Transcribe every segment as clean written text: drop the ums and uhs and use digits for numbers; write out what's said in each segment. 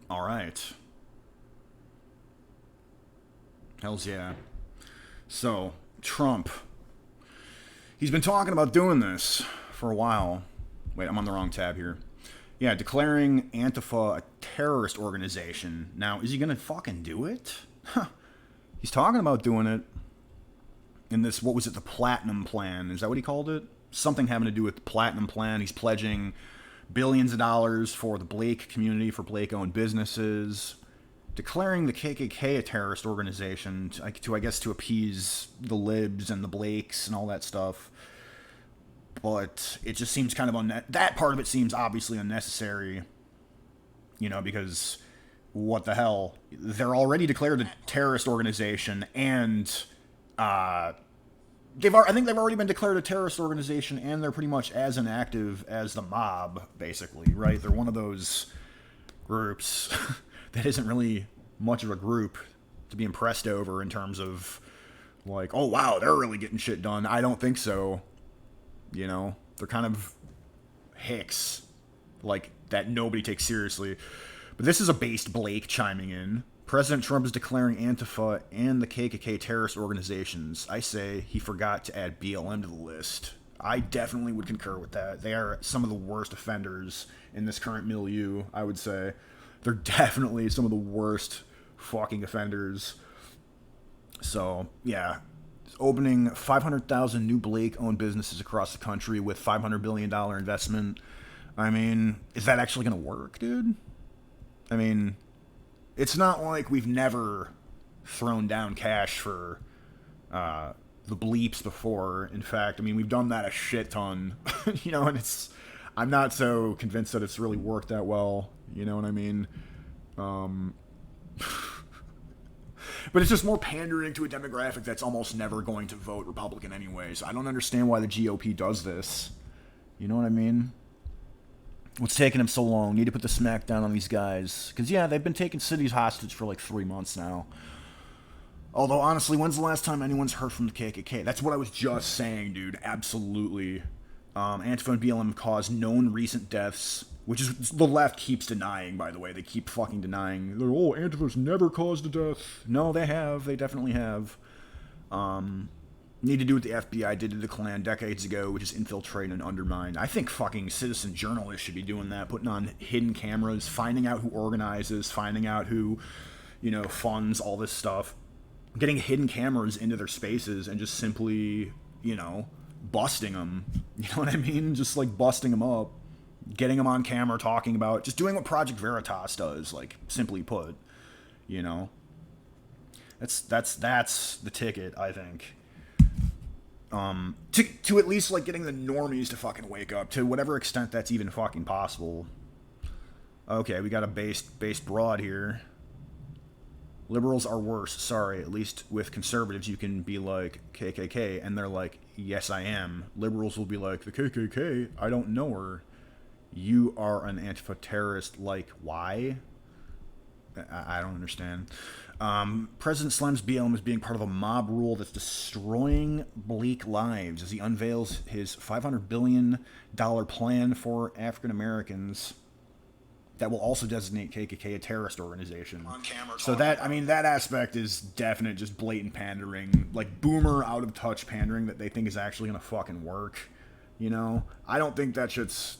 All right. Hells yeah. So, Trump. He's been talking about doing this for a while. Wait, I'm on the wrong tab here. Yeah, declaring Antifa a terrorist organization. Now, is he gonna fucking do it? Huh. He's talking about doing it in this, what was it, the Platinum Plan? Is that what he called it? Something having to do with the Platinum Plan. He's pledging billions of dollars for the Blake community, for Blake-owned businesses. Declaring the KKK a terrorist organization to, I guess, to appease the libs and the Blakes and all that stuff. But it just seems kind of that part of it seems obviously unnecessary, because what the hell? They're already declared a terrorist organization, and I think they've already been declared a terrorist organization, and they're pretty much as inactive as the mob, basically, right? They're one of those groups that isn't really much of a group to be impressed over in terms of, like, oh wow, they're really getting shit done. I don't think so. They're kind of hicks, like, that nobody takes seriously. But this is a based Blake chiming in. President Trump is declaring Antifa and the KKK terrorist organizations. I say he forgot to add BLM to the list. I definitely would concur with that. They are some of the worst offenders in this current milieu, I would say. They're definitely some of the worst fucking offenders. So, yeah. Opening 500,000 new Blake-owned businesses across the country with $500 billion investment. I mean, is that actually going to work, dude? I mean, it's not like we've never thrown down cash for the bleeps before. In fact, I mean, we've done that a shit ton, and I'm not so convinced that it's really worked that well. You know what I mean? But it's just more pandering to a demographic that's almost never going to vote Republican anyways. I don't understand why the GOP does this. You know what I mean? What's taking them so long? Need to put the smack down on these guys. Because, yeah, they've been taking cities hostage for like 3 months now. Although, honestly, when's the last time anyone's heard from the KKK? That's what I was just saying, dude. Absolutely. Antifa and BLM caused known recent deaths, which is the left keeps denying, by the way. They keep fucking denying. They're, Antifa's never caused a death. No, they have. They definitely have. Need to do what the FBI did to the Klan decades ago, which is infiltrate and undermine. I think fucking citizen journalists should be doing that, putting on hidden cameras, finding out who organizes, finding out who, funds all this stuff, getting hidden cameras into their spaces and just simply, busting them. You know what I mean? Just like busting them up, getting them on camera, talking about, just doing what Project Veritas does, like, simply put. That's the ticket, I think. To at least, like, getting the normies to fucking wake up, to whatever extent that's even fucking possible. Okay, we got a based broad here. Liberals are worse, sorry. At least with conservatives you can be like, KKK, and they're like, yes I am. Liberals will be like, the KKK? I don't know her. You are an Antifa terrorist, like, why? I don't understand. President slams BLM as being part of a mob rule that's destroying bleak lives as he unveils his $500 billion plan for African Americans that will also designate KKK a terrorist organization. So that aspect is definite, just blatant pandering, like boomer out of touch pandering that they think is actually gonna fucking work. I don't think that shit's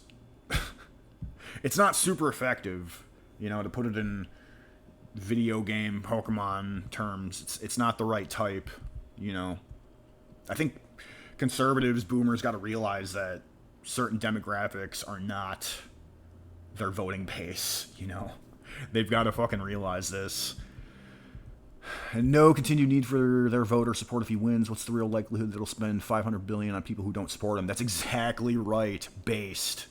it's not super effective, to put it in video game Pokemon terms. It's not the right type. I think conservatives, boomers, got to realize that certain demographics are not their voting base. They've got to fucking realize this. And no continued need for their voter support if he wins. What's the real likelihood that he'll spend $500 billion on people who don't support him? That's exactly right. Based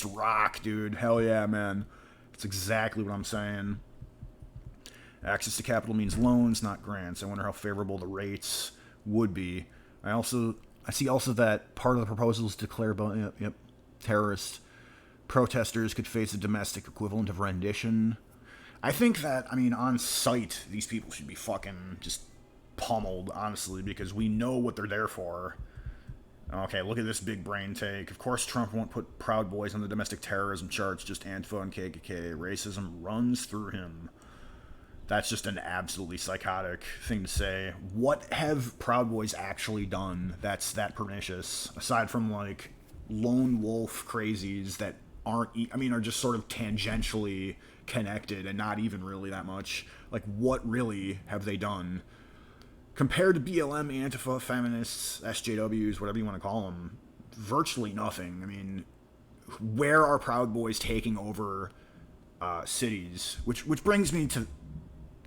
rock, dude. Hell yeah, man. That's exactly what I'm saying. Access to capital means loans, not grants. I wonder how favorable the rates would be. I see also that part of the proposal is to declare terrorist protesters could face a domestic equivalent of rendition. I think that, on sight, these people should be fucking just pummeled, honestly, because we know what they're there for. Okay, look at this big brain take. Of course, Trump won't put Proud Boys on the domestic terrorism charts, just Antifa and KKK. Racism runs through him. That's just an absolutely psychotic thing to say. What have Proud Boys actually done that's that pernicious, aside from, like, lone wolf crazies that aren't, I mean, are just sort of tangentially connected and not even really that much? Like, what really have they done? Compared to BLM, Antifa, feminists, SJWs, whatever you want to call them, virtually nothing. I mean, where are Proud Boys taking over cities? Which brings me to,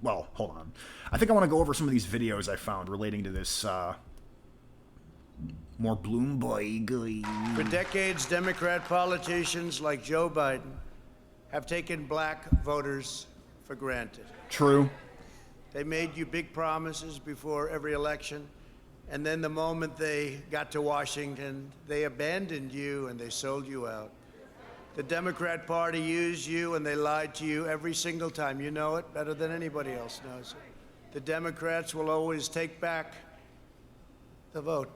well, hold on. I think I want to go over some of these videos I found relating to this more Bloomberg. For decades, Democrat politicians like Joe Biden have taken black voters for granted. True. They made you big promises before every election, and then the moment they got to Washington, they abandoned you and they sold you out. The Democrat Party used you and they lied to you every single time. You know it better than anybody else knows it. The Democrats will always take back the vote.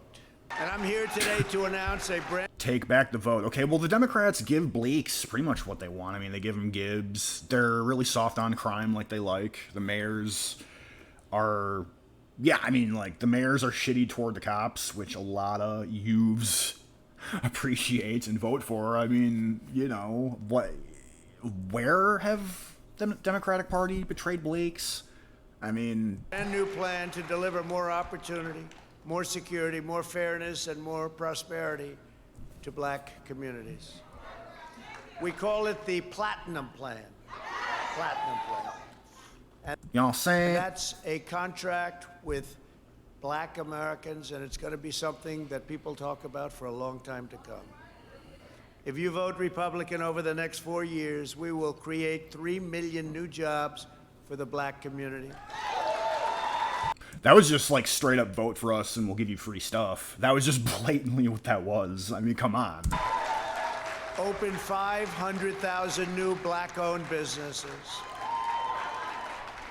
And I'm here today to announce a brand... Take back the vote. Okay, well, the Democrats give Blake's pretty much what they want. I mean, they give him Gibbs. They're really soft on crime like they like. The mayors are... Yeah, I mean, like, the mayors are shitty toward the cops, which a lot of youths appreciate and vote for. I mean, you know, where have the Democratic Party betrayed Blake's? I mean... A new plan to deliver more opportunity, more security, more fairness, and more prosperity to black communities. We call it the Platinum Plan. Platinum Plan. And y'all saying? That's a contract with black Americans, and it's going to be something that people talk about for a long time to come. If you vote Republican over the next 4 years, we will create 3 million new jobs for the black community. That was just like straight up vote for us and we'll give you free stuff. That was just blatantly what that was. I mean, come on. Open 500,000 new black-owned businesses.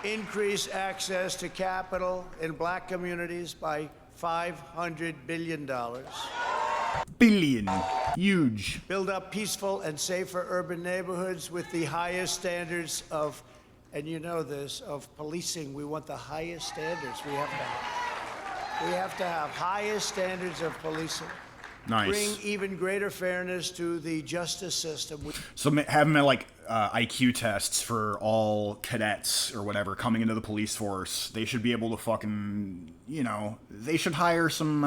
Increase access to capital in black communities by $500 billion. Billion. Huge. Build up peaceful and safer urban neighborhoods with the highest standards of, and you know this, of policing. We want the highest standards. We have to have highest standards of policing. Nice. Bring even greater fairness to the justice system. So have them like IQ tests for all cadets or whatever coming into the police force. They should be able to fucking, you know, they should hire some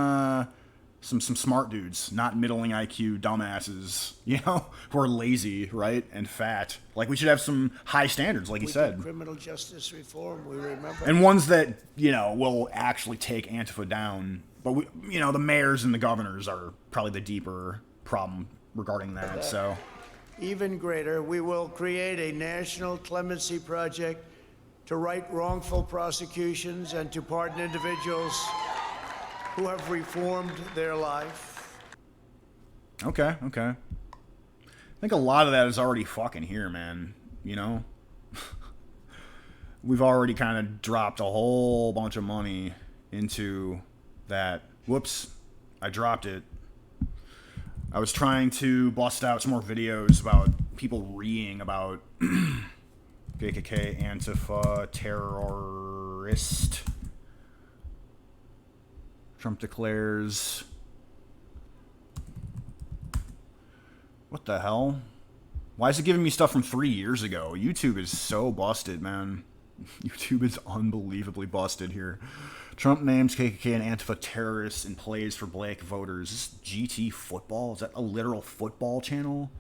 smart dudes, not middling IQ dumbasses, you know, who are lazy, right, and fat. Like, we should have some high standards, like you said. Criminal justice reform, we remember. And ones that, you know, will actually take Antifa down. But, we, you know, the mayors and the governors are probably the deeper problem regarding that, so. Even greater, we will create a national clemency project to right wrongful prosecutions and to pardon individuals who have reformed their life. Okay. I think a lot of that is already fucking here, man. You know? We've already kind of dropped a whole bunch of money into that. Whoops. I dropped it. I was trying to bust out some more videos about people reading about KKK, Antifa, terrorist. Trump declares... What the hell? Why is it giving me stuff from 3 years ago? YouTube is so busted, man. YouTube is unbelievably busted here. Trump names KKK and Antifa terrorists and plays for black voters. Is this GT football? Is that a literal football channel?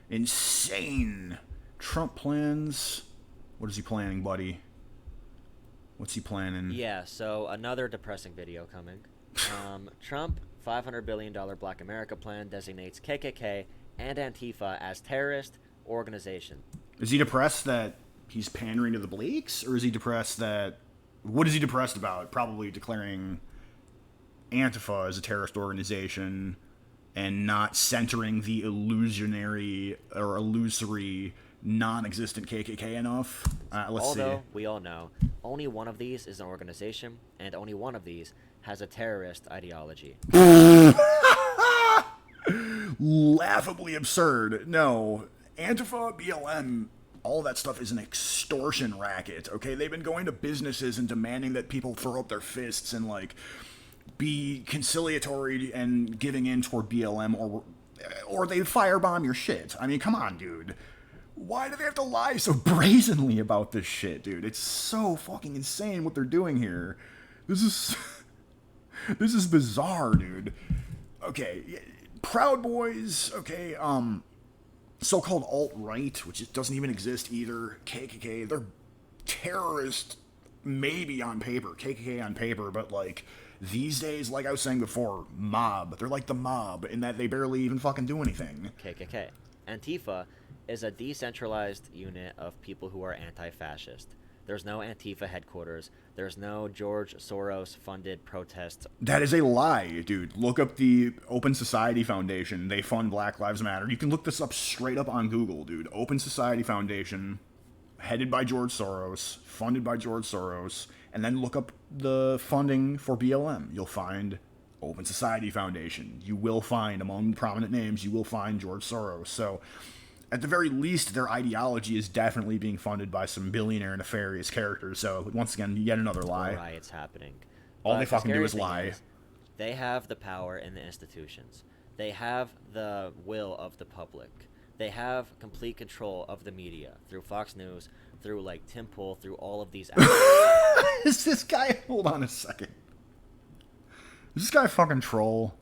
Insane. Trump plans... What is he planning, buddy? What's he planning? Yeah, so another depressing video coming. Trump, $500 billion Black America plan designates KKK and Antifa as terrorist organization. Is he depressed that he's pandering to the Blakes? Or is he depressed that... What is he depressed about? Probably declaring Antifa as a terrorist organization and not centering the illusory, non-existent KKK enough. Let's see. Although, we all know, Only one of these is an organization, and only one of these has a terrorist ideology. Laughably absurd. No, Antifa, BLM, all that stuff is an extortion racket, okay? They've been going to businesses and demanding that people throw up their fists and, like, be conciliatory and giving in toward BLM, or they firebomb your shit. I mean, come on, dude. Why do they have to lie so brazenly about this shit, dude? It's so fucking insane what they're doing here. This is bizarre, dude. Okay, Proudboys, okay, so-called alt-right, which doesn't even exist either, KKK, they're terrorist, maybe on paper, KKK on paper, but, like, these days, like I was saying before, mob. They're like the mob in that they barely even fucking do anything. KKK. Antifa is a decentralized unit of people who are anti-fascist. There's no Antifa headquarters. There's no George Soros-funded protests. That is a lie, dude. Look up the Open Society Foundation. They fund Black Lives Matter. You can look this up straight up on Google, dude. Open Society Foundation, headed by George Soros, funded by George Soros, and then look up the funding for BLM. You'll find Open Society Foundation. You will find, among prominent names, you will find George Soros. So, at the very least, their ideology is definitely being funded by some billionaire nefarious characters. So, once again, yet another lie. Riots happening. All But they the fucking do scary is thing lie. They have the power in the institutions. They have the will of the public. They have complete control of the media through Fox News, through like Tim Pool, through all of these. Is this guy? Hold on a second. Is this guy a fucking troll?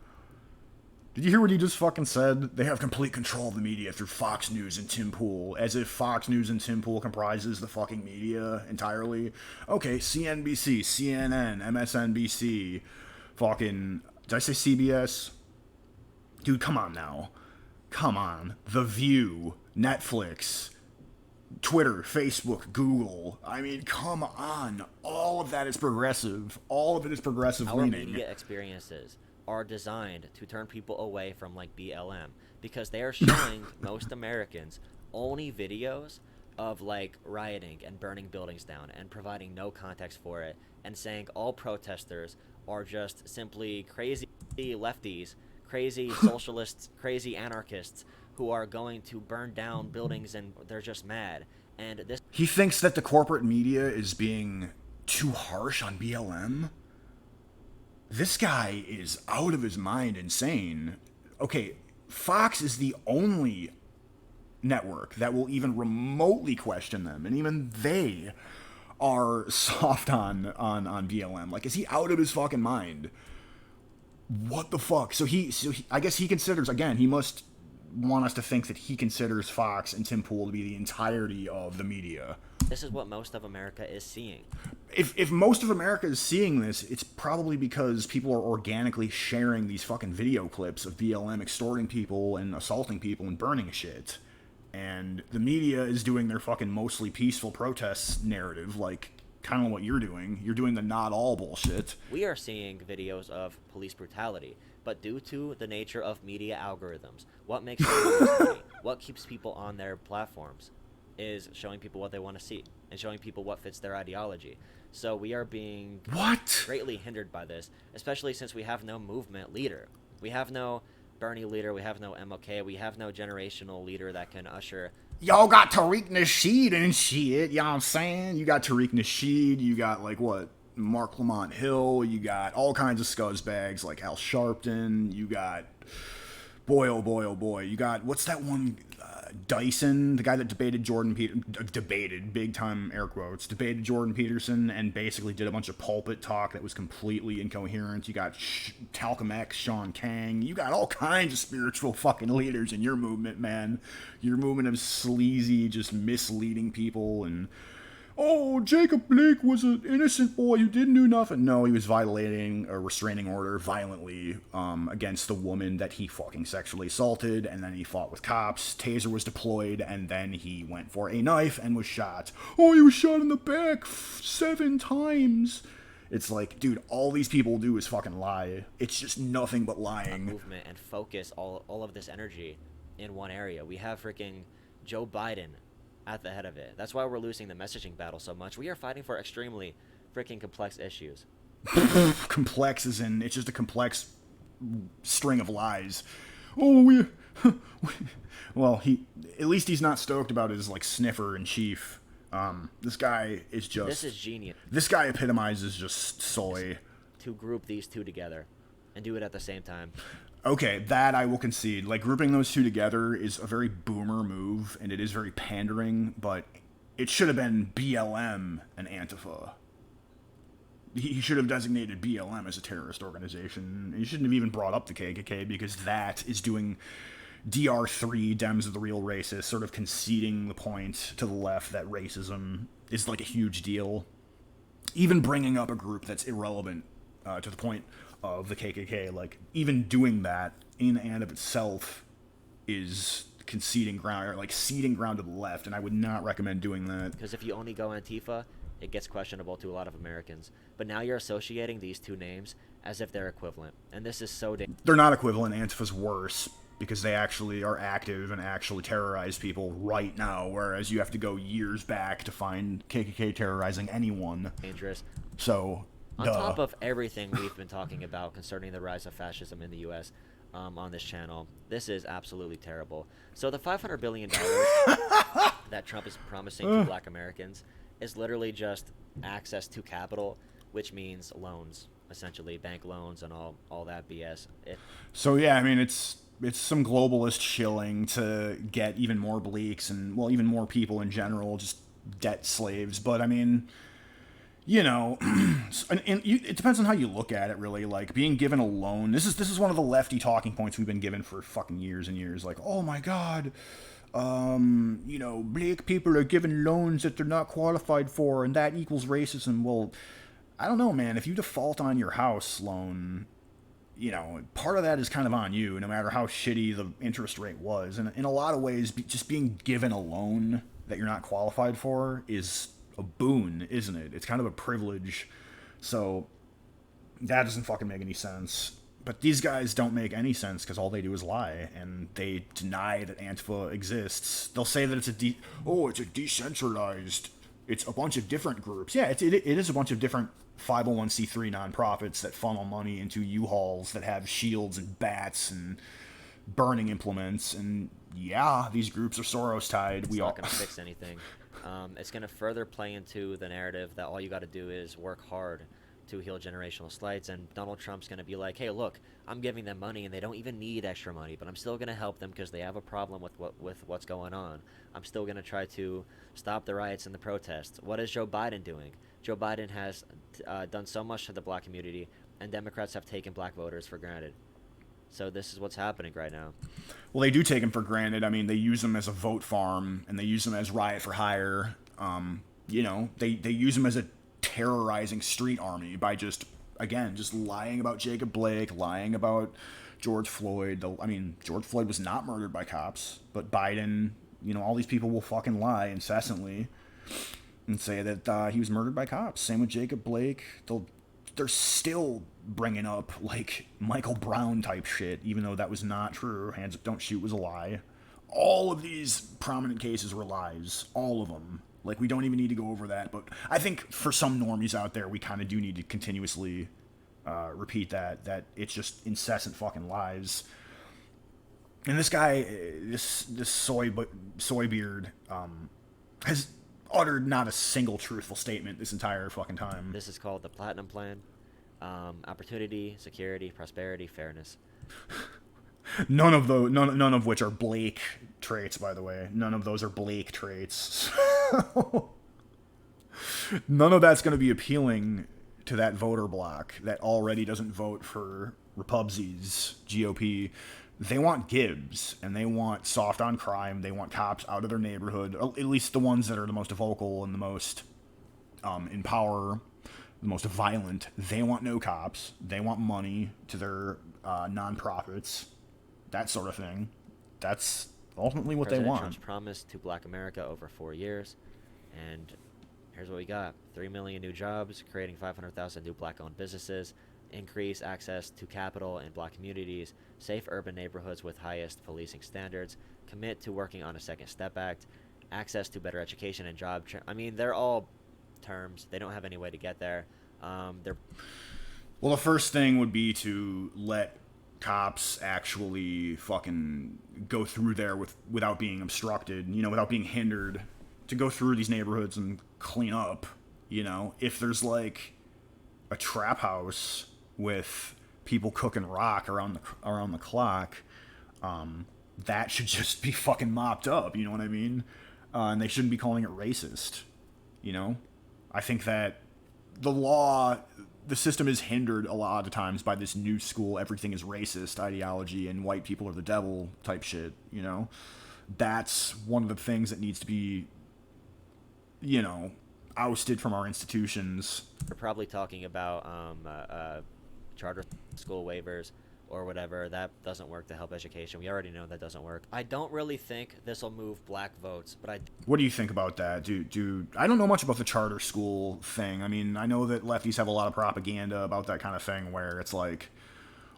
Did you hear what he just fucking said? They have complete control of the media through Fox News and Tim Pool, as if Fox News and Tim Pool comprises the fucking media entirely. Okay, CNBC, CNN, MSNBC, fucking, did I say CBS? Dude, come on now. Come on. The View, Netflix, Twitter, Facebook, Google. I mean, come on. All of that is progressive. All of it is progressive Our leaning. media experiences are designed to turn people away from like BLM because they are showing most Americans only videos of like rioting and burning buildings down and providing no context for it and saying all protesters are just simply crazy lefties, crazy socialists, crazy anarchists who are going to burn down buildings and they're just mad. And this He thinks that the corporate media is being too harsh on BLM? This guy is out of his mind insane. Okay, Fox is the only network that will even remotely question them, and even they are soft on BLM. Like, is he out of his fucking mind? What the fuck? So I guess he considers, again, he must want us to think that he considers Fox and Tim Pool to be the entirety of the media. is what most of America is seeing. If most of America is seeing this, it's probably because people are organically sharing these fucking video clips of BLM extorting people and assaulting people and burning shit. And the media is doing their fucking mostly peaceful protests narrative, like kind of what you're doing. You're doing the not all bullshit. We are seeing videos of police brutality, but due to the nature of media algorithms, what makes people money, what keeps people on their platforms is showing people what they want to see and showing people what fits their ideology. So we are being greatly hindered by this, especially since we have no movement leader. We have no Bernie leader, we have no MLK, we have no generational leader that can usher. Y'all got Tariq Nasheed and shit, you know what I'm saying? You got Tariq Nasheed, you got, like, what, Mark Lamont Hill, you got all kinds of scuzzbags like Al Sharpton, you got, boy, oh boy, oh boy, you got, what's that one, Dyson, the guy that debated big time air quotes, debated Jordan Peterson and basically did a bunch of pulpit talk that was completely incoherent. You got Talcum X, Sean Kang. You got all kinds of spiritual fucking leaders in your movement, man. Your movement of sleazy, just misleading people and, oh, Jacob Blake was an innocent boy who didn't do nothing. No, he was violating a restraining order violently against the woman that he fucking sexually assaulted, and then he fought with cops. Taser was deployed, and then he went for a knife and was shot. Oh, he was shot in the back 7 times. It's like, dude, all these people do is fucking lie. It's just nothing but lying. Movement and focus all of this energy in one area. We have freaking Joe Biden at the head of it. That's why we're losing the messaging battle so much. We are fighting for extremely freaking complex issues. Complex as in it's just a complex string of lies. Oh, well, he at least he's not stoked about his like sniffer in chief. This guy is just. This is genius. This guy epitomizes just soy. To group these two together and do it at the same time. Okay, that I will concede. Like, grouping those two together is a very boomer move, and it is very pandering, but it should have been BLM and Antifa. He should have designated BLM as a terrorist organization. He shouldn't have even brought up the KKK, because that is doing DR3, Dems are the real racists, sort of conceding the point to the left that racism is, like, a huge deal. Even bringing up a group that's irrelevant to the point of the KKK, like, even doing that in and of itself is conceding ground, or like ceding ground to the left, and I would not recommend doing that. Because if you only go Antifa, it gets questionable to a lot of Americans. But now you're associating these two names as if they're equivalent, and this is so dangerous. They're not equivalent. Antifa's worse, because they actually are active and actually terrorize people right now, whereas you have to go years back to find KKK terrorizing anyone. Dangerous. So, on top of everything we've been talking about concerning the rise of fascism in the U.S. On this channel, this is absolutely terrible. So the $500 billion that Trump is promising to black Americans is literally just access to capital, which means loans, essentially bank loans and all that BS. So yeah, I mean, it's some globalist shilling to get even more bleaks and, well, even more people in general, just debt slaves. But I mean, you know, it depends on how you look at it, really. Like, being given a loan, this is one of the lefty talking points we've been given for fucking years and years. Like, oh my god, you know, black people are given loans that they're not qualified for, and that equals racism. Well, I don't know, man. If you default on your house loan, you know, part of that is kind of on you, no matter how shitty the interest rate was. And in a lot of ways, just being given a loan that you're not qualified for is a boon, isn't it? It's kind of a privilege. So that doesn't fucking make any sense. But these guys don't make any sense, because all they do is lie, and they deny that Antifa exists. They'll say that it's a decentralized, it's a bunch of different groups. Yeah, it is a bunch of different 501c3 nonprofits that funnel money into U-Hauls that have shields and bats and burning implements, and yeah, these groups are Soros tied. It's not going to fix anything. It's going to further play into the narrative that all you got to do is work hard to heal generational slights, and Donald Trump's going to be like, hey, look, I'm giving them money and they don't even need extra money, but I'm still going to help them because they have a problem with what's going on. I'm still going to try to stop the riots and the protests. What is Joe Biden doing? Joe Biden has done so much to the black community, and Democrats have taken black voters for granted. So this is what's happening right now. Well, they do take them for granted. I mean, they use them as a vote farm, and they use them as riot for hire. You know, they use them as a terrorizing street army by just lying about Jacob Blake, lying about George Floyd. I mean, George Floyd was not murdered by cops, but Biden, you know, all these people will fucking lie incessantly and say that he was murdered by cops. Same with Jacob Blake. They're still bringing up, like, Michael Brown type shit, even though that was not true. Hands Up, Don't Shoot was a lie. All of these prominent cases were lies. All of them. Like, we don't even need to go over that, but I think for some normies out there, we kind of do need to continuously repeat that it's just incessant fucking lies. And this guy, this soy beard, has uttered not a single truthful statement this entire fucking time. This is called the Platinum Plan. Opportunity, security, prosperity, fairness. None of which are Blake traits, by the way. None of those are Blake traits. None of that's going to be appealing to that voter bloc that already doesn't vote for Repubsies, GOP. They want Gibbs, and they want soft on crime. They want cops out of their neighborhood, at least the ones that are the most vocal and the most in power, the most violent. They want no cops. They want money to their nonprofits, that sort of thing. That's ultimately what President they want. Trump's promise to black America over 4 years, and here's what we got. 3 million new jobs, creating 500,000 new black-owned businesses, increase access to capital in black communities, safe urban neighborhoods with highest policing standards, commit to working on a Second Step Act, access to better education and I mean, they're all terms. They don't have any way to get there. They're Well, the first thing would be to let cops actually fucking go through there without being obstructed, without being hindered, to go through these neighborhoods and clean up, if there's like a trap house with people cooking rock around the clock, that should just be fucking mopped up, you know what I mean? And they shouldn't be calling it racist, I think that the system is hindered a lot of times by this new school, everything is racist ideology and white people are the devil type shit, That's one of the things that needs to be, ousted from our institutions. We're probably talking about charter school waivers or whatever. That doesn't work to help education. We already know that doesn't work. I don't really think this will move black votes, but What do you think about that? I don't know much about the charter school thing. I mean, I know that lefties have a lot of propaganda about that kind of thing where it's like,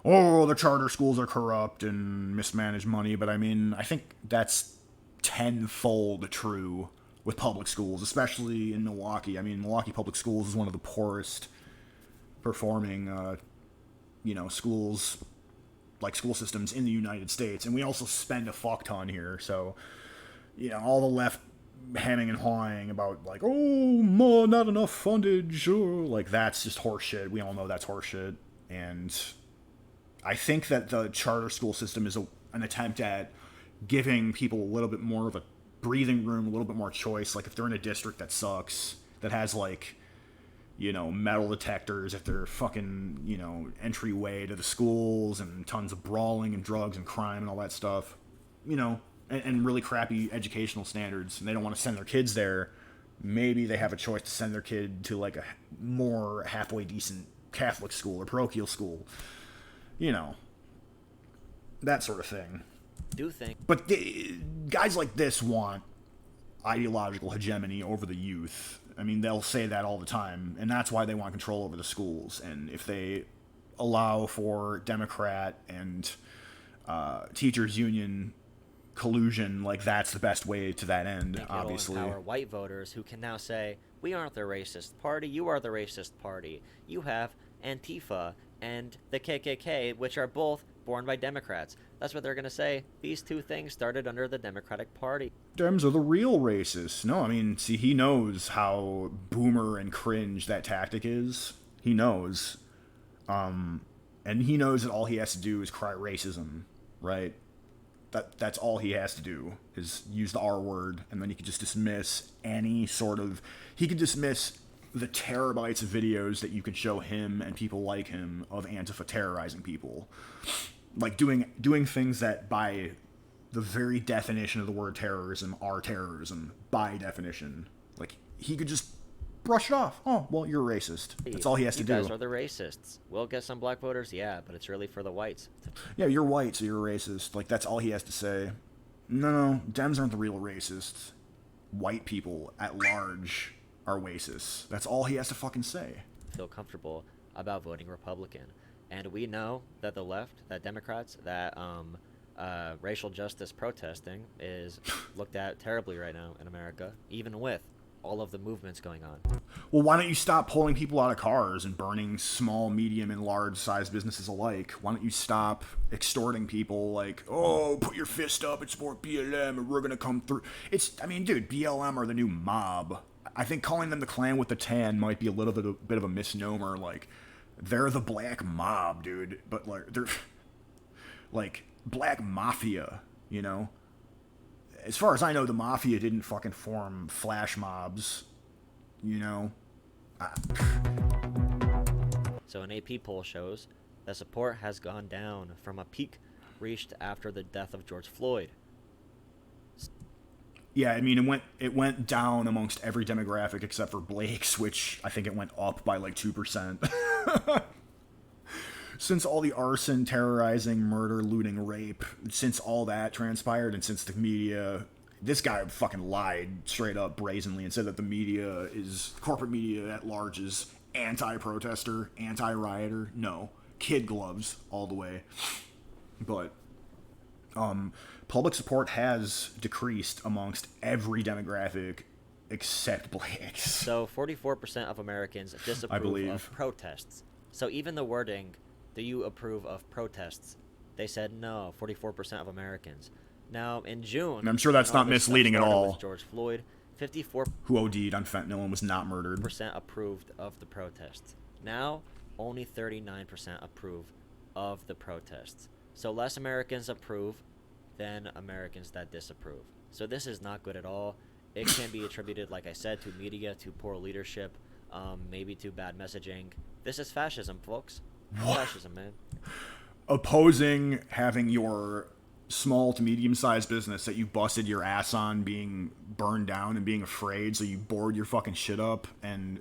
oh, the charter schools are corrupt and mismanage money, but I mean, I think that's tenfold true with public schools, especially in Milwaukee. I mean, Milwaukee Public Schools is one of the poorest performing, schools, like school systems in the United States. And we also spend a fuck ton here. So, all the left hemming and hawing about like, oh, not enough fundage. Like, that's just horseshit. We all know that's horseshit. And I think that the charter school system is an attempt at giving people a little bit more of a breathing room, a little bit more choice. Like if they're in a district that sucks, that has like, metal detectors at their fucking, entryway to the schools and tons of brawling and drugs and crime and all that stuff, and really crappy educational standards, and they don't want to send their kids there, maybe they have a choice to send their kid to like a more halfway decent Catholic school or parochial school, that sort of thing. do think. But guys like this want ideological hegemony over the youth. I mean, they'll say that all the time, and that's why they want control over the schools. And if they allow for Democrat and teachers union collusion, like that's the best way to that end, obviously. Empower white voters who can now say, we aren't the racist party, you are the racist party. You have Antifa and the KKK, which are both born by Democrats. That's what they're going to say. These two things started under the Democratic Party. Dems are the real racists. No, I mean, see, he knows how boomer and cringe that tactic is. He knows. And he knows that all he has to do is cry racism, right? That's all he has to do, is use the R word, and then he could just dismiss any sort of... He could dismiss the terabytes of videos that you could show him and people like him of Antifa terrorizing people. Like doing things that by the very definition of the word terrorism are terrorism, by definition. Like, he could just brush it off. Oh, well, you're a racist. That's all he has to do. You guys are the racists. We'll get some black voters, yeah, but it's really for the whites. Yeah, you're white, so you're a racist. Like, that's all he has to say. No, Dems aren't the real racists. White people at large are racists. That's all he has to fucking say. Feel comfortable about voting Republican. And we know that the left, that Democrats, that racial justice protesting is looked at terribly right now in America, even with all of the movements going on. Well, why don't you stop pulling people out of cars and burning small, medium, and large-sized businesses alike? Why don't you stop extorting people like, oh, put your fist up and support BLM and we're going to come through? Dude, BLM are the new mob. I think calling them the Klan with the tan might be a bit of a misnomer. Like, they're the black mob, dude. But, like, they're, like, black mafia, you know? As far as I know, the mafia didn't fucking form flash mobs, you know? So an AP poll shows that support has gone down from a peak reached after the death of George Floyd. Yeah, I mean, it went down amongst every demographic except for Blake's, which I think it went up by like 2%. Since all the arson, terrorizing, murder, looting, rape, since all that transpired, and since the media, this guy fucking lied straight up brazenly and said that corporate media at large is anti-protester, anti-rioter. No, kid gloves all the way. But public support has decreased amongst every demographic except blacks. So 44% of Americans disapprove of protests. So even the wording, do you approve of protests? They said no, 44% of Americans. Now, in June... And I'm sure that's not misleading at all. With George Floyd, 54% who OD'd on fentanyl and was not murdered. Approved of the protests. Now, only 39% approve of the protests. So less Americans approve than Americans that disapprove. So this is not good at all. It can be attributed, like I said, to media, to poor leadership, maybe to bad messaging. This is fascism, folks. What? Fascism, man. Opposing having your small to medium-sized business that you busted your ass on being burned down and being afraid, so you board your fucking shit up, and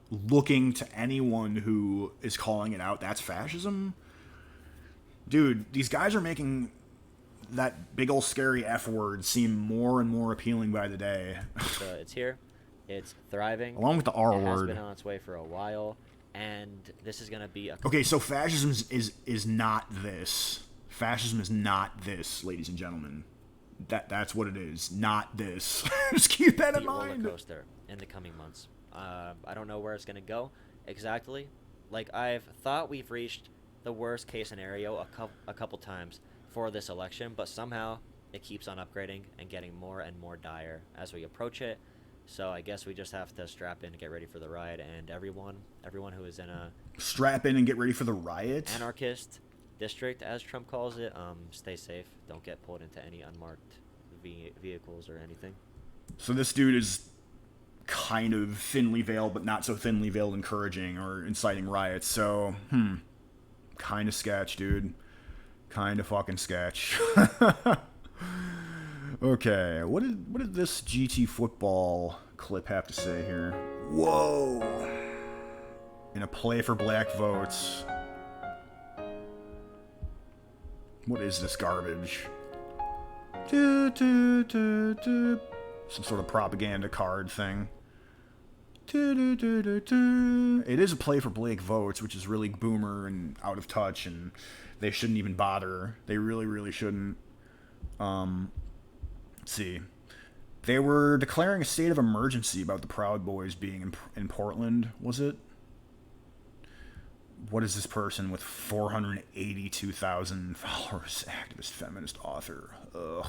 looking to anyone who is calling it out, that's fascism? Dude, these guys are making that big ol' scary F word seem more and more appealing by the day. So it's here. It's thriving. Along with the R word. It has been on its way for a while, and this is going to be a... Okay, so fascism is not this. Fascism is not this, ladies and gentlemen. That's what it is. Not this. Just keep that in mind. Roller coaster in the coming months. I don't know where it's going to go exactly. Like, I've thought we've reached the worst case scenario a couple times for this election, but somehow it keeps on upgrading and getting more and more dire as we approach it. So I guess we just have to strap in and get ready for the riot, and everyone who is in a... Strap in and get ready for the riot? Anarchist district, as Trump calls it, stay safe. Don't get pulled into any unmarked vehicles or anything. So this dude is kind of thinly veiled, but not so thinly veiled encouraging or inciting riots. So, kind of sketch, dude. Kind of fucking sketch. Okay, what did this GT football clip have to say here? Whoa! In a play for black votes. What is this garbage? Some sort of propaganda card thing. It is a play for black votes, which is really boomer and out of touch, and they shouldn't even bother. They really, really shouldn't. Let's see. They were declaring a state of emergency about the Proudboys being in Portland, was it? What is this person with 482,000 followers? Activist, feminist, author. Ugh.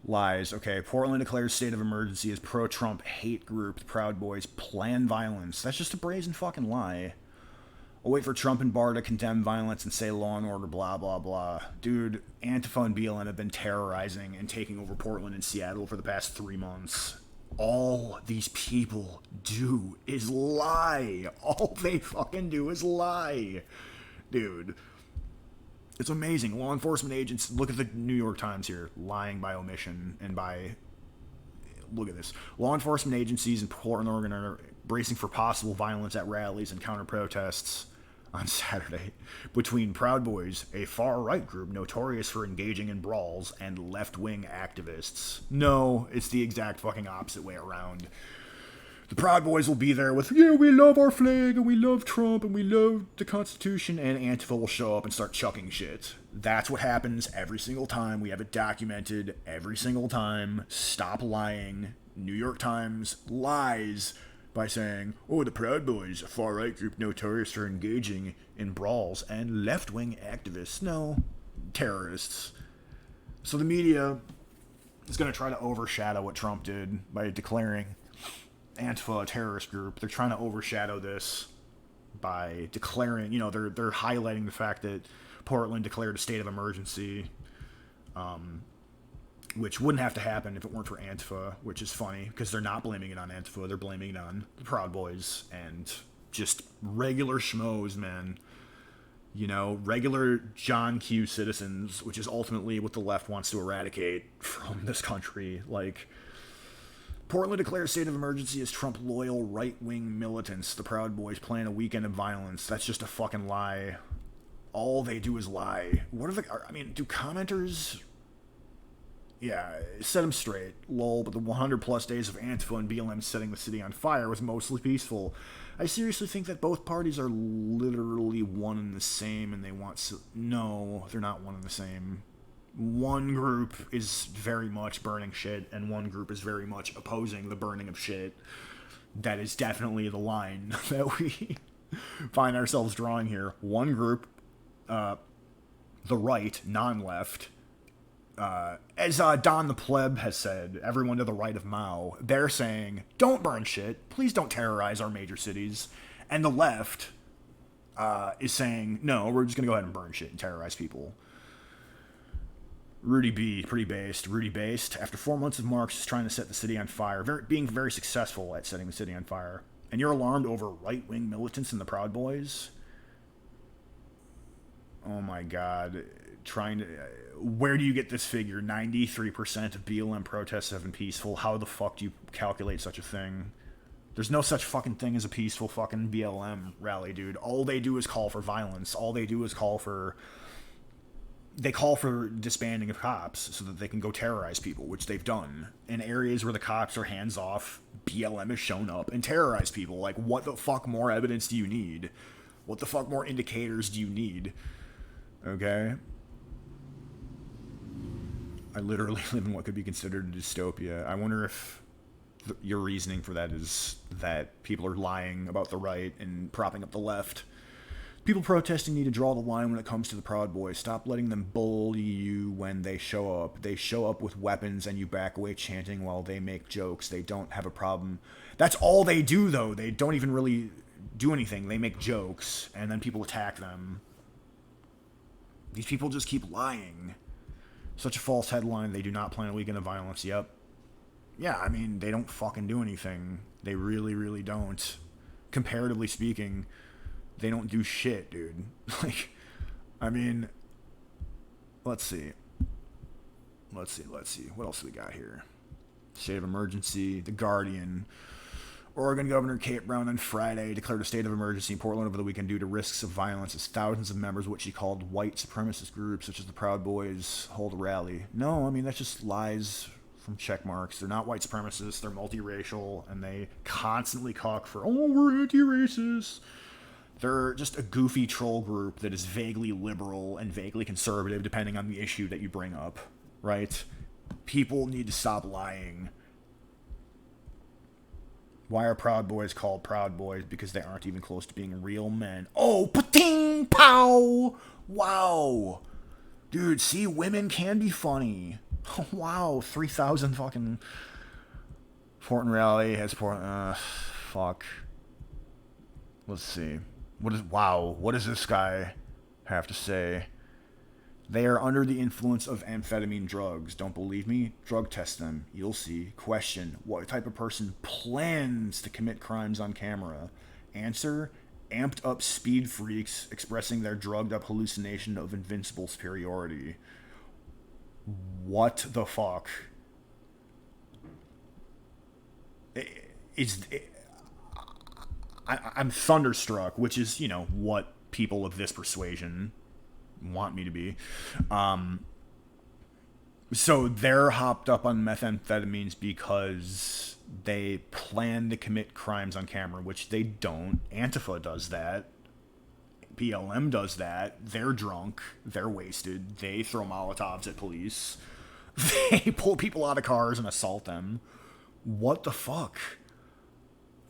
Lies. Okay, Portland declares state of emergency as pro-Trump hate group. The Proud Boys plan violence. That's just a brazen fucking lie. I'll wait for Trump and Barr to condemn violence and say law and order, blah, blah, blah. Dude, Antifa and BLM have been terrorizing and taking over Portland and Seattle for the past 3 months. All these people do is lie. All they fucking do is lie. Dude. It's amazing. Law enforcement agents, look at the New York Times here, lying by omission and by... Look at this. Law enforcement agencies in Portland, Oregon are bracing for possible violence at rallies and counter-protests on Saturday between Proud Boys, a far-right group notorious for engaging in brawls, and left-wing activists. No, it's the exact fucking opposite way around. The Proud Boys will be there with, yeah, we love our flag, and we love Trump, and we love the Constitution, and Antifa will show up and start chucking shit. That's what happens every single time. We have it documented every single time. Stop lying. New York Times lies by saying, oh, the Proud Boys, a far-right group notorious for engaging in brawls, and left-wing activists. No, terrorists. So the media is going to try to overshadow what Trump did by declaring Antifa a terrorist group. They're trying to overshadow this by declaring, you know, they're highlighting the fact that Portland declared a state of emergency, which wouldn't have to happen if it weren't for Antifa, which is funny because they're not blaming it on Antifa. They're blaming it on the Proud Boys and just regular schmoes, man. You know, regular John Q citizens, which is ultimately what the left wants to eradicate from this country. Like, Portland declares state of emergency as Trump-loyal right-wing militants. The Proud Boys plan a weekend of violence. That's just a fucking lie. All they do is lie. What are the... I mean, do commenters... Yeah, set them straight. Lol, but the 100-plus days of Antifa and BLM setting the city on fire was mostly peaceful. I seriously think that both parties are literally one and the same, and they want... No, they're not one and the same. one group is very much burning shit, and one group is very much opposing the burning of shit. That is definitely the line that we find ourselves drawing here. One group, the right, non-left, as Don the Pleb has said, everyone to the right of Mao, they're saying, don't burn shit, please don't terrorize our major cities. And the left is saying, no, we're just going to go ahead and burn shit and terrorize people. Rudy B, pretty based. Rudy based. After 4 months of Marxists trying to set the city on fire, being very successful at setting the city on fire, and you're alarmed over right-wing militants in the Proud Boys? Oh my god. Where do you get this figure? 93% of BLM protests have been peaceful. How the fuck do you calculate such a thing? There's no such fucking thing as a peaceful fucking BLM rally, dude. All they do is call for violence. All they do is call for disbanding of cops so that they can go terrorize people, which they've done. In areas where the cops are hands off, BLM has shown up and terrorized people. Like, what the fuck more evidence do you need? What the fuck more indicators do you need? Okay? I literally live in what could be considered a dystopia. I wonder if your reasoning for that is that people are lying about the right and propping up the left. People protesting need to draw the line when it comes to the Proud Boys. Stop letting them bully you when they show up. They show up with weapons and you back away chanting while they make jokes. They don't have a problem. That's all they do, though. They don't even really do anything. They make jokes, and then people attack them. These people just keep lying. Such a false headline. They do not plan a weekend of violence. Yep. Yeah, I mean, they don't fucking do anything. They really, really don't. Comparatively speaking, they don't do shit, dude. Like, I mean, let's see. What else do we got here? State of emergency. The Guardian. Oregon Governor Kate Brown on Friday declared a state of emergency in Portland over the weekend due to risks of violence as thousands of members of what she called white supremacist groups, such as the Proud Boys, hold a rally. No, I mean, that's just lies from check marks. They're not white supremacists. They're multiracial, and they constantly cock for, oh, we're anti-racist. They're just a goofy troll group that is vaguely liberal and vaguely conservative, depending on the issue that you bring up, right? People need to stop lying. Why are Proud Boys called Proud Boys? Because they aren't even close to being real men. Oh, pa-ting, pow! Wow. Dude, see, women can be funny. Wow, 3,000 fucking... Portland rally has Portland... fuck. Let's see. What does this guy have to say? They are under the influence of amphetamine drugs. Don't believe me? Drug test them. You'll see. Question. What type of person plans to commit crimes on camera? Answer. Amped up speed freaks expressing their drugged up hallucination of invincible superiority. What the fuck? I'm thunderstruck, which is, you know, what people of this persuasion want me to be. So they're hopped up on methamphetamines because they plan to commit crimes on camera, which they don't. Antifa does that. BLM does that. They're drunk. They're wasted. They throw Molotovs at police. They pull people out of cars and assault them. What the fuck?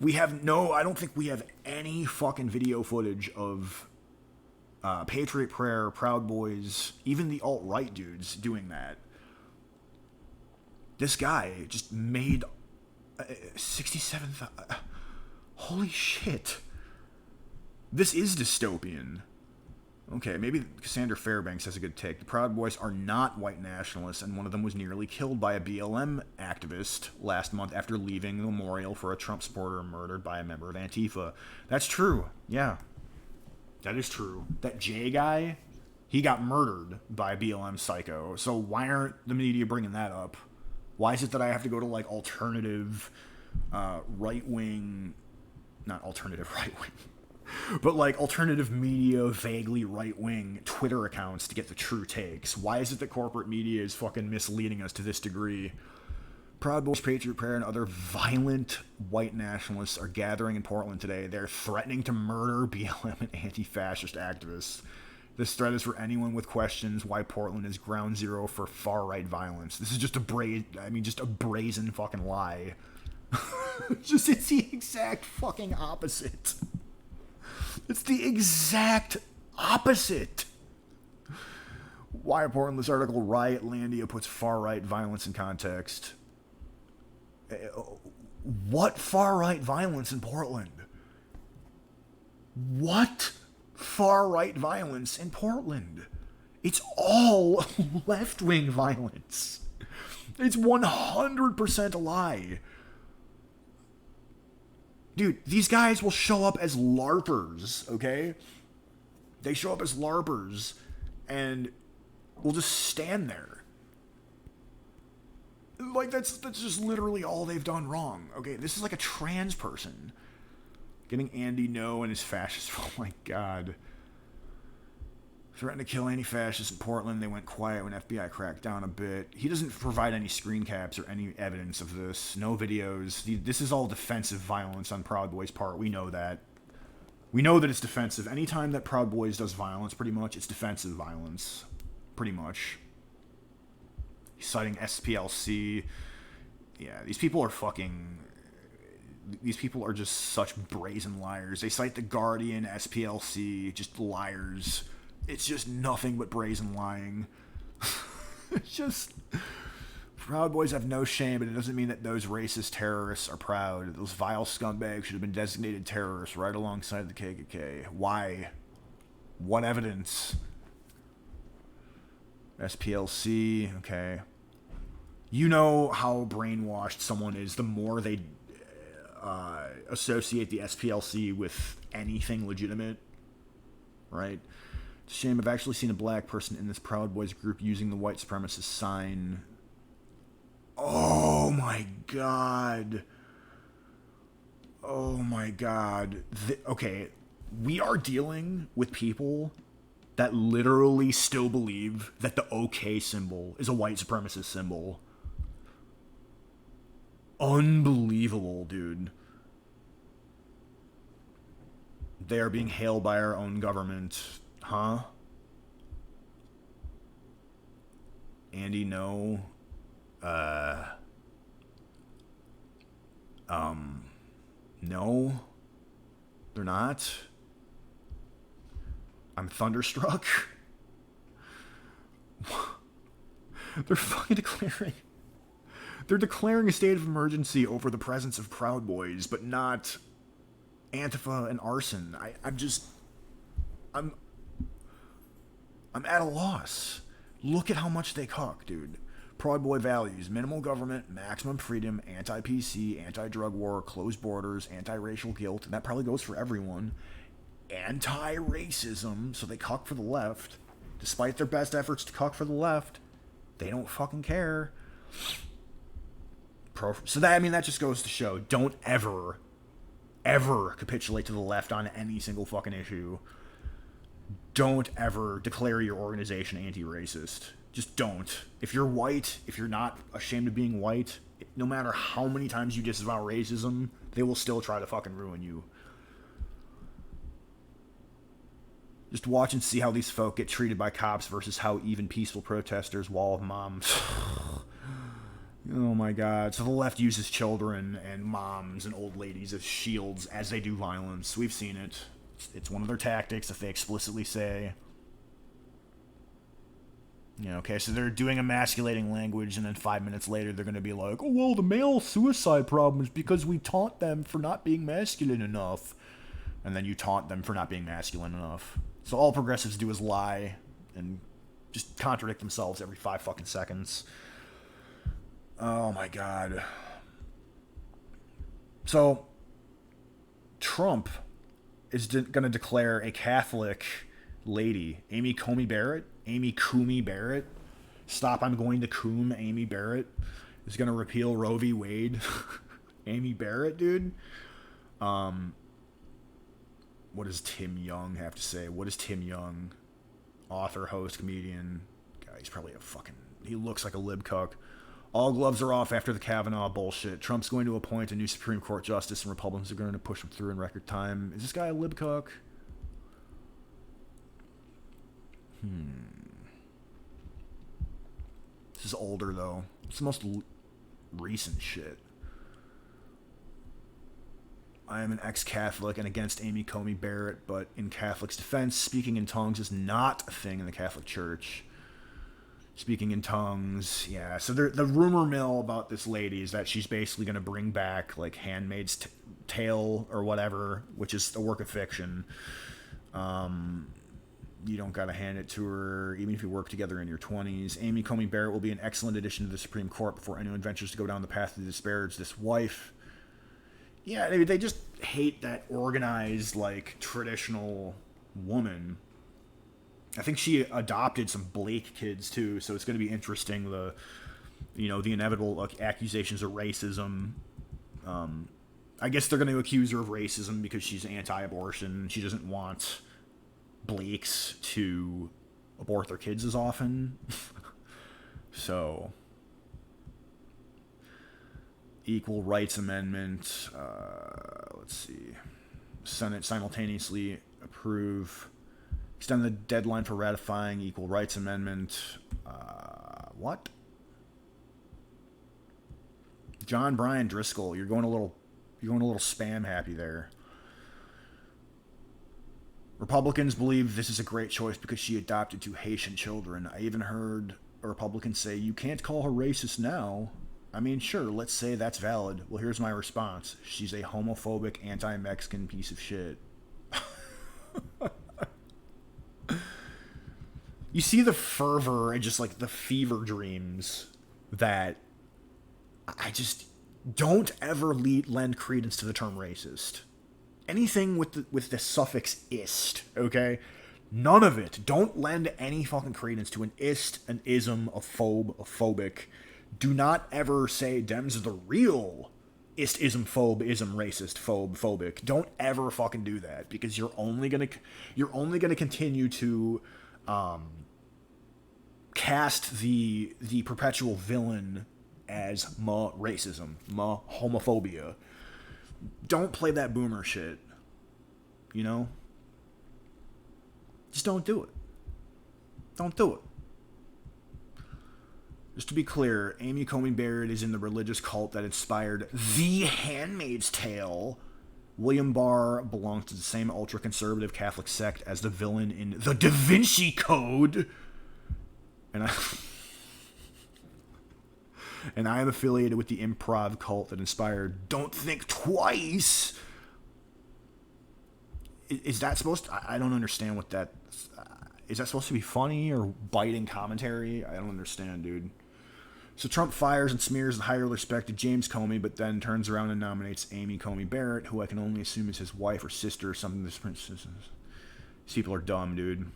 I don't think we have any fucking video footage of Patriot Prayer, Proud Boys, even the alt-right dudes doing that. This guy just made 67,000... Holy shit. This is dystopian. Okay, maybe Cassandra Fairbanks has a good take. The Proud Boys are not white nationalists, and one of them was nearly killed by a BLM activist last month after leaving the memorial for a Trump supporter murdered by a member of Antifa. That's true. Yeah. That is true. That Jay guy, he got murdered by a BLM psycho. So why aren't the media bringing that up? Why is it that I have to go to, like, alternative right-wing... Not alternative right-wing... But, like, alternative media, vaguely right-wing Twitter accounts to get the true takes? Why is it that corporate media is fucking misleading us to this degree? Proud Boys, Patriot Prayer, and other violent white nationalists are gathering in Portland today. They're threatening to murder BLM and anti-fascist activists. This thread is for anyone with questions why Portland is ground zero for far-right violence. This is just a brazen fucking lie. It's the exact fucking opposite. It's the exact opposite. Why Portland? This article, Riotlandia, puts far-right violence in context. What far-right violence in Portland? What far-right violence in Portland? It's all left-wing violence. It's 100% a lie. Dude, these guys will show up as LARPers, okay? They show up as LARPers and will just stand there. Like, that's just literally all they've done wrong, okay? This is like a trans person getting Andy No and his fascists. Oh my god. Threatened to kill anti-fascists in Portland. They went quiet when FBI cracked down a bit. He doesn't provide any screen caps or any evidence of this. No videos. This is all defensive violence on Proud Boys' part. We know that. We know that it's defensive. Anytime that Proud Boys does violence, pretty much, it's defensive violence. Pretty much. He's citing SPLC. Yeah, these people are fucking... These people are just such brazen liars. They cite The Guardian, SPLC, just liars. It's just nothing but brazen lying. It's just... Proud Boys have no shame, but it doesn't mean that those racist terrorists are proud. Those vile scumbags should have been designated terrorists right alongside the KKK. Why? What evidence? SPLC, okay. You know how brainwashed someone is the more they associate the SPLC with anything legitimate, right? It's a shame. I've actually seen a black person in this Proud Boys group using the white supremacist sign. Oh my god. Oh my god. Okay, we are dealing with people that literally still believe that the OK symbol is a white supremacist symbol. Unbelievable, dude. They are being hailed by our own government. Huh? Andy, no. No. They're not. I'm thunderstruck. They're fucking declaring... They're declaring a state of emergency over the presence of Proud Boys, but not Antifa and arson. I'm at a loss. Look at how much they cuck, dude. Proud Boy values: minimal government, maximum freedom, anti-PC, anti-drug war, closed borders, anti-racial guilt, and that probably goes for everyone. Anti-racism, so they cuck for the left. Despite their best efforts to cuck for the left, they don't fucking care. So that, I mean, that just goes to show, don't ever capitulate to the left on any single fucking issue. Don't ever declare your organization anti-racist. Just don't. If you're white, if you're not ashamed of being white, no matter how many times you disavow racism, they will still try to fucking ruin you. Just watch and see how these folk get treated by cops versus how even peaceful protesters, wall of moms. Oh my god. So the left uses children and moms and old ladies as shields as they do violence. We've seen it. It's one of their tactics that they explicitly say. Yeah, okay, so they're doing emasculating language, and then 5 minutes later they're going to be like, oh, well, the male suicide problem is because we taunt them for not being masculine enough. And then you taunt them for not being masculine enough. So all progressives do is lie and just contradict themselves every 5 fucking seconds. Oh my god. So, Trump is going to declare a Catholic lady, Amy Coney Barrett, stop, I'm going to coom Amy Barrett, is going to repeal Roe v. Wade. Amy Barrett, dude. What does Tim Young have to say? What is Tim Young? Author, host, comedian. God, he's probably a fucking... He looks like a libcuck. All gloves are off after the Kavanaugh bullshit. Trump's going to appoint a new Supreme Court justice, and Republicans are going to push him through in record time. Is this guy a libcuck? This is older, though. It's the most recent shit. I am an ex-Catholic and against Amy Coney Barrett, but in Catholics' defense, speaking in tongues is not a thing in the Catholic Church. Speaking in tongues, yeah. So the rumor mill about this lady is that she's basically going to bring back, like, Handmaid's Tale or whatever, which is a work of fiction. You don't got to hand it to her, even if you work together in your 20s. Amy Coney Barrett will be an excellent addition to the Supreme Court before anyone ventures to go down the path to disparage this wife. Yeah, they just hate that organized, like, traditional woman. I think she adopted some Blake kids, too, so it's going to be interesting, the inevitable, like, accusations of racism. I guess they're going to accuse her of racism because she's anti-abortion. She doesn't want Blakes to abort their kids as often. So, Equal Rights Amendment. Let's see. Senate simultaneously approve. Extend the deadline for ratifying Equal Rights Amendment. What? John Brian Driscoll, you're going a little spam happy there. Republicans believe this is a great choice because she adopted two Haitian children. I even heard a Republican say, "You can't call her racist now." I mean, sure, let's say that's valid. Well, here's my response. She's a homophobic, anti-Mexican piece of shit. You see the fervor and just, like, the fever dreams that I just don't ever lend credence to the term racist. Anything with the suffix "ist," okay? None of it. Don't lend any fucking credence to an ist, an ism, a phobe, a phobic. Do not ever say Dems are the real ist, ism, phobe, ism, racist, phobe, phobic. Don't ever fucking do that, because you're only gonna continue to cast the perpetual villain as racism, homophobia. Don't play that boomer shit. You know? Just don't do it. Don't do it. Just to be clear, Amy Coney Barrett is in the religious cult that inspired The Handmaid's Tale. William Barr belongs to the same ultra-conservative Catholic sect as the villain in The Da Vinci Code. And I am affiliated with the improv cult that inspired Don't Think Twice. Is that supposed to... I don't understand what that... Is that supposed to be funny or biting commentary? I don't understand, dude. So Trump fires and smears the highly respected James Comey, but then turns around and nominates Amy Coney Barrett, who I can only assume is his wife or sister or something. These people are dumb, dude.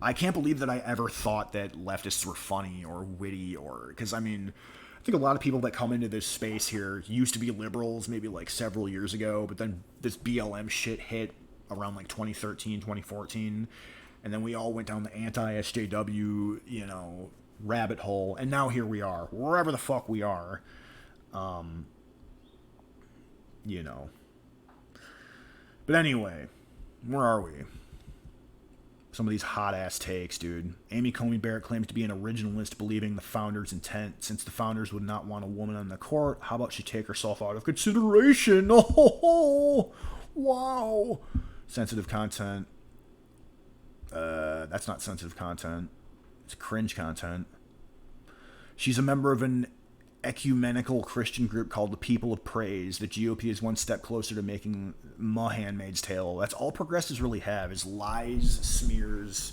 I can't believe that I ever thought that leftists were funny or witty or... Because, I mean, I think a lot of people that come into this space here used to be liberals maybe, like, several years ago, but then this BLM shit hit around, like, 2013, 2014, and then we all went down the anti-SJW, rabbit hole, and now here we are, wherever the fuck we are. But anyway, where are we? Some of these hot-ass takes, dude. Amy Coney Barrett claims to be an originalist, believing the founders' intent. Since the founders would not want a woman on the court, how about she take herself out of consideration? Oh, wow. Sensitive content. That's not sensitive content. It's cringe content. She's a member of an ecumenical Christian group called the People of Praise. The GOP is one step closer to making Handmaid's Tale. That's all progressives really have, is lies, smears,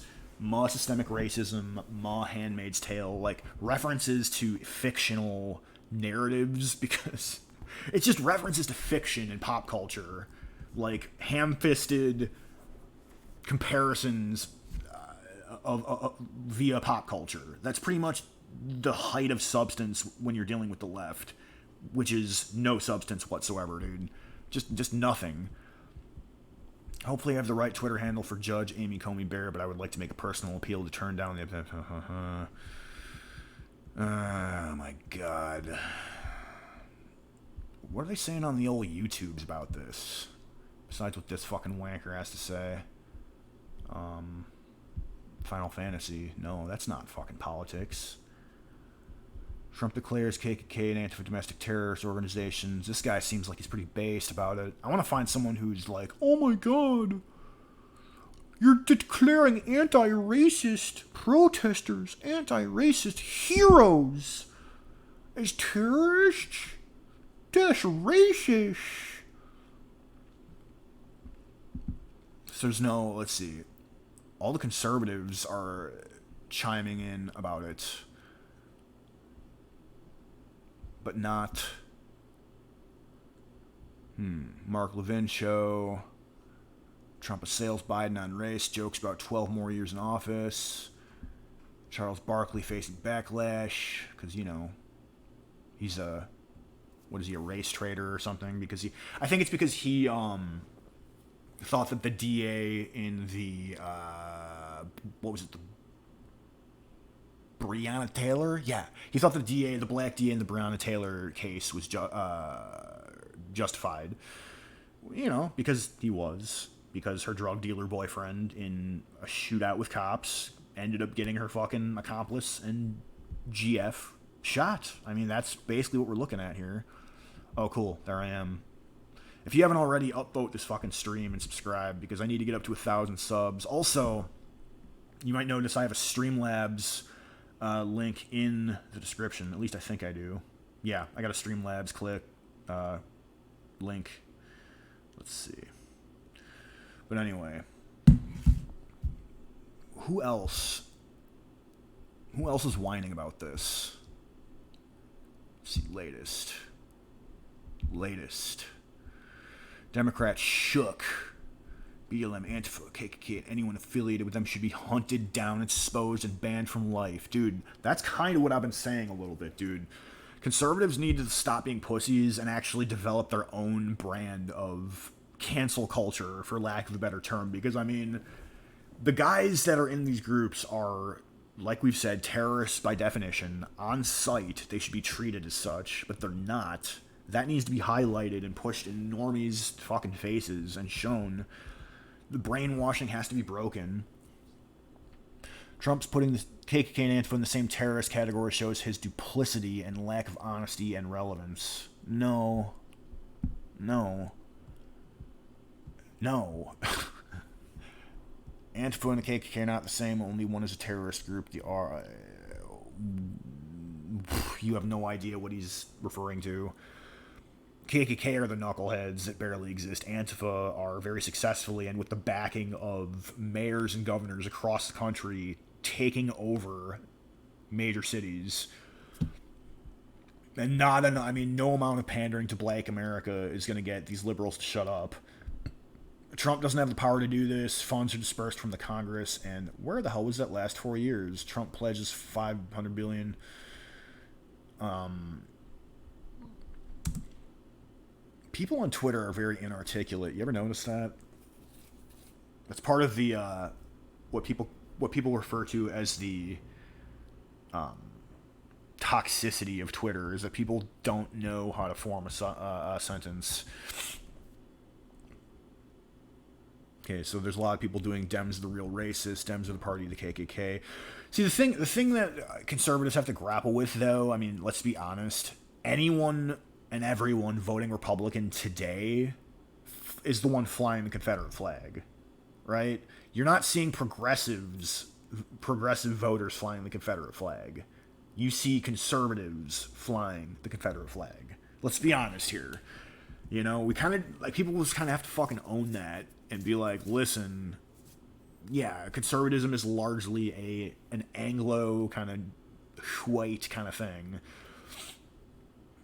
systemic racism, Handmaid's Tale, like references to fictional narratives, because it's just references to fiction and pop culture, like ham-fisted comparisons via pop culture. That's pretty much the height of substance when you're dealing with the left, which is no substance whatsoever, dude. Just nothing. Hopefully I have the right Twitter handle for Judge Amy Coney Barrett, but I would like to make a personal appeal to turn down the... Oh my god. What are they saying on the old YouTubes about this? Besides what this fucking wanker has to say. Final Fantasy. No, that's not fucking politics. Trump declares KKK and Antifa domestic terrorist organizations. This guy seems like he's pretty based about it. I want to find someone who's like, oh my god, you're declaring anti-racist protesters, anti-racist heroes as terrorists? That's racist. So there's no, let's see, all the conservatives are chiming in about it, but not Mark Levin show. Trump assails Biden on race, jokes about 12 more years in office. Charles Barkley facing backlash because, you know, he's a, what is he, a race traitor or something? Because I think it's because he thought that the DA in the what was it, the Breonna Taylor? Yeah, he thought the black DA in the Breonna Taylor case was justified. You know, because her drug dealer boyfriend in a shootout with cops ended up getting her fucking accomplice and GF shot. I mean, that's basically what we're looking at here. Oh, cool. There I am. If you haven't already, upvote this fucking stream and subscribe, because I need to get up to 1,000 subs. Also, you might notice I have a Streamlabs link in the description. At least I think I do. Yeah, I got a Streamlabs link. Let's see. But anyway, who else is whining about this? Let's see, latest. Democrats shook. BLM, Antifa, KKK, and anyone affiliated with them should be hunted down, exposed, and banned from life. Dude, that's kind of what I've been saying a little bit, dude. Conservatives need to stop being pussies and actually develop their own brand of cancel culture, for lack of a better term, because, I mean, the guys that are in these groups are, like we've said, terrorists by definition. On sight, they should be treated as such, but they're not. That needs to be highlighted and pushed in normies' fucking faces and shown. The brainwashing has to be broken. Trump's putting the KKK and Antifa in the same terrorist category shows his duplicity and lack of honesty and relevance. No. Antifa and the KKK are not the same. Only one is a terrorist group. You have no idea what he's referring to. KKK are the knuckleheads that barely exist. Antifa are very successfully, and with the backing of mayors and governors across the country, taking over major cities. And no amount of pandering to Black America is going to get these liberals to shut up. Trump doesn't have the power to do this. Funds are dispersed from the Congress, and where the hell was that last 4 years? Trump pledges $500 billion. People on Twitter are very inarticulate. You ever notice that? That's part of the what people refer to as the toxicity of Twitter, is that people don't know how to form a sentence. Okay, so there's a lot of people doing Dems are the real racists, Dems are the party of the KKK. See, the thing that conservatives have to grapple with, though, I mean, let's be honest, anyone and everyone voting Republican today is the one flying the Confederate flag, right? You're not seeing progressive voters flying the Confederate flag. You see conservatives flying the Confederate flag. Let's be honest here. You know, we kind of, like, people just kind of have to fucking own that and be like, listen, yeah, conservatism is largely an Anglo kind of white kind of thing.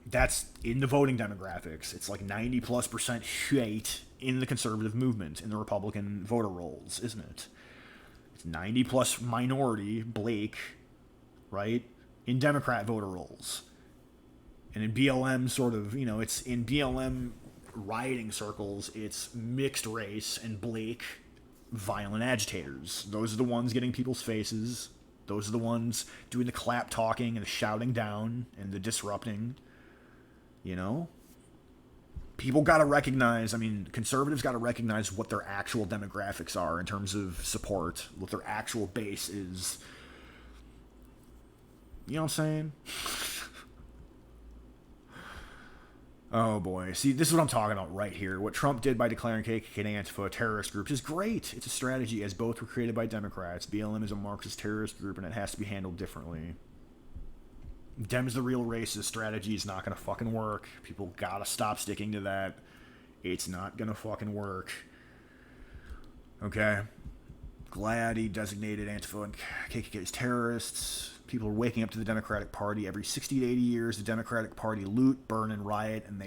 That's in the voting demographics. It's like 90+% white in the conservative movement, in the Republican voter rolls, isn't it? It's 90+ minority, Blake, right, in Democrat voter rolls. And in BLM sort of, you know, it's in BLM rioting circles, it's mixed race and Blake violent agitators. Those are the ones getting people's faces. Those are the ones doing the clap talking and the shouting down and the disrupting. You know? people got to recognize, I mean, conservatives got to recognize what their actual demographics are in terms of support, what their actual base is. You know what I'm saying? Oh boy. See, this is what I'm talking about right here. What Trump did by declaring KKK and Antifa terrorist groups is great. It's a strategy, as both were created by Democrats. BLM is a Marxist terrorist group, and it has to be handled differently. Dem's the real racist strategy is not gonna fucking work. People gotta stop sticking to that. It's not gonna fucking work. Okay? Glad he designated Antifa and KKK as terrorists. People are waking up to the Democratic Party. Every 60 to 80 years, the Democratic Party loot, burn, and riot, and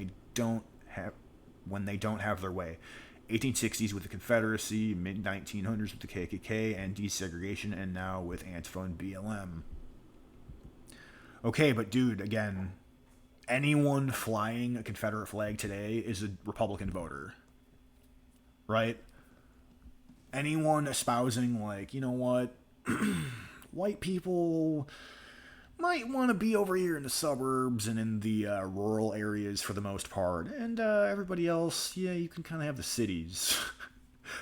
when they don't have their way. 1860s with the Confederacy, mid-1900s with the KKK and desegregation, and now with Antifa and BLM. Okay, but dude, again, anyone flying a Confederate flag today is a Republican voter. Right? Anyone espousing, like, you know what, white people might want to be over here in the suburbs and in the rural areas for the most part, and everybody else, yeah, you can kind of have the cities.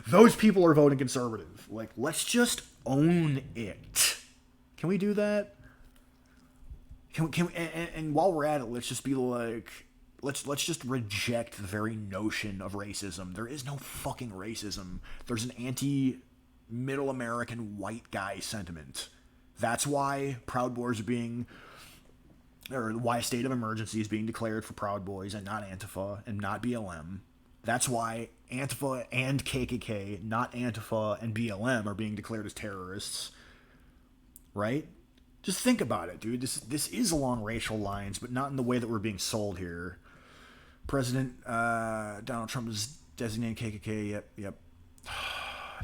Those people are voting conservative. Like, let's just own it. Can we do that? And while we're at it, let's just be like, let's just reject the very notion of racism. There is no fucking racism. There's an anti-middle American white guy sentiment. That's why Proudboys are being, or why a state of emergency is being declared for Proudboys and not Antifa and not BLM. That's why Antifa and KKK, not Antifa and BLM, are being declared as terrorists. Right? Just think about it, dude. This is along racial lines, but not in the way that we're being sold here. President Donald Trump is designating KKK. Yep.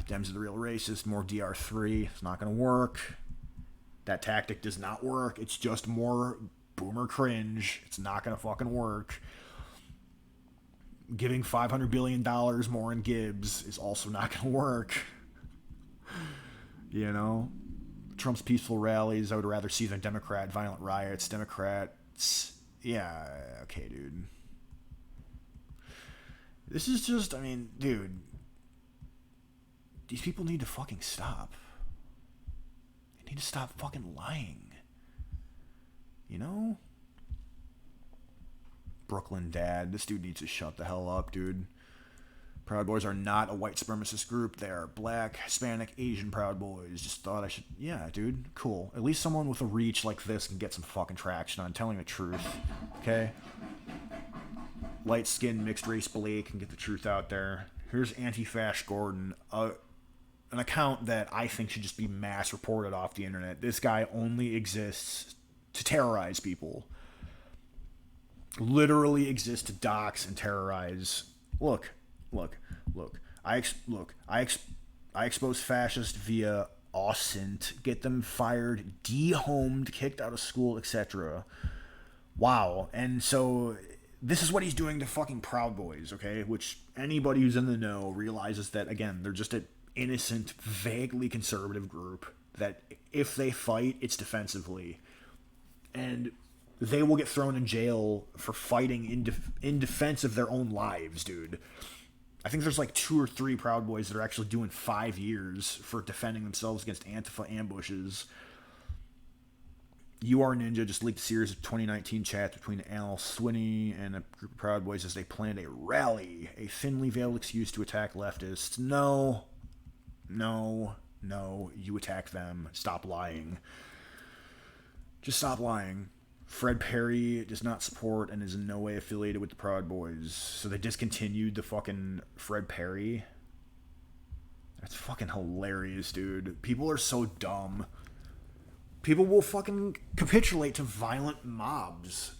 Dems are the real racist. More DR3. It's not going to work. That tactic does not work. It's just more boomer cringe. It's not going to fucking work. Giving $500 billion more in Gibbs is also not going to work. You know? Trump's peaceful rallies, I would rather see than Democrat violent riots. Democrats, yeah, okay, dude. This is just, I mean, dude, these people need to fucking stop. They need to stop fucking lying. You know? Brooklyn Dad, this dude needs to shut the hell up, dude. Proud Boys are not a white supremacist group. They are black, Hispanic, Asian Proud Boys. Just thought I should... Yeah, dude. Cool. At least someone with a reach like this can get some fucking traction on telling the truth. Okay? Light-skinned, mixed-race Blake can get the truth out there. Here's Anti-Fash Gordon. An account that I think should just be mass reported off the internet. This guy only exists to terrorize people. Literally exists to dox and terrorize. Look. I expose fascists via OSINT, get them fired, dehomed, kicked out of school, etc. Wow. And so this is what he's doing to fucking Proud Boys, okay? Which anybody who's in the know realizes that, again, they're just an innocent, vaguely conservative group that if they fight, it's defensively. And they will get thrown in jail for fighting in defense of their own lives, dude. I think there's like 2 or 3 Proud Boys that are actually doing 5 years for defending themselves against Antifa ambushes. UR Ninja just leaked a series of 2019 chats between Al Swinney and a group of Proud Boys as they planned a rally, a thinly veiled excuse to attack leftists. No, you attack them. Stop lying. Just stop lying. Fred Perry does not support and is in no way affiliated with the Proud Boys. So they discontinued the fucking Fred Perry. That's fucking hilarious, dude. People are so dumb. People will fucking capitulate to violent mobs.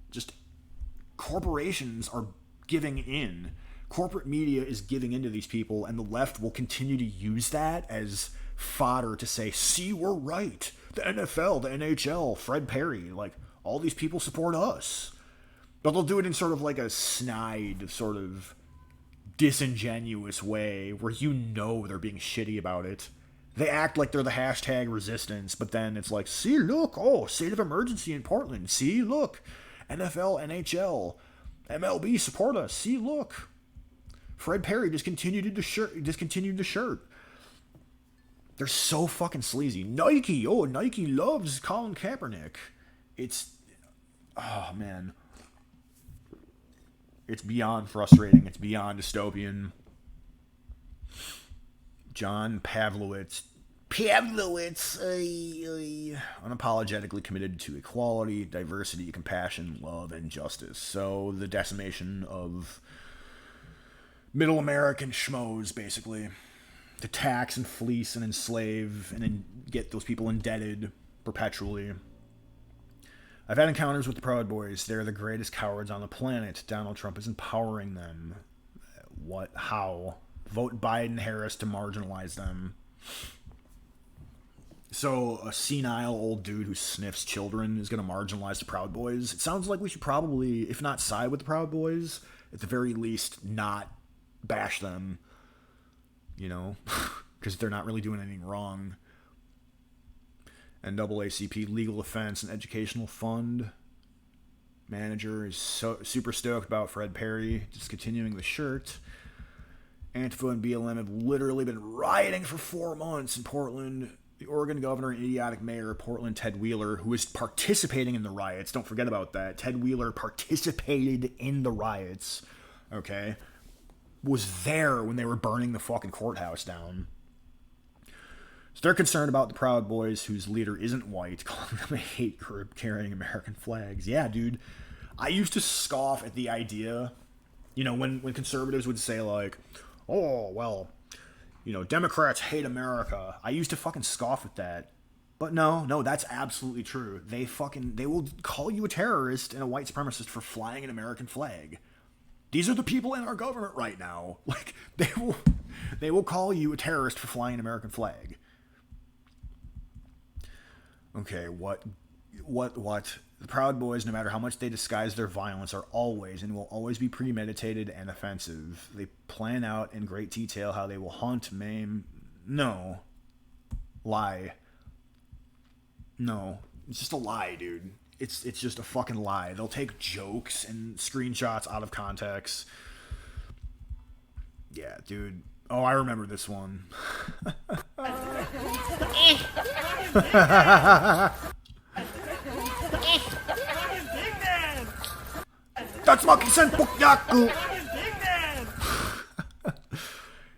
Just corporations are giving in. Corporate media is giving in to these people, and the left will continue to use that as fodder to say, see, we're right. The NFL, the NHL, Fred Perry, like, all these people support us. But they'll do it in sort of like a snide, sort of disingenuous way where you know they're being shitty about it. They act like they're the hashtag resistance, but then it's like, see, look, oh, state of emergency in Portland. See, look, NFL, NHL. MLB, support us. See, look. Fred Perry discontinued the shirt. They're so fucking sleazy. Nike, Nike loves Colin Kaepernick. Oh man. It's beyond frustrating. It's beyond dystopian. John Pavlovitz, unapologetically committed to equality, diversity, compassion, love, and justice. So the decimation of middle American schmoes, basically, to tax and fleece and enslave and then get those people indebted perpetually. I've had encounters with the Proud Boys. They're the greatest cowards on the planet. Donald Trump is empowering them. What? How? Vote Biden-Harris to marginalize them. So a senile old dude who sniffs children is going to marginalize the Proud Boys? It sounds like we should probably, if not side with the Proud Boys, at the very least not bash them. You know? Because they're not really doing anything wrong. NAACP Legal Offense and Educational Fund manager is super stoked about Fred Perry discontinuing the shirt. Antifa and BLM have literally been rioting for 4 months in Portland. The Oregon governor and idiotic mayor of Portland, Ted Wheeler, who is participating in the riots, don't forget about that. Ted Wheeler participated in the riots, okay? Was there when they were burning the fucking courthouse down. So they're concerned about the Proud Boys, whose leader isn't white, calling them a hate group carrying American flags. Yeah, dude. I used to scoff at the idea, you know, when conservatives would say, like, oh, well, you know, Democrats hate America. I used to fucking scoff at that. But no, that's absolutely true. They will call you a terrorist and a white supremacist for flying an American flag. These are the people in our government right now. Like, they will call you a terrorist for flying an American flag. Okay, what? The Proud Boys, no matter how much they disguise their violence, are always and will always be premeditated and offensive. They plan out in great detail how they will hunt, maim... No. Lie. No. It's just a lie, dude. It's just a fucking lie. They'll take jokes and screenshots out of context. Yeah, dude. Oh, I remember this one. That's my consent book, Yaku.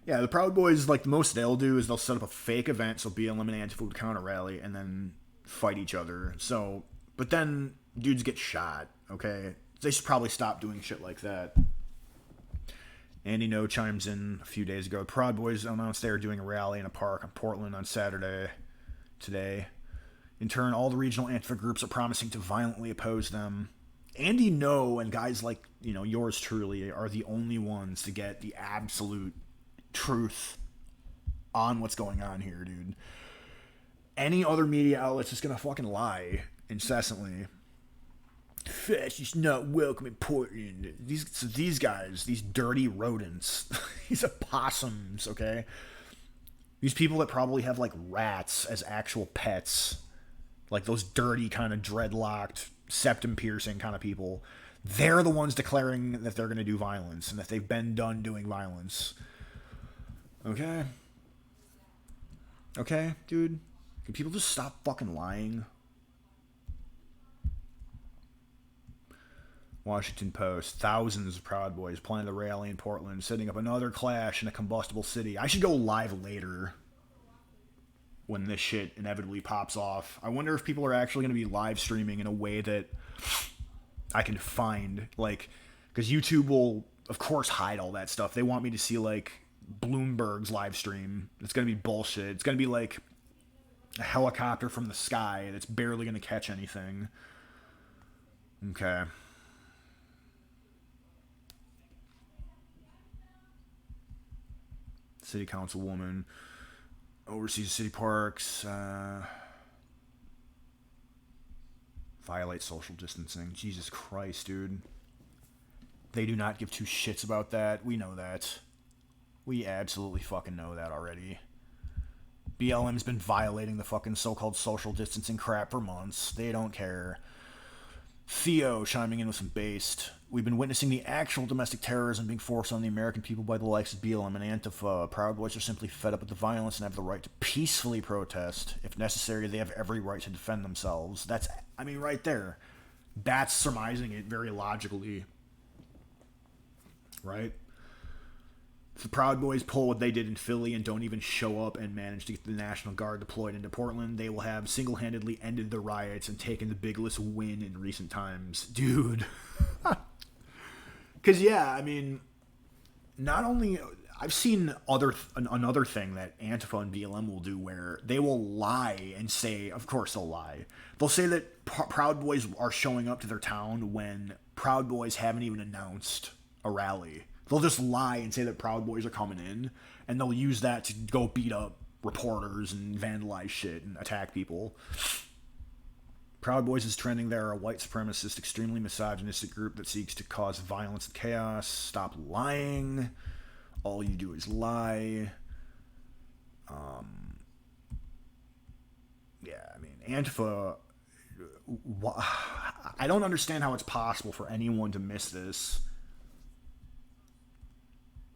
Yeah, the Proud Boys, like, the most they'll do is they'll set up a fake event so BLM and Antifa would counter rally and then fight each other. So, but then dudes get shot, okay? They should probably stop doing shit like that. Andy No chimes in a few days ago. Proud Boys announced they are doing a rally in a park in Portland on Saturday today. In turn, all the regional Antifa groups are promising to violently oppose them. Andy No and guys like, you know, yours truly are the only ones to get the absolute truth on what's going on here, dude. Any other media outlet's just gonna fucking lie incessantly. Fascists not welcome in Portland. These guys, these dirty rodents, these opossums, okay? These people that probably have, like, rats as actual pets, like those dirty kind of dreadlocked, septum-piercing kind of people, they're the ones declaring that they're going to do violence and that they've been done doing violence. Okay? Okay, dude? Can people just stop fucking lying? Washington Post. Thousands of Proud Boys plan to rally in Portland, setting up another clash in a combustible city. I should go live later when this shit inevitably pops off. I wonder if people are actually going to be live streaming in a way that I can find. Like, because YouTube will, of course, hide all that stuff. They want me to see, like, Bloomberg's live stream. It's going to be bullshit. It's going to be like a helicopter from the sky that's barely going to catch anything. Okay. City councilwoman oversees city parks, violates social distancing. Jesus Christ, dude. They do not give two shits about that. We know that. We absolutely fucking know that already. BLM's been violating the fucking so-called social distancing crap for months. They don't care. Theo chiming in with some based. We've been witnessing the actual domestic terrorism being forced on the American people by the likes of BLM and Antifa. Proudboys are simply fed up with the violence and have the right to peacefully protest. If necessary, they have every right to defend themselves. That's, I mean, right there. That's surmising it very logically. Right? If the Proud Boys pull what they did in Philly and don't even show up and manage to get the National Guard deployed into Portland, they will have single-handedly ended the riots and taken the biggest win in recent times. Dude. Because, yeah, I mean, not only... I've seen another thing that Antifa and BLM will do where they will lie and say... Of course they'll lie. They'll say that Proud Boys are showing up to their town when Proud Boys haven't even announced a rally. They'll just lie and say that Proud Boys are coming in, and they'll use that to go beat up reporters and vandalize shit and attack people. Proud Boys is trending. They are a white supremacist, extremely misogynistic group that seeks to cause violence and chaos. Stop lying. All you do is lie. Yeah, I mean, Antifa... I don't understand how it's possible for anyone to miss this.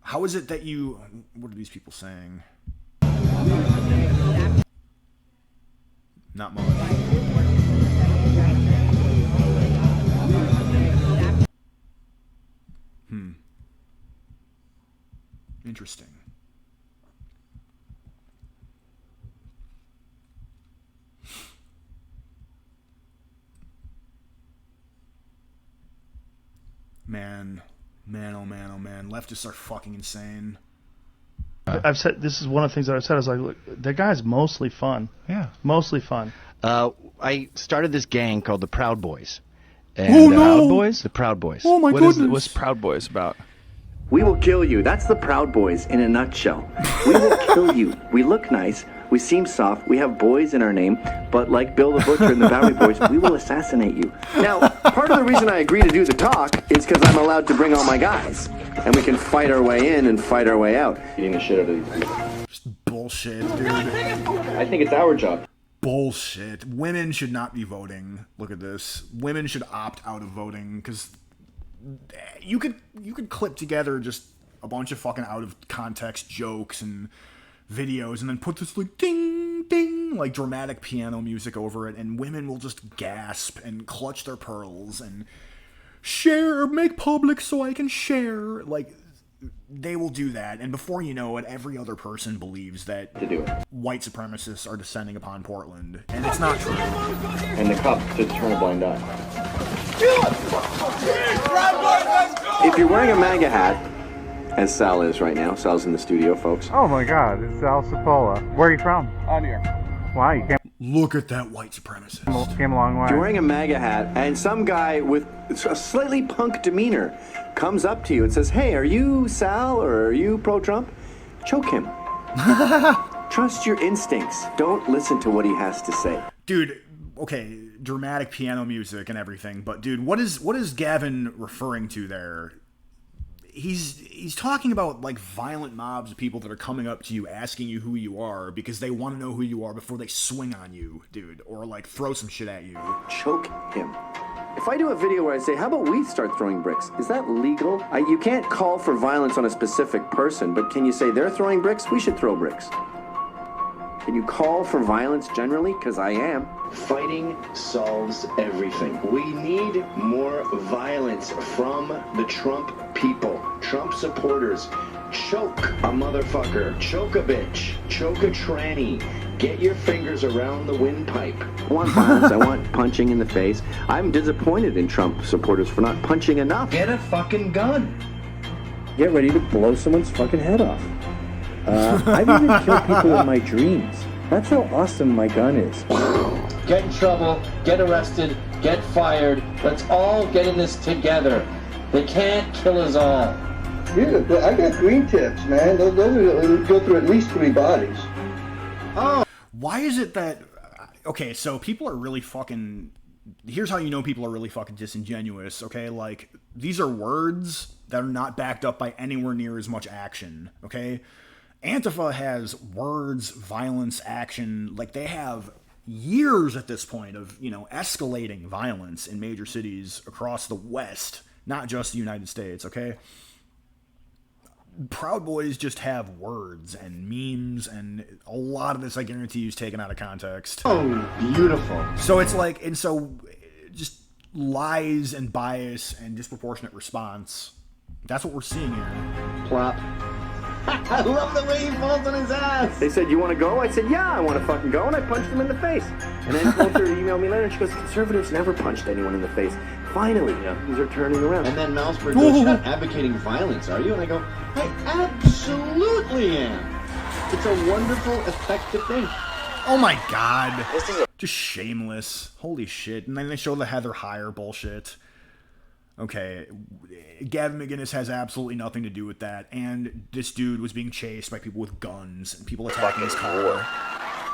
How is it that you... What are these people saying? Not much. Interesting. Man, oh man. Leftists are fucking insane. I've said, this is one of the things that I've said, is like, look, that guy's mostly fun. Yeah. Mostly fun. I started this gang called the Proud Boys. And, Oh, no! Proud Boys? The Proud Boys. Oh my goodness. What's Proud Boys about? We will kill you. That's the Proud Boys in a nutshell. We will kill you. We look nice. We seem soft. We have boys in our name. But like Bill the Butcher and the Bowery Boys, we will assassinate you. Now, part of the reason I agree to do the talk is because I'm allowed to bring all my guys. And we can fight our way in and fight our way out. Eating the shit out of these people. Just bullshit, dude. I think it's our job. Bullshit. Women should not be voting. Look at this. Women should opt out of voting because you could clip together just a bunch of fucking out of context jokes and videos and then put this like ding ding like dramatic piano music over it, and women will just gasp and clutch their pearls and share, make public so I can share. Like, they will do that, and before you know it, every other person believes that white supremacists are descending upon Portland, and it's not true. And the cops just turn a blind eye. If you're wearing a MAGA hat, as Sal is right now, Sal's in the studio, folks. Oh my God, it's Sal Cipolla. Where are you from? On here. Wow, you Look at that white supremacist. came a long way. If you're wearing a MAGA hat, and some guy with a slightly punk demeanor comes up to you and says, "Hey, are you Sal or are you pro-Trump?" Choke him. Trust your instincts. Don't listen to what he has to say. Dude, okay, dramatic piano music and everything, but dude, what is Gavin referring to there? He's talking about like violent mobs of people that are coming up to you asking you who you are because they want to know who you are before they swing on you, dude, or like throw some shit at you. Choke him. If I do a video where I say, how about we start throwing bricks? Is that legal? You can't call for violence on a specific person, but can you say they're throwing bricks? We should throw bricks. Can you call for violence generally? Because I am. Fighting solves everything. We need more violence from the Trump people, Trump supporters. Choke a motherfucker, choke a bitch, choke a tranny. Get your fingers around the windpipe. I want violence, I want punching in the face. I'm disappointed in Trump supporters for not punching enough. Get a fucking gun. Get ready to blow someone's fucking head off. I've even killed people in my dreams. That's how awesome my gun is. Get in trouble, get arrested, get fired. Let's all get in this together. They can't kill us all. Yeah, I got green tips, man. Those go through at least 3 bodies. Oh. Why is it that... Okay, so people are really fucking... Here's how you know people are really fucking disingenuous, okay? Like, these are words that are not backed up by anywhere near as much action, okay? Antifa has words, violence, action. Like, they have years at this point of, escalating violence in major cities across the West, not just the United States, okay? Proud Boys just have words and memes, and a lot of this, I guarantee you, is taken out of context. Oh, beautiful. So it's like, and so just lies and bias and disproportionate response. That's what we're seeing here. Plop. I love the way he falls on his ass. They said, you want to go? I said, yeah, I want to fucking go. And I punched him in the face. And then Coulter emailed me later, and she goes, conservatives never punched anyone in the face. Finally, things are turning around. And then Mouseford goes, you're not advocating violence, are you? And I go, I absolutely am. It's a wonderful, effective thing. Oh my god. Just shameless. Holy shit. And then they show the Heather Heyer bullshit. Okay, Gavin McInnes has absolutely nothing to do with that, and this dude was being chased by people with guns and people attacking his car.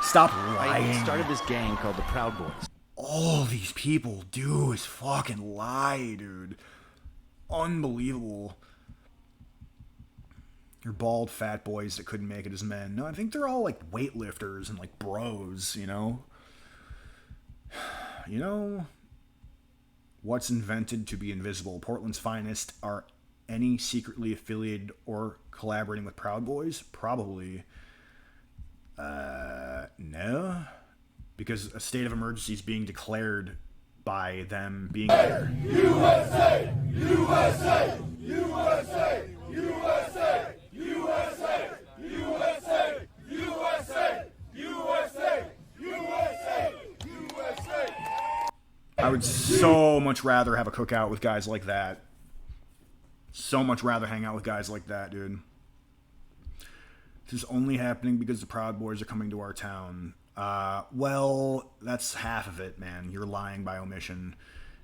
Stop lying. I started this gang called the Proud Boys. All these people do is fucking lie, dude. Unbelievable. You're bald fat boys that couldn't make it as men. No, I think they're all like weightlifters and like bros, You know? What's invented to be invisible? Portland's finest are any secretly affiliated or collaborating with Proud Boys? Probably. No. Because a state of emergency is being declared by them being there. USA! USA! USA! USA! USA! USA! USA! USA! USA! USA! I would so much rather have a cookout with guys like that. So much rather hang out with guys like that, dude. This is only happening because the Proud Boys are coming to our town. Well, that's half of it, man. You're lying by omission.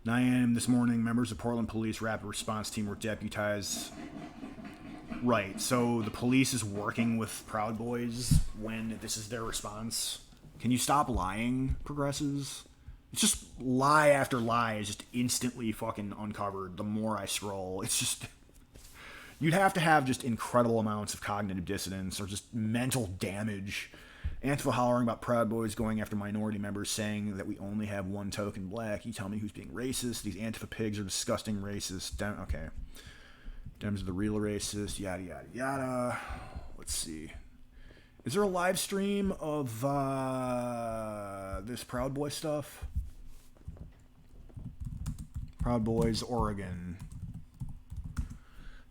9 a.m. this morning, members of Portland Police Rapid Response Team were deputized. Right, so the police is working with Proud Boys when this is their response. Can you stop lying, progressives? It's just lie after lie is just instantly fucking uncovered the more I scroll. It's just... You'd have to have just incredible amounts of cognitive dissonance or just mental damage. Antifa hollering about Proud Boys going after minority members, saying that we only have one token black. You tell me who's being racist. These Antifa pigs are disgusting racist. Okay. Dems are the real racist. Yada, yada, yada. Let's see. Is there a live stream of this Proud Boy stuff? Proud Boys, Oregon.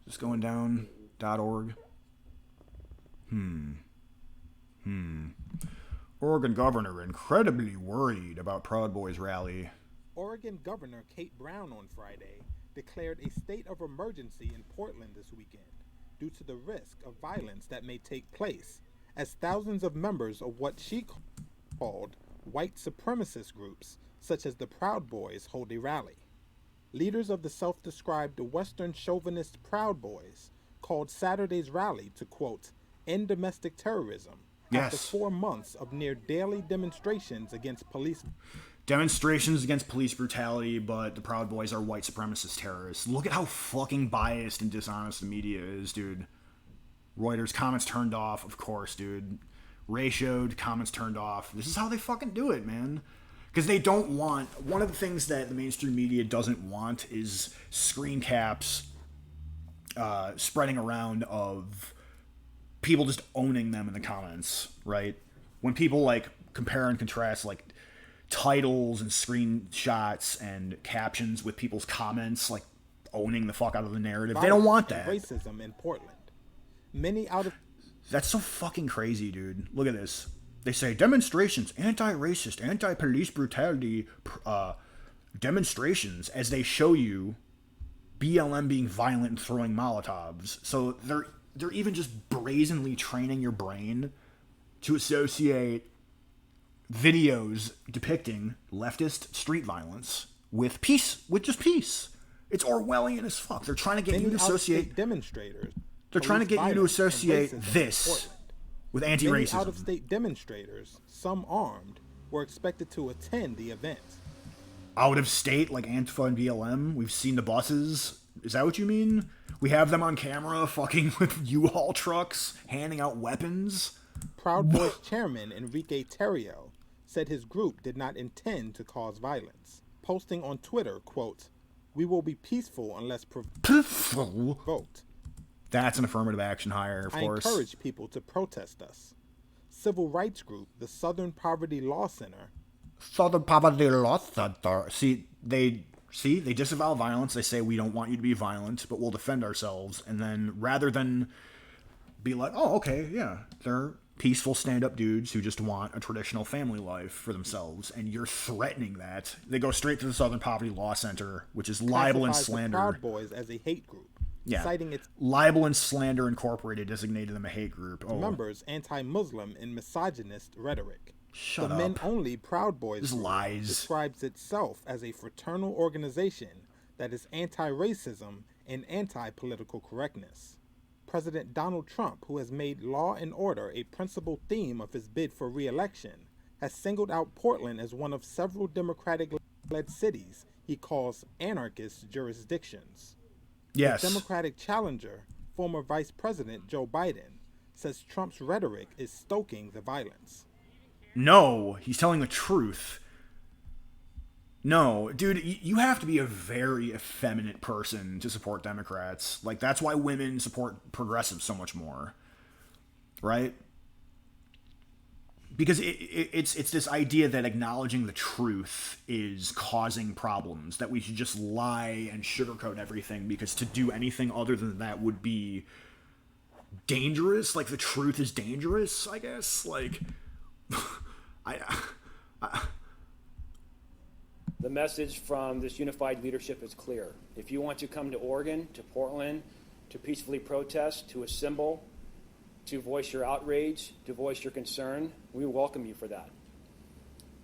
Just going down .org. Oregon governor incredibly worried about Proud Boys rally. Oregon Governor Kate Brown on Friday declared a state of emergency in Portland this weekend due to the risk of violence that may take place as thousands of members of what she called white supremacist groups, such as the Proud Boys, hold a rally. Leaders of the self-described Western chauvinist Proud Boys called Saturday's rally to, quote, end domestic terrorism after 4 months of near daily demonstrations against police. Demonstrations against police brutality, but the Proud Boys are white supremacist terrorists. Look at how fucking biased and dishonest the media is, dude. Reuters, comments turned off, of course, dude. Ratioed, comments turned off. This is how they fucking do it, man. Because they don't want... One of the things that the mainstream media doesn't want is screen caps spreading around of people just owning them in the comments, right? When people, like, compare and contrast, like, titles and screenshots and captions with people's comments, like, owning the fuck out of the narrative. They don't want that. Racism in Portland. Many out of... That's so fucking crazy, dude. Look at this. They say demonstrations, anti-racist, anti-police brutality demonstrations, as they show you BLM being violent and throwing Molotovs. So they're even just brazenly training your brain to associate videos depicting leftist street violence with peace, with just peace. It's Orwellian as fuck. They're trying to get you to associate demonstrators. They're trying to get you to associate this with anti-racism. Many out-of-state demonstrators, some armed, were expected to attend the event. Out of state, like Antifa and BLM? We've seen the buses. Is that what you mean? We have them on camera fucking with U-Haul trucks, handing out weapons? Proud Boys chairman Enrique Terrio said his group did not intend to cause violence, posting on Twitter, quote, "We will be peaceful unless provoked. That's an affirmative action hire, of course. I encourage people to protest us." Civil rights group, the Southern Poverty Law Center. Southern Poverty Law Center. See, they disavow violence. They say we don't want you to be violent, but we'll defend ourselves. And then rather than be like, oh, okay, yeah, they're peaceful stand-up dudes who just want a traditional family life for themselves, and you're threatening that, they go straight to the Southern Poverty Law Center, which is libel and slander. The Proudboys as a hate group. Yeah, citing its libel and slander incorporated designated them a hate group. Oh. Members anti-Muslim and misogynist rhetoric. Shut the up. men-only Proud Boys This lies. describes itself as a fraternal organization that is anti-racism and anti-political correctness. President Donald Trump, who has made law and order a principal theme of his bid for re-election, has singled out Portland as one of several Democratic-led cities he calls anarchist jurisdictions. Yes. The Democratic challenger, former Vice President Joe Biden, says Trump's rhetoric is stoking the violence. No, he's telling the truth. No, dude, you have to be a very effeminate person to support Democrats. Like, that's why women support progressives so much more. Right? Because it's this idea that acknowledging the truth is causing problems, that we should just lie and sugarcoat everything, because to do anything other than that would be dangerous. Like, the truth is dangerous, I guess. Like, The message from this unified leadership is clear. If you want to come to Oregon, to Portland, to peacefully protest, to assemble, to voice your outrage, to voice your concern, we welcome you for that.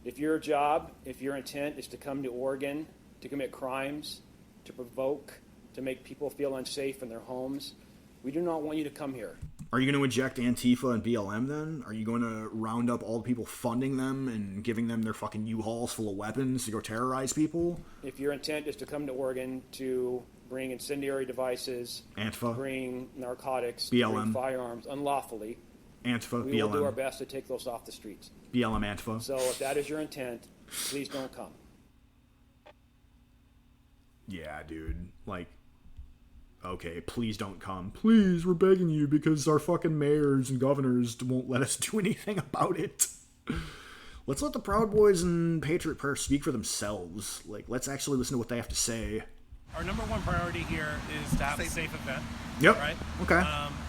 If your job, if your intent is to come to Oregon to commit crimes, to provoke, to make people feel unsafe in their homes, we do not want you to come here. Are you going to eject Antifa and BLM then? Are you going to round up all the people funding them and giving them their fucking U-Hauls full of weapons to go terrorize people? If your intent is to come to Oregon to bring incendiary devices, Antifa, bring narcotics, BLM, bring firearms unlawfully, Antifa, we will BLM, do our best to take those off the streets. BLM, Antifa. So if that is your intent, please don't come. Yeah, dude. Like, okay, please don't come. Please, we're begging you, because our fucking mayors and governors won't let us do anything about it. Let's let the Proud Boys and Patriot Prayer speak for themselves. Like, let's actually listen to what they have to say. Our number one priority here is to have a safe event. Yep. Right? Okay.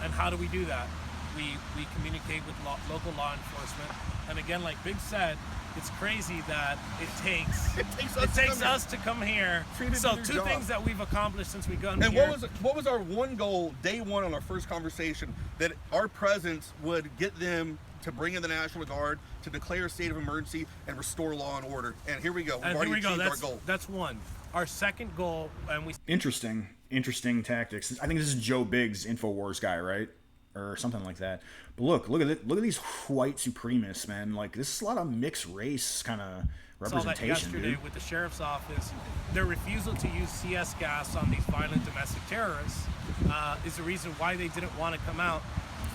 And how do we do that? We communicate with local law enforcement. And again, like Big said, it's crazy that it takes us to come here. So two things that we've accomplished since we got here. And what was our one goal day one on our first conversation? That our presence would get them to bring in the National Guard, to declare a state of emergency, and restore law and order. And here we go. We've already achieved our goal. That's one. Our second goal, and we... Interesting tactics. I think this is Joe Biggs, InfoWars guy, right? Or something like that. But look at it. Look at these white supremacists, man. Like, this is a lot of mixed race kind of representation. Saw that yesterday, dude. With the sheriff's office. Their refusal to use CS gas on these violent domestic terrorists is the reason why they didn't want to come out.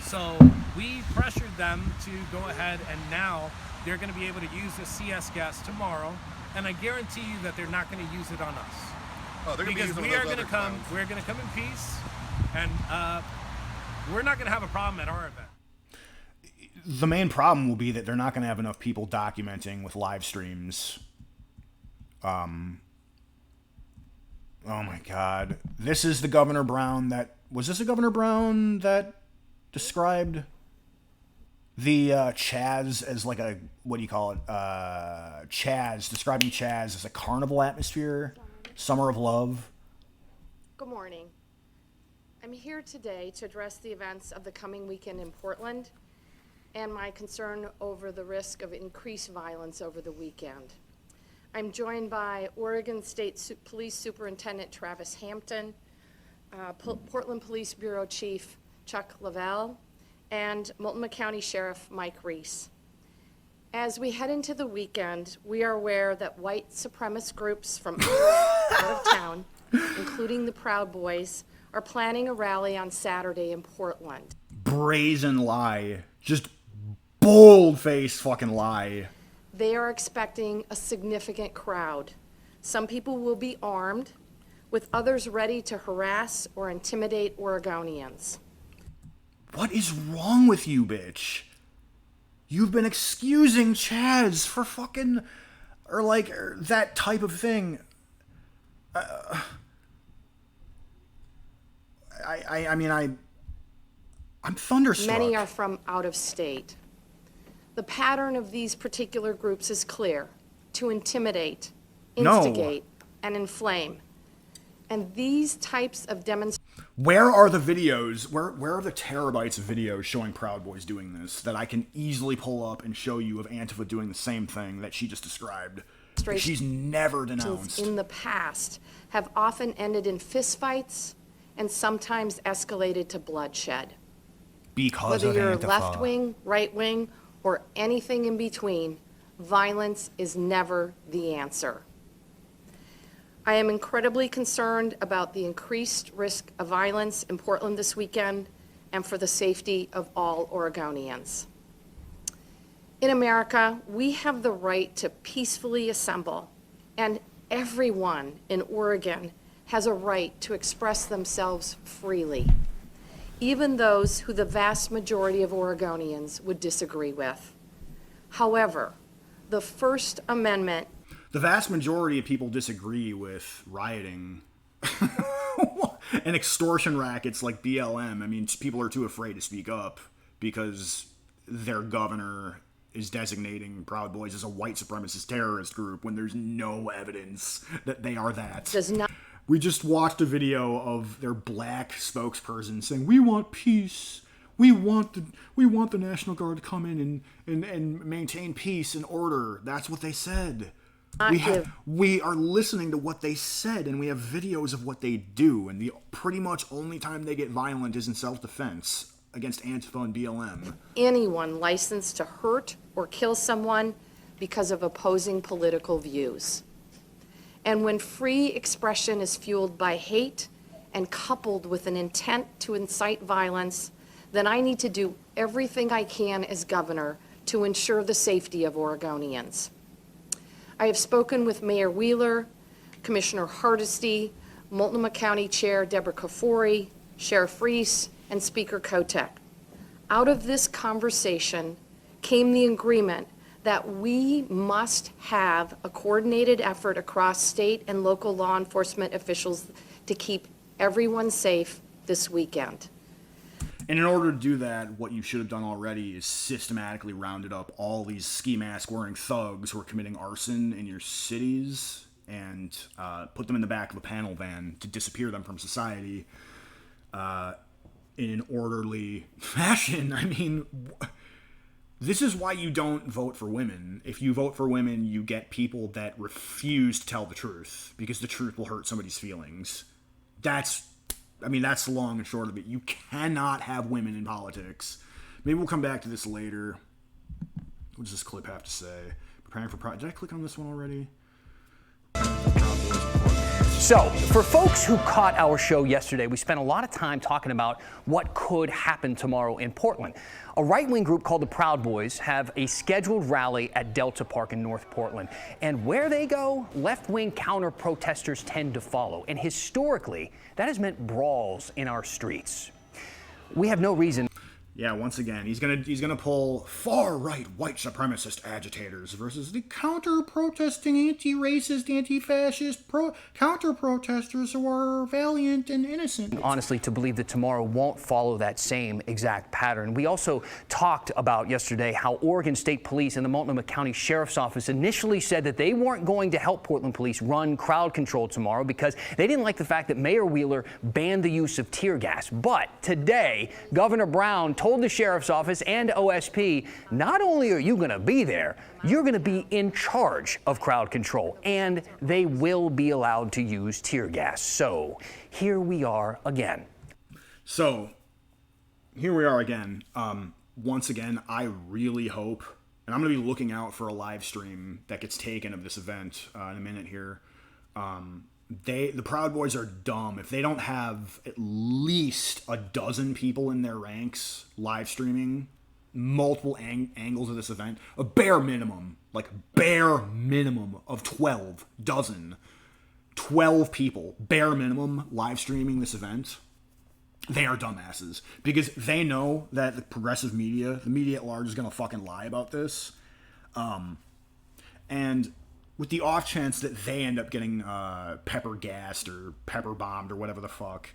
So we pressured them to go ahead, and now they're going to be able to use the CS gas tomorrow. And I guarantee you that they're not going to use it on us. Oh, they're because we are going to come. We're going to come in peace, and we're not going to have a problem at our event. The main problem will be that they're not going to have enough people documenting with live streams. Oh my God! This is the Governor Brown that was. This a Governor Brown that described the Chaz as like a, what do you call it? Chaz, describing Chaz as a carnival atmosphere, summer of love. Good morning. I'm here today to address the events of the coming weekend in Portland and my concern over the risk of increased violence over the weekend. I'm joined by Oregon State Police Superintendent Travis Hampton, Portland Police Bureau Chief Chuck Lavelle, and Multnomah County Sheriff Mike Reese. As we head into the weekend, we are aware that white supremacist groups from out of town, including the Proud Boys, are planning a rally on Saturday in Portland. Brazen lie. Just bold-faced fucking lie. they are expecting a significant crowd. Some people will be armed, with others ready to harass or intimidate Oregonians. What is wrong with you, bitch? You've been excusing Chaz for fucking, or that type of thing. I'm thunderstruck. Many are from out of state. The pattern of these particular groups is clear: to intimidate, instigate, and inflame. And these types of demonstrations. Where are the videos? Where are the terabytes of videos showing Proud Boys doing this that I can easily pull up and show you of Antifa doing the same thing that she just described? That she's never denounced. In the past have often ended in fistfights and sometimes escalated to bloodshed. Because Whether you're Antifa. left wing, right wing, or anything in between, violence is never the answer. I am incredibly concerned about the increased risk of violence in Portland this weekend and for the safety of all Oregonians. In America, we have the right to peacefully assemble, and everyone in Oregon has a right to express themselves freely, even those who the vast majority of Oregonians would disagree with. However, the First Amendment. The vast majority of people disagree with rioting and extortion rackets like BLM. I mean, people are too afraid to speak up because their governor is designating Proud Boys as a white supremacist terrorist group when there's no evidence that they are that. Does not. We just watched a video of their black spokesperson saying, "We want peace. We want the National Guard to come in and maintain peace and order." That's what they said. We are listening to what they said, and we have videos of what they do, and the pretty much only time they get violent is in self-defense against Antifa and BLM. Anyone licensed to hurt or kill someone because of opposing political views. And when free expression is fueled by hate and coupled with an intent to incite violence, then I need to do everything I can as governor to ensure the safety of Oregonians. I have spoken with Mayor Wheeler, Commissioner Hardesty, Multnomah County Chair Deborah Kafori, Sheriff Reese, and Speaker Kotek. Out of this conversation came the agreement that we must have a coordinated effort across state and local law enforcement officials to keep everyone safe this weekend. And in order to do that, what you should have done already is systematically rounded up all these ski mask wearing thugs who are committing arson in your cities and put them in the back of a panel van to disappear them from society in an orderly fashion. I mean, this is why you don't vote for women. If you vote for women, you get people that refuse to tell the truth because the truth will hurt somebody's feelings. That's the long and short of it. You cannot have women in politics. Maybe we'll come back to this later. What does this clip have to say? Preparing for Did I click on this one already? So, for folks who caught our show yesterday, we spent a lot of time talking about what could happen tomorrow in Portland. A right-wing group called the Proud Boys have a scheduled rally at Delta Park in North Portland. And where they go, left-wing counter-protesters tend to follow. And historically, that has meant brawls in our streets. We have no reason. Yeah, once again, he's gonna pull far-right white supremacist agitators versus the counter-protesting anti-racist, anti-fascist counter-protesters who are valiant and innocent. Honestly, to believe that tomorrow won't follow that same exact pattern. We also talked about yesterday how Oregon State Police and the Multnomah County Sheriff's Office initially said that they weren't going to help Portland police run crowd control tomorrow because they didn't like the fact that Mayor Wheeler banned the use of tear gas. But today, Governor Brown told the Sheriff's Office and OSP, not only are you going to be there, you're going to be in charge of crowd control, and they will be allowed to use tear gas. So here we are again. Once again, I really hope, and I'm going to be looking out for a live stream that gets taken of this event in a minute here. The Proud Boys are dumb if they don't have at least a dozen people in their ranks live streaming multiple angles of this event, a bare minimum of 12 people, bare minimum, live streaming this event, they are dumbasses. Because they know that the progressive media, the media at large, is going to fucking lie about this. And with the off chance that they end up getting pepper gassed or pepper bombed or whatever the fuck,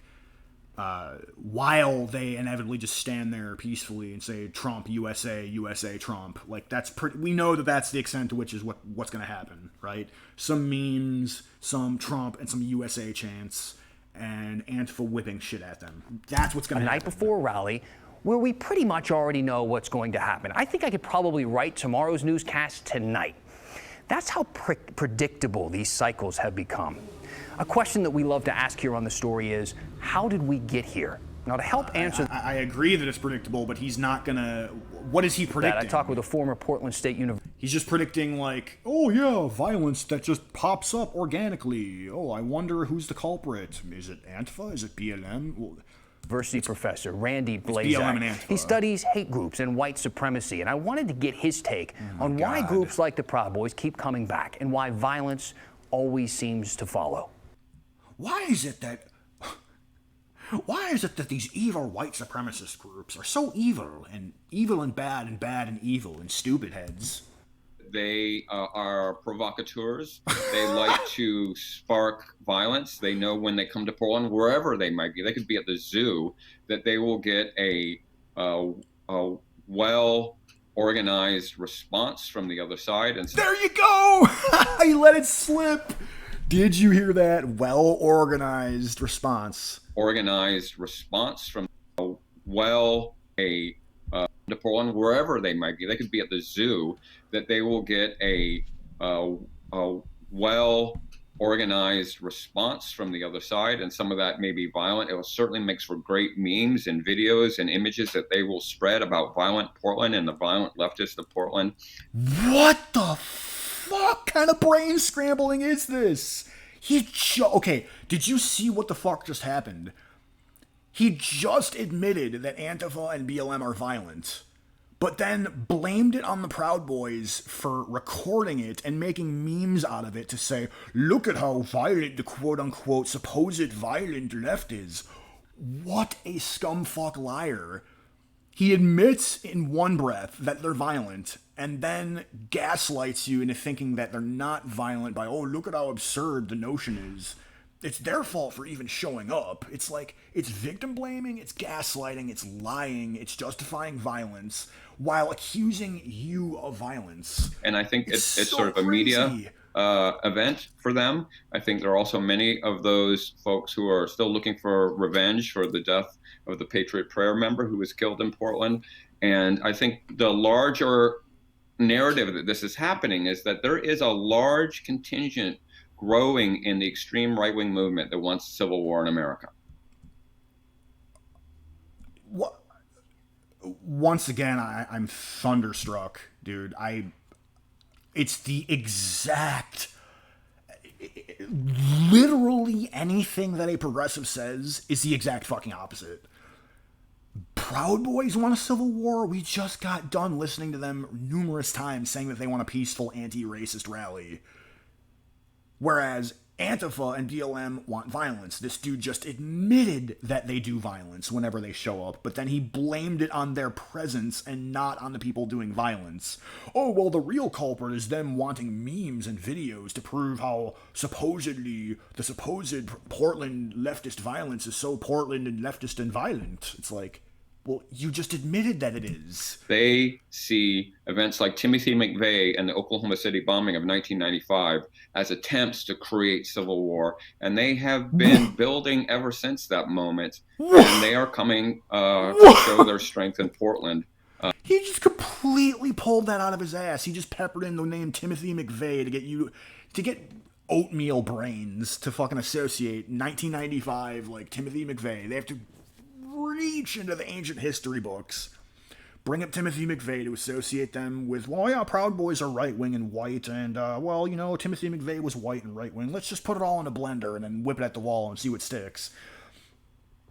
while they inevitably just stand there peacefully and say Trump, USA, USA, Trump, like that's pretty. We know that that's the extent to which is what's going to happen, right? Some memes, some Trump, and some USA chants, and Antifa whipping shit at them. That's what's going to happen. A night before a rally, where we pretty much already know what's going to happen. I think I could probably write tomorrow's newscast tonight. That's how predictable these cycles have become. A question that we love to ask here on The Story is, how did we get here? Now, to help answer... I agree that it's predictable, but he's not going to... What is he predicting? I talked with a former Portland State University... He's just predicting, like, oh, yeah, violence that just pops up organically. Oh, I wonder who's the culprit. Is it Antifa? Is it BLM? Well, University professor Randy Blaxe. He studies hate groups and white supremacy, and I wanted to get his take on why groups like the Proud Boys keep coming back and why violence always seems to follow. Why is it that these evil white supremacist groups are so evil and bad and evil and stupid heads? They are provocateurs. They like to spark violence. They know when they come to Portland, wherever they might be, they could be at the zoo, that they will get a well-organized response from the other side. And there you go! You let it slip. Did you hear that? Well-organized response. Organized response from to Portland, wherever they might be. They could be at the zoo, that they will get a well-organized response from the other side, and some of that may be violent. It certainly makes for great memes and videos and images that they will spread about violent Portland and the violent leftists of Portland. What the fuck kind of brain scrambling is this? Okay, did you see what the fuck just happened? He just admitted that Antifa and BLM are violent, but then blamed it on the Proud Boys for recording it and making memes out of it to say, look at how violent the quote-unquote supposed violent left is. What a scumfuck liar. He admits in one breath that they're violent and then gaslights you into thinking that they're not violent by, oh, look at how absurd the notion is. It's their fault for even showing up. It's like, it's victim blaming, it's gaslighting, it's lying, it's justifying violence while accusing you of violence. And I think it's so sort of a media event for them. I think there are also many of those folks who are still looking for revenge for the death of the Patriot Prayer member who was killed in Portland. And I think the larger narrative that this is happening is that there is a large contingent growing in the extreme right-wing movement that wants civil war in America. Once again, I'm thunderstruck, dude. It's the exact, literally anything that a progressive says is the exact fucking opposite. Proud Boys want a civil war? We just got done listening to them numerous times saying that they want a peaceful anti-racist rally. Whereas Antifa and BLM want violence. This dude just admitted that they do violence whenever they show up, but then he blamed it on their presence and not on the people doing violence. Oh, well, the real culprit is them wanting memes and videos to prove how supposedly the supposed Portland leftist violence is so Portland and leftist and violent. It's like, well, you just admitted that it is. They see events like Timothy McVeigh and the Oklahoma City bombing of 1995 as attempts to create civil war. And they have been building ever since that moment. And they are coming to show their strength in Portland. He just completely pulled that out of his ass. He just peppered in the name Timothy McVeigh to get oatmeal brains to fucking associate 1995 like Timothy McVeigh. They have to reach into the ancient history books, bring up Timothy McVeigh to associate them with, well, yeah, Proud Boys are right-wing and white, and, well, you know, Timothy McVeigh was white and right-wing. Let's just put it all in a blender and then whip it at the wall and see what sticks.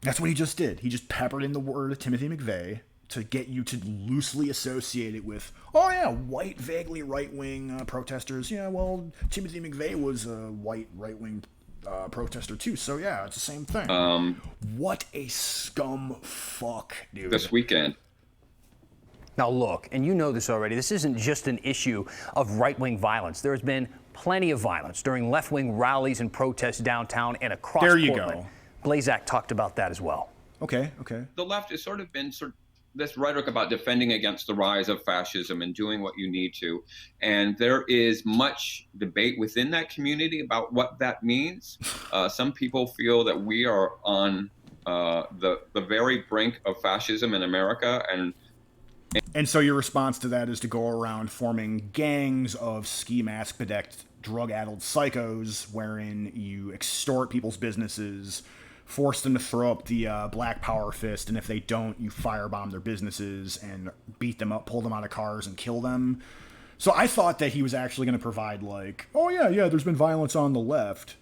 That's what he just did. He just peppered in the word of Timothy McVeigh to get you to loosely associate it with, oh yeah, white, vaguely right-wing protesters. Yeah, well, Timothy McVeigh was a white, right-wing protester too, so yeah, it's the same thing. What a scum fuck, dude. This weekend. Now look, and you know this already, this isn't just an issue of right-wing violence. There has been plenty of violence during left-wing rallies and protests downtown and across Portland. There you go. Blazak talked about that as well. Okay. The left has sort of been this rhetoric about defending against the rise of fascism and doing what you need to. And there is much debate within that community about what that means. Some people feel that we are on the very brink of fascism in America. And so your response to that is to go around forming gangs of ski mask bedecked, drug-addled psychos wherein you extort people's businesses, force them to throw up the black power fist, and if they don't, you firebomb their businesses and beat them up, pull them out of cars, and kill them. So I thought that he was actually going to provide, like, oh yeah, there's been violence on the left.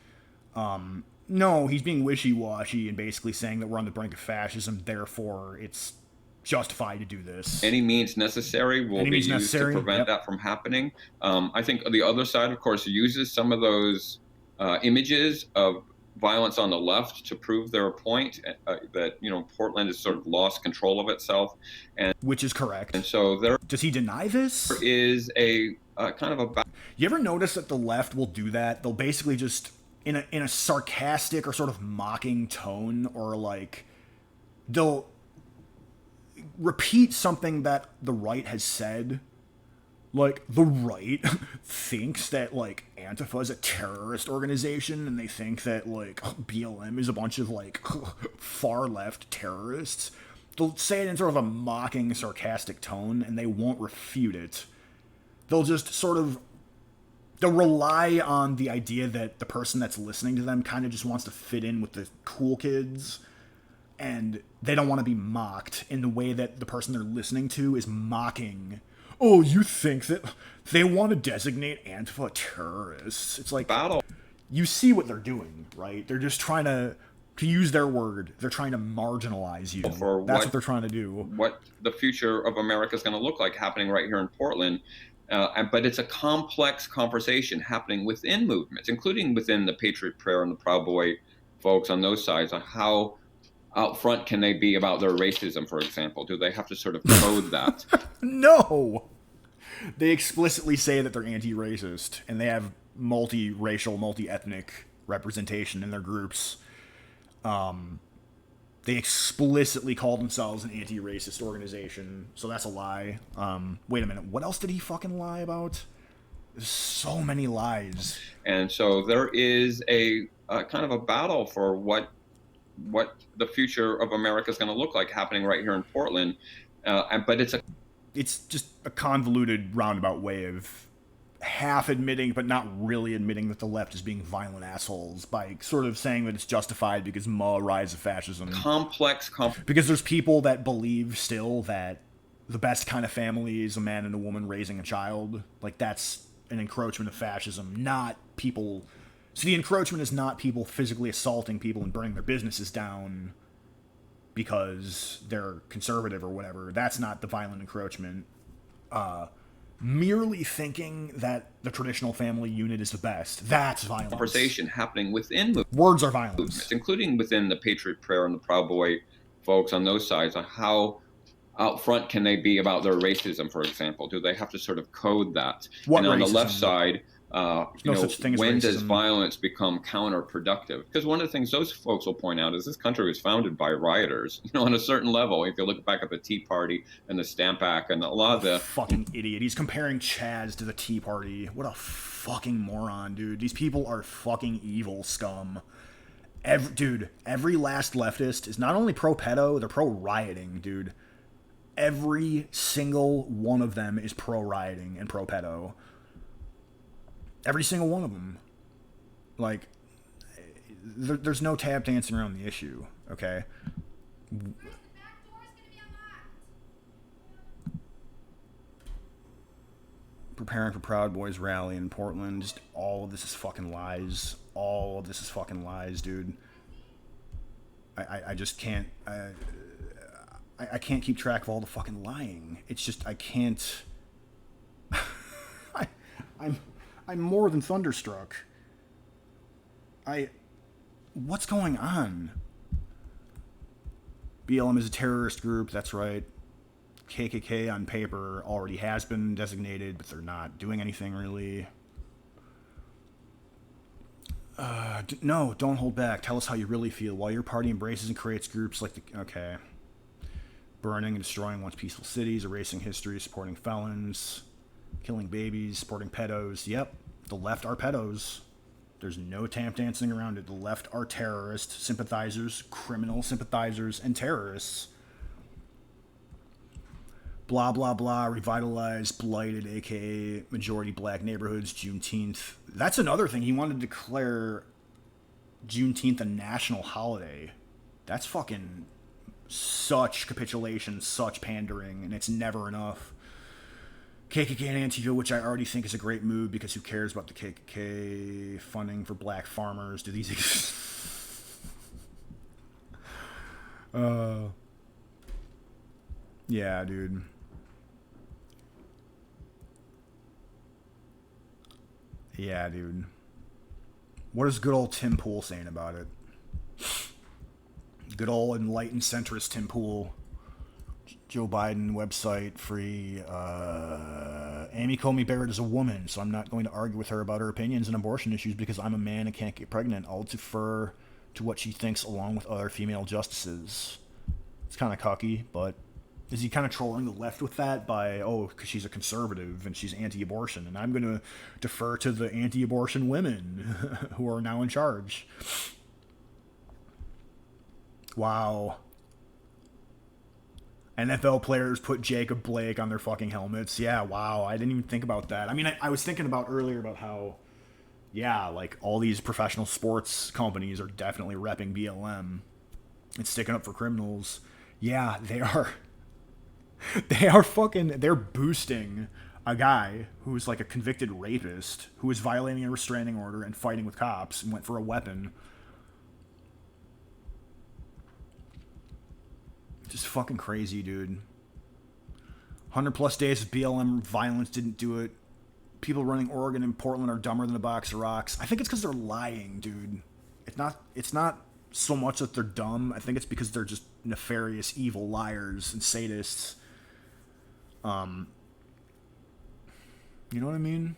No, he's being wishy-washy and basically saying that we're on the brink of fascism, therefore it's justified to do this. Any means necessary will be used to prevent that from happening. I think the other side, of course, uses some of those images of violence on the left to prove their point that Portland has sort of lost control of itself, and which is correct. And so does he deny this? There is a kind of a. You ever notice that the left will do that? They'll basically just in a sarcastic or sort of mocking tone, or like they'll repeat something that the right has said. Like, the right thinks that, like, Antifa is a terrorist organization, and they think that, like, BLM is a bunch of, like, far-left terrorists. They'll say it in sort of a mocking, sarcastic tone, and they won't refute it. They'll just sort of... They'll rely on the idea that the person that's listening to them kind of just wants to fit in with the cool kids, and they don't want to be mocked in the way that the person they're listening to is mocking. Oh, you think that they want to designate Antifa terrorists? It's like, you see what they're doing, right? They're just trying to use their word, they're trying to marginalize you. That's what they're trying to do. What the future of America is going to look like happening right here in Portland. But it's a complex conversation happening within movements, including within the Patriot Prayer and the Proud Boy folks on those sides, on how out front can they be about their racism, for example? Do they have to sort of code that? No! They explicitly say that they're anti-racist, and they have multi-racial, multi-ethnic representation in their groups. They explicitly call themselves an anti-racist organization, so that's a lie. Wait a minute, what else did he fucking lie about? There's so many lies. And so there is a kind of a battle for what the future of America is going to look like happening right here in Portland. But it's just a convoluted roundabout way of half admitting but not really admitting that the left is being violent assholes by sort of saying that it's justified because rise of fascism. Because there's people that believe still that the best kind of family is a man and a woman raising a child. Like, that's an encroachment of fascism, not people... So the encroachment is not people physically assaulting people and burning their businesses down because they're conservative or whatever. That's not the violent encroachment. Merely thinking that the traditional family unit is the best, that's violence. Conversation happening within words are violence, including within the Patriot Prayer and the Proud Boy folks on those sides, on how out front can they be about their racism, for example? Do they have to sort of code that? And on the left side, when does violence become counterproductive? Because one of the things those folks will point out is this country was founded by rioters, on a certain level. If you look back at the Tea Party and the Stamp Act and a lot of the... Fucking idiot. He's comparing Chaz to the Tea Party. What a fucking moron, dude. These people are fucking evil scum. Every last leftist is not only pro-pedo, they're pro-rioting, dude. Every single one of them is pro-rioting and pro-pedo. Every single one of them. Like, there's no tap dancing around the issue, okay? Preparing for Proud Boys rally in Portland. Just all of this is fucking lies. All of this is fucking lies, dude. I just can't... I I can't keep track of all the fucking lying. It's just, I can't. I'm more than thunderstruck. What's going on? BLM is a terrorist group, that's right. KKK on paper already has been designated, but they're not doing anything really. No, don't hold back. Tell us how you really feel. While your party embraces and creates groups like the... Okay. Burning and destroying once peaceful cities, erasing history, supporting felons, killing babies, supporting pedos. Yep, the left are pedos. There's no tap dancing around it. The left are terrorist sympathizers, criminal sympathizers, and terrorists. Blah, blah, blah, revitalize blighted, aka majority black neighborhoods, Juneteenth. That's another thing. He wanted to declare Juneteenth a national holiday. That's fucking such capitulation, such pandering, and it's never enough. KKK and Antifa, which I already think is a great move because who cares about the KKK funding for black farmers? Do these exist? Yeah, dude. Yeah, dude. What is good old Tim Pool saying about it? Good old enlightened centrist Tim Pool. Joe Biden website free. Amy Comey Barrett is a woman, so I'm not going to argue with her about her opinions on abortion issues because I'm a man and can't get pregnant. I'll defer to what she thinks along with other female justices. It's kind of cocky, but is he kind of trolling the left with that by, because she's a conservative and she's anti-abortion, and I'm going to defer to the anti-abortion women who are now in charge. Wow. NFL players put Jacob Blake on their fucking helmets. Yeah, wow. I didn't even think about that. I mean, I was thinking about earlier about how, yeah, like all these professional sports companies are definitely repping BLM and sticking up for criminals. Yeah, they are. They are fucking, they're boosting a guy who's like a convicted rapist who was violating a restraining order and fighting with cops and went for a weapon. Just fucking crazy, dude. 100+ days of BLM violence didn't do it. People running Oregon and Portland are dumber than a box of rocks. I think it's because they're lying, dude. It's not so much that they're dumb. I think it's because they're just nefarious, evil liars and sadists. You know what I mean?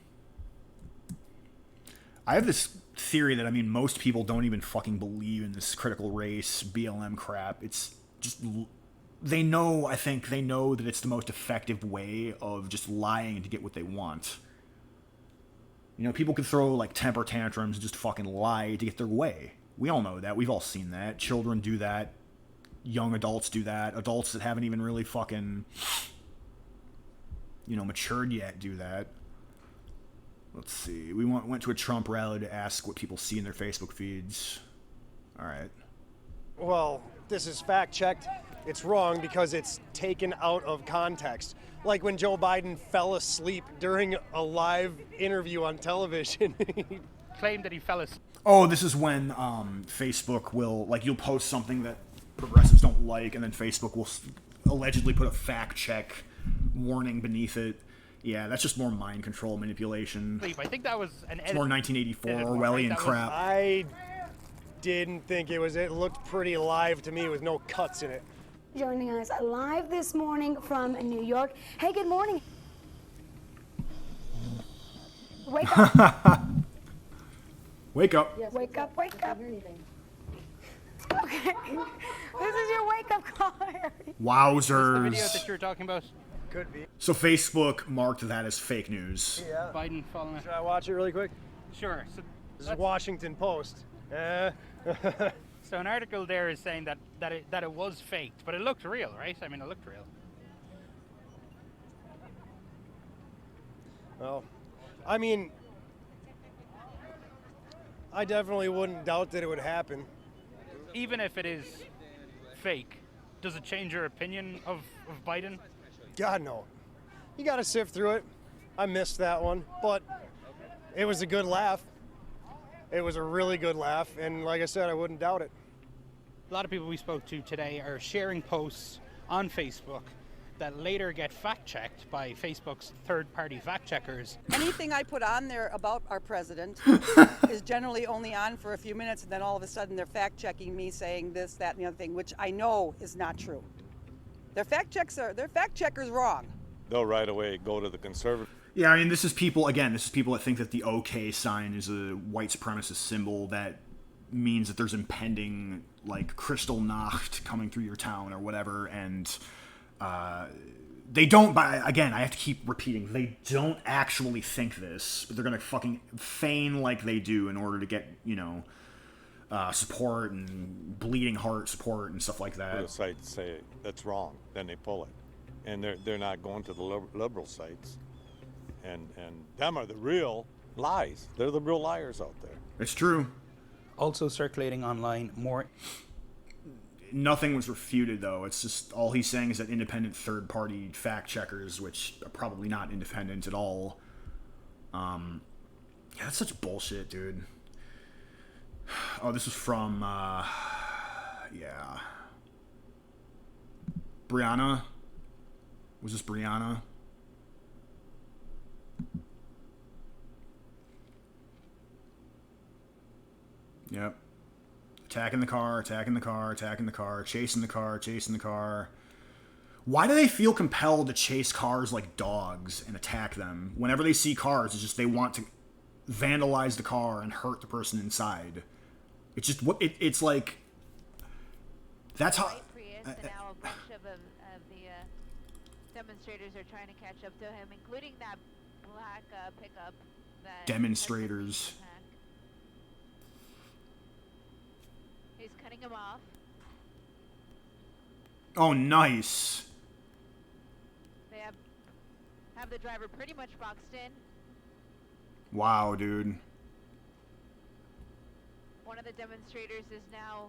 I have this theory that, most people don't even fucking believe in this critical race BLM crap. It's just, I think they know that it's the most effective way of just lying to get what they want. You know, people can throw like temper tantrums and just fucking lie to get their way. We all know that. We've all seen that. Children do that. Young adults do that. Adults that haven't even really fucking, matured yet do that. Let's see. We went to a Trump rally to ask what people see in their Facebook feeds. All right. Well, this is fact-checked. It's wrong because it's taken out of context. Like when Joe Biden fell asleep during a live interview on television. He claimed that he fell asleep. Oh, this is when Facebook will, you'll post something that progressives don't like, and then Facebook will allegedly put a fact-check warning beneath it. Yeah, that's just more mind control manipulation. I think that was an edit. It's more 1984 Orwellian crap. I didn't think it was. It looked pretty live to me with no cuts in it. Joining us live this morning from New York. Hey, good morning. Wake up. Wake up. Yes, wake up, wake up. Okay. This is your wake-up call, Harry. Wowzers. Is this the video that you were talking about? Could be. So Facebook marked that as fake news. Yeah. Biden falling. Should I watch it really quick? Sure. So this is Washington Post. So an article there is saying that it was faked, but it looked real, right? It looked real. Well, I definitely wouldn't doubt that it would happen. Even if it is fake, does it change your opinion of Biden? God, no. You got to sift through it. I missed that one, but it was a good laugh. It was a really good laugh, and like I said, I wouldn't doubt it. A lot of people we spoke to today are sharing posts on Facebook that later get fact-checked by Facebook's third-party fact-checkers. Anything I put on there about our president is generally only on for a few minutes, and then all of a sudden they're fact-checking me saying this, that, and the other thing, which I know is not true. Their fact-checkers wrong. They'll right away go to the conservative. Yeah, I mean, this is people that think that the OK sign is a white supremacist symbol that means that there's impending, like, Kristallnacht coming through your town or whatever, and they don't, again, I have to keep repeating, they don't actually think this, but they're gonna fucking feign like they do in order to get, support and bleeding heart support and stuff like that. The sites say that's wrong, then they pull it. And they're not going to the liberal sites. And them are the real lies. They're the real liars out there. It's true. Also circulating online more. Nothing was refuted, though. It's just all he's saying is that independent third-party fact-checkers, which are probably not independent at all. Yeah, that's such bullshit, dude. Oh, this was from, yeah. Brianna? Was this Brianna? Yep. Attacking the car, attacking the car, attacking the car, chasing the car, chasing the car. Why do they feel compelled to chase cars like dogs and attack them? Whenever they see cars, it's just they want to vandalize the car and hurt the person inside. It's just what it's like. That's how. Prius, and now a bunch of the demonstrators are trying to catch up to him, including that black pickup. That demonstrators. He's cutting him off. Oh, nice. They have the driver pretty much boxed in. Wow, dude. One of the demonstrators is now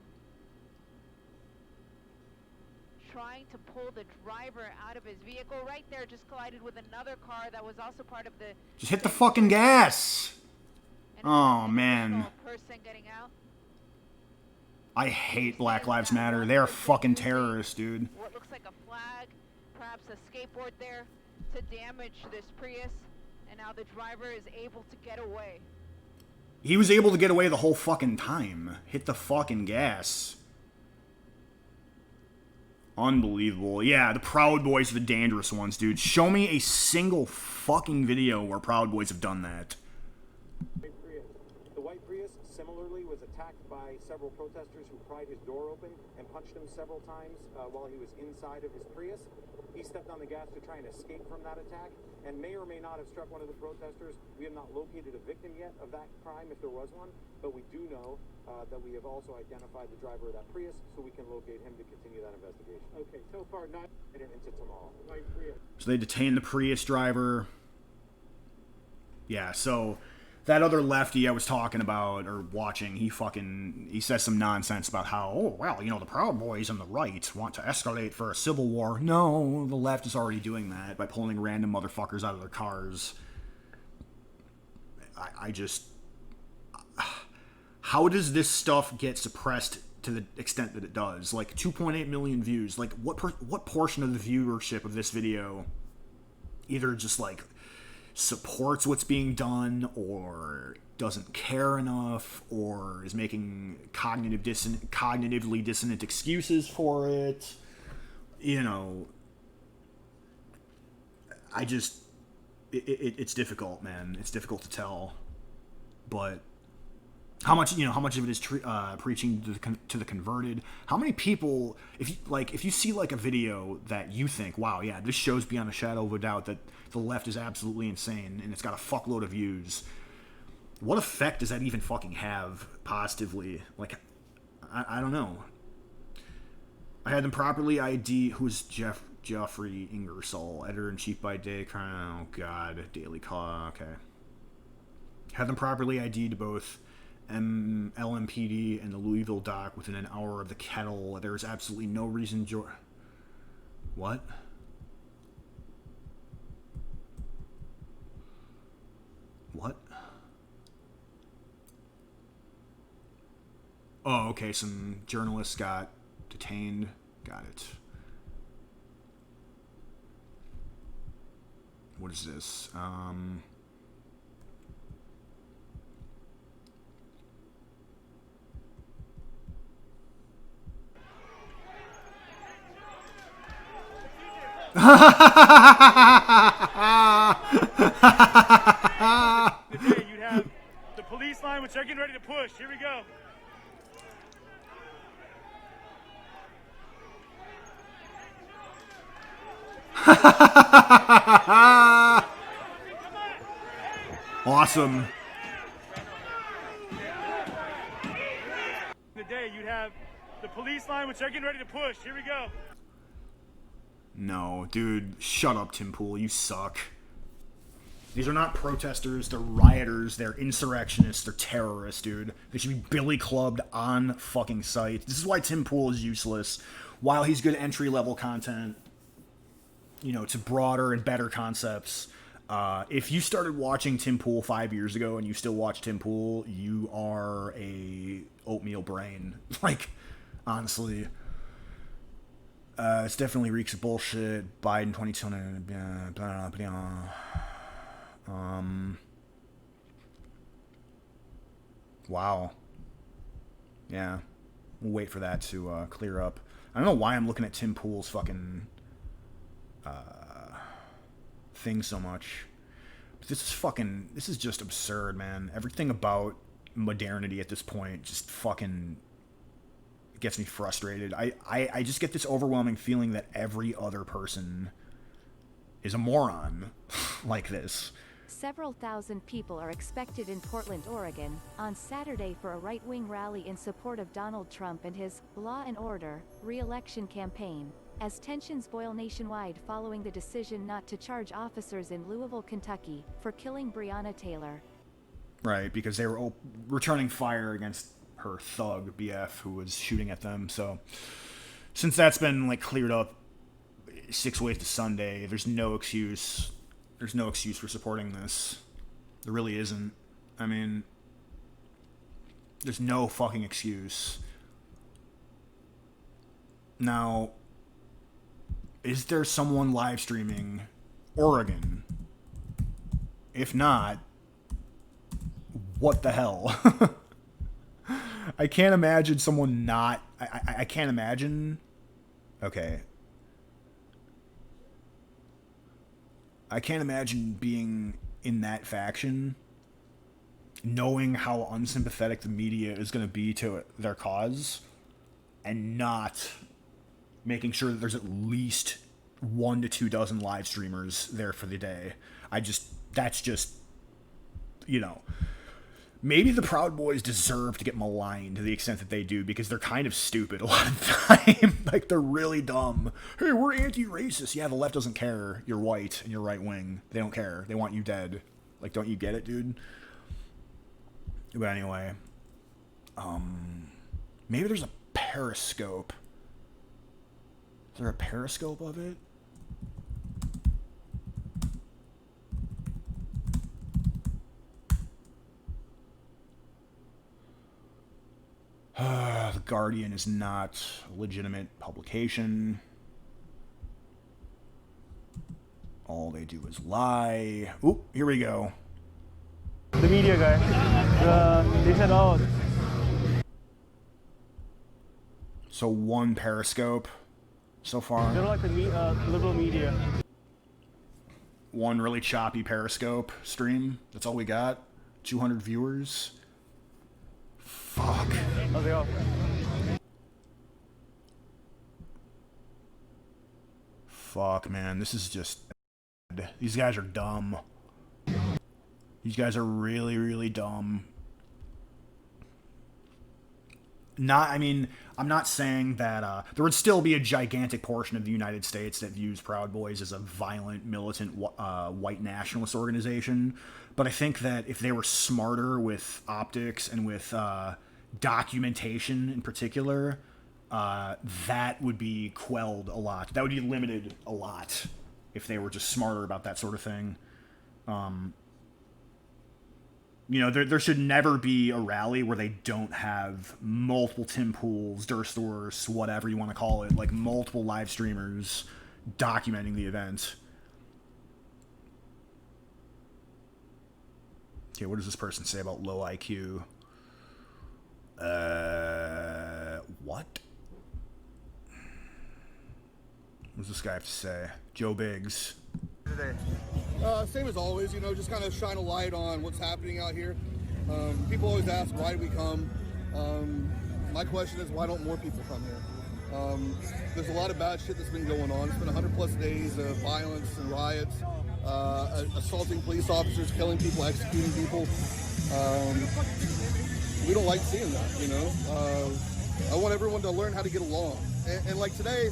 trying to pull the driver out of his vehicle. Right there, just collided with another car that was also part of the... Just hit the fucking gas! Oh, man. Person getting out. I hate Black Lives Matter. They are fucking terrorists, dude. What looks like a flag, perhaps a skateboard there to damage this Prius, and now the driver is able to get away. He was able to get away the whole fucking time. Hit the fucking gas. Unbelievable. Yeah, the Proud Boys are the dangerous ones, dude. Show me a single fucking video where Proud Boys have done that. The white Prius similarly was attacked by several protesters who pried his door open and punched him several times while he was inside of his Prius. He stepped on the gas to try and escape from that attack and may or may not have struck one of the protesters. We have not located a victim yet of that crime, if there was one, but we do know that we have also identified the driver of that Prius, so we can locate him to continue that investigation. Okay, so far not into tomorrow. So they detained the Prius driver. Yeah, so that other lefty I was talking about or watching, he says some nonsense about how, oh, well, the Proud Boys on the right want to escalate for a civil war. No, the left is already doing that by pulling random motherfuckers out of their cars. I just... How does this stuff get suppressed to the extent that it does? Like, 2.8 million views. Like, what portion of the viewership of this video either just, like, supports what's being done or doesn't care enough or is making cognitively dissonant excuses for it? It's difficult, man. It's difficult to tell. But how much of it is preaching to the converted? How many people, if you see like a video that you think, wow, yeah, this shows beyond a shadow of a doubt that the left is absolutely insane and it's got a fuckload of views, what effect does that even fucking have positively? Like, I don't know. I had them properly ID. Who's Geoffrey Ingersoll, editor-in-chief by day. Oh god, Daily Call. Okay. Had them properly ID'd both LMPD and the Louisville dock within an hour of the kettle. There is absolutely no reason. What? What? Oh, okay. Some journalists got detained. Got it. what is this? Today you'd have the police line, which they're getting ready to push. Here we go. Awesome. Today you'd have the police line, which they're getting ready to push. Here we go. No, dude, shut up, Tim Pool. You suck. These are not protesters. They're rioters. They're insurrectionists. They're terrorists, dude. They should be billy clubbed on fucking sight. This is why Tim Pool is useless. While he's good entry-level content, you know, to broader and better concepts. If you started watching Tim Pool 5 years ago and you still watch Tim Pool, you are a oatmeal brain. Like, honestly. It's definitely reeks of bullshit. Biden 2020. Blah, blah, blah. Wow. Yeah. We'll wait for that to clear up. I don't know why I'm looking at Tim Pool's fucking thing so much. But this is just absurd, man. Everything about modernity at this point just fucking gets me frustrated. I just get this overwhelming feeling that every other person is a moron like this. Several thousand people are expected in Portland, Oregon, on Saturday for a right-wing rally in support of Donald Trump and his law and order re-election campaign, as tensions boil nationwide following the decision not to charge officers in Louisville, Kentucky, for killing Breonna Taylor. Right, because they were returning fire against her thug, BF, who was shooting at them. So, since that's been, like, cleared up 6 ways to Sunday, there's no excuse. There's no excuse for supporting this. There really isn't. I mean, there's no fucking excuse. Now, is there someone live streaming Oregon? If not, what the hell? I can't imagine someone not... I can't imagine... Okay. I can't imagine being in that faction, knowing how unsympathetic the media is going to be to their cause, and not making sure that there's at least 1 to 2 dozen live streamers there for the day. That's just, you know... Maybe the Proud Boys deserve to get maligned to the extent that they do, because they're kind of stupid a lot of the time. Like, they're really dumb. Hey, we're anti-racist. Yeah, the left doesn't care. You're white and you're right-wing. They don't care. They want you dead. Like, don't you get it, dude? But anyway. Maybe there's a periscope. Is there a periscope of it? The Guardian is not a legitimate publication. All they do is lie. Oop, here we go. The media guy. They said, oh. So 1 periscope so far. They're like the liberal media. 1 really choppy periscope stream. That's all we got. 200 viewers. Fuck. How's it go? Fuck, man. This is just... These guys are dumb. These guys are really, really dumb. I mean, I'm not saying that... there would still be a gigantic portion of the United States that views Proud Boys as a violent, militant, white nationalist organization. But I think that if they were smarter with optics and with... documentation in particular, that would be quelled a lot. That would be limited a lot if they were just smarter about that sort of thing. You know, there should never be a rally where they don't have multiple Tim Pools, Duerstream, whatever you want to call it, like multiple live streamers documenting the event. Okay, what does this person say about low IQ? What? What does this guy have to say? Joe Biggs. Today. Same as always, you know, just kind of shine a light on what's happening out here. People always ask, why do we come? My question is, why don't more people come here? There's a lot of bad shit that's been going on. It's been 100+ days of violence and riots, assaulting police officers, killing people, executing people. We don't like seeing that, you know? I want everyone to learn how to get along. And like today,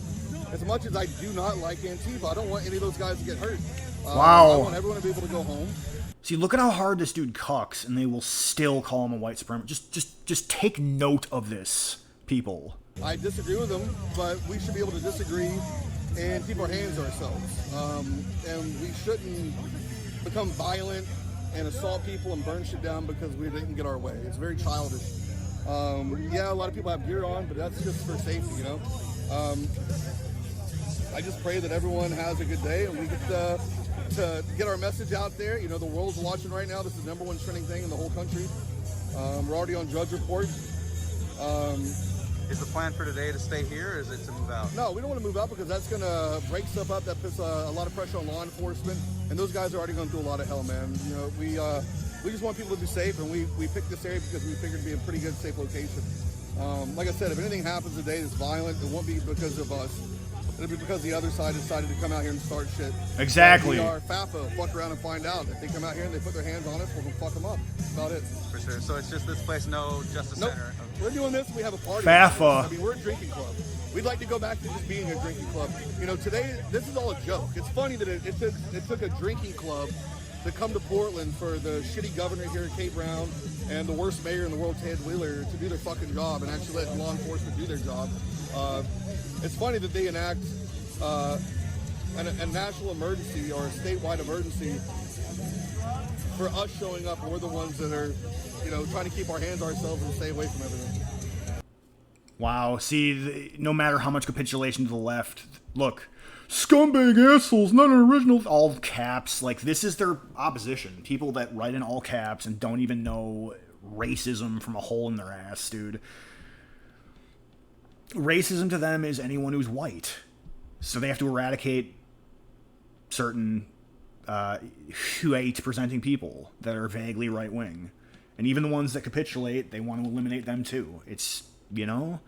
as much as I do not like Antifa, I don't want any of those guys to get hurt. Wow. I want everyone to be able to go home. See, look at how hard this dude cucks, and they will still call him a white supremacist. Just take note of this, people. I disagree with them, but we should be able to disagree and keep our hands to ourselves. And we shouldn't become violent and assault people and burn shit down because we didn't get our way. It's very childish. Yeah, a lot of people have gear on, but that's just for safety, you know? I just pray that everyone has a good day and we get to get our message out there. You know, the world's watching right now. This is the #1 trending thing in the whole country. We're already on Judge Report. Is the plan for today to stay here, or is it to move out? No, we don't want to move out because that's going to break stuff up. That puts a lot of pressure on law enforcement, and those guys are already going through a lot of hell, man. You know, we just want people to be safe, and we picked this area because we figured it'd be a pretty good, safe location. Like I said, if anything happens today that's violent, it won't be because of us. It'll be because the other side decided to come out here and start shit. Exactly. Our FAFA, fuck around and find out. If they come out here and they put their hands on us, we'll fuck them up. That's about it. For sure. So it's just this place, no Justice Nope. Center. We're doing this. We have a party. FAFA. I mean, we're a drinking club. We'd like to go back to just being a drinking club. You know, today, this is all a joke. It's funny that it took a drinking club to come to Portland for the shitty governor here, Kate Brown, and the worst mayor in the world, Ted Wheeler, to do their fucking job and actually let law enforcement do their job. It's funny that they enact a national emergency or a statewide emergency for us showing up, and we're the ones that are, you know, trying to keep our hands ourselves and stay away from everything. Wow, see, no matter how much capitulation to the left, look, scumbag assholes, not an original, all caps, like, this is their opposition. People that write in all caps and don't even know racism from a hole in their ass, dude. Racism to them is anyone who's white. So they have to eradicate certain white presenting people that are vaguely right-wing. And even the ones that capitulate, they want to eliminate them too. It's, you know?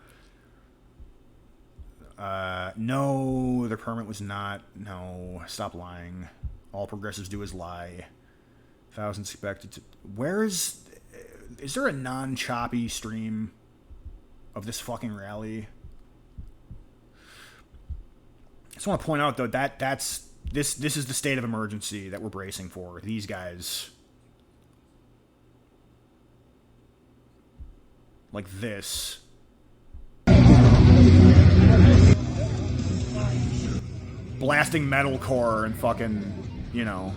No, their permit was not. No, stop lying. All progressives do is lie. Thousands expected to... Is there a non-choppy stream of this fucking rally? I just want to point out, though, this is the state of emergency that we're bracing for. These guys... like this. Blasting metalcore and fucking, you know,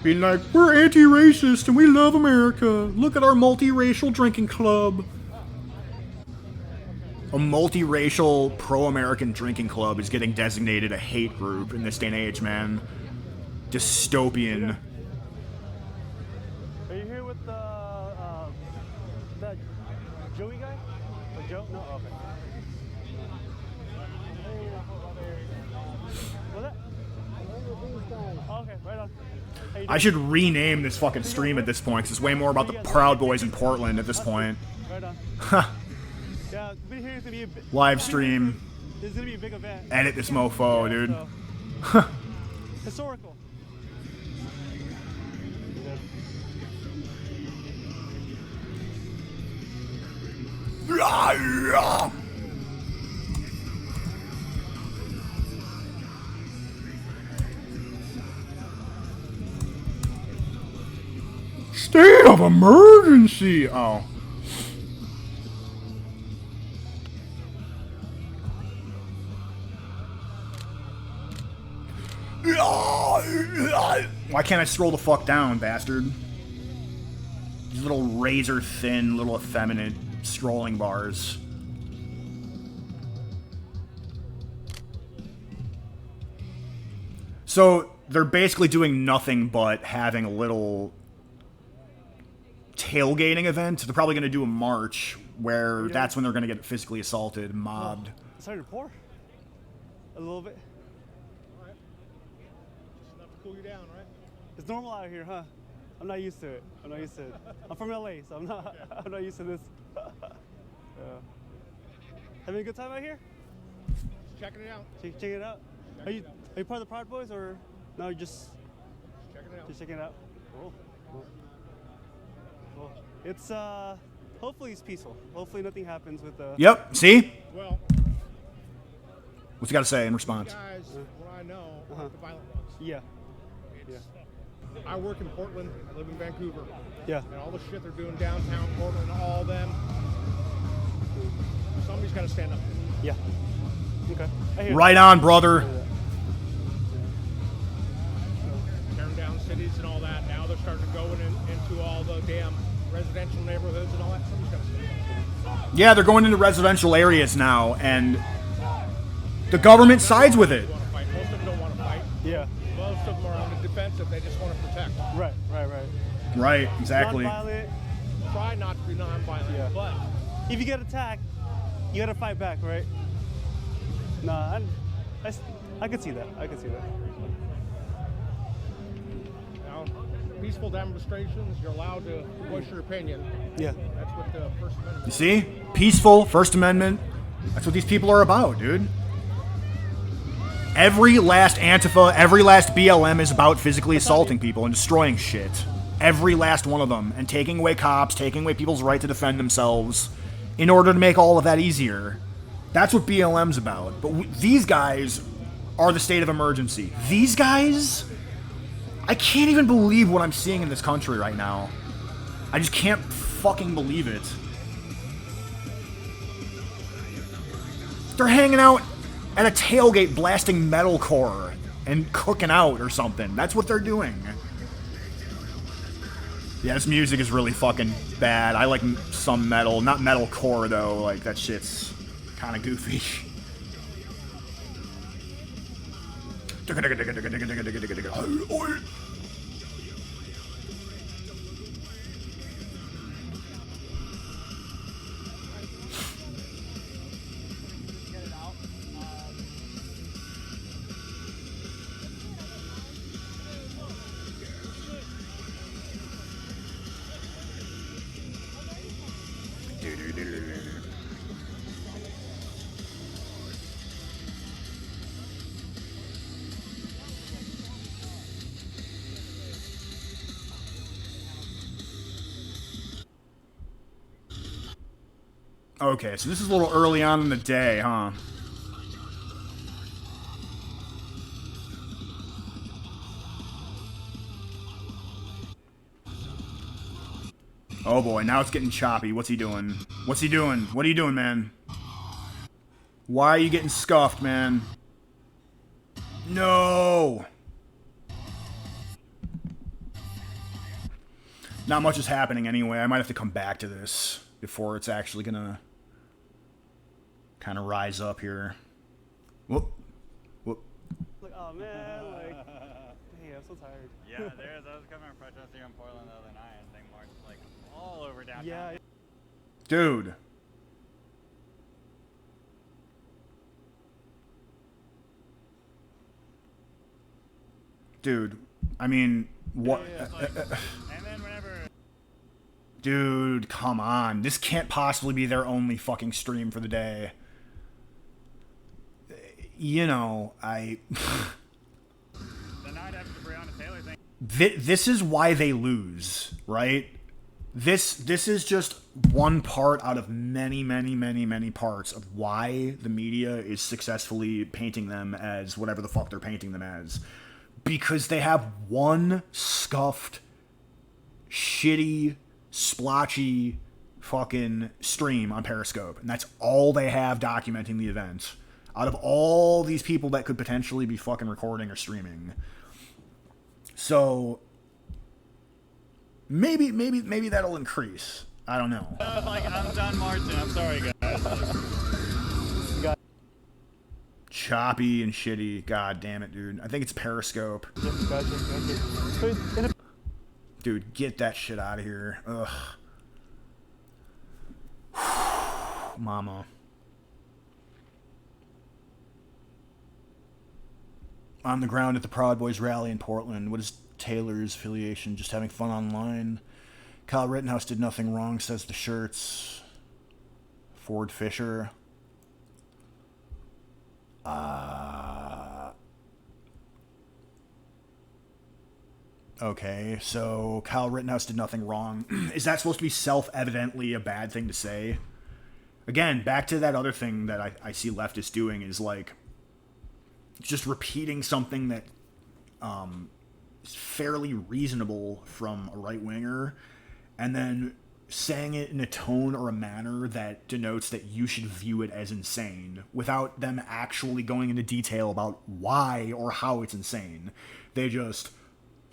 being like, we're anti-racist and we love America. Look at our multiracial drinking club. A multiracial pro-American drinking club is getting designated a hate group in this day and age, man. Dystopian. Are you here with that Joey guy? Or Joe? No, okay. Okay, right on. I should rename this fucking stream at this point, because it's way more about the Proudboys in Portland at this point. Right on. Yeah, but here's gonna be Live stream. This is gonna be a big event. Edit this mofo, dude. So. Historical. State of emergency! Oh. Why can't I scroll the fuck down, bastard? These little razor thin, little effeminate scrolling bars. So they're basically doing nothing but having a little tailgating event. They're probably going to do a march where that's when they're going to get physically assaulted, mobbed. Oh, it's starting to pour. A little bit. All right. Just enough to cool you down, right? It's normal out here, huh? I'm not used to it. I'm from LA, so I'm not used to this. Yeah. Having a good time out here? Just checking it out. Checking it out. Are you part of the Proudboys or no? You just checking it out. Just checking it out. Cool. Cool. It's hopefully it's peaceful. Hopefully nothing happens with the. Yep. See? Well. What's you got to say in response? Guys, what I know, the violent ones. Yeah. I work in Portland. I live in Vancouver. Yeah. And all the shit they're doing downtown Portland, all them. Somebody's got to stand up. Yeah. Okay. I hear Right on, brother. Tearing down cities and all that. Now they're starting to go into all the damn residential neighborhoods and all that. Somebody's got to stand up. Yeah, they're going into residential areas now, and the government sides with it. Most of them don't want to fight. Yeah. Most of them are on the defensive. They just want to protect. Right. Right, exactly. Non-violent. Try not to be non-violent, but if you get attacked, you gotta fight back, right? Nah, I could see that. Now, peaceful demonstrations, you're allowed to voice your opinion. Yeah. That's what the First Amendment. You see? Peaceful, First Amendment. That's what these people are about, dude. Every last Antifa, every last BLM is about physically assaulting people and destroying shit. Every last one of them. And taking away cops, taking away people's right to defend themselves in order to make all of that easier. That's what BLM's about. But these guys are the state of emergency. These guys, I can't even believe what I'm seeing in this country right now. I just can't fucking believe it. They're hanging out at a tailgate blasting metalcore and cooking out or something. That's what they're doing. Yeah, this music is really fucking bad. I like some metal. Not metalcore, though. Like, that shit's kind of goofy. Okay, so this is a little early on in the day, huh? Oh boy, now it's getting choppy. What's he doing? What's he doing? What are you doing, man? Why are you getting scuffed, man? No! Not much is happening anyway. I might have to come back to this before it's actually gonna kind of rise up here. Whoop. Whoop. Like, oh man, like, hey, I'm so tired. Yeah, I was coming to protest here in Portland the other night, and they marched like all over downtown. Yeah. Dude. Dude, I mean, what? And then whenever. Dude, come on. This can't possibly be their only fucking stream for the day. You know, This is why they lose, right? This is just one part out of many, many, many, many parts of why the media is successfully painting them as whatever the fuck they're painting them as. Because they have one scuffed, shitty, splotchy fucking stream on Periscope. And that's all they have documenting the event. Out of all these people that could potentially be fucking recording or streaming. So maybe that'll increase. I don't know. Like, I'm done marching. I'm sorry, guys. Choppy and shitty. God damn it, dude. I think it's Periscope. Gotcha. Dude, get that shit out of here. Ugh. Mama. On the ground at the Proud Boys rally in Portland. What is Taylor's affiliation? Just having fun online? Kyle Rittenhouse did nothing wrong, says the shirts. Ford Fisher. Okay, so Kyle Rittenhouse did nothing wrong. Is that supposed to be self-evidently a bad thing to say? Again, back to that other thing that I see leftists doing is like just repeating something that is fairly reasonable from a right-winger and then saying it in a tone or a manner that denotes that you should view it as insane without them actually going into detail about why or how it's insane. They just...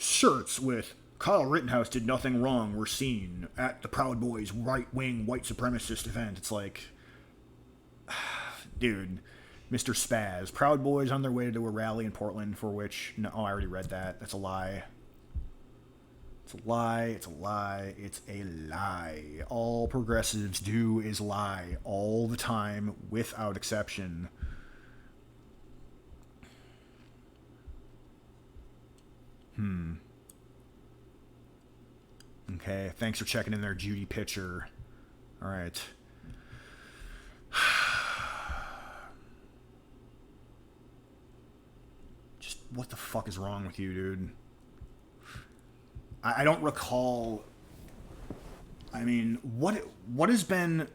Shirts with Kyle Rittenhouse did nothing wrong were seen at the Proud Boys right-wing white supremacist event. It's like, dude, Mr. Spaz. Proud Boys on their way to a rally in Portland for which... No, I already read that. That's a lie. It's a lie. It's a lie. It's a lie. All progressives do is lie all the time without exception. Okay, thanks for checking in there, Judy Pitcher. All right. Just what the fuck is wrong with you, dude? I don't recall... I mean, what has been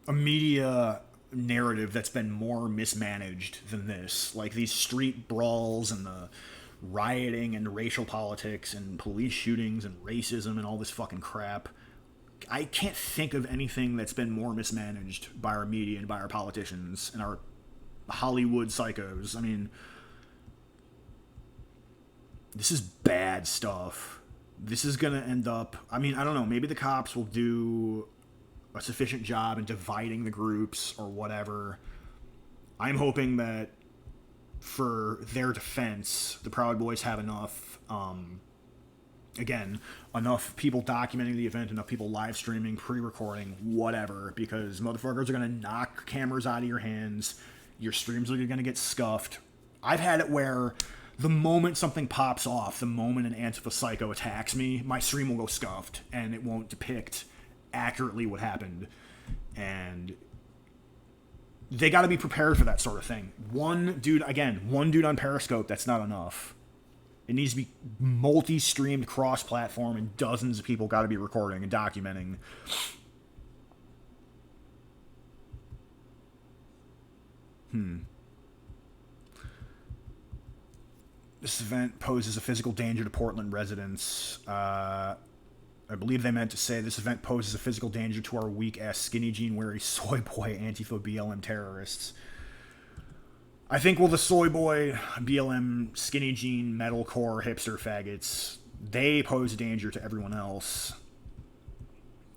a media narrative that's been more mismanaged than this? Like these street brawls and the rioting and racial politics and police shootings and racism and all this fucking crap. I can't think of anything that's been more mismanaged by our media and by our politicians and our Hollywood psychos. I mean, this is bad stuff. This is gonna end up... I mean, I don't know. Maybe the cops will do a sufficient job in dividing the groups or whatever. I'm hoping that for their defense, the Proud Boys have enough, again, enough people documenting the event, enough people live streaming, pre-recording, whatever, because motherfuckers are going to knock cameras out of your hands, your streams are going to get scuffed. I've had it where the moment something pops off, the moment an Antifa psycho attacks me, my stream will go scuffed, and it won't depict accurately what happened, and... They got to be prepared for that sort of thing. One dude on Periscope, that's not enough. It needs to be multi-streamed, cross-platform, and dozens of people got to be recording and documenting. This event poses a physical danger to Portland residents. I believe they meant to say this event poses a physical danger to our weak-ass skinny jean-wearing soy boy Antifa BLM terrorists. I think, well, the soy boy BLM skinny jean metalcore hipster faggots, they pose a danger to everyone else.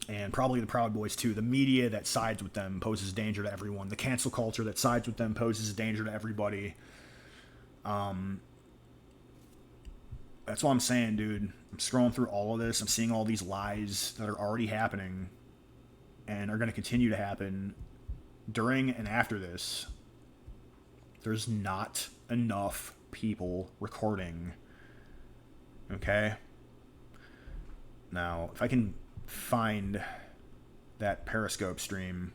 And probably the Proud Boys, too. The media that sides with them poses a danger to everyone. The cancel culture that sides with them poses a danger to everybody. That's what I'm saying, dude. I'm scrolling through all of this. I'm seeing all these lies that are already happening and are going to continue to happen during and after this. There's not enough people recording. Okay? Now, if I can find that Periscope stream.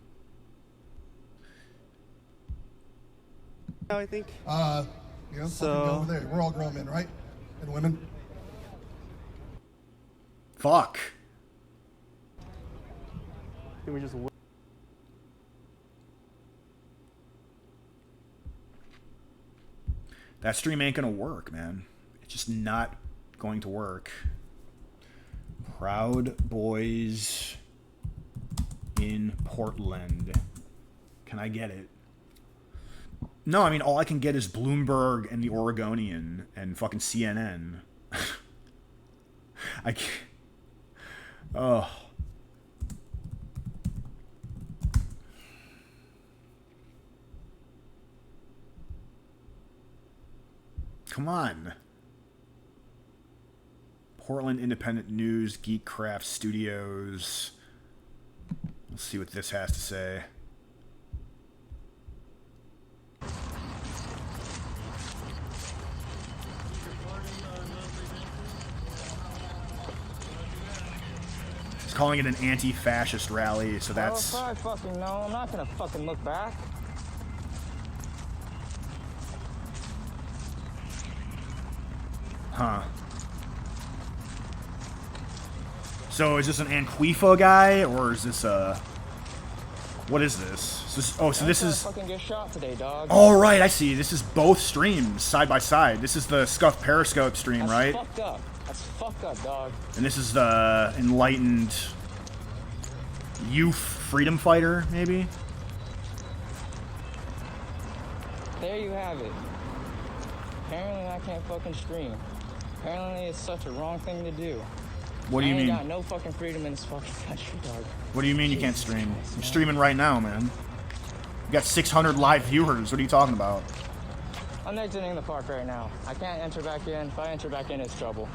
I think. So over there. We're all grown men, right? And women. Fuck. Can we just... That stream ain't gonna work, man. It's just not going to work. Proud Boys in Portland. Can I get it? No, I mean, all I can get is Bloomberg and the Oregonian and fucking CNN. I can't... Oh. Come on. Portland Independent News, Geekcraft Studios. Let's see what this has to say. He's calling it an anti-fascist rally, so that's... Oh, I fucking know. I'm not gonna fucking look back. Huh. So is this an Anqueefa guy, or is this a... What is this? Oh, so this is... Fucking get shot today, dog. Oh, right, I see. This is both streams, side by side. This is the Scuff Periscope stream, That's right? fucked up. That's fucked up, dog. And this is the enlightened youth freedom fighter, maybe? There you have it. Apparently I can't fucking stream. Apparently it's such a wrong thing to do. What do you mean? I ain't got no fucking freedom in this fucking country, dog. What do you mean you can't stream? You're streaming right now, man. You got 600 live viewers. What are you talking about? I'm exiting the park right now. I can't enter back in. If I enter back in, it's trouble.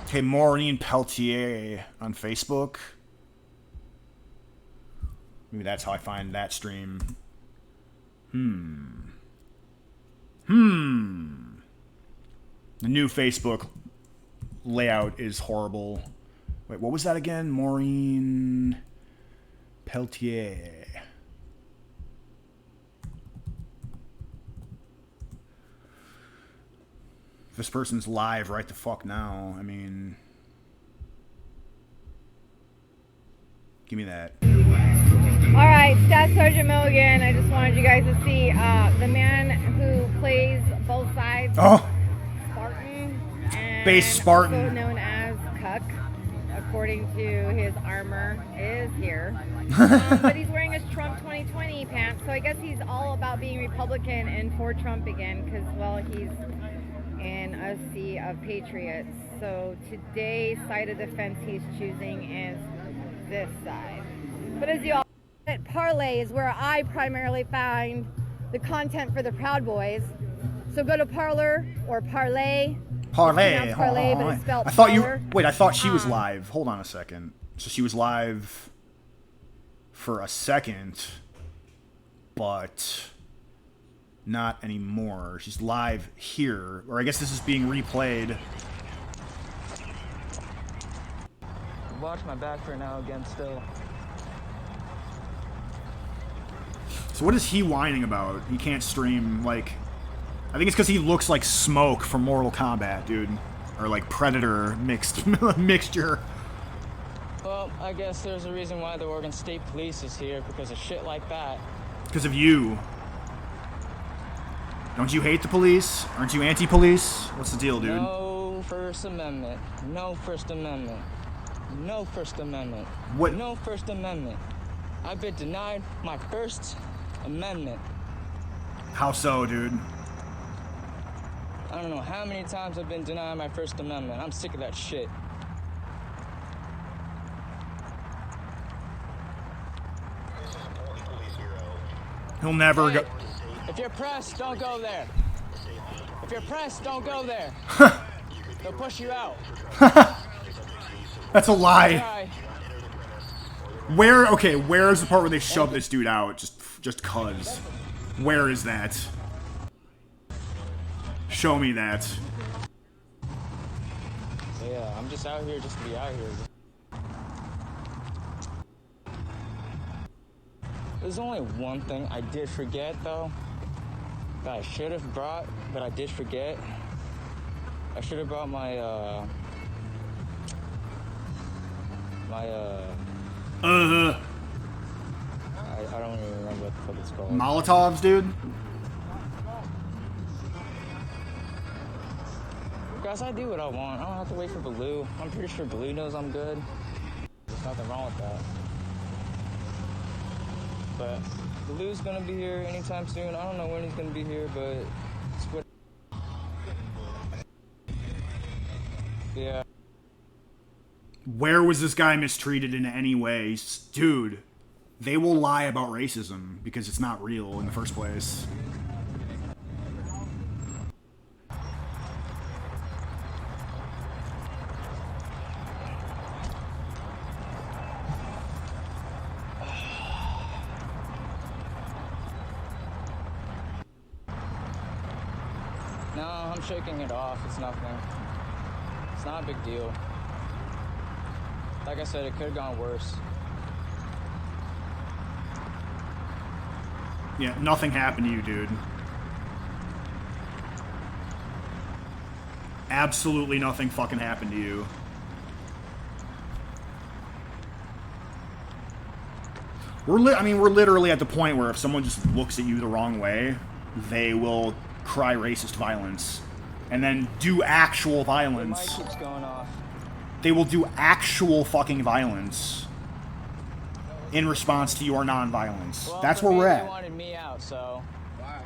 Okay, Maureen Peltier on Facebook. Maybe that's how I find that stream. The new Facebook layout is horrible. Wait, what was that again? Maureen Peltier. This person's live right the fuck now. I mean... Give me that. All right, Staff Sergeant Milligan, I just wanted you guys to see the man who plays both sides. Oh! Spartan. And Base Spartan. Also known as Cuck, according to his armor, is here. But he's wearing his Trump 2020 pants, so I guess he's all about being Republican and for Trump again, because, well, he's in a sea of patriots. So today's side of defense he's choosing is this side. But as you all know, Parlay is where I primarily find the content for the Proud Boys. So go to Parler or Parlay. Parlay. Parlay, but it's spelled I thought Parler. you... Wait, I thought she was live. Hold on a second. So she was live for a second, but not anymore. She's live here. Or I guess this is being replayed. Watch my back for now again still. So what is he whining about? He can't stream, like... I think it's because he looks like Smoke from Mortal Kombat, dude. Or like Predator mixture. Well, I guess there's a reason why the Oregon State Police is here, because of shit like that. Because of you. Don't you hate the police? Aren't you anti-police? What's the deal, dude? No First Amendment. No First Amendment. No First Amendment. What? No First Amendment. I've been denied my First Amendment. How so, dude? I don't know how many times I've been denied my First Amendment. I'm sick of that shit. He'll never go... If you're pressed, don't go there. If you're pressed, don't go there. They'll push you out. That's a lie. Try. Where? Okay, where is the part where they shove this dude out? Just cuz. Where is that? Show me that. So yeah, I'm just out here just to be out here. There's only one thing I did forget though, that I should have brought, but I did forget. I should have brought my I don't even remember what the fuck it's called. Molotovs, dude? Guys, I do what I want. I don't have to wait for Baloo. I'm pretty sure Baloo knows I'm good. There's nothing wrong with that. But Baloo's gonna be here anytime soon. I don't know when he's gonna be here, but it's what. Yeah. Where was this guy mistreated in any way? Dude, they will lie about racism because it's not real in the first place. No, I'm shaking it off. It's nothing. It's not a big deal. Like I said, it could have gone worse. Yeah, nothing happened to you, dude. Absolutely nothing fucking happened to you. We're literally at the point where if someone just looks at you the wrong way, they will cry racist violence. And then do actual violence. The mic keeps going off. They will do actual fucking violence in response to your non-violence. Well, that's for where me, we're They at. wanted me out, so. Why?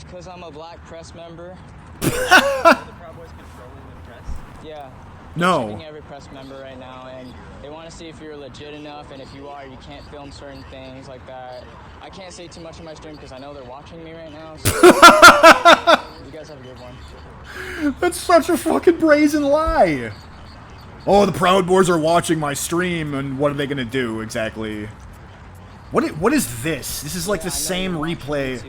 Because I'm a black press member. The Proudboys controlling the press? Yeah. No. Checking every press member right now, and they want to see if you're legit enough, and if you are, you can't film certain things like that. I can't say too much on my stream because I know they're watching me right now. So you guys have a good one. That's such a fucking brazen lie. Oh, the Proudboys are watching my stream, and what are they gonna do exactly? What is this? This is like the same replay.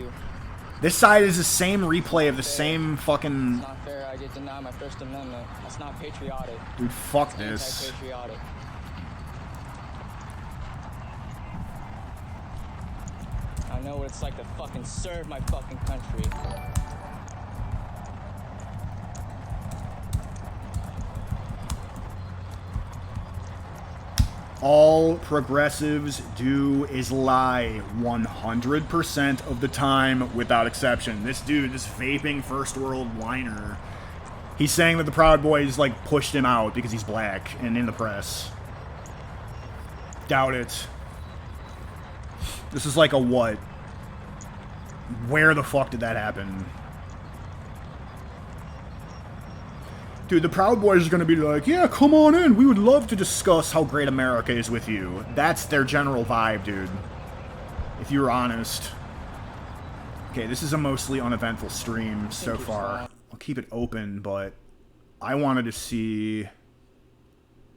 This side is the same replay of the same fucking. It's not fair. I get denied my First Amendment. That's not patriotic. Dude, fuck It's this. anti-patriotic. I know what it's like to fucking serve my fucking country. All progressives do is lie 100% of the time without exception. This dude, this vaping first world whiner, he's saying that the Proud Boys like pushed him out because he's black and in the press. Doubt it. This is like a what? Where the fuck did that happen? Dude, the Proud Boys are going to be like, yeah, come on in. We would love to discuss how great America is with you. That's their general vibe, dude. If you're honest. Okay, this is a mostly uneventful stream so far. I'll keep it open, but I wanted to see...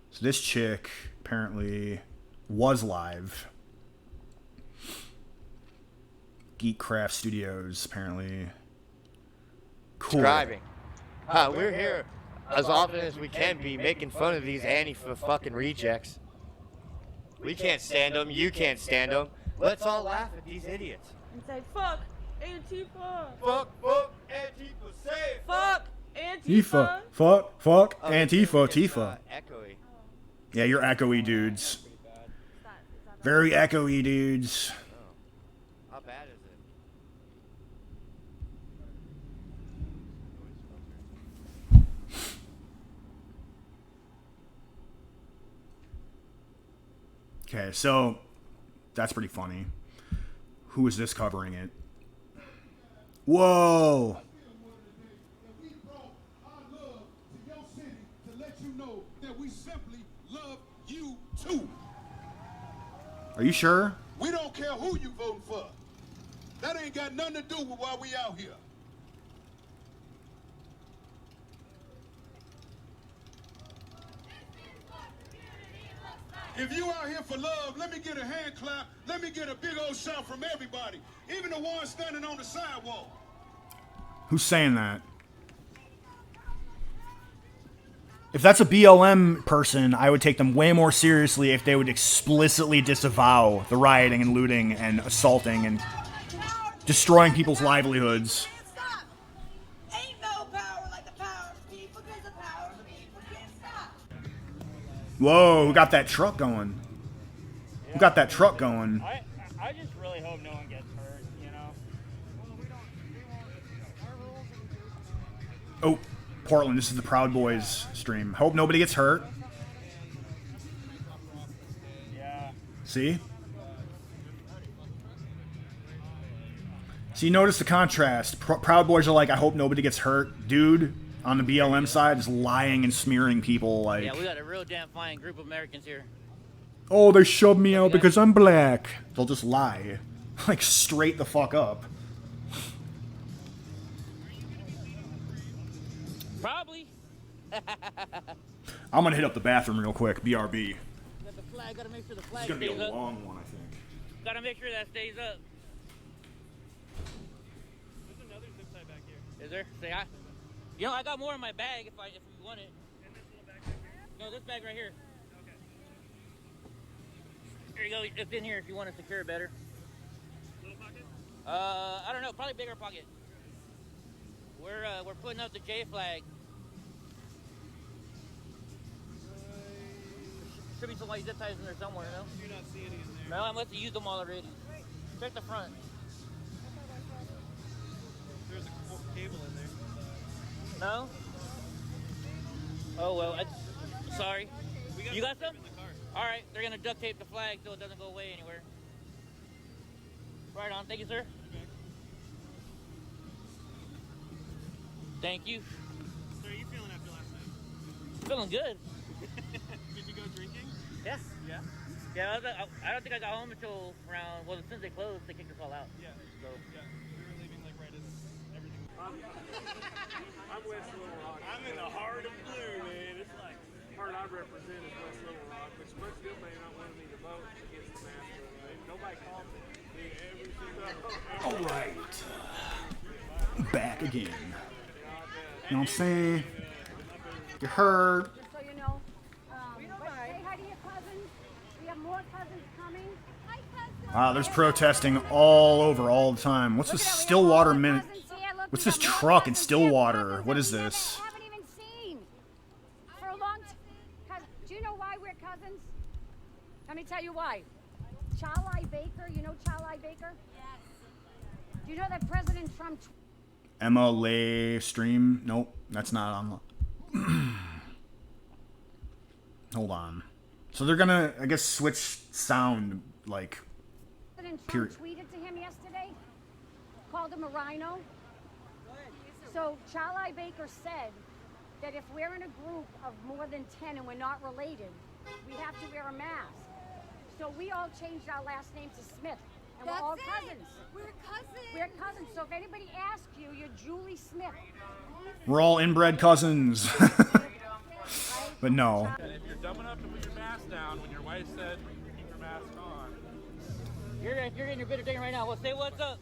So this chick, apparently, was live. Geekcraft Studios, apparently. Cool. Subscribing. We're here as often as we can be making fun of these Antifa fucking rejects. We can't stand them. You can't stand them. Let's all laugh at these idiots. And say, fuck Antifa. Fuck Antifa, say it. Fuck Antifa. Fuck, Oh, Antifa, it's, Tifa. Echoey. Yeah, you're echoey dudes. Very echoey dudes. How bad is it? Okay, so that's pretty funny. Who is this covering it? Whoa! Are you sure? We don't care who you voting for. That ain't got nothing to do with why we out here. If you out here for love, let me get a hand clap. Let me get a big old shout from everybody, even the ones standing on the sidewalk. Who's saying that? If that's a BLM person, I would take them way more seriously if they would explicitly disavow the rioting and looting and assaulting and destroying people's livelihoods. Whoa, who got that truck going? Who got that truck going? I just really hope no one gets hurt, you know? Oh, Portland, this is the Proud Boys stream. Hope nobody gets hurt. Yeah. See? So you notice the contrast. Proud Boys are like, I hope nobody gets hurt. Dude, on the BLM side, is lying and smearing people like... Yeah, we got a real damn fine group of Americans here. Oh, they shoved me out because I'm black. They'll just lie. Like, straight the fuck up. Probably. I'm gonna hit up the bathroom real quick. BRB. Got the flag, gotta make sure the flag It's gonna be stays a up. long one, I think. Gotta make sure that stays up. There's another zip tie back here. Is there? Say I. You know, I got more in my bag if you want it. In this little bag? No, this bag right here. Okay. Here you go. It's in here if you want to secure it better. Little pocket? I don't know. Probably bigger pocket. We're putting up the J flag. Should be some white zip ties in there somewhere, no? Do you not see any in there? No, I must have used them all already. Check the front. There's a cable in there. No? Oh, well, sorry. You got some? In the car. All right, they're going to duct tape the flag so it doesn't go away anywhere. Right on. Thank you, sir. Okay. Thank you. So how are you feeling after last night? Feeling good. Did you go drinking? Yeah. Yeah? Yeah, I don't think I got home until around, well, as soon as they closed, they kicked us all out. Yeah. So. Yeah. We were leaving like right as everything. I'm West Little Rock. I'm in the heart of blue, man. It's like part I represent is West Little Rock, which much good may not want me to vote against the master. Nobody called me. Every single. All right. Back again. You know what I'm saying? You heard. Just so you know, say hi to your cousins. We have more cousins coming. Hi, cousins. Wow, there's protesting all over all the time. What's this Stillwater minute? What's this truck in Stillwater? What is this? I haven't even seen for a long time. Do you know why we're cousins? Let me tell you why. Charlie Baker, you know Charlie Baker? Yes. Do you know that President Trump... Emma Lay stream? Nope, that's not on the... Hold on. So they're gonna, I guess, switch sound, like... President Trump tweeted to him yesterday, called him a rhino. So Charlie Baker said that if we're in a group of more than 10 and we're not related, we have to wear a mask. So we all changed our last name to Smith, and we're all cousins. We're cousins. We're cousins. So if anybody asks you, you're Julie Smith. We're all inbred cousins. But no. And if you're dumb enough to put your mask down when your wife said keep your mask on. You're getting your bitter thing right now. Well, say what's up.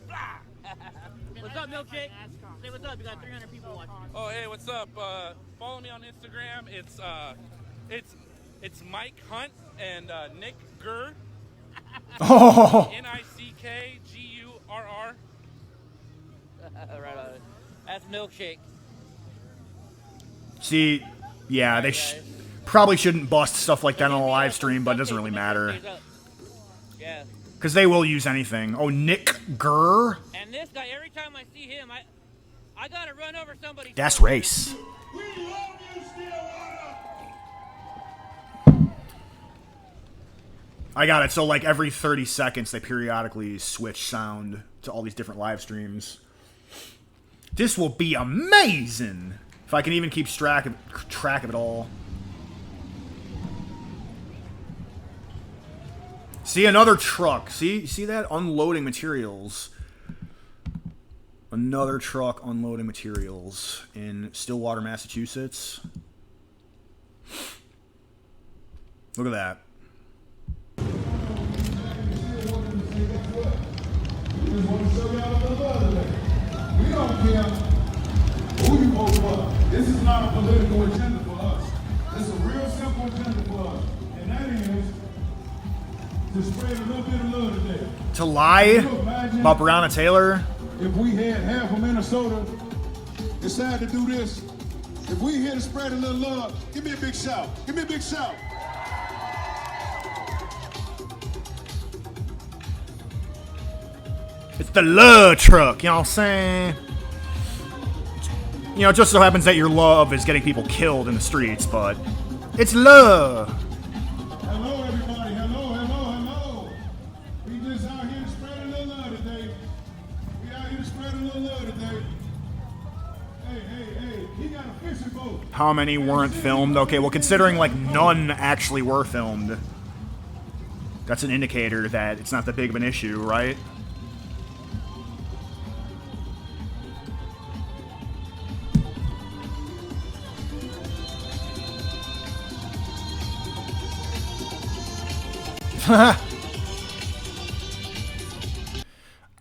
What's up, milkshake? Say what's up. You got 300 people watching. Oh, hey, what's up? Follow me on Instagram. It's Mike Hunt and Nick Gurr. Oh. NICKGURR. Right on. That's milkshake. See, yeah, they probably shouldn't bust stuff like that on a live stream, but it doesn't really matter. Yeah. Because they will use anything. Oh, Nick Gurr? And this guy, every time I see him, I gotta run over somebody. That's race. I got it. So, like, every 30 seconds, they periodically switch sound to all these different live streams. This will be amazing! If I can even keep track of it all. See, another truck. See that? Unloading materials. Another truck unloading materials in Stillwater, Massachusetts. Look at that. We don't care who you vote for. This is not a political agenda for us. It's a real simple agenda for us. And that is to spread a little bit of love today. To lie about Breonna Taylor? If we had half of Minnesota decide to do this, if we here to spread a little love, give me a big shout. Give me a big shout. It's the love truck, you know what I'm saying? You know, it just so happens that your love is getting people killed in the streets, but it's love. Hello, everybody. Hello. We just out here to spread a little love today. We out here to spread a little love today. Hey, he got a fishing boat. How many weren't filmed? Okay, well, considering, like, none actually were filmed, that's an indicator that it's not that big of an issue, right?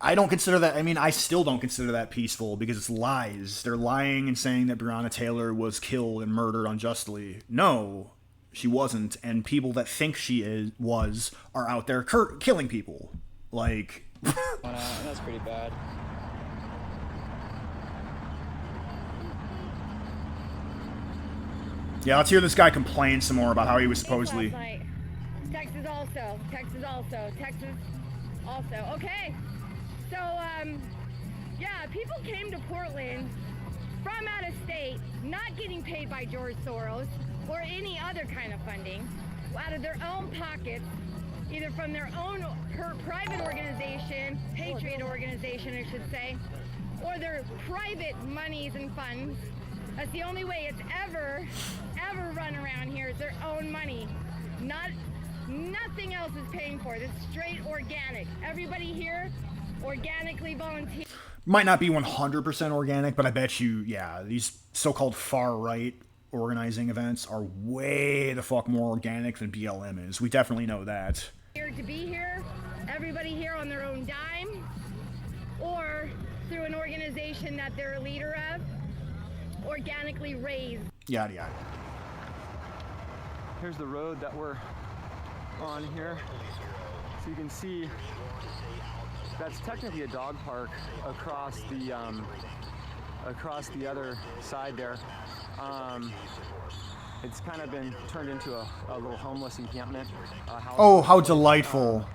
I don't consider that, I mean, I still don't consider that peaceful because it's lies. They're lying and saying that Breonna Taylor was killed and murdered unjustly. No, she wasn't, and people that think she was are out there killing people. Like... That's pretty bad. Yeah, let's hear this guy complain some more about how he was supposedly... Texas also. Okay. So, yeah, people came to Portland from out of state, not getting paid by George Soros or any other kind of funding, out of their own pockets, either from their own private organization, patriot organization, I should say, or their private monies and funds. That's the only way it's ever run around here is their own money. Nothing else is paying for it. It's straight organic. Everybody here organically volunteer. Might not be 100% organic, but I bet you, yeah, these so-called far-right organizing events are way the fuck more organic than BLM is. We definitely know that. Here to be here, everybody here on their own dime, or through an organization that they're a leader of, organically raised. Yada yada. Here's the road that we're on here. So you can see that's technically a dog park across the other side there. It's kind of been turned into a little homeless encampment. Oh, how delightful.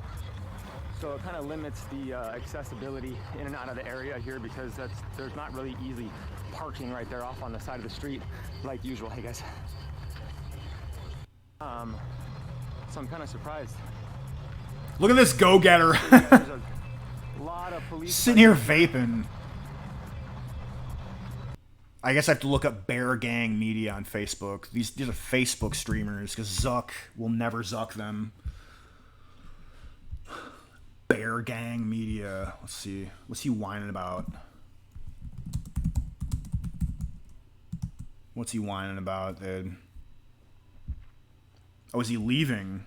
So it kind of limits the accessibility in and out of the area here because there's not really easy parking right there off on the side of the street like usual. Hey guys. So I'm kind of surprised. Look at this go-getter. Lot of police sitting here vaping. I guess I have to look up Bear Gang Media on Facebook. These are Facebook streamers because Zuck will never Zuck them. Bear Gang Media. Let's see. What's he whining about? What's he whining about, dude? Oh, is he leaving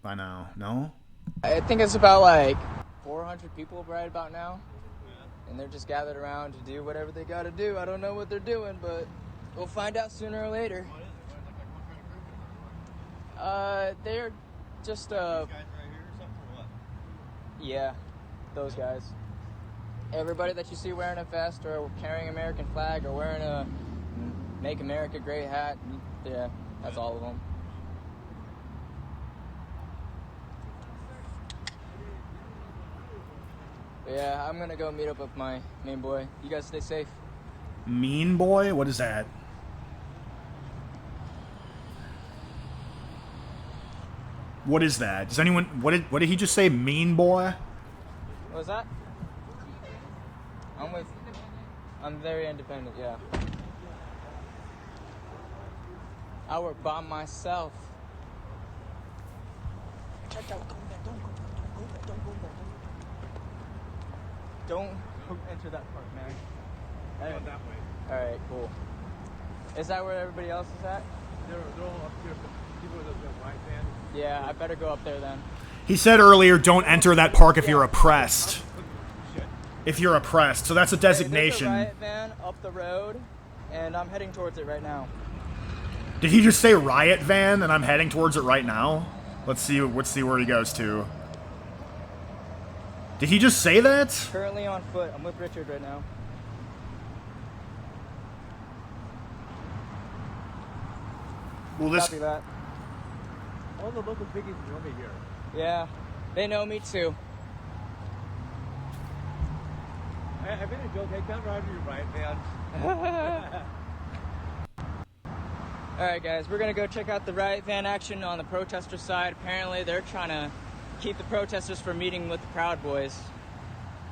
by now? No? I think it's about like 400 people right about now. And they're just gathered around to do whatever they gotta do. I don't know what they're doing, but we'll find out sooner or later. They're just yeah, those guys. Everybody that you see wearing a vest or carrying an American flag or wearing a Make America Great hat, yeah, that's all of them. Yeah, I'm gonna go meet up with my main boy. You guys stay safe. Mean boy? What is that? What is that? Does anyone... What did he just say? Mean boy? What was that? I'm very independent, yeah. I work by myself. Don't enter that park, man. Hey. That way. Alright, cool. Is that where everybody else is at? They're all up here. People with the white van. Yeah, I better go up there then. He said earlier, don't enter that park if you're oppressed. If you're oppressed. So that's a designation. There's a riot van up the road, and I'm heading towards it right now. Did he just say riot van and I'm heading towards it right now? Let's see where he goes to. Did he just say that? Currently on foot. I'm with Richard right now. Well, this... Copy that. All the local piggies know me here. Yeah, they know me too. I've been a joke. Hey, come ride with your riot van. Alright guys, we're gonna go check out the riot van action on the protester side. Apparently they're trying to keep the protesters from meeting with the Proudboys.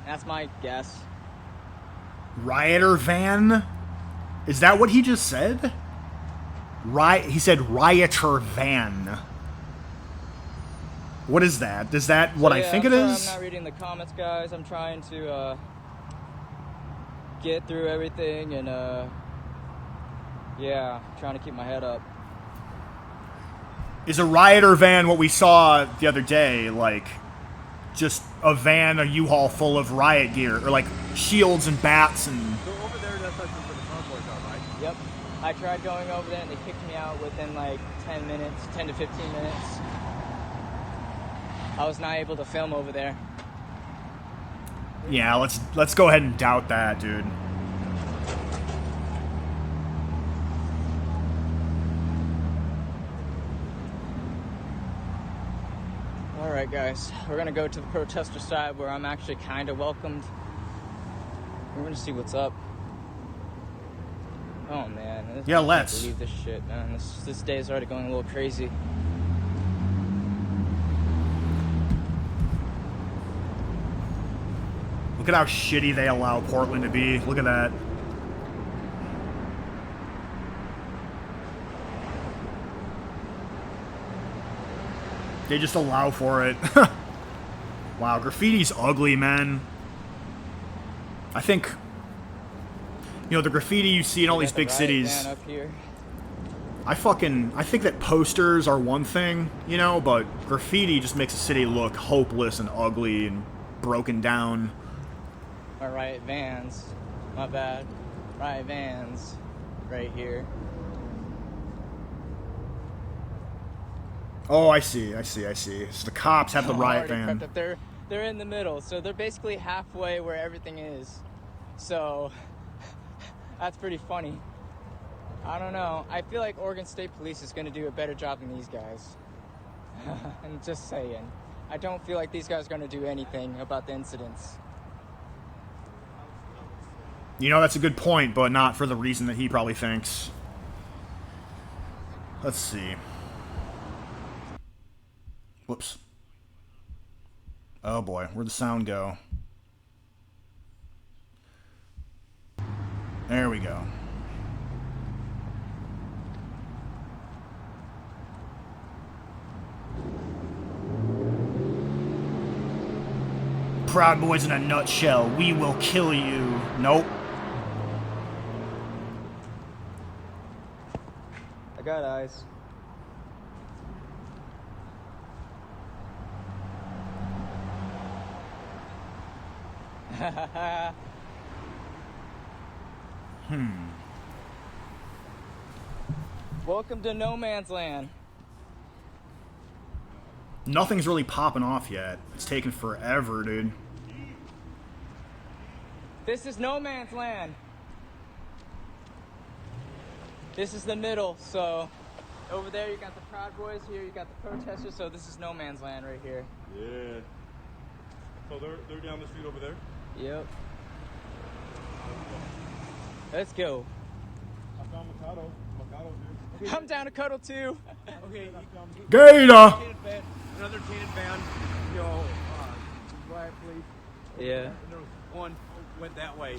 That's my guess. Rioter van? Is that what he just said? He said rioter van. What is that? Is that what I think it is? I'm not reading the comments, guys. I'm trying to get through everything and yeah, trying to keep my head up. Is a rioter van what we saw the other day, like just a van, a U-Haul full of riot gear, or like shields and bats and... So over there, that's actually where the Proudboys are, right? Yep. I tried going over there and they kicked me out within like 10 minutes, 10 to 15 minutes. I was not able to film over there. Yeah, let's go ahead and doubt that, dude. Alright guys, we're gonna go to the protester side where I'm actually kind of welcomed. We're gonna see what's up. Oh man. Yeah, I let's. can't believe this shit, man. This day is already going a little crazy. Look at how shitty they allow Portland to be. Look at that. They just allow for it. Wow, graffiti's ugly, man. I think, you know, the graffiti you see in all these big cities. Up here. I think that posters are one thing, you know, but graffiti just makes a city look hopeless and ugly and broken down. My riot vans. My bad. Riot vans. Right here. Oh, I see. So the cops have the riot Already van. prepped up. They're in the middle, so they're basically halfway where everything is. So that's pretty funny. I don't know. I feel like Oregon State Police is going to do a better job than these guys. I'm just saying. I don't feel like these guys are going to do anything about the incidents. You know, that's a good point, but not for the reason that he probably thinks. Let's see. Whoops. Oh boy, where'd the sound go? There we go. Proud Boys in a nutshell. We will kill you. Nope. I got eyes. Welcome to no man's land. Nothing's really popping off yet. It's taking forever, dude. This is no man's land. This is the middle, so over there you got the Proud Boys, here you got the protesters, so this is no man's land right here. Yeah. So they're down the street over there? Yep. Let's go. I found Mikado. Mikado's here. I'm down to cuddle too. Okay. Gator! Another tainted van, you know, riot police. Yeah. And there was one went that way.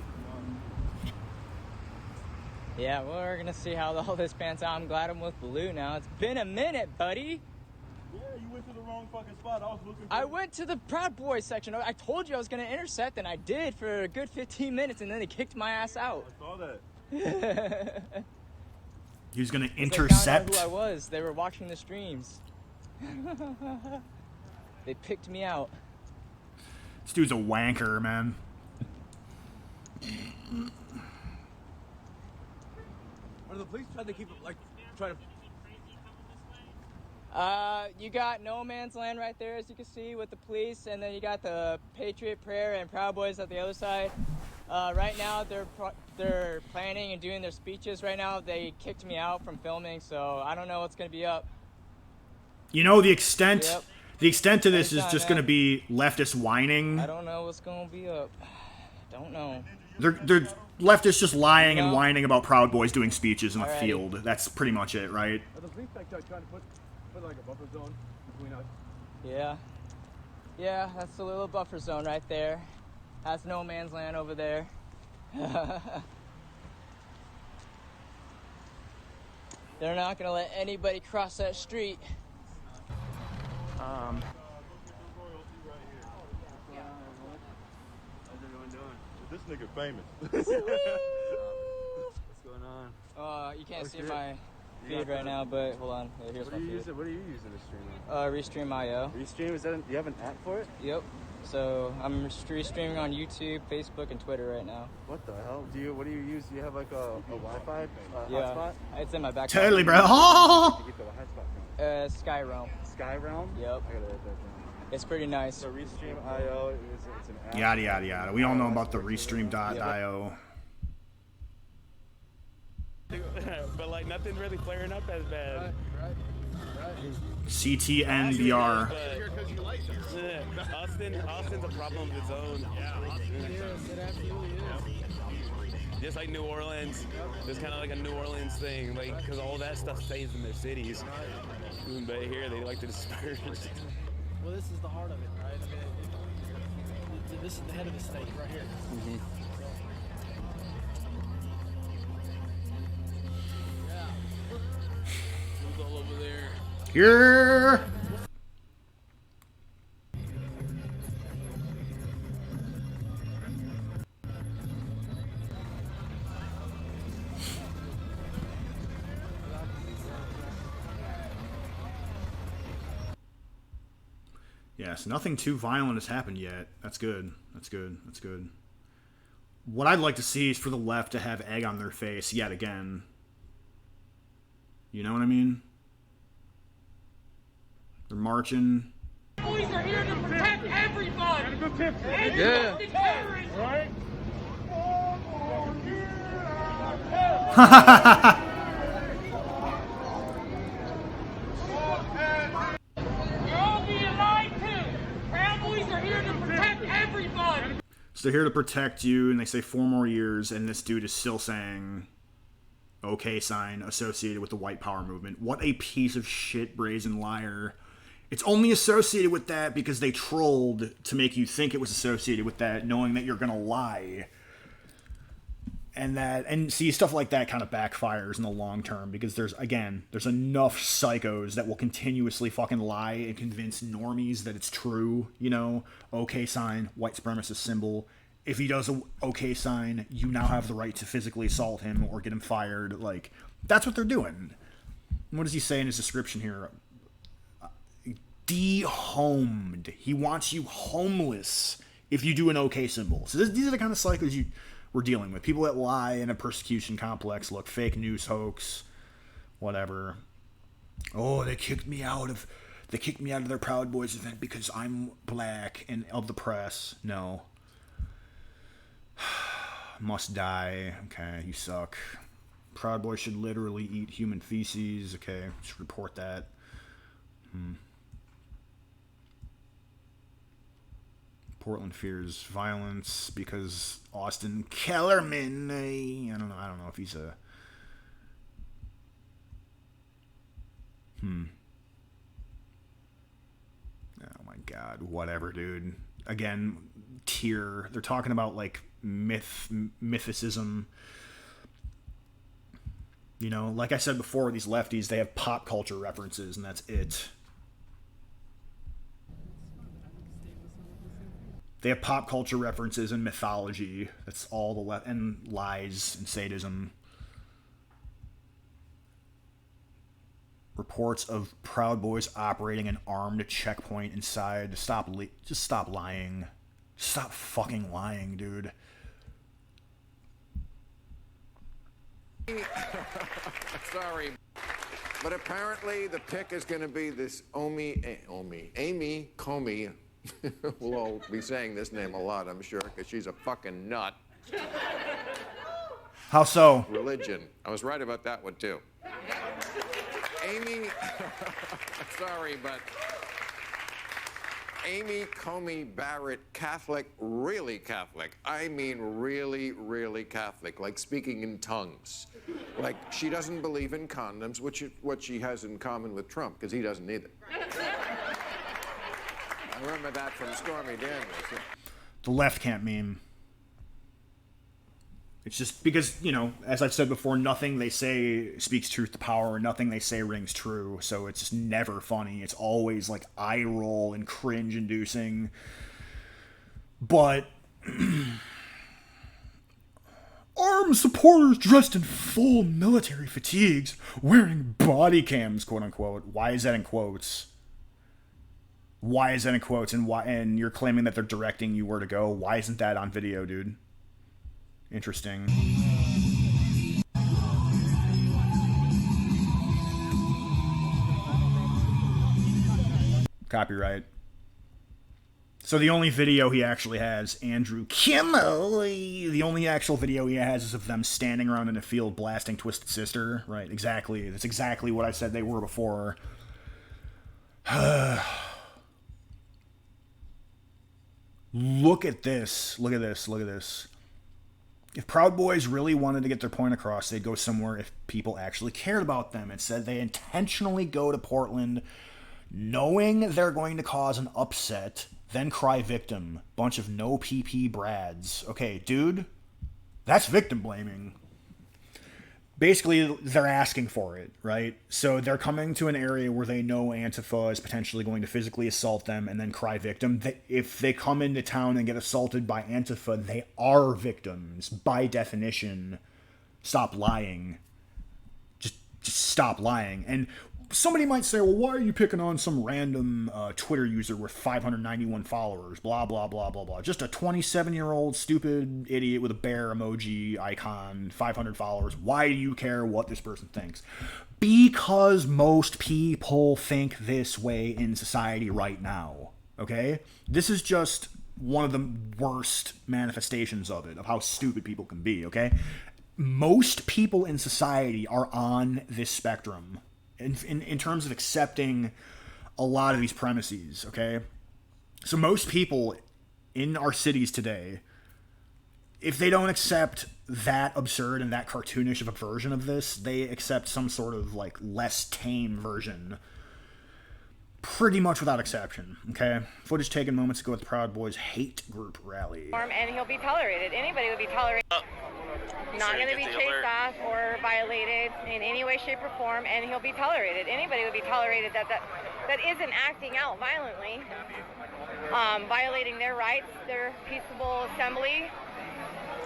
Yeah, well, we're gonna see how all this pans out. I'm glad I'm with Blue now. It's been a minute, buddy. Yeah, you went to the wrong fucking spot. I was looking for I went to the Proud Boys section. I told you I was gonna intersect, and I did for a good 15 minutes, and then they kicked my ass out. I saw that. He was gonna They intercept. found out who I was. They were watching the streams. They picked me out. This dude's a wanker, man. Are the police trying to keep it, like, trying to... You got no man's land right there, as you can see, with the police, and then you got the Patriot Prayer and Proud Boys at the other side. Right now, they're planning and doing their speeches right now. They kicked me out from filming, so I don't know what's gonna be up. You know, the extent Yep. to this is Anytime, just man. gonna be leftist whining. I don't know what's gonna be up. Don't know. They're leftists just lying and No. whining about Proud Boys doing speeches in a Alrighty. field. That's pretty much it, right? Are the police like trying to put like a buffer zone between us? Yeah. Yeah, that's a little buffer zone right there. That's no man's land over there. They're not gonna let anybody cross that street. How's everyone doing? This nigga famous. What's going on? You can't see my feed right now, but hold on. Here's my feed. What are you using to stream on? Restream.io. Restream? Do you have an app for it? Yep. So I'm restreaming on YouTube, Facebook, and Twitter right now. What the hell? What do you use? Do you have like a Wi-Fi Yeah, hotspot? it's in my backpack. Totally, bro. You get the hotspot from? Skyrealm. Skyrealm? Yep. I gotta write that down. It's pretty nice. So Restream.io it's an app. Yada yada yada. We all know about the Restream.io. But like nothing's really flaring up as bad. Right. CTNBR. Austin's a problem of its own. It absolutely is. Just like New Orleans, it's kind of like a New Orleans thing, like because all that stuff stays in their cities. But here they like to disperse. Well, this is the heart of it, right? I mean, this is the head of the state right here. Mm-hmm. All over there. Here. Yes, nothing too violent has happened yet. That's good. That's good. That's good. What I'd like to see is for the left to have egg on their face yet again. You know what I mean? They're marching. Boys are here to protect everybody. Yeah. Right? You're all being lied to. Proudboys are here to protect everybody. So they're here to protect you, and they say 4 more years, and this dude is still saying okay sign associated with the white power movement. What a piece of shit brazen liar. It's only associated with that because they trolled to make you think it was associated with that, knowing that you're gonna lie. And see, stuff like that kind of backfires in the long term because there's enough psychos that will continuously fucking lie and convince normies that it's true, you know? Okay sign, white supremacist symbol. If he does a okay sign, you now have the right to physically assault him or get him fired. Like, that's what they're doing. What does he say in his description here? De-homed. He wants you homeless if you do an okay symbol. So these are the kind of psychos we're dealing with. People that lie in a persecution complex. Look, fake news hoax, whatever. Oh, they kicked me out of their Proud Boys event because I'm black and of the press. No. Must die. Okay, you suck. Proud Boys should literally eat human feces. Okay, just report that. Portland fears violence because Austin Kellerman. I don't know if he's a. Oh my God! Whatever, dude. Again, tier. They're talking about like mythicism. You know, like I said before, these lefties, they have pop culture references, and that's it. They have pop culture references and mythology. That's all the left, and lies and sadism. Reports of Proud Boys operating an armed checkpoint inside. Just stop lying. Just stop fucking lying, dude. Sorry, but apparently the pick is going to be this Amy Comey. We'll all be saying this name a lot, I'm sure, because she's a fucking nut. How so? Religion. I was right about that one, too. Sorry, but Amy Comey Barrett, Catholic, really Catholic. I mean really, really Catholic, like speaking in tongues. Like, she doesn't believe in condoms, which is what she has in common with Trump, because he doesn't either. I remember that from Stormy Daniels. Yeah. The left can't meme. It's just because, you know, as I've said before, nothing they say speaks truth to power, and nothing they say rings true, so it's just never funny. It's always, like, eye roll and cringe-inducing. But our Trump supporters dressed in full military fatigues, wearing body cams, quote unquote. Why is that in quotes? Why is that in quotes? And you're claiming that they're directing you where to go? Why isn't that on video, dude? Interesting. Copyright. So the only video he actually has, Andrew Kimmel, the only actual video he has is of them standing around in a field blasting Twisted Sister. Right, exactly. That's exactly what I said they were before. Look at this. Look at this. Look at this. If Proud Boys really wanted to get their point across, they'd go somewhere if people actually cared about them. Instead, they intentionally go to Portland knowing they're going to cause an upset, then cry victim. Bunch of no PP brads. Okay, dude, that's victim blaming. Basically, they're asking for it, right? So they're coming to an area where they know Antifa is potentially going to physically assault them and then cry victim. If they come into town and get assaulted by Antifa, they are victims. By definition, stop lying. Just stop lying. And somebody might say, well, why are you picking on some random Twitter user with 591 followers? Blah, blah, blah, blah, blah. Just a 27-year-old stupid idiot with a bear emoji icon, 500 followers. Why do you care what this person thinks? Because most people think this way in society right now, okay? This is just one of the worst manifestations of it, of how stupid people can be, okay? Most people in society are on this spectrum. In terms of accepting a lot of these premises, okay? So most people in our cities today, if they don't accept that absurd and that cartoonish of a version of this, they accept some sort of, like, less tame version. Pretty much without exception, okay? Footage taken moments ago at the Proud Boys hate group rally. And he'll be tolerated. Anybody would be tolerated. Not going to be chased off or violated in any way, shape, or form, and he'll be tolerated. Anybody would be tolerated that isn't acting out violently, violating their rights, their peaceable assembly.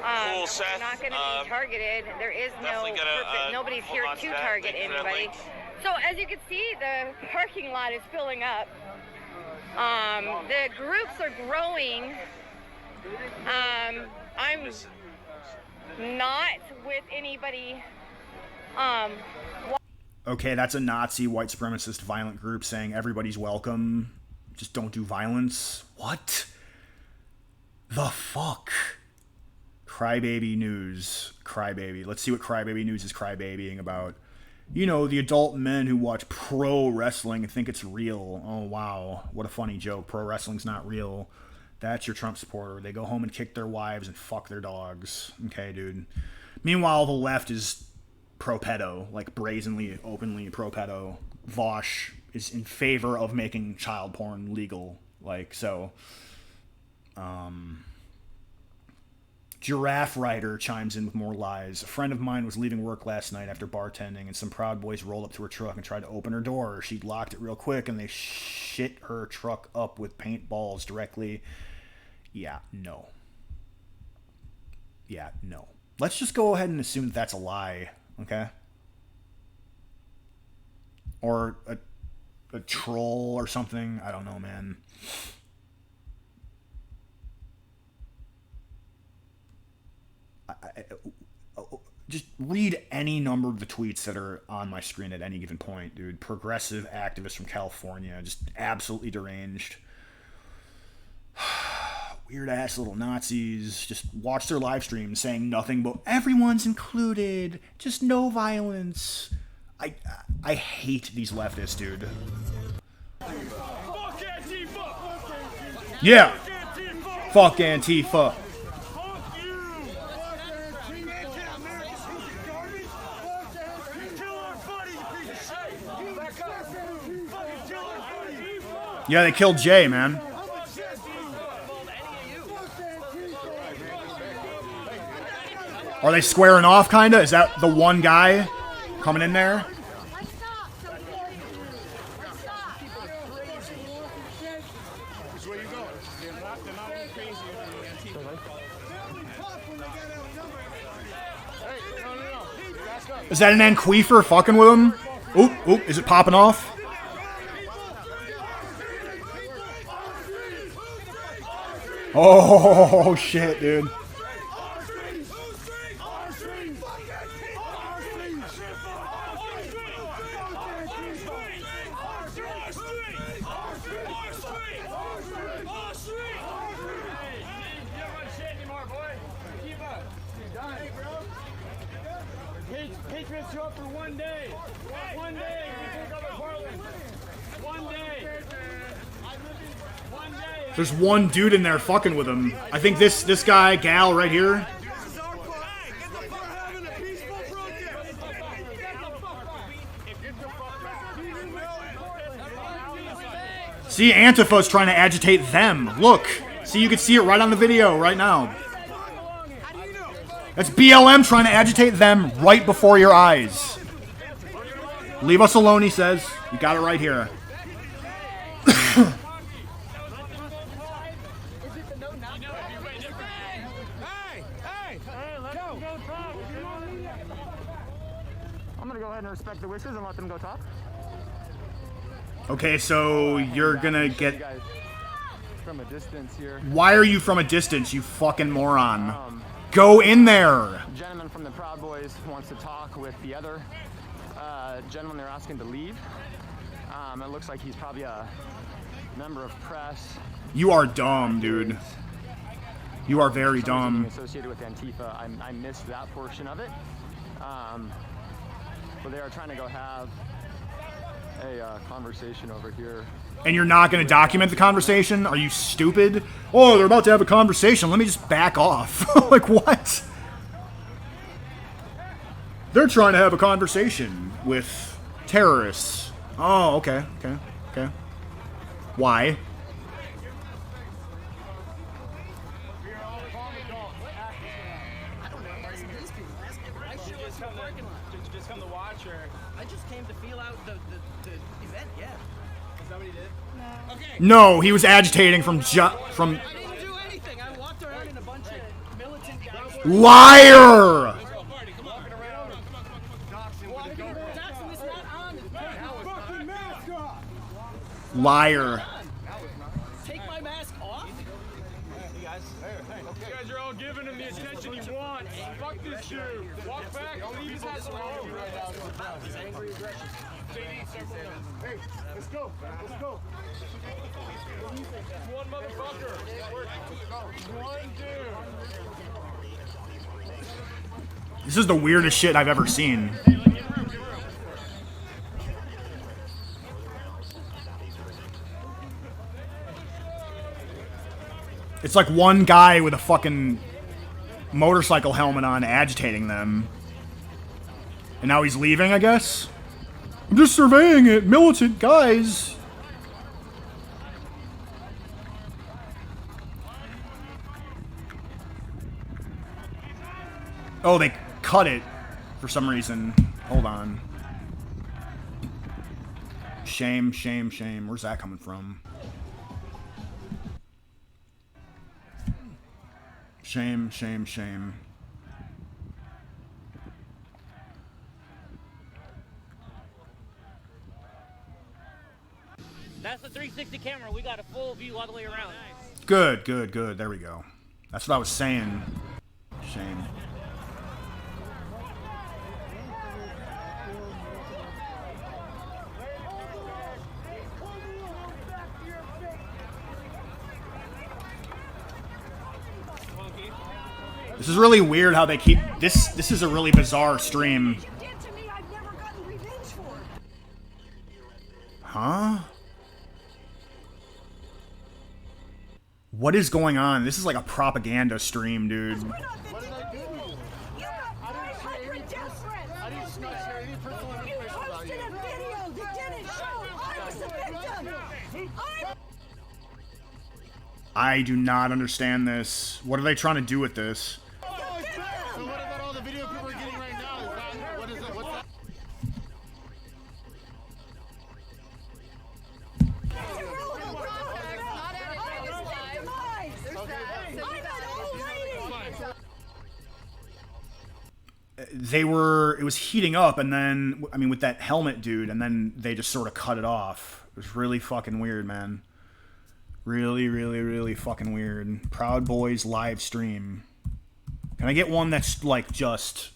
Cool, Seth. They're not going to be targeted. There is no purpose. Nobody's here to target anybody. So as you can see, the parking lot is filling up. The groups are growing. I'm not with anybody. Okay, that's a Nazi white supremacist violent group saying everybody's welcome. Just don't do violence. What the fuck? Crybaby news. Crybaby. Let's see what Crybaby news is crybabying about. You know, the adult men who watch pro wrestling and think it's real. Oh, wow. What a funny joke. Pro wrestling's not real. That's your Trump supporter. They go home and kick their wives and fuck their dogs. Okay, dude. Meanwhile, the left is pro-pedo. Like, brazenly, openly pro-pedo. Vosh is in favor of making child porn legal. Like, so... Giraffe Rider chimes in with more lies. A friend of mine was leaving work last night after bartending, and some Proud Boys rolled up to her truck and tried to open her door. She locked it real quick, and they shit her truck up with paintballs directly. Yeah, no. Yeah, no. Let's just go ahead and assume that that's a lie, okay? Or a troll or something. I don't know, man. Just read any number of the tweets that are on my screen at any given point, dude. Progressive activists from California, just absolutely deranged. Weird ass little Nazis. Just watch their live stream saying nothing but everyone's included, just no violence. I hate these leftists, dude. Yeah. Fuck Antifa. Yeah, they killed Jay, man. Are they squaring off, kinda? Is that the one guy coming in there? Is that an anqueefa fucking with him? Oop, oop, is it popping off? Oh, shit, dude. Patriots show up for one day. One day. We take over Portland. One day. One day. There's one dude in there fucking with him. I think this guy, gal right here. See, Antifa's trying to agitate them. Look. See, you can see it right on the video right now. That's BLM trying to agitate them right before your eyes. Leave us alone, he says. You got it right here. I'm gonna go ahead and respect the wishes and let them go talk. Okay, so you're gonna get... From a distance here. Why are you from a distance, you fucking moron? Go in there! Gentleman from the Proudboys wants to talk with the other gentleman they're asking to leave. It looks like he's probably a member of press. You are dumb, dude. You are very dumb. Associated with Antifa, I missed that portion of it. But they are trying to go have a conversation over here. And you're not going to document the conversation? Are you stupid? Oh, they're about to have a conversation. Let me just back off. Like, what? They're trying to have a conversation with terrorists. Oh, okay, okay, okay. Why? Did you just come to watch, or? I just came to feel out the event, yeah. Is that what he did? No. Okay. No, he was agitating from I didn't do anything. I walked around in a bunch of militant guys. Liar! Liar. Take my mask off? You guys are all giving him the attention he wants. Fuck this shoe. Walk back. Leave his ass alone. He's angry aggression. Hey, let's go. Let's go. One motherfucker. One dude. This is the weirdest shit I've ever seen. It's like one guy with a fucking motorcycle helmet on agitating them. And now he's leaving, I guess? I'm just surveying it, militant guys. Oh, they cut it for some reason. Hold on. Shame, shame, shame. Where's that coming from? Shame, shame, shame. That's the 360 camera. We got a full view all the way around. Good, good, good. There we go. That's what I was saying. Shame. This is really weird how they keep this. This is a really bizarre stream. Huh? What is going on? This is like a propaganda stream, dude. I do not understand this. What are they trying to do with this? it was heating up, and then, I mean, with that helmet dude, and then they just sort of cut it off. It was really fucking weird, man. Really, really, really fucking weird. Proud Boys live stream. Can I get one that's like just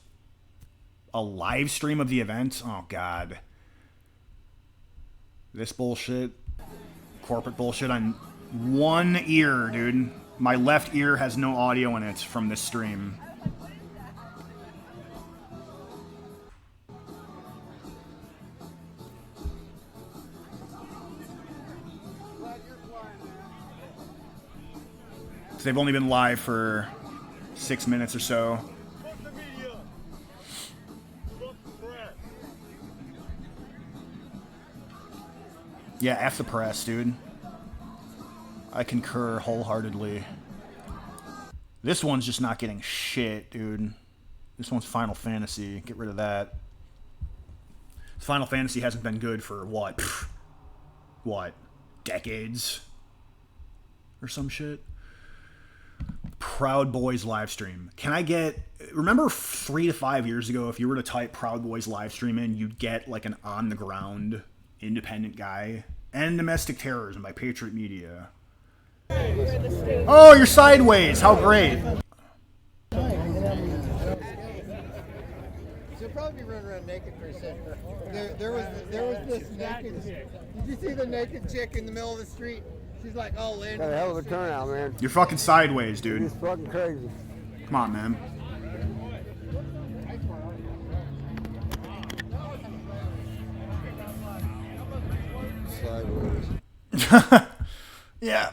a live stream of the event? Oh, God. This bullshit. Corporate bullshit on one ear, dude. My left ear has no audio in it from this stream. So they've only been live for 6 minutes or so. Yeah, F the press, dude. I concur wholeheartedly. This one's just not getting shit, dude. This one's Final Fantasy. Get rid of that. Final Fantasy hasn't been good for what? Pfft. What? Decades? Or some shit? Proud Boys live stream. Can I get... Remember 3 to 5 years ago, if you were to type Proud Boys live stream in, you'd get like an on-the-ground independent guy? And Domestic Terrorism by Patriot Media. Oh, you're sideways. How great. She'll probably be running around naked for a second. There was this naked... Did you see the naked chick in the middle of the street? She's like, oh, Landon. Got a hell of a turnout, man. You're fucking sideways, dude. It's fucking crazy. Come on, man. Sideways. Yeah.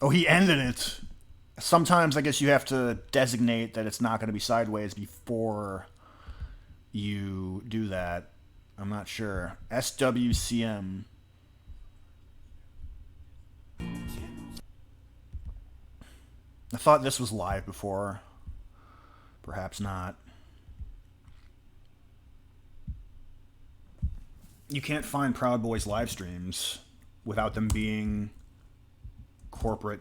Oh, he ended it. Sometimes I guess you have to designate that it's not going to be sideways before you do that. I'm not sure. SWCM. I thought this was live before. Perhaps not. You can't find Proud Boys live streams without them being corporate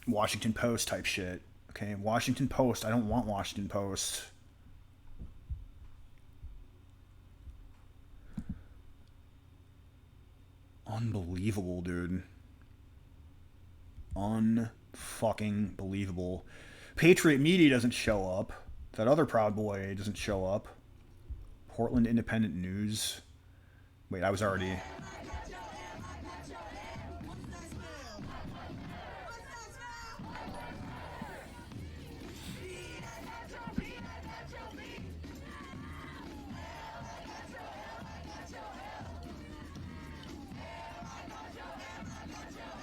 Washington Post type shit. Okay, Washington Post. I don't want Washington Post. Unbelievable, dude. Unfucking believable. Patriot Media doesn't show up. That other Proud Boy doesn't show up. Portland Independent News. Wait, I was already...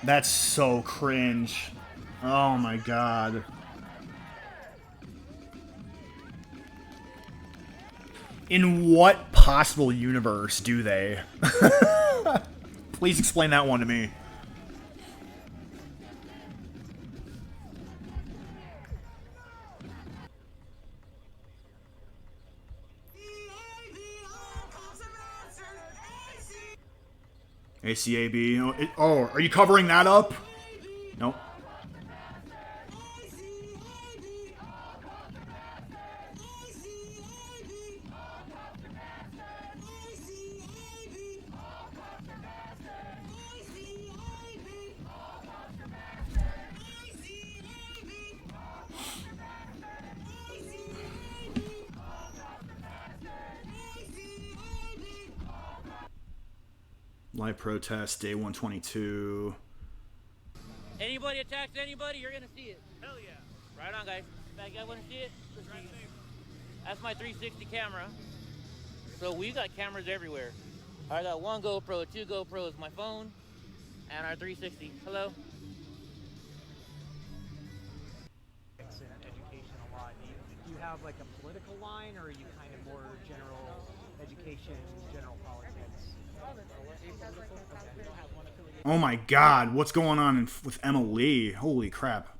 That's so cringe. Oh my god. In what possible universe do they? Please explain that one to me. ACAB. Oh, are you covering that up? Nope. Live protest, day 122. Anybody attacks anybody, you're gonna see it. Hell yeah. Right on, guys. That guy wanna see it? That's my 360 camera. So we got cameras everywhere. I got one GoPro, 2 GoPros, my phone, and our 360. Hello? Education a lot. Do you have like a political line, or are you kind of more general education, general politics? Oh my god, what's going on with Emma Lee? Holy crap.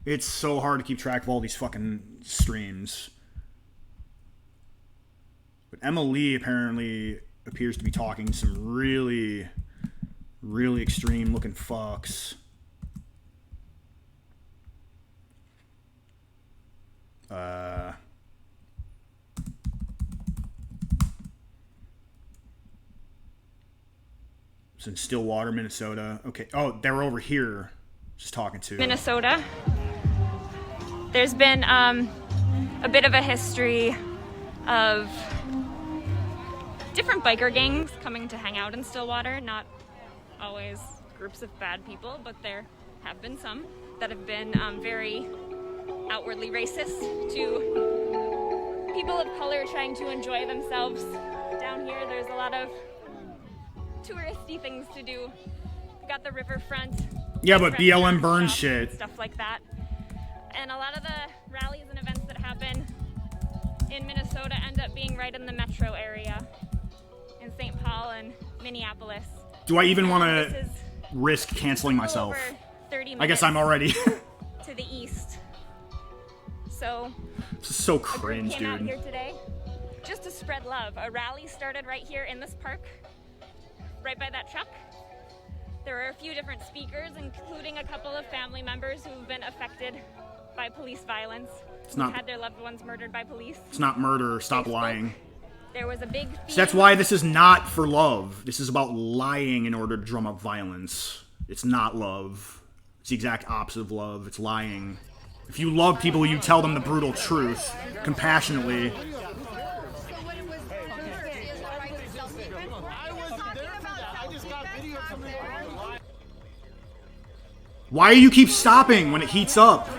It's so hard to keep track of all these fucking streams. But Emma Lee apparently appears to be talking some really, really extreme looking fucks. It's in Stillwater, Minnesota. Okay. Oh, they were over here just talking to Minnesota. There's been a bit of a history of different biker gangs coming to hang out in Stillwater. Not always groups of bad people, but there have been some that have been very outwardly racist to people of color trying to enjoy themselves. Down here, there's a lot of touristy things to do. We got the riverfront. Yeah, but BLM burn shit. Stuff like that. And a lot of the rallies and events that happen in Minnesota end up being right in the metro area, in St. Paul and Minneapolis. Do I even want to risk canceling myself? 30 I guess I'm already. To the east. So. This is so cringe, came out dude. here today just to spread love. A rally started right here in this park, right by that truck. There were a few different speakers, including a couple of family members who've been affected by police violence. It's not- had their loved ones murdered by police. It's not murder. Stop lying. There was a big theme. So that's why this is not for love. This is about lying in order to drum up violence. It's not love. It's the exact opposite of love. It's lying. If you love people, you tell them the brutal truth, compassionately. Why do you keep stopping when it heats up?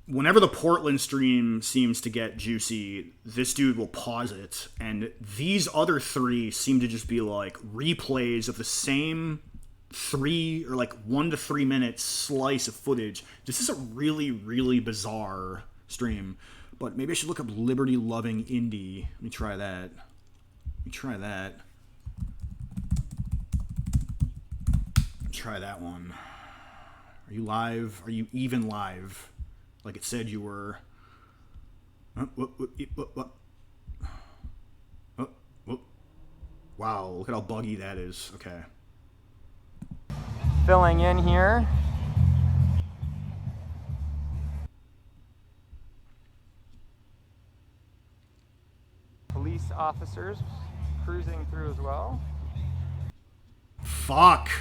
Whenever the Portland stream seems to get juicy, this dude will pause it, and these other three seem to just be like replays of the same 3 or like 1 to 3 minute slice of footage. This is a really, really bizarre stream, but maybe I should look up Liberty Loving Indie. Let me try that. Try that one. Are you live? Are you even live? Like it said you were. Wow, look at how buggy that is. Okay. Filling in here. Police officers cruising through as well. Fuck.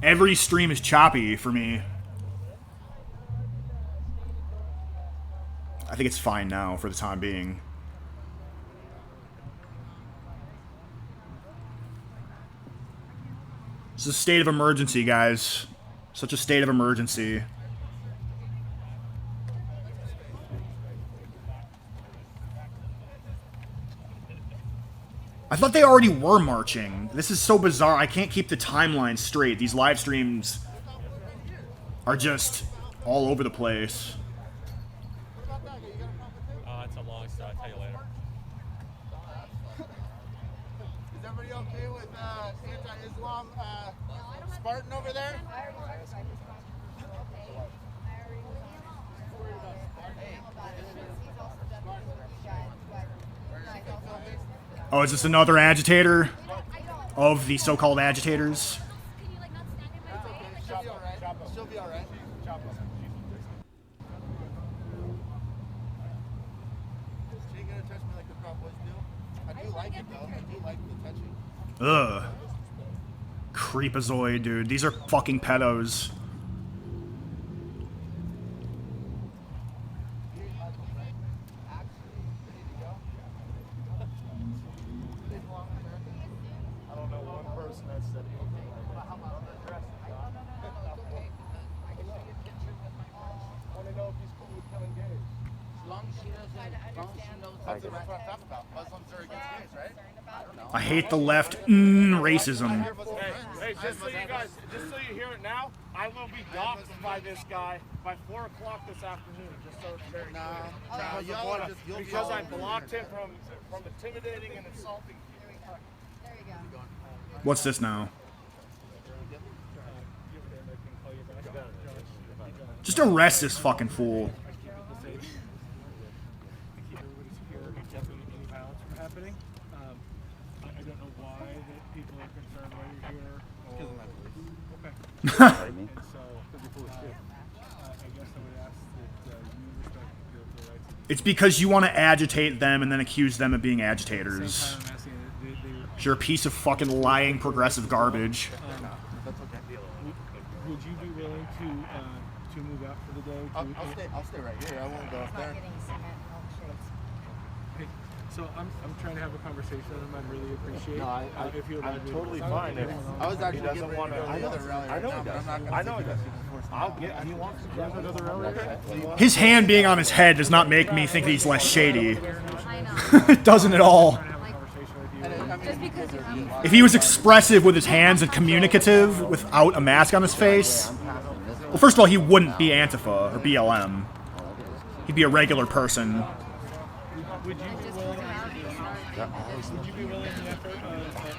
Every stream is choppy for me. I think it's fine now for the time being. It's a state of emergency, guys. Such a state of emergency. I thought they already were marching. This is so bizarre. I can't keep the timeline straight. These live streams are just all over the place. It's a long story. I'll tell you later. Is everybody okay with anti-Islam Spartan over there? Oh, is this another agitator of the so-called agitators? She'll be alright. She ain't gonna touch me like the Proudboys do. I do like it though. I do like the touching. Ugh. Creepazoid, dude. These are fucking pedos. I don't know one person that said That's what I'm talking about. Muslims are against gays, right? I don't know. I hate the left. Racism. Hey, just so you hear it now, I will be doxxed by this guy by 4 o'clock this afternoon, just so it's very clear. Because I blocked him from intimidating and insulting people. There you go. What's this now? Just arrest this fucking fool. Keep everybody secure, definitely any violence from happening. I don't know why that people are concerned why you're here. Because of my police. Okay. And so, I guess I would ask that you respect the rights of It's because you want to agitate them and then accuse them of being agitators. You're a piece of fucking lying progressive garbage. That's okay. Would you be willing to move out for the day? I'll stay right here. I won't go up there. Okay. So I'm trying to have a conversation with him. I'd really appreciate. No, if you would I'm totally fine. I was actually getting ready to go to another rally right now, but I'm not going to. I know he does. I'll get. He wants to go to another rally. His hand being on his head does not make me think that he's less shady. It doesn't at all. If he was expressive with his hands and communicative without a mask on his face, well, first of all, he wouldn't be Antifa or BLM. He'd be a regular person. Would you be willing to effort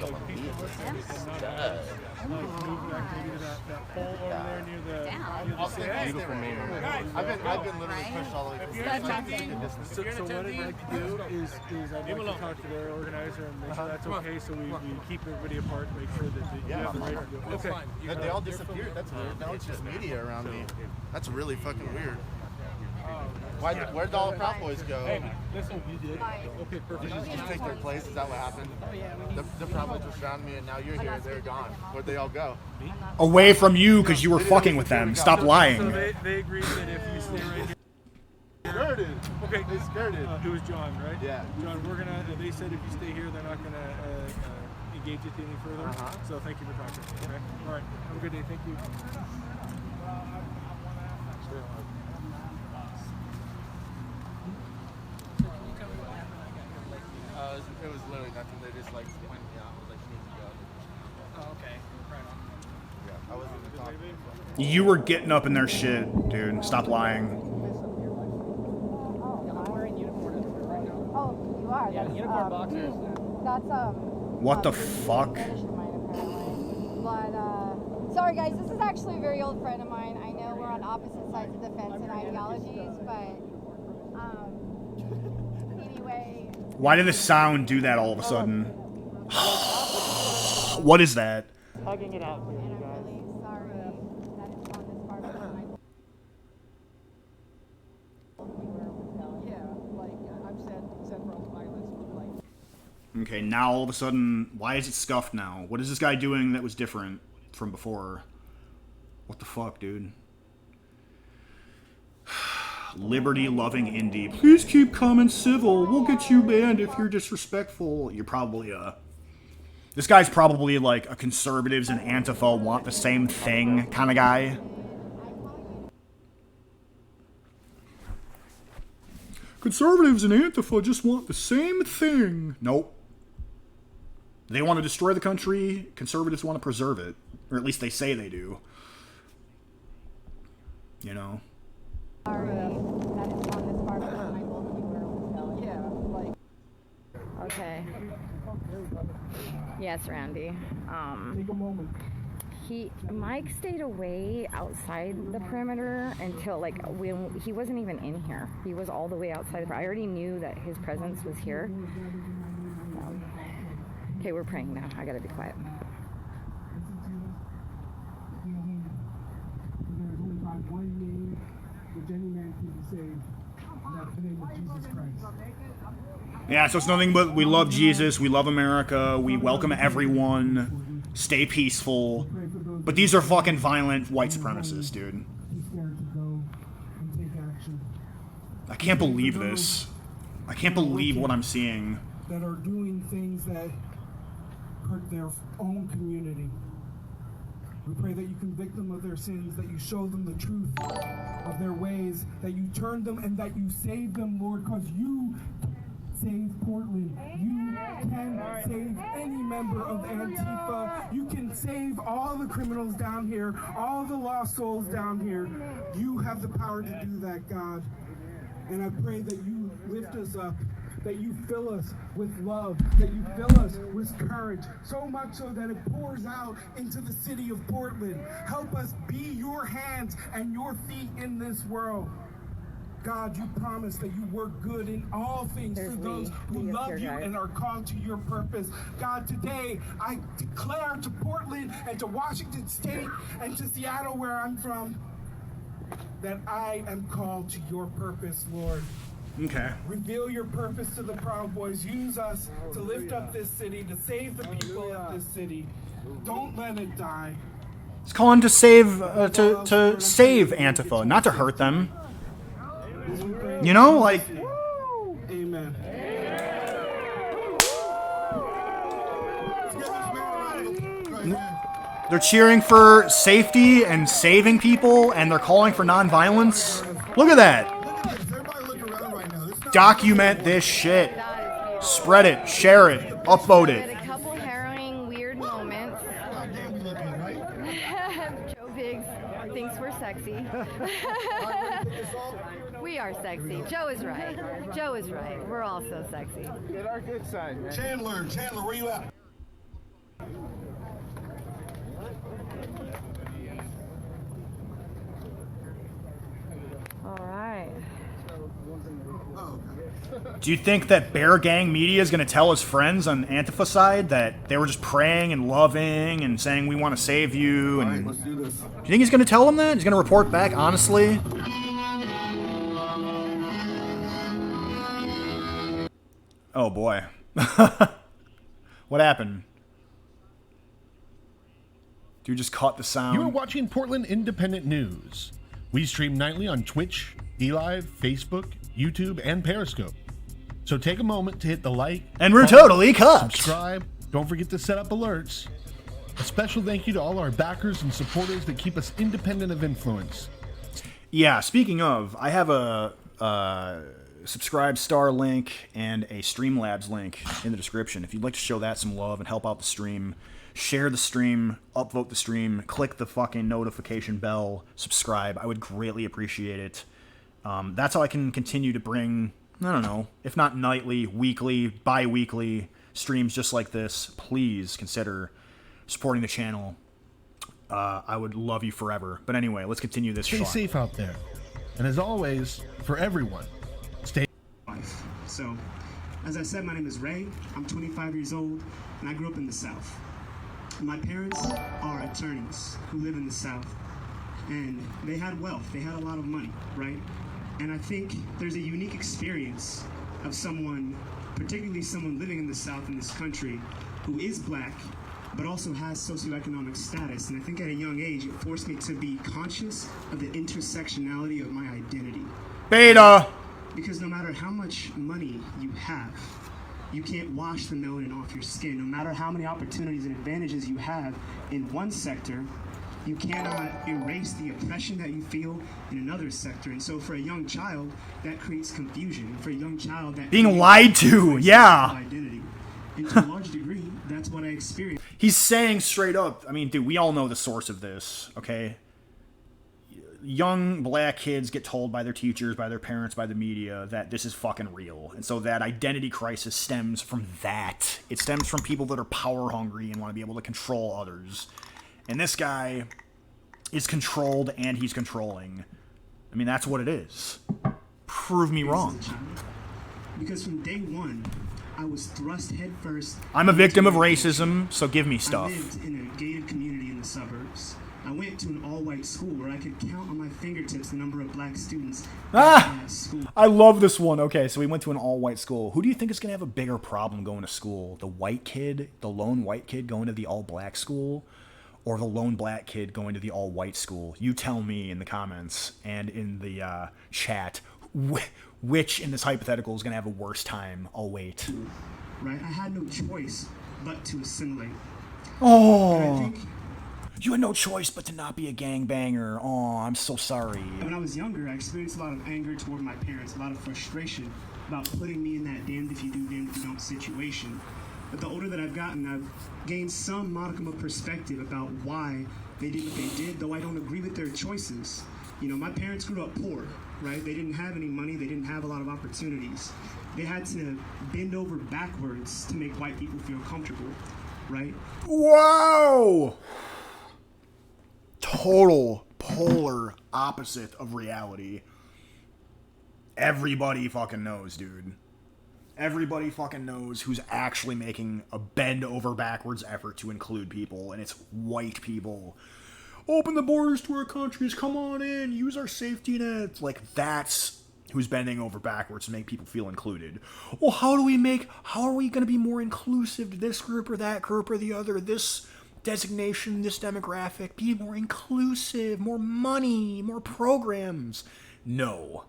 like peaceful protest and not move back maybe to that pole over there near the city? I've been literally pushed all the way through. So what I'd like to do is I'd like to talk to their organizer and make sure that's okay, so we keep everybody apart, make sure that you have the right to do it. Okay. They all disappeared. That's weird. Now it's just media around me. That's really fucking weird. Where'd all the Proudboys go? Hey, listen, you did. Okay, perfect. Did you just take their place? Is that what happened? The Proudboys were surrounding me, and now you're here. They're gone. Where'd they all go? Away from you because you were fucking with them. Stop lying. So they agreed that if you stay right here. Skirted. Okay. They skirted. It was John, right? Yeah. John, they said if you stay here, they're not gonna engage with you any further. So thank you for talking. Okay. All right. Have a good day. Thank you. It was literally nothing. They just like pointed me out. I was like, you need to go. Oh, okay. Right on. Yeah, I wasn't even talking. You were getting up in their shit, dude. Stop lying. Oh, you are? Yeah, That's, unicorn boxers. That's, What the fuck? But, sorry guys, this is actually a very old friend of mine. I know we're on opposite sides of the fence in ideologies, but, anyway. Why did the sound do that all of a sudden? What is that? Hugging it out for you guys. Okay, now all of a sudden, why is it scuffed now? What is this guy doing that was different from before? What the fuck, dude? Liberty-loving indie. Please keep comments civil. We'll get you banned if you're disrespectful. You're probably, This guy's probably, like, a conservatives and Antifa want the same thing kind of guy. Conservatives and Antifa just want the same thing. Nope. They want to destroy the country. Conservatives want to preserve it. Or at least they say they do. You know? Okay. Yes, Randy. Mike stayed away outside the perimeter until, like, when he wasn't even in here. He was all the way outside. I already knew that his presence was here. Okay, we're praying now. I gotta be quiet. Yeah, so it's nothing but we love Jesus, we love America, we welcome everyone, stay peaceful. But these are fucking violent white supremacists, dude. I can't believe this. I can't believe what I'm seeing. That are doing things that hurt their own community. We pray that you convict them of their sins, that you show them the truth of their ways, that you turn them and that you save them, Lord, because you save Portland. You can save any member of Antifa. You can save all the criminals down here, all the lost souls down here. You have the power to do that, God. And I pray that you lift us up that you fill us with love, that you fill us with courage, so much so that it pours out into the city of Portland. Help us be your hands and your feet in this world. God, you promise that you work good in all things for those who love you and are called to your purpose. God, today I declare to Portland and to Washington State and to Seattle, where I'm from, that I am called to your purpose, Lord. Okay. Reveal your purpose to the Proud Boys. Use us to lift up this city, to save the people of this city. Don't let it die. He's calling to save save Antifa, not to hurt them. You know, like. Amen. They're cheering for safety and saving people, and they're calling for nonviolence. Look at that. Document this shit. Spread it, share it, upvote it. A couple harrowing, weird moments. Joe Biggs thinks we're sexy. We are sexy. Joe is right. Joe is right. We're all so sexy. Get our good side, man. Chandler, where you at? All right. Do you think that Bear Gang Media is going to tell his friends on Antifa side that they were just praying and loving and saying we want to save you? And Let's do this. do you think he's going to tell them that? He's going to report back honestly? Oh boy. What happened? Dude just caught the sound. You are watching Portland Independent News. We stream nightly on Twitch, DLive, Facebook, YouTube, and Periscope. So take a moment to hit the like. And we're follow, totally cooked. Subscribe. Don't forget to set up alerts. A special thank you to all our backers and supporters that keep us independent of influence. Yeah, speaking of, I have a subscribe star link and a Streamlabs link in the description. If you'd like to show that some love and help out the stream, share the stream, upvote the stream, click the fucking notification bell, subscribe. I would greatly appreciate it. That's how I can continue to bring, I don't know, if not nightly, weekly, bi-weekly streams just like this. Please consider supporting the channel. I would love you forever. But anyway, let's continue this. Stay safe out there. And as always, for everyone, stay. So, as I said, my name is Ray. I'm 25 years old, and I grew up in the South. My parents are attorneys who live in the South, and they had wealth. They had a lot of money, right? And I think there's a unique experience of someone, particularly someone living in the South in this country, who is black, but also has socioeconomic status. And I think at a young age, it forced me to be conscious of the intersectionality of my identity. Beta! Because no matter how much money you have, you can't wash the melanin off your skin. No matter how many opportunities and advantages you have in one sector, you cannot erase the oppression that you feel in another sector. And so for a young child, that creates confusion. For a young child, that being lied to, yeah. Identity. And to a large degree, that's what I experienced. He's saying straight up, I mean, dude, we all know the source of this, okay? Young black kids get told by their teachers, by their parents, by the media that this is fucking real. And so that identity crisis stems from that. It stems from people that are power hungry and want to be able to control others. And this guy is controlled and he's controlling. I mean, that's what it is. Prove me wrong. Because from day one, I was thrust headfirst. I'm a victim of racism, so give me stuff. I lived in a gated community in the suburbs. I went to an all-white school where I could count on my fingertips the number of black students at school. I love this one. Okay, so we went to an all-white school. Who do you think is going to have a bigger problem going to school? The white kid, the lone white kid going to the all-black school? Or the lone black kid going to the all-white school? You tell me in the comments and in the chat which in this hypothetical is going to have a worse time. I'll wait. Right? I had no choice but to assimilate. Oh. You had no choice but to not be a gangbanger. Oh, I'm so sorry. When I was younger, I experienced a lot of anger toward my parents, a lot of frustration about putting me in that damned if you do, damned if you don't situation. But the older that I've gotten, I've gained some modicum of perspective about why they did what they did, though I don't agree with their choices. You know, my parents grew up poor, right? They didn't have any money. They didn't have a lot of opportunities. They had to bend over backwards to make white people feel comfortable, right? Whoa! Total polar opposite of reality. Everybody fucking knows, dude. Everybody fucking knows who's actually making a bend over backwards effort to include people, and it's white people. Open the borders to our countries, come on in, use our safety nets. Like, that's who's bending over backwards to make people feel included. Well, how are we going to be more inclusive to this group or that group or the other, this designation, this demographic, be more inclusive, more money, more programs? No.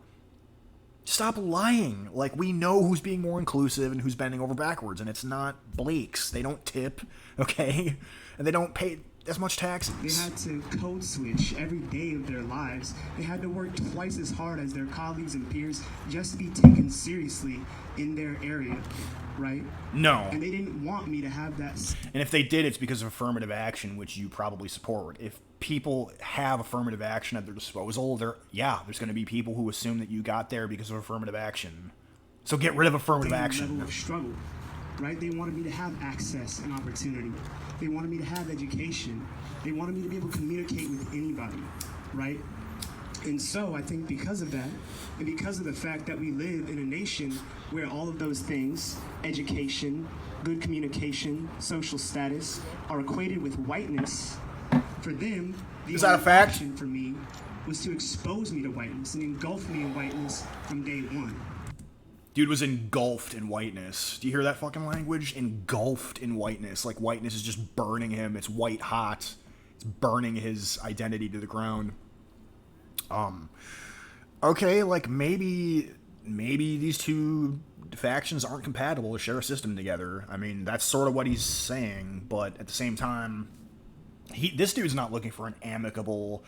Stop lying. Like, we know who's being more inclusive and who's bending over backwards, and it's not Blake's. They don't tip, okay? And they don't pay as much taxes. They had to code switch every day of their lives. They had to work twice as hard as their colleagues and peers just to be taken seriously in their area, right? No. And they didn't want me to have that. And if they did, it's because of affirmative action, which you probably support. If people have affirmative action at their disposal, there's going to be people who assume that you got there because of affirmative action. So get rid of affirmative action. Level of struggle, right? They wanted me to have access and opportunity. They wanted me to have education. They wanted me to be able to communicate with anybody, right? And so I think because of that, and because of the fact that we live in a nation where all of those things, education, good communication, social status, are equated with whiteness, for them, the Is that a fact? option for me was to expose me to whiteness and engulf me in whiteness from day one. Dude was engulfed in whiteness. Do you hear that fucking language? Engulfed in whiteness. Like, whiteness is just burning him. It's white hot. It's burning his identity to the ground. Okay, like, maybe these two factions aren't compatible to share a system together. I mean, that's sort of what he's saying, but at the same time, this dude's not looking for an amicable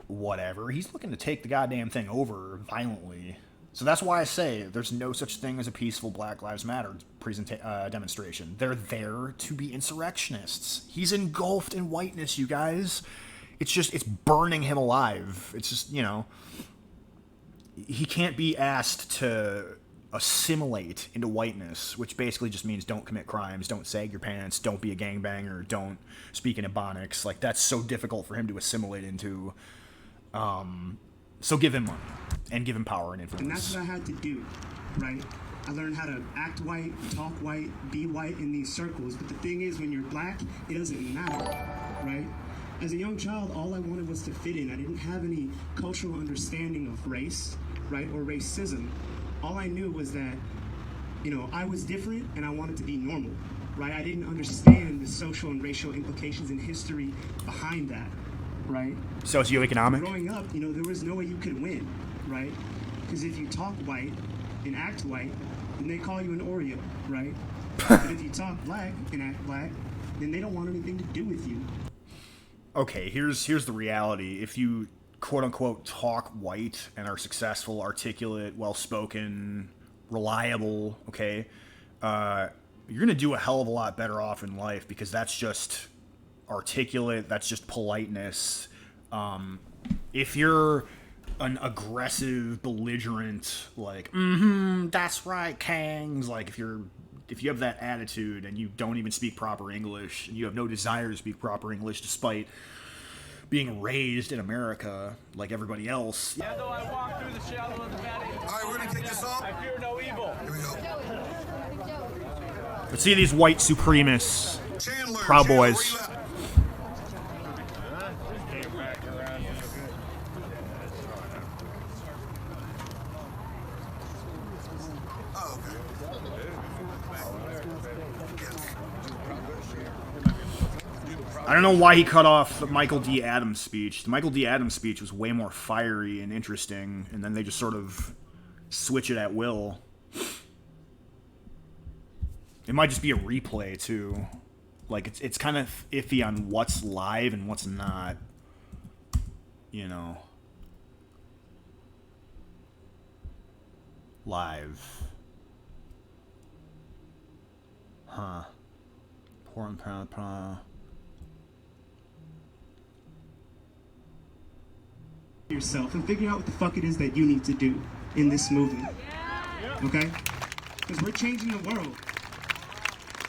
whatever. He's looking to take the goddamn thing over violently. So that's why I say there's no such thing as a peaceful Black Lives Matter demonstration. They're there to be insurrectionists. He's engulfed in whiteness, you guys. It's burning him alive. It's just, you know, he can't be asked to assimilate into whiteness, which basically just means don't commit crimes, don't sag your pants, don't be a gangbanger, don't speak in Ebonics. Like, that's so difficult for him to assimilate into. So give him money and give him power and influence. And that's what I had to do, right? I learned how to act white, talk white, be white in these circles. But the thing is, when you're black, it doesn't matter, right? As a young child, all I wanted was to fit in. I didn't have any cultural understanding of race, right, or racism. All I knew was that, you know, I was different and I wanted to be normal, right? I didn't understand the social and racial implications and history behind that, right? Socioeconomic? Growing up, you know, there was no way you could win, right? Because if you talk white and act white, then they call you an Oreo, right? But if you talk black and act black, then they don't want anything to do with you. Okay, here's the reality. If you quote-unquote talk white and are successful, articulate, well-spoken, reliable, okay, you're going to do a hell of a lot better off in life because that's just articulate, that's just politeness. If you're an aggressive, belligerent, like, that's right, Kangs, like, if you have that attitude and you don't even speak proper English and you have no desire to speak proper English despite being raised in America like everybody else. Yeah, though I walk through the shadow of the valley. All right, we're gonna kick this off. I fear no evil. Here we go. Let's see these white supremacists, Proudboys. I don't know why he cut off the Michael D. Adams speech. The Michael D. Adams speech was way more fiery and interesting, and then they just sort of switch it at will. It might just be a replay, too. Like, it's kind of iffy on what's live and what's not. You know. Live. Huh. Poor and proud. yourself and figure out what the fuck it is that you need to do in this movement. Okay? Because we're changing the world.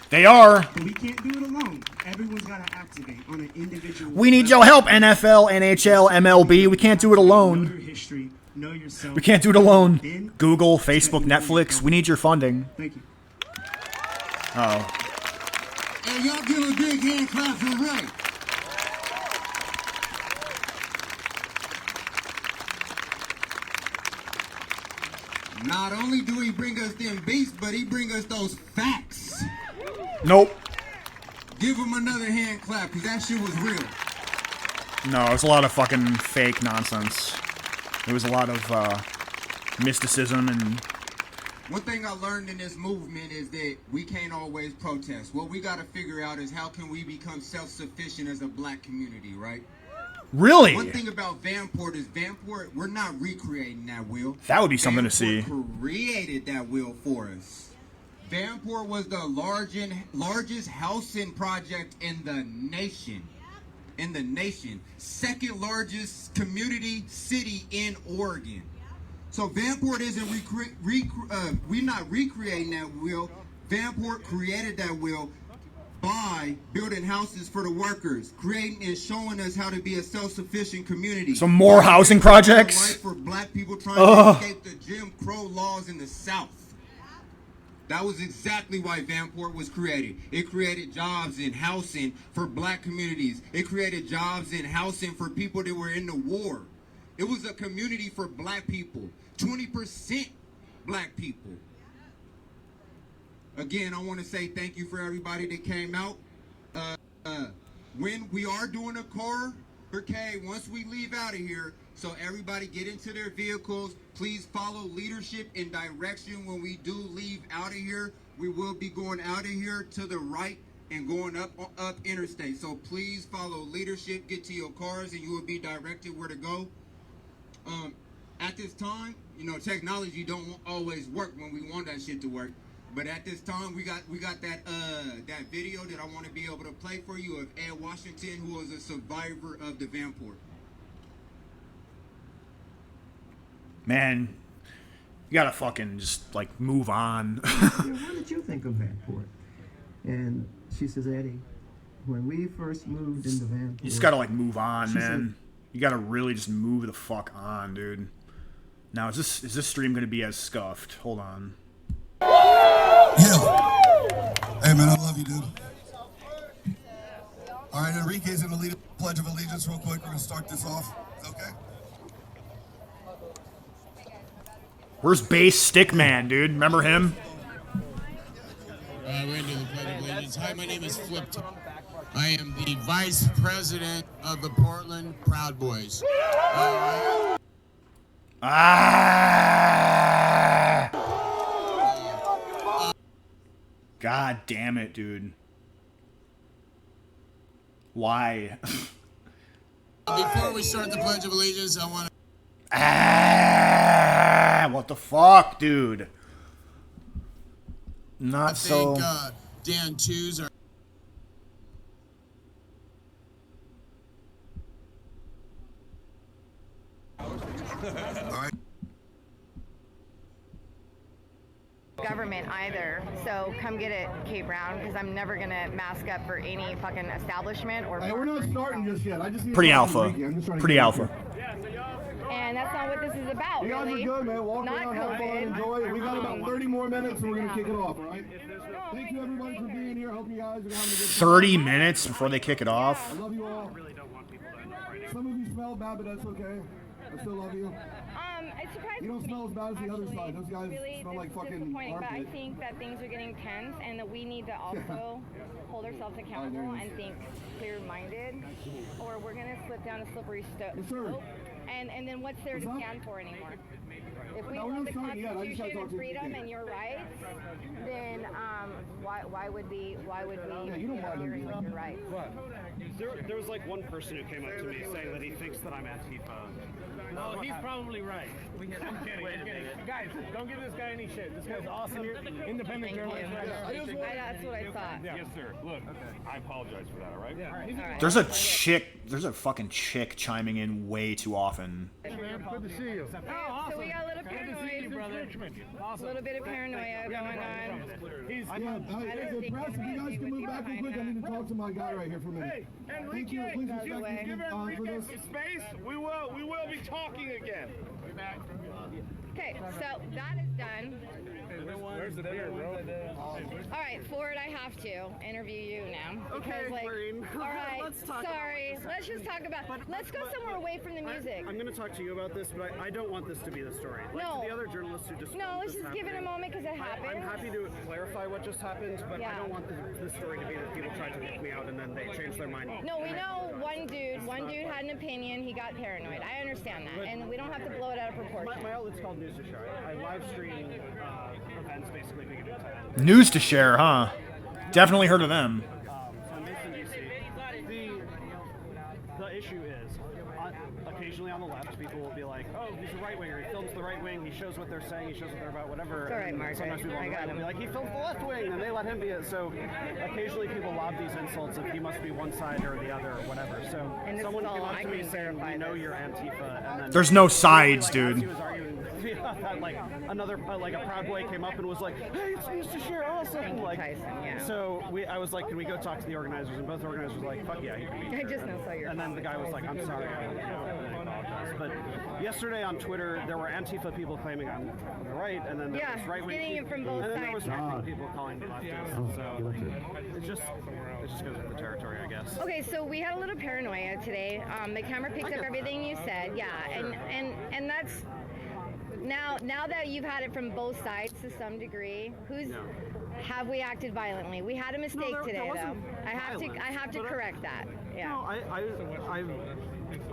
They are. But we can't do it alone. Everyone's got to activate on an individual. We need your help, NFL, NHL, MLB. We can't do it alone. Know your history, know yourself. We can't do it alone. Google, Facebook, Netflix. We need your funding. Thank you. Uh-oh. Hey, y'all give a big hand clap for Ray. Not only do he bring us them beats, but he bring us those facts. Nope. Give him another hand clap, because that shit was real. No, it's a lot of fucking fake nonsense. There was a lot of mysticism and... One thing I learned in this movement is that we can't always protest. What we got to figure out is how can we become self-sufficient as a black community, right? Really? One thing about Vanport is Vanport, we're not recreating that wheel. That would be something to see. Created that wheel for us. Vanport was the largest housing project in the nation. Second largest community city in Oregon. So Vanport isn't we're not recreating that wheel. Vanport created that wheel by building houses for the workers, creating and showing us how to be a self-sufficient community. Some more housing projects? For black people trying to escape the Jim Crow laws in the South. That was exactly why Vanport was created. It created jobs in housing for black communities. It created jobs in housing for people that were in the war. It was a community for black people. 20% black people. Again, I want to say thank you for everybody that came out. When we are doing a car brigade, once we leave out of here, so everybody get into their vehicles. Please follow leadership and direction when we do leave out of here. We will be going out of here to the right and going up interstate. So please follow leadership, get to your cars, and you will be directed where to go. At this time, you know, technology don't always work when we want that shit to work. But at this time, we got that video that I want to be able to play for you of Ed Washington, who was a survivor of the Vanport. Man, you gotta fucking just, like, move on. What did you think of Vanport? And she says, Eddie, when we first moved into Vanport... You just gotta, like, move on, man. Said, you gotta really just move the fuck on, dude. Now, is this stream gonna be as scuffed? Hold on. Yeah. Hey, man, I love you, dude. All right, Enrique's gonna lead a Pledge of Allegiance real quick. We're gonna start this off. Okay? Where's Bass Stickman, dude? Remember him? We're into the Pledge of Allegiance. Hi, my name is Flip. I am the Vice President of the Portland Proudboys. God damn it, dude. Why? Before we start the Pledge of Allegiance, I want to... What the fuck, dude? Not so... Dan Chews, our... Government either, so come get it, Kate Brown, because I'm never gonna mask up for any fucking establishment or. Hey, we're not starting just yet. I just need pretty alpha. Pretty alpha. And that's not what this is about. You guys really. are good, man. Walk not around, have fun, enjoy. We got about 30 more minutes, and we're gonna kick it off. All right. Thank you, everybody, for being here. I hope you guys are having a good time. 30 minutes before they kick it off. I love you all. Some of you smell bad, but that's okay. I still love you. It's surprising. You don't smell as bad as the other side. Those guys really smell like fucking disappointing, but I armpit. think that things are getting tense, and that we need to also hold ourselves accountable and think clear-minded, or we're gonna slip down a slippery slope. And then what's there to stand for anymore? If we hold the Constitution and freedom and your rights, then why would we adhere to your rights? There was like one person who came up to me saying that he thinks that I'm Antifa. No, he's probably right. I'm kidding. Guys, don't give this guy any shit. This guy's awesome. Independent journalist. That's what I thought. Yes, sir. Look, I apologize for that, all right? There's a fucking chick chiming in way too often. man. Good to see you. So we got a little paranoia. A little bit of paranoia going on. Hey, the press, if you guys can move back real quick, I need to talk to my guy right here for a minute. Hey, Thank you. Please respect me give for Enrique this. some space. We will be talking again. Okay, so that is done. Where's the beer, bro? All right, Ford, I have to interview you now. Okay, Because, Maureen. All right, Let's talk sorry. Let's just talk about. Let's go somewhere away from the music. I'm going to talk to you about this, but I don't want this to be the story. Like No. to the other journalists who just No, let's just give it a moment because it happened. I'm happy to clarify what just happened, but I don't want the story to be that people tried to make me out and then they changed their mind. No, we know one dude had an opinion. He got paranoid. I understand that, and we don't have to blow it out of proportion. My outlet's called News to Share. I live stream events basically beginning to end. News to Share, huh? Definitely heard of them. So I'm based in DC. The issue is, occasionally on the left, people will be like, oh, he's a right winger. He films the right wing. He shows what they're saying. He shows what they're about, whatever. It's all right, And Margaret. sometimes people on I the got right will him. be like, he films the left wing, and they let him be it. So occasionally people lob these insults of he must be one side or the other or whatever. So And this someone is came all up I to me can saying, we know you're Antifa. And then There's no sides, as dude. he was arguing with me about that, like another, like a Proud Boy came up and was like, hey, it's News to Share, awesome. Like, so I was like, can we go talk to the organizers? And both organizers were like, fuck yeah, he can be I here. just know so you're. And then the guy was like, I'm sorry, I don't know, and I apologize. But yesterday on Twitter, there were Antifa people claiming I'm on the right, and then there was right-wing getting it people, from both and then there was sides. right-wing people calling me leftist. So it just goes with the territory, I guess. Okay, so we had a little paranoia today. The camera picked up everything you said, yeah, and that's now that you've had it from both sides to some degree. Have we acted violently? We had a mistake today, though. I have to correct that. Yeah. No,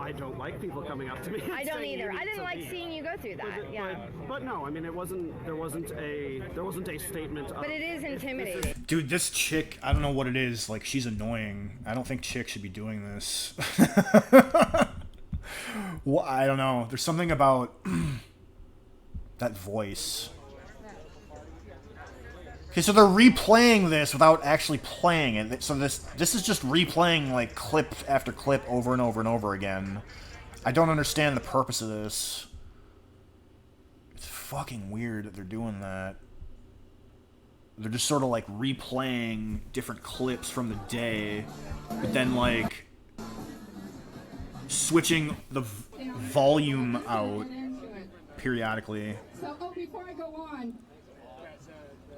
I don't like people coming up to me. I don't saying either. you I need didn't to like leave. seeing you go through that. But no, I mean there wasn't a statement. But it is intimidating. Dude, this chick, I don't know what it is. Like, she's annoying. I don't think chicks should be doing this. Well, I don't know. There's something about that voice. Okay, so they're replaying this without actually playing it. So this is just replaying like clip after clip over and over and over again. I don't understand the purpose of this. It's fucking weird that they're doing that. They're just sort of like replaying different clips from the day, but then like switching the volume out periodically. So, before I go on,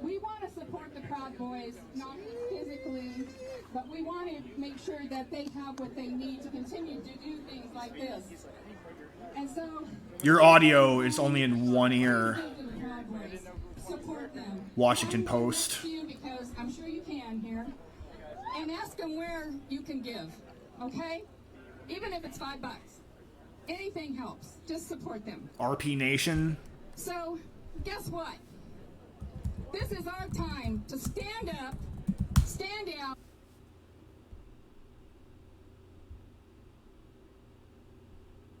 we want to support the Proud Boys, not physically, but we want to make sure that they have what they need to continue to do things like this. And so, Your audio is only in one ear. support them. Washington Post. Because I'm sure you can here. And ask them where you can give, okay? Even if it's $5. Anything helps. Just support them. RP Nation. So, guess what? This is our time to stand up, stand out.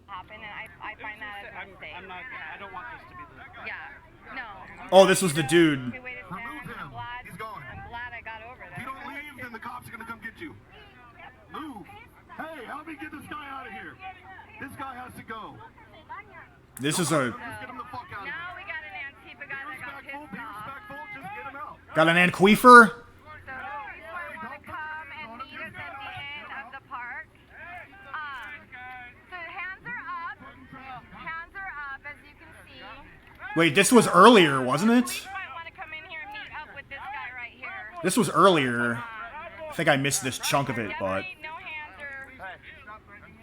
Happen, and I find that a mistake. I don't want this to be the. Yeah. No. Oh, this was the dude. Remove him. He's gone. I'm glad I got over If you don't leave, then the cops are gonna come get you. Move. Hey, help me get this guy out of here. This guy has to go. This is a Just get him the fuck out of here. Now we got an Antifa guy that got pissed off. Be respectful. Just get him out. got an anqueefer. So he's going to come and meet us at the end of the park. So hands are up. Hands are up, as you can see. Wait, this was earlier, wasn't it? You might want to come in here and meet up with this guy right here. This was earlier. I think I missed this chunk of it, but No hands are.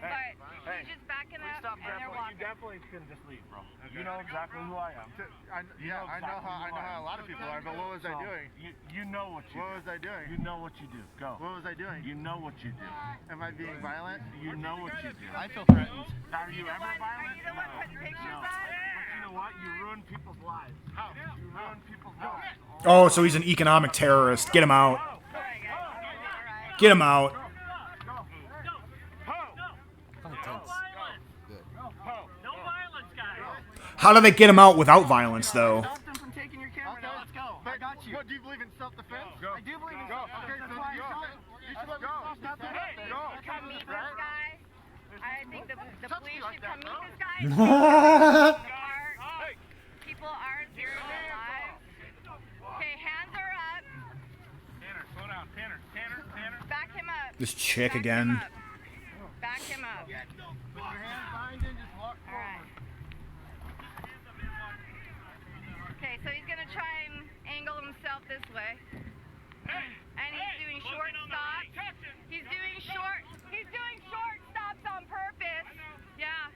But he's just backing up and they're walking. You definitely can just leave, bro. You know exactly who I am. I know how a lot of people are, but what was I doing? You know what you do. What was I doing? You know what you do. Go. What was I doing? You know what you do. Am I being violent? You know what you do. I feel threatened. Are you ever violent? Are you the one putting pictures No. up? But you know what? You ruin people's lives. How? You ruin people's lives. oh, so he's an economic terrorist. Get him out. Get him out. How do they get him out without violence, though? Stop them from taking your camera. Now let's go. I got you. What, do you believe in self-defense? I do believe in Go. self-defense. Okay, That's why I go. shot. You should let me stop that. Come meet this guy. I think the the police should come meet this guy. People are serious lives. Okay, hands are up. Tanner, slow down. Tanner. Back him up. This chick again. Back him up. Put your hands behind you and just walk forward. Okay, so he's gonna try and angle himself this way. And he's doing short stops. He's doing short stops on purpose. Yeah.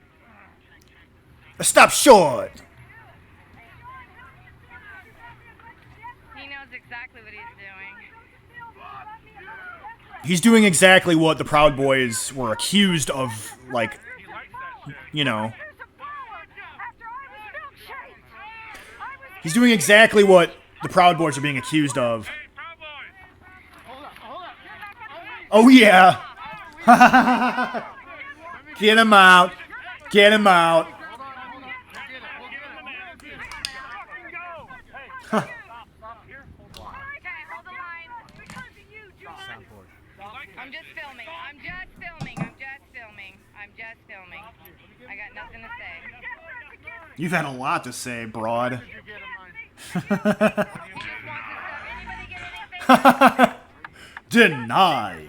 Stop short. He knows exactly what he's doing. He's doing exactly what the Proud Boys were accused of, like, you know. He's doing exactly what the Proud Boys are being accused of. Oh, yeah. Get him out. Get him out. I'm just filming. I got nothing to say. You've had a lot to say, broad. Denied.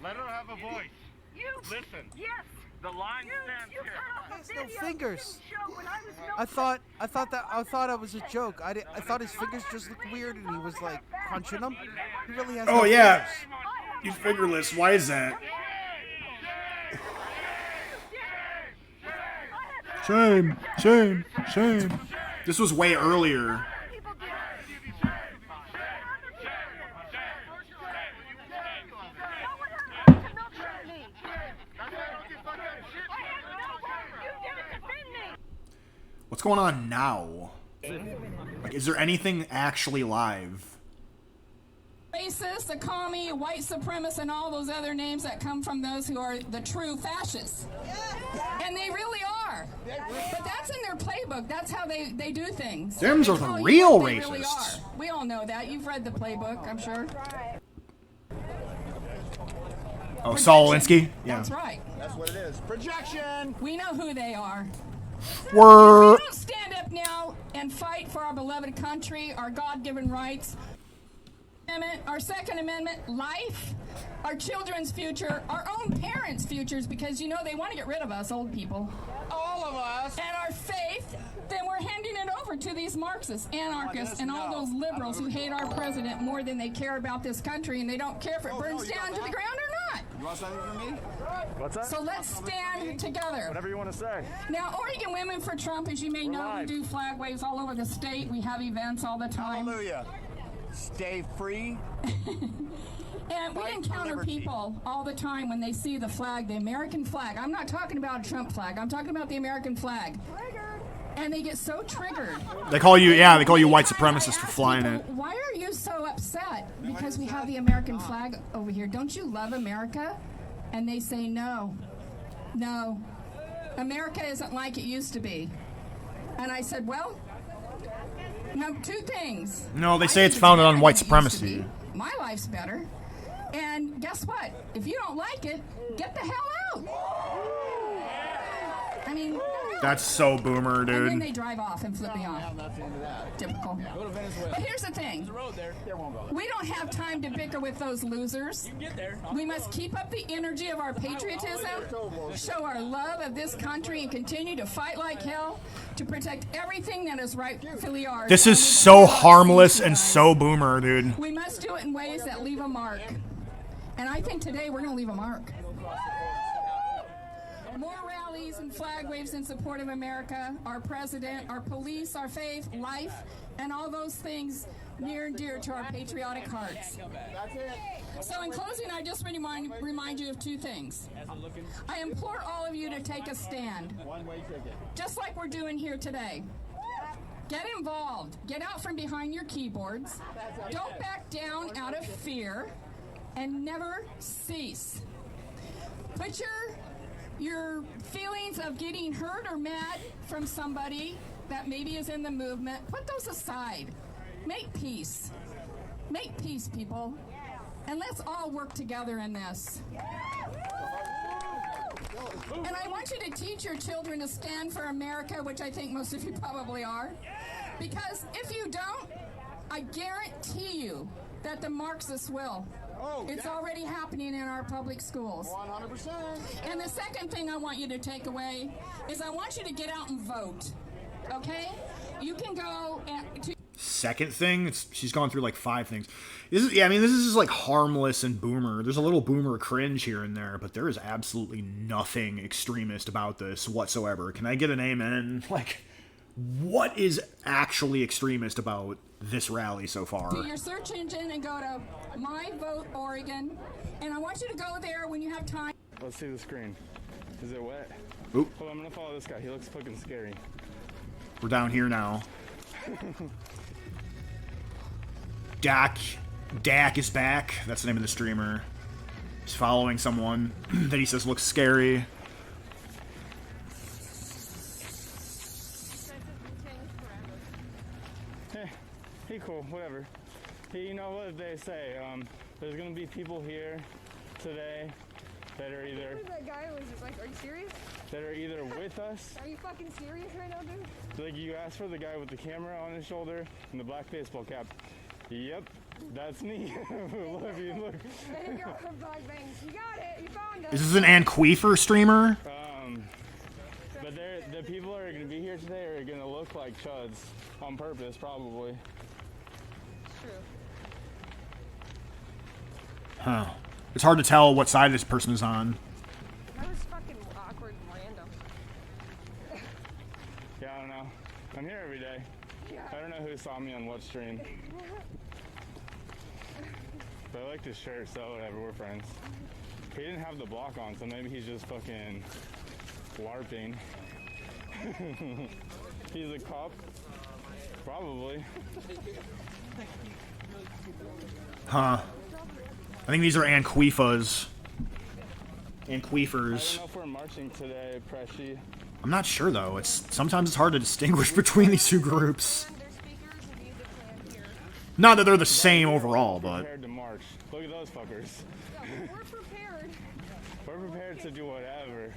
Let her have a voice. Listen. Yes. The line stands here. He has no fingers. I thought it was a joke. I thought his fingers just looked weird, and he was like crunching them. He really has. Oh no yeah, fingers. he's fingerless. Why is that? Shame, shame, shame. This was way earlier. What's going on now? Like, is there anything actually live? Racist, a commie, white supremacist, and all those other names that come from those who are the true fascists. And they really are. But that's in their playbook. That's how they do things. Dems are They the tell you real what they really racists. are. We all know that. You've read the playbook, I'm sure. Oh, Saul Alinsky? Yeah. That's right. That's what it is. Projection. We know who they are. We're... If we don't stand up now and fight for our beloved country, our God-given rights, our Second Amendment, life, our children's future, our own parents' futures, because, you know, they want to get rid of us old people. All of us. And our faith, then we're handing it over to these Marxists, anarchists, and all those liberals who hate our president more than they care about this country, and they don't care if it burns down to the ground or not. You want something from me? What's that? So let's stand together. Whatever you want to say. Now, Oregon Women for Trump, as you may know, we do flag waves all over the state. We have events all the time. Hallelujah. Stay free. And we encounter people all the time when they see the flag, the American flag. I'm not talking about a Trump flag. I'm talking about the American flag. And they get so triggered. They call you, yeah, they call you white supremacist for flying it. Why are you so upset? Because we have the American flag over here. Don't you love America? And they say no. No. America isn't like it used to be. And I said, well, no, two things. No, they say it's founded on white supremacy. My life's better. And guess what? If you don't like it, get the hell out. I mean, That's so boomer, and then dude. they drive off and flip me off. Typical. But here's the thing. We don't have time to bicker with those losers. We must keep up the energy of our patriotism, show our love of this country, and continue to fight like hell to protect everything that is rightfully ours. This is so harmless and so boomer, dude. We must do it in ways that leave a mark. And I think today we're going to leave a mark. More rallies and flag waves in support of America, our president, our police, our faith, life, and all those things near and dear to our patriotic hearts. So in closing, I just remind you of two things. I implore all of you to take a stand, just like we're doing here today. Get involved. Get out from behind your keyboards. Don't back down out of fear, and never cease. Put your feelings of getting hurt or mad from somebody that maybe is in the movement, put those aside. Make peace. Make peace, people. And let's all work together in this. And I want you to teach your children to stand for America, which I think most of you probably are. Because if you don't, I guarantee you that the Marxists will. It's already happening in our public schools. 100%. And the second thing I want you to take away is I want you to get out and vote. Okay? You can go to... Second thing, she's gone through like 5 things. This is just like harmless and boomer. There's a little boomer cringe here and there, but there is absolutely nothing extremist about this whatsoever. Can I get an amen? Like, what is actually extremist about this rally so far? To your search engine and go to My Vote Oregon, and I want you to go there when you have time. Let's see the screen. Is it wet? Oop. Hold on, I'm gonna follow this guy. He looks fucking scary. We're down here now. Dak is back. That's the name of the streamer. He's following someone that he says looks scary. Hey, cool, whatever. Hey, you know what they say? There's gonna be people here today that are either... Who's that guy? Was it like, are you serious? That are either with us... Are you fucking serious right now, dude? Like, you asked for the guy with the camera on his shoulder and the black baseball cap. Yep, that's me. Look. There you go, black bangs. You got it, you found it. Is this an anqueefa streamer? But the people that are gonna be here today are gonna look like chuds on purpose, probably. True. Huh. It's hard to tell what side this person is on. That was fucking awkward and random. Yeah, I don't know. I'm here every day. Yeah. I don't know who saw me on what stream. But I like this shirt, so whatever, we're friends. He didn't have the block on, so maybe he's just fucking larping. He's a cop? Probably. Huh. I think these are anqueefas. Anqueefers. I don't know if we're marching today, Preshi. I'm not sure though. Sometimes it's hard to distinguish between these two groups. Not that they're the same overall, but Prepared to march. Look at those fuckers. We're prepared. We're prepared to do whatever.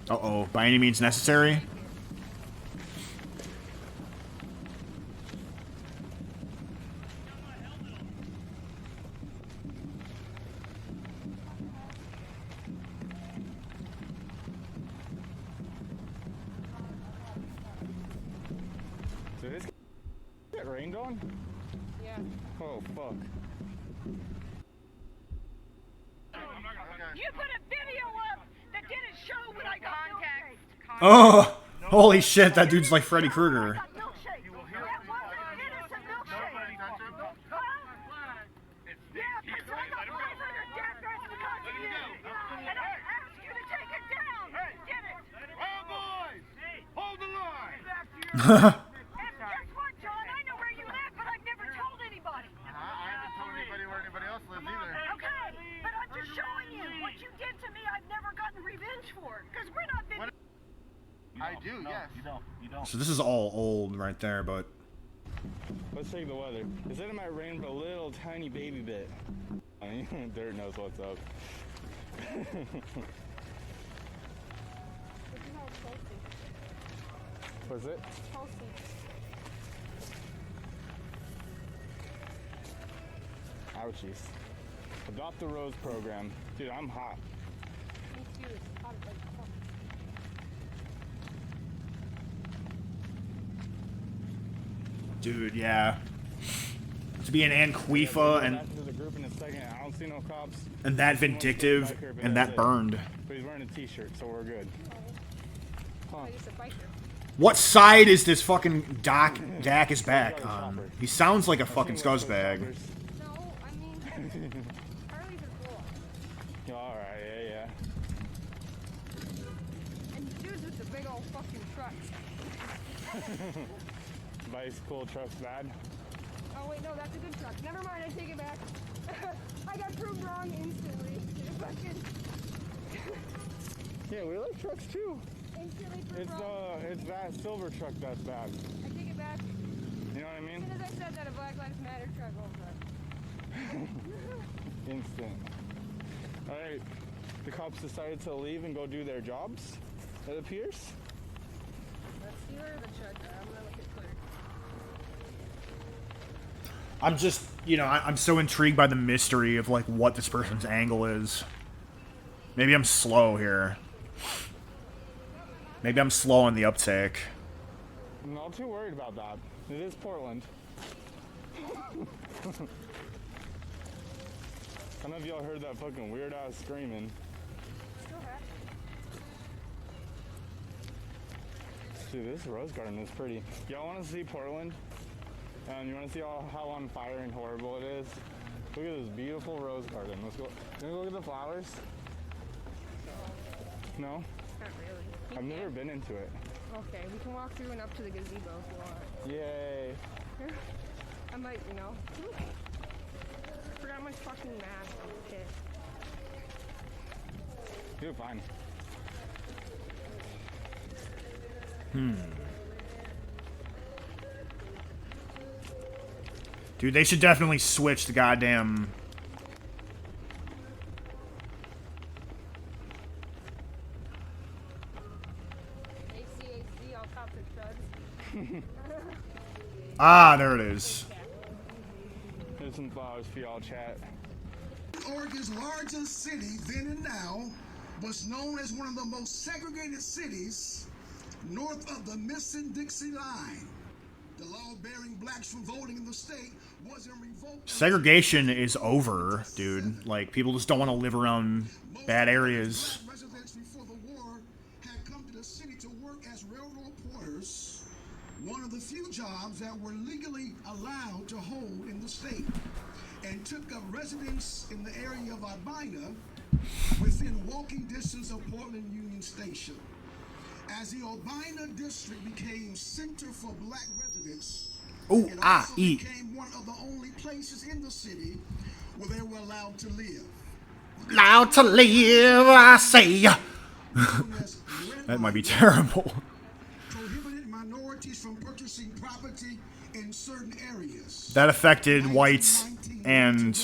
uh-oh, by any means necessary. Did this get rained on? Yeah. Oh, fuck. You put a video up that didn't show what I got. Contact. Oh, holy shit, that dude's like Freddy Krueger. And guess what, John? I know where you live, but I've never told anybody. I haven't told anybody where anybody else lives either. Okay, but I'm just showing you what you did to me. I've never gotten revenge for, because we're not. I do, yes. You don't. So this is all old right there, but Let's check the weather. It said it might rain but a little tiny baby bit. Dirt knows what's up. What's it? Ouchies. Adopt the Rose program. Dude, I'm hot. dude, yeah. To be an anqueefa and that vindictive and that burned. But he's wearing a t-shirt, so we're good. Huh. What side is this fucking Dak is back on? He sounds like a fucking scuzzbag. No, I mean, Harleys are cool. Alright, yeah. And dudes with the big old fucking trucks. Bicycle truck's bad. Oh wait, no, that's a good truck. Never mind, I take it back. I got proved wrong instantly. Yeah, we like trucks too. Instantly proved It's wrong. it's that silver truck that's bad. I take it back. You know what I mean? As soon as I said that, a Black Lives Matter truck rolled up. Instant. Alright, the cops decided to leave and go do their jobs, it appears. Let's see where the truck is. I'm gonna look at Twitter. I'm just, you know, I'm so intrigued by the mystery of, like, what this person's angle is. Maybe I'm slow here. Maybe I'm slow on the uptake. I'm not too worried about that. It is Portland. Some of y'all heard that fucking weird ass screaming. Dude, this rose garden is pretty. Y'all want to see Portland? You want to see how on fire and horrible it is? Look at this beautiful rose garden. Let's go. You want to look at the flowers? No? Not really. I've never been into it. Okay, we can walk through and up to the gazebo if you want. Yay. I might, you know. Forgot my fucking mask. Okay. You're fine. Dude, they should definitely switch the goddamn... ACAC, all cops are chuds. Ah, there it is. Here's some flowers for y'all, chat. Oregon's largest city then and now was known as one of the most segregated cities north of the Mason-Dixie line. The law barring blacks from voting in the state wasn't revoked. Segregation is over, dude. Like, people just don't want to live around bad areas. Residents before the war had come to the city to work as railroad porters, one of the few jobs that were legally allowed to hold in the state, and took up residence in the area of Albina within walking distance of Portland Union Station. As the Albina district became center for black residents, it also became one of the only places in the city where they were allowed to live. Allowed to live, I say. That might be terrible. Prohibited minorities from purchasing property in certain areas. That affected whites and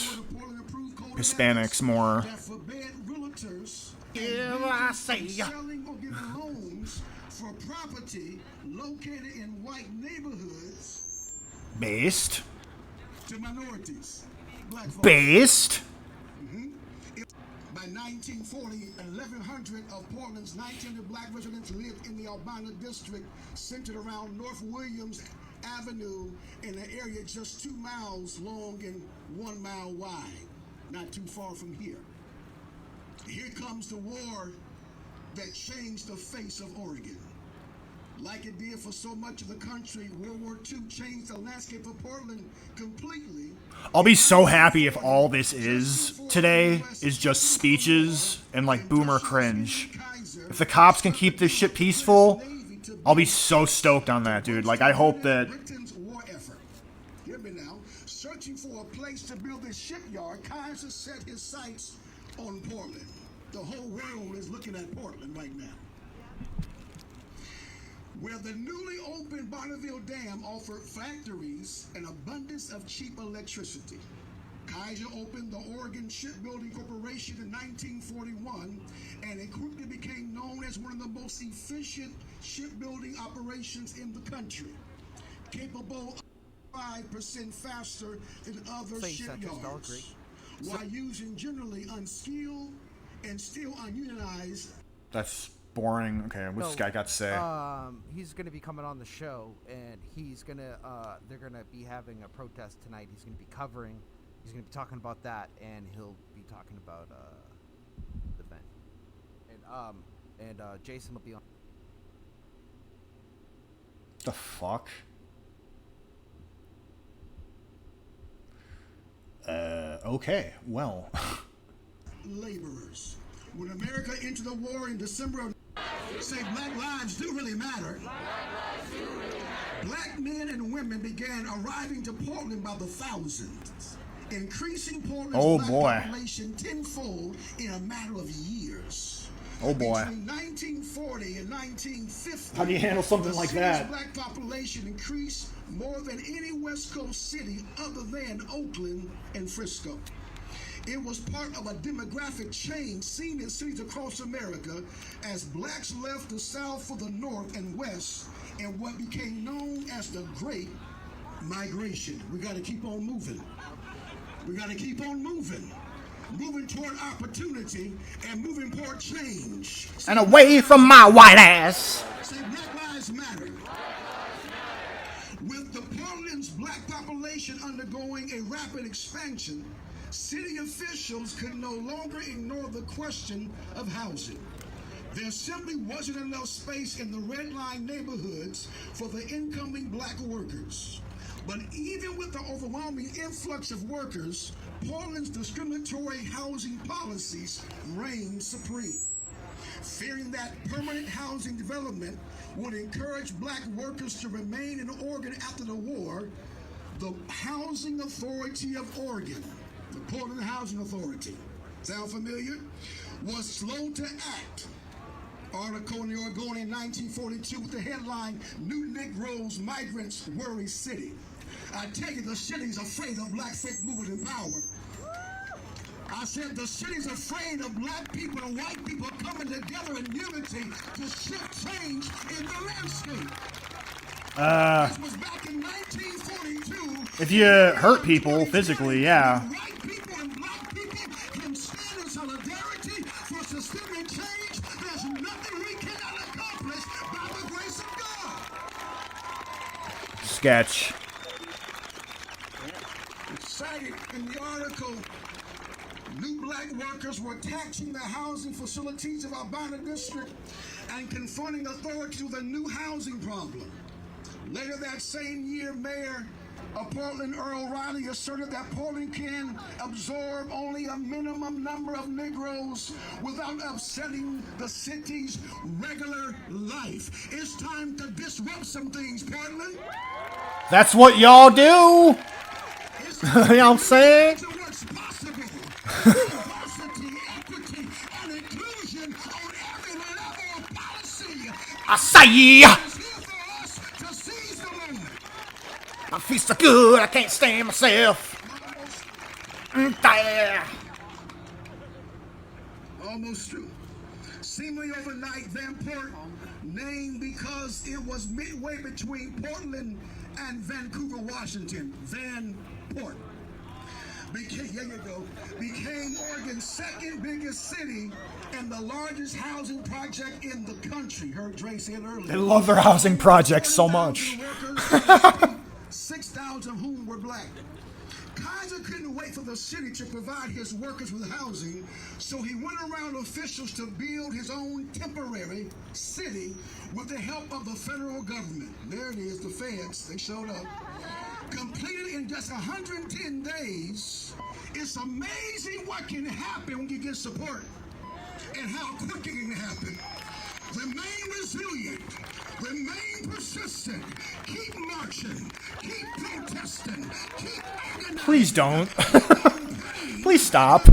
Hispanics more. That forbade realtors selling or giving loans for property located in white neighborhoods Based. to minorities. Black folks. Based. By 1940, 1,100 of Portland's 1,900 black residents lived in the Albina district, centered around North Williams Avenue in an area just 2 miles long and 1 mile wide, not too far from here. Here comes the war that changed the face of Oregon. Like it did for so much of the country, World War II changed the landscape of Portland completely. I'll be so happy if all this is today is just speeches and like boomer cringe. If the cops can keep this shit peaceful, I'll be so stoked on that, dude. Like, I hope that... Britain's war effort. Hear me now. Searching for a place to build a shipyard, Kaiser set his sights on Portland. The whole world is looking at Portland right now. Where the newly opened Bonneville Dam offered factories an abundance of cheap electricity. Kaiser opened the Oregon Shipbuilding Corporation in 1941, and it quickly became known as one of the most efficient shipbuilding operations in the country, capable 5% faster than other shipyards, while using generally unskilled and still ununionized. That's boring. Okay, what's this guy got to say? He's going to be coming on the show, and he's going to, they're going to be having a protest tonight. He's going to be covering, he's going to be talking about that, and he'll be talking about, the event. And Jason will be on. The fuck? Okay, well. Laborers. When America entered the war in December of say black lives do really matter. Black men and women began arriving to Portland by the thousands, increasing Portland's black population tenfold in a matter of years. Oh boy. Between 1940 and 1950, How do you handle something the like city's that? black population increased more than any West Coast city other than Oakland and Frisco. It was part of a demographic change seen in cities across America as blacks left the South for the North and West in what became known as the Great Migration. We got to keep on moving. We got to keep on moving. Moving toward opportunity and moving toward change. And away from my white ass. Say Black Lives Matter. With the Portland's black population undergoing a rapid expansion, city officials could no longer ignore the question of housing. There simply wasn't enough space in the red line neighborhoods for the incoming black workers. But even with the overwhelming influx of workers, Portland's discriminatory housing policies reigned supreme. Fearing that permanent housing development would encourage black workers to remain in Oregon after the war, the Housing Authority of Oregon, the Portland Housing Authority, sound familiar, was slow to act. Article in the Oregonian in 1942 with the headline, New Negroes, Migrants, Worry City. I tell you, the city's afraid of black folk moving in power. I said the city's afraid of black people and white people coming together in unity to shift change in the landscape. This was back in 1942. If you hurt people physically, yeah. White people and black people can stand in solidarity for systemic change. There's nothing we cannot accomplish by the grace of God. Sketch. Cited in the article, new black workers were taxing the housing facilities of Albina District and confronting authorities with a new housing problem. Later that same year, Mayor of Portland, Earl Riley, asserted that Portland can absorb only a minimum number of Negroes without upsetting the city's regular life. It's time to disrupt some things, Portland. That's what y'all do. You know what I'm saying? I say, my feet so good I can't stand myself. Almost true. Seemingly overnight, Vanport, named because it was midway between Portland and Vancouver, Washington. Vanport. Became Oregon's second biggest city and the largest housing project in the country. Heard Dre say it earlier. They love their housing projects so much. 6,000 of whom were black. Kaiser couldn't wait for the city to provide his workers with housing, so he went around officials to build his own temporary city with the help of the federal government. There it is, the feds, they showed up. Completed in just 110 days. It's amazing what can happen when you get support and how quick it can happen. Remain resilient. Remain persistent. Keep marching. Keep protesting. Keep organizing. Please don't. Please stop.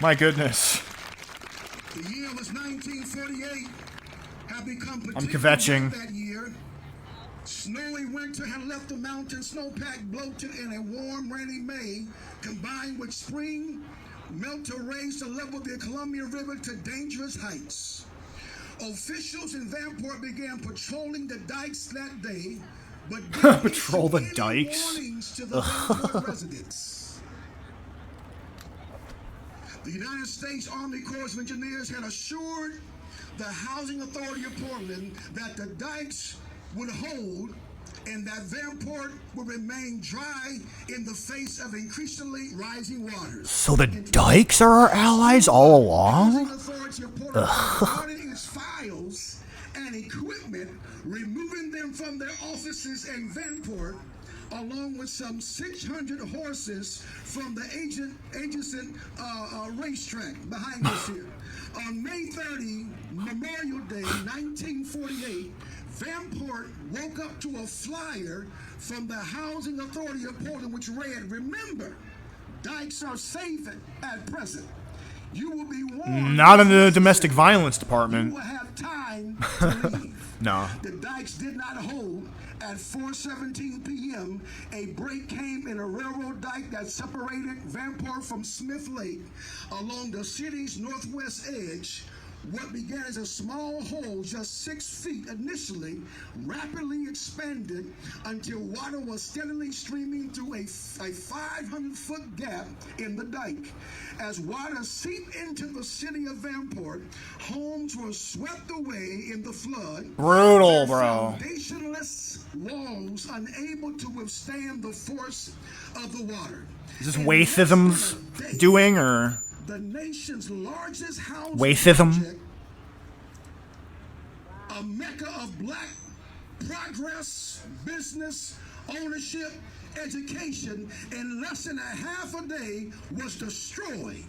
My goodness. The year was 1948. Had become I'm kvetching. that year. Snowy winter had left the mountains snowpack bloated in a warm, rainy May, combined with spring melt to raise the level of the Columbia River to dangerous heights. Officials in Vanport began patrolling the dikes that day, but patrol the dikes. warnings to the Vanport residents. The United States Army Corps of Engineers had assured the Housing Authority of Portland that the dikes would hold and that Vanport would remain dry in the face of increasingly rising waters. So the dikes are our allies all along? Its files and equipment, removing them from their offices in Vanport, along with some 600 horses from the adjacent racetrack behind us here. On May 30, Memorial Day, 1948, Vanport woke up to a flyer from the Housing Authority of Portland which read, "Remember, Dikes are safe at present. You will be warned. Not in the domestic violence department. You will have time to leave. No. The dikes did not hold. At 4:17 p.m., a break came in a railroad dike that separated Vanport from Smith Lake along the city's northwest edge. What began as a small hole just 6 feet initially rapidly expanded until water was steadily streaming through a 500-foot gap in the dike. As water seeped into the city of Vanport, homes were swept away in the flood. Brutal, bro. Foundationless walls unable to withstand the force of the water. Is this Waithism's doing, or the nation's largest house Waithism? project, a mecca of black progress, business, ownership, education, in less than a half a day was destroyed.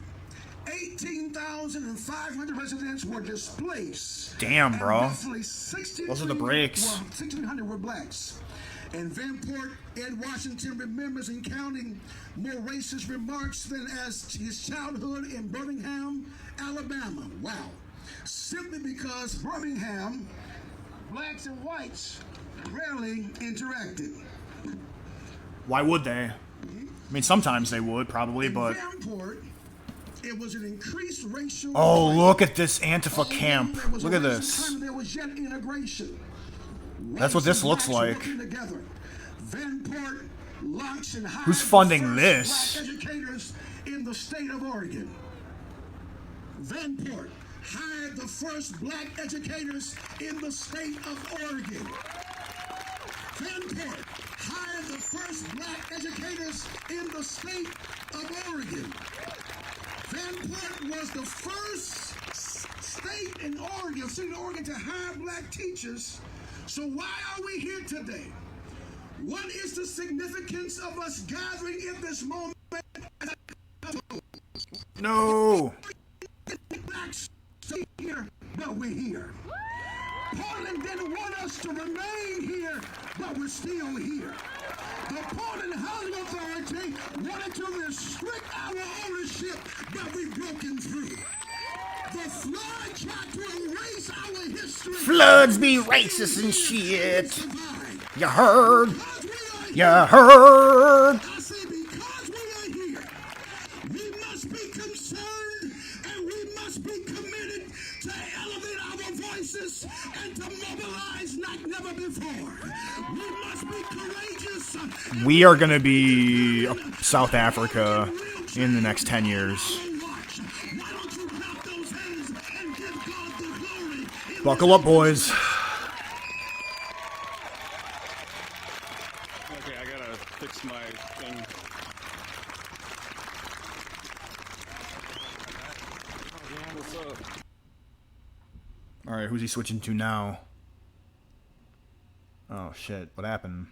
18,500 residents were displaced. Damn, bro. Those are the breaks. 1,600 were blacks. And Vanport, Ed Washington remembers and counting more racist remarks than as his childhood in Birmingham, Alabama. Wow. Simply because Birmingham, blacks and whites rarely interacted. Why would they? I mean, sometimes they would, probably, but... Vanport, it was an increased racial... Oh, look at this Antifa camp. Look at this. There was yet integration. That's what this looks like. Vanport launched and hired Who's funding the this? first black educators in the state of Oregon. Vanport hired the first black educators in the state of Oregon. Vanport hired the first black educators in the state of Oregon. Vanport was the first state in Oregon, city of Oregon, to hire black teachers. So why are we here today? What is the significance of us gathering in this moment? No. Stay here, but we're here. Portland didn't want us to remain here, but we're still here. The Portland Housing Authority wanted to restrict our ownership, but we've broken through. The flood tried to erase our history. Floods be racist and shit. You heard? You heard? I say because we are here, we must be concerned and we must be committed to elevate our voices and to mobilize like never before. We must be courageous. We are going to be South Africa in the next 10 years. Buckle up, boys. Okay, I gotta fix my thing. What's up? Alright, who's he switching to now? Oh shit, what happened?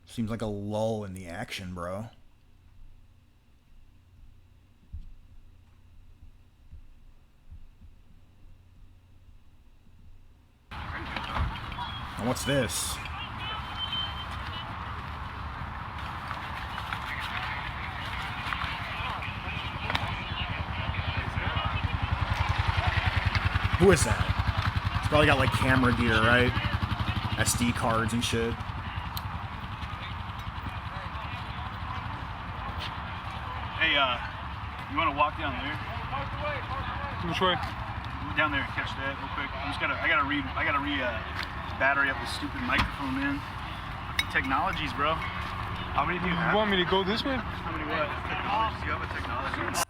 Seems like a lull in the action, bro. And what's this? Who is that? He's probably got like camera gear, right? SD cards and shit. Hey, you want to walk down there? Which way? Down there and catch that real quick. I gotta battery up this stupid microphone, man. Technologies, bro. How many do you have? You want me to go this way? How many what? Technologies? Do you have a technology?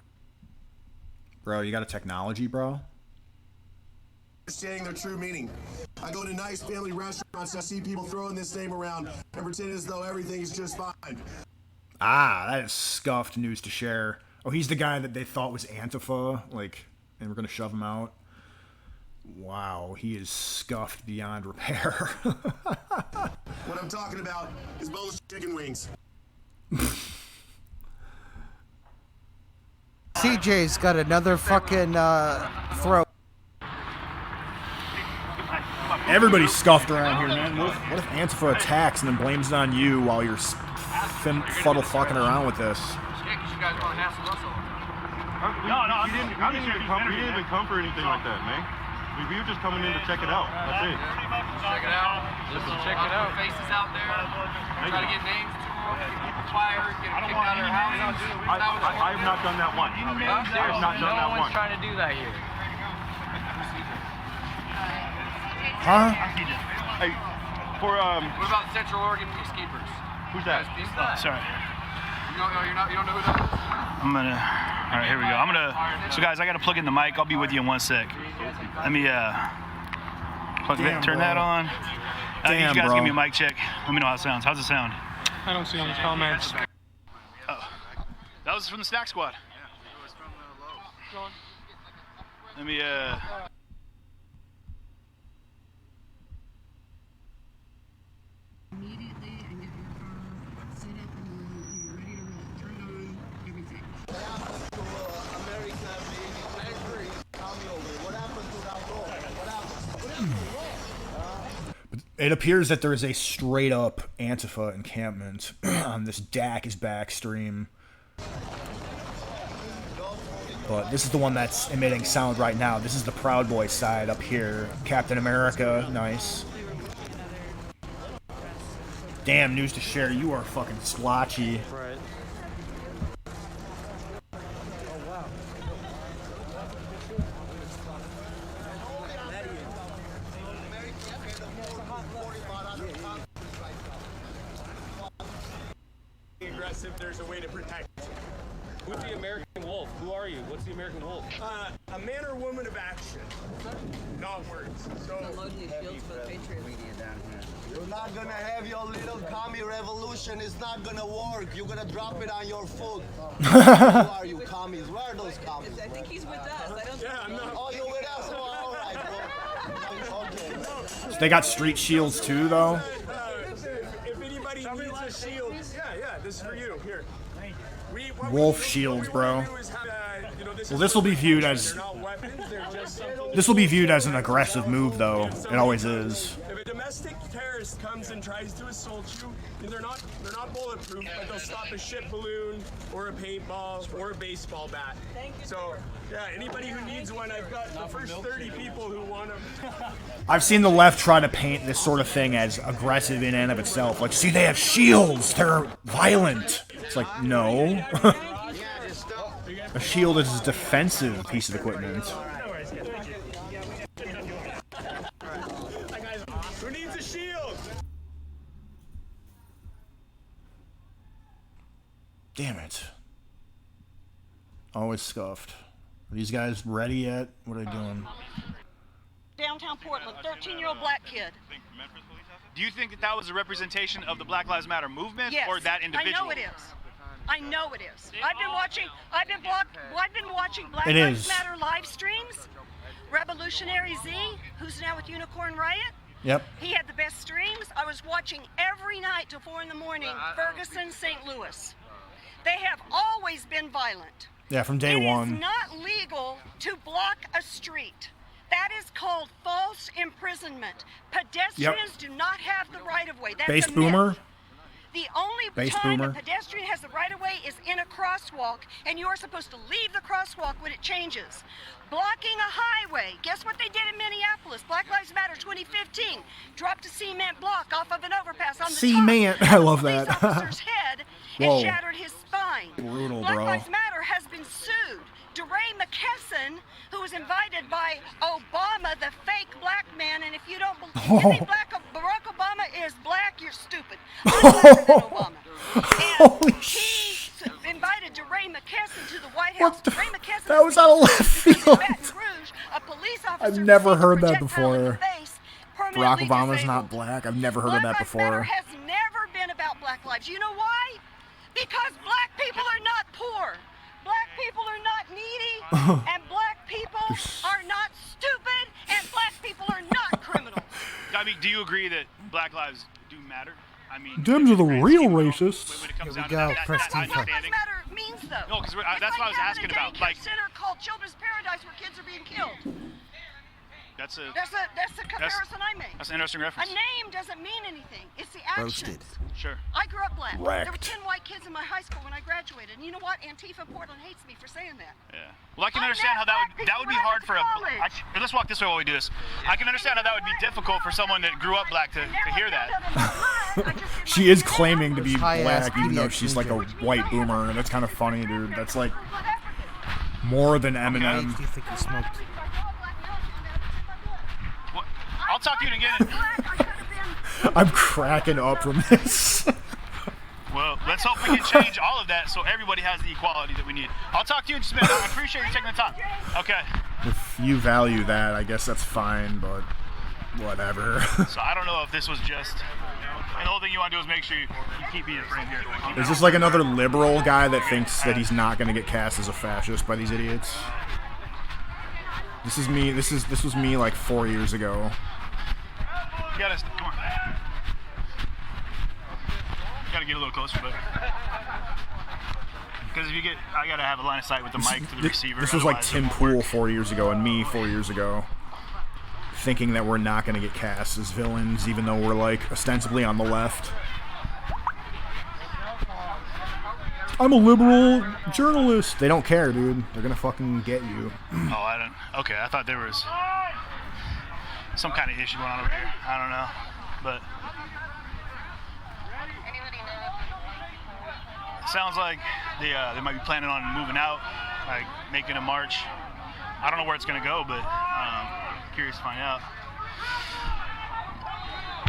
Bro, you got a technology, bro? Understanding their true meaning. I go to nice family restaurants, I see people throwing this name around and pretend as though everything is just fine. Ah, that is scuffed news to share. Oh, he's the guy that they thought was Antifa, like, and we're gonna shove him out. Wow, he is scuffed beyond repair. What I'm talking about is boneless chicken wings. CJ's got another fucking throw. Everybody's scuffed around here, man. What if Antifa attacks and then blames it on you while you're fuddle fucking around with this? No, you didn't even come for anything like that, man. We were just coming in to check it out. That's it. Check it out. Just check it out. Faces out there. Try to get names to them. People fired. Get them kicked out of their houses. I have not done that one. I have not done that No one. one's trying to do that here. Huh? Hey, for What about the Central Oregon Peacekeepers? Who's that? Sorry. You don't know who that is? I'm gonna. All right, here we go. I'm gonna. So guys, I gotta plug in the mic. I'll be with you in 1 sec. Let me plug Damn, that. Turn bro. that on. I need Damn, you guys bro. give me a mic check. Let me know how it sounds. How's it sound? I don't see any comments. Oh, that was from the Snack Squad. Let me Immediately and get your car set up and you're ready to roll. Turn on everything. It appears that there is a straight up Antifa encampment on this Dak is Back stream. But this is the one that's emitting sound right now. This is the Proudboys side up here. Captain America, nice. Damn, news to share. You are fucking splotchy. Right. Aggressive, there's a way to protect. Who's the American Wolf? Who are you? What's the American Wolf? A man or woman of action, not words. So You're not gonna have your little commie revolution. It's not gonna work. You're gonna drop it on your foot. Who are you, commies? Where are those commies? I think he's with us. I don't yeah, I'm not. Oh, you're with us? Oh, all right, bro. Okay. So they got street shields too, though. If anybody needs a shield, yeah, this is for you. Here. Wolf shields, bro. Well, this will be viewed as an aggressive move, though. It always is. If a domestic terrorist comes and tries to assault you, and they're not bulletproof, but they'll stop a ship balloon or a paintball or a baseball bat. So yeah, anybody who needs one, I've got the first 30 people who want them. I've seen the left try to paint this sort of thing as aggressive in and of itself. Like, see, they have shields. They're violent. It's like, no. A shield is a defensive piece of equipment. Who needs a shield? Damn it. Always scuffed. Are these guys ready yet? What are they doing? Downtown Portland, 13-year-old black kid. Do you think that was a representation of the Black Lives Matter movement Yes, or that individual? I know it is. I know it is. I've been watching Black It Lives is. Matter live streams. Revolutionary Z, who's now with Unicorn Riot. Yep. He had the best streams. I was watching every night till 4 in the morning. Ferguson, St. Louis. They have always been violent. Yeah, from day It one. is not legal to block a street. That is called false imprisonment. Pedestrians do not have the right of way. That's Base a myth. boomer. The only Base time boomer. a pedestrian has the right of way is in a crosswalk, and you are supposed to leave the crosswalk when it changes. Blocking a highway. Guess what they did in Minneapolis? Black Lives Matter 2015. Dropped a cement block off of an overpass on the Cement. top I of love a police that. officer's head and Whoa. shattered his spine. Brutal, Black bro. Lives Matter has been sued. DeRay McKesson, who was invited by Obama, the fake black man, and if you don't believe you think Barack Obama is black, you're stupid. Holy He invited DeRay McKesson to the White House. DeRay McKesson That was out of left field. Baton Rouge, a police officer I've never received a heard that projectile in the before. face, Barack permanently Obama's disabled. not black. I've never heard of that Black Lives Matter before. has never been about black lives. You know why? Because black people are not poor. Black people are not needy. And black people are not stupid. And black people are not criminals. I mean, do you agree that Black lives do matter? I mean, Dems are the real racists. Here we go, press Black Lives Matter means though. No, because that's what I was asking about. Like center called Children's Paradise where kids are being killed. That's the comparison I make. That's an interesting reference. A name doesn't mean anything. It's the actions. Roasted. Sure. I grew up black. Wrecked. There were 10 white kids in my high school when I graduated. And you know what? Antifa Portland hates me for saying that. Yeah. Well, I can understand how that would be hard for let's walk this way while we do this. I can understand how that would be difficult for someone that grew up black to hear that. She is claiming to be black, even though she's like a white boomer, and that's kind of funny, dude. That's like more than Eminem. Do you think you smoked? I'll talk to you again. I'm cracking up from this. Well, let's hope we can change all of that so everybody has the equality that we need. I'll talk to you in just a minute. I appreciate you taking the time. Okay. If you value that, I guess that's fine, but whatever. So I don't know if this was just... And the whole thing you want to do is make sure you keep being framed here. Is this like another liberal guy that thinks that he's not going to get cast as a fascist by these idiots? This is me. This was me like 4 years ago. You gotta, come on. You gotta get a little closer, but because if you get, I gotta have a line of sight with the mic to the receiver. This was like Tim Pool 4 years ago, and me 4 years ago, thinking that we're not gonna get cast as villains, even though we're like ostensibly on the left. I'm a liberal journalist. They don't care, dude. They're gonna fucking get you. Oh, I don't. Okay, I thought there was some kind of issue going on over here. I don't know, but it sounds like they might be planning on moving out, like making a march. I don't know where it's gonna go, but curious to find out.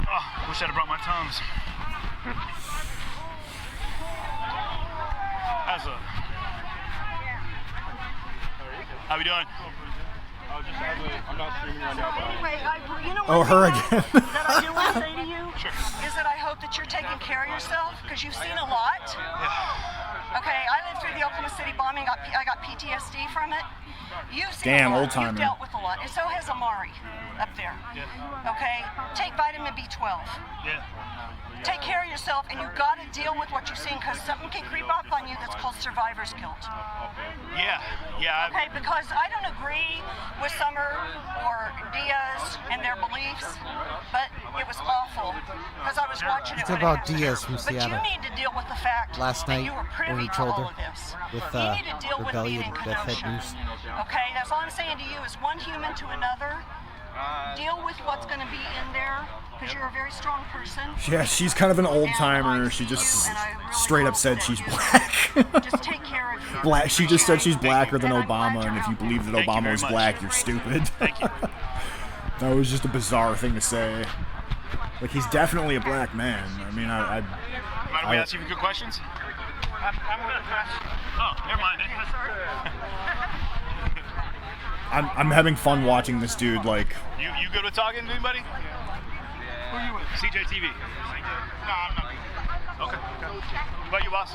Oh, wish I'd have brought my Tums. How we doing? I'm not streaming right now, but Anyway, you know Oh, her again. that I do want to say to you is that I hope that you're taking care of yourself because you've seen a lot. Okay, I lived through the Oklahoma City bombing. I got PTSD from it. You've seen Damn, a lot. old timer. You've dealt with a lot, and so has Amari up there. Okay, take vitamin B12. Yeah. Take care of yourself, and you've got to deal with what you're seeing because something can creep up on you that's called survivor's guilt. Yeah. Okay, because I don't agree with Summer or Diaz and their beliefs, but it was awful because I was watching it. It's when about it happened. Diaz from Seattle. But you need to deal with the fact Last that night you were when privy he to told all her of this. with You need to deal with Rebellion being in Death Head Kenosha. News. Okay, that's all I'm saying to you is one human to another. Deal with what's going to be in there because you're a very strong person. Yeah, she's kind of an old timer. She just straight up said she's black. Just take care of you. Black. She just said she's blacker than Obama, and if you believe that Obama was black, you're stupid. That was just a bizarre thing to say. Like, he's definitely a black man. I mean, Mind if we ask you good questions? Oh, never mind. I'm having fun watching this dude, like... You good with talking to anybody? Who are you with? CJTV. No, I'm not. Okay. What about you, boss?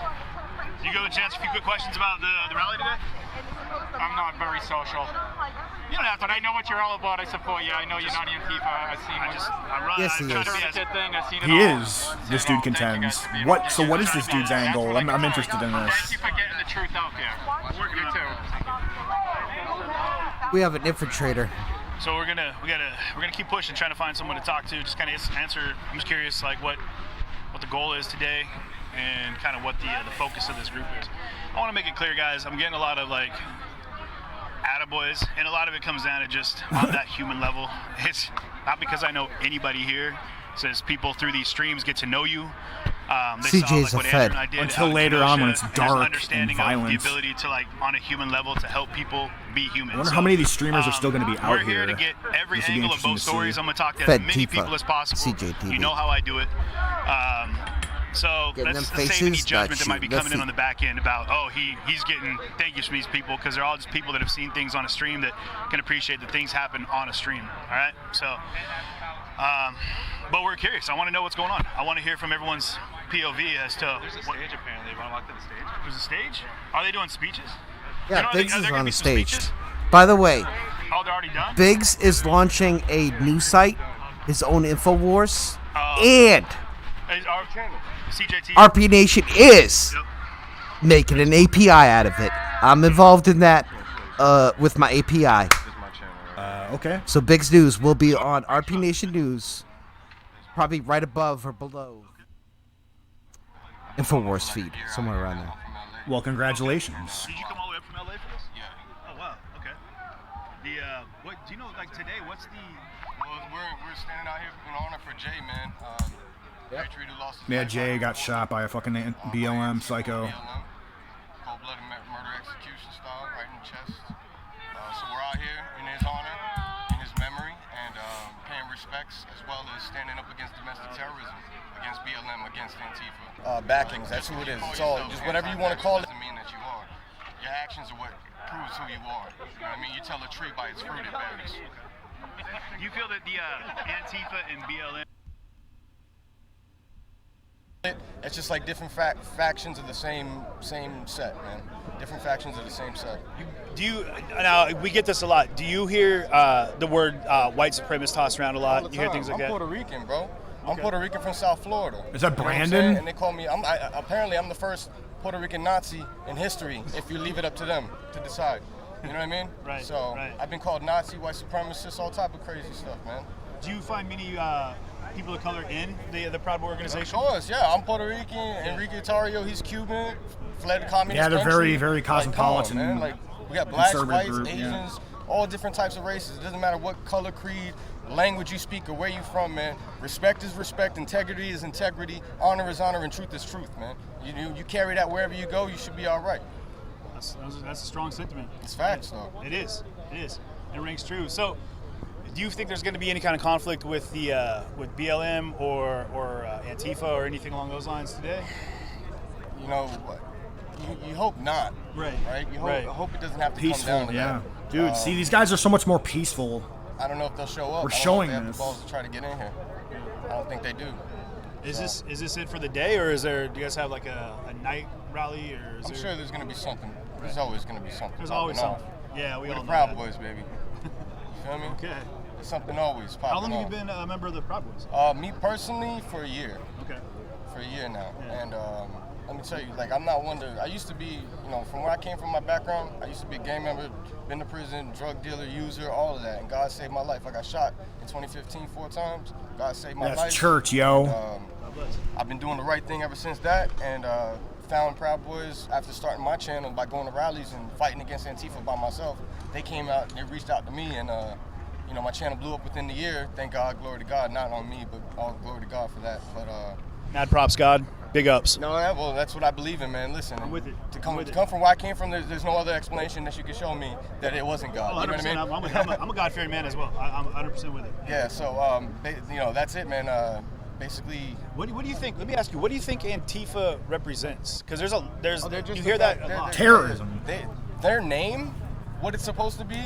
You good with a chance for a few quick questions about the rally today? I'm not very social. You don't have to. But I know what you're all about. I support you. I know you're not Antifa. I've seen Yes, he is. thing. I've seen it He all. is. This dude contends. What? So what is this dude's angle? I'm interested in this. Thank you for getting the truth out there. You too. We have an infiltrator. So we're gonna keep pushing, trying to find someone to talk to. Just kind of answer. I'm just curious, like what the goal is today, and kind of what the focus of this group is. I want to make it clear, guys. I'm getting a lot of like attaboys, and a lot of it comes down to just on that human level. It's not because I know anybody here. It says people through these streams get to know you. They CJ's saw, like, a fed. Until later on when it's dark and violent. The ability to, like, on a human level, to help people be human. I wonder how many of these streamers are still going to be out we're here. We're here to get every This would be angle of interesting both to see. stories. I'm going to talk to Fed as many Tifa. people as possible. CJTV. You know how I do it. So Getting let's them save faces, any judgment that might be got coming in you. on the back end about, oh, he's getting thank yous from these people, because they're all just people that have seen things on a stream that can appreciate that things happen on a stream. All right, so but we're curious. I want to know what's going on. I want to hear from everyone's POV as to There's a stage apparently. You want to walk to the stage? There's a stage? Are they doing speeches? Yeah, You know, Biggs are is there gonna on be the some stage. speeches? By the way, Oh, they're already done? Biggs is launching a new site, his own Infowars, and CJT. RP Nation is making an API out of it. I'm involved in that with my API. Okay. So Big's News will be on RP Nation News, probably right above or below InfoWars feed, somewhere around there. Well, congratulations. Did you come all the way up from LA for this? Yeah. Oh wow. Okay. What do you know? Like today, what's the? Well, we're standing out here in honor for Jay, man. Patriot who lost his Yeah, life. Jay got shot by a fucking BLM psycho. Cold-blooded murder execution style, right in the chest. So we're out here in his honor, in his memory, and paying respects as well as standing up against domestic terrorism, against BLM, against Antifa. Backings, that's who it is. It's all just whatever you want to call it. Doesn't mean that you are. Your actions are what proves who you are. You know what I mean? You tell a tree by its fruit it bears. Do you feel that the Antifa and BLM? It's just like different factions of the same set, man. Different factions of the same set. Do you now? We get this a lot. Do you hear the word white supremacist tossed around a lot? You hear things like I'm that? Puerto Rican, bro. I'm Puerto Rican from South Florida. Is that You know what I'm Brandon? saying? And they call me. Apparently, I'm the first Puerto Rican Nazi in history. If you leave it up to them to decide. You know what I mean? Right. So right. I've been called Nazi, white supremacist, all type of crazy stuff, man. Do you find many people of color in the Proud Boy organization? Of course, yeah. I'm Puerto Rican. Enrique Tario, he's Cuban. Fled the communist Yeah, they're country. very Like, cosmopolitan. come on, man. Like, we got blacks, conservative whites, group, Asians, yeah. all different types of races. It doesn't matter what color, creed, language you speak, or where you from, man. Respect is respect, integrity is integrity, honor is honor, and truth is truth, man. You carry that wherever you go, you should be all right. That's a strong sentiment. It's facts, though. It is. It rings true. So, do you think there's going to be any kind of conflict with the with BLM or Antifa or anything along those lines today? You know, you hope not. Right. You Right. hope it doesn't have to Peaceful, come down to yeah. that. Dude, see, these guys are so much more peaceful. I don't know if they'll show up. We're I don't showing know if they this. have the balls to try to get in here. I don't think they do. Is this it for the day, or do you guys have like a night rally, or is I'm there... sure there's going to be something. There's always going to be something. There's always popping something. off. Yeah, we We're all the know Proud that. Boys, baby. You feel me? Okay. There's something always popping How long have off. you been a member of the Proud Boys? Me personally, for a year. Okay. For a year now. Yeah. And let me tell you, like, I'm not one to, I used to be, from where I came from, my background, I used to be a gang member, been to prison, drug dealer, user, all of that. And God saved my life. I got shot in 2015 4 times. God saved my life. That's church, yo. And, I've been doing the right thing ever since that. And found Proud Boys after starting my channel by going to rallies and fighting against Antifa by myself. They came out, they reached out to me, and my channel blew up within the year. Thank God, glory to God. Not on me, but all glory to God for that. But Mad props, God. Big ups. no, well, that's what I believe in, man. Listen, I'm with it. To come from where I came from, there's no other explanation that you can show me that it wasn't God. Oh, You know 100%. what I mean? I'm a God-fearing man as well. I'm 100% with it. Yeah. So, that's it, man. Basically. What do you think? Let me ask you. What do you think Antifa represents? Because there's they're just you hear that a lot. Terrorism. Their name, what it's supposed to be,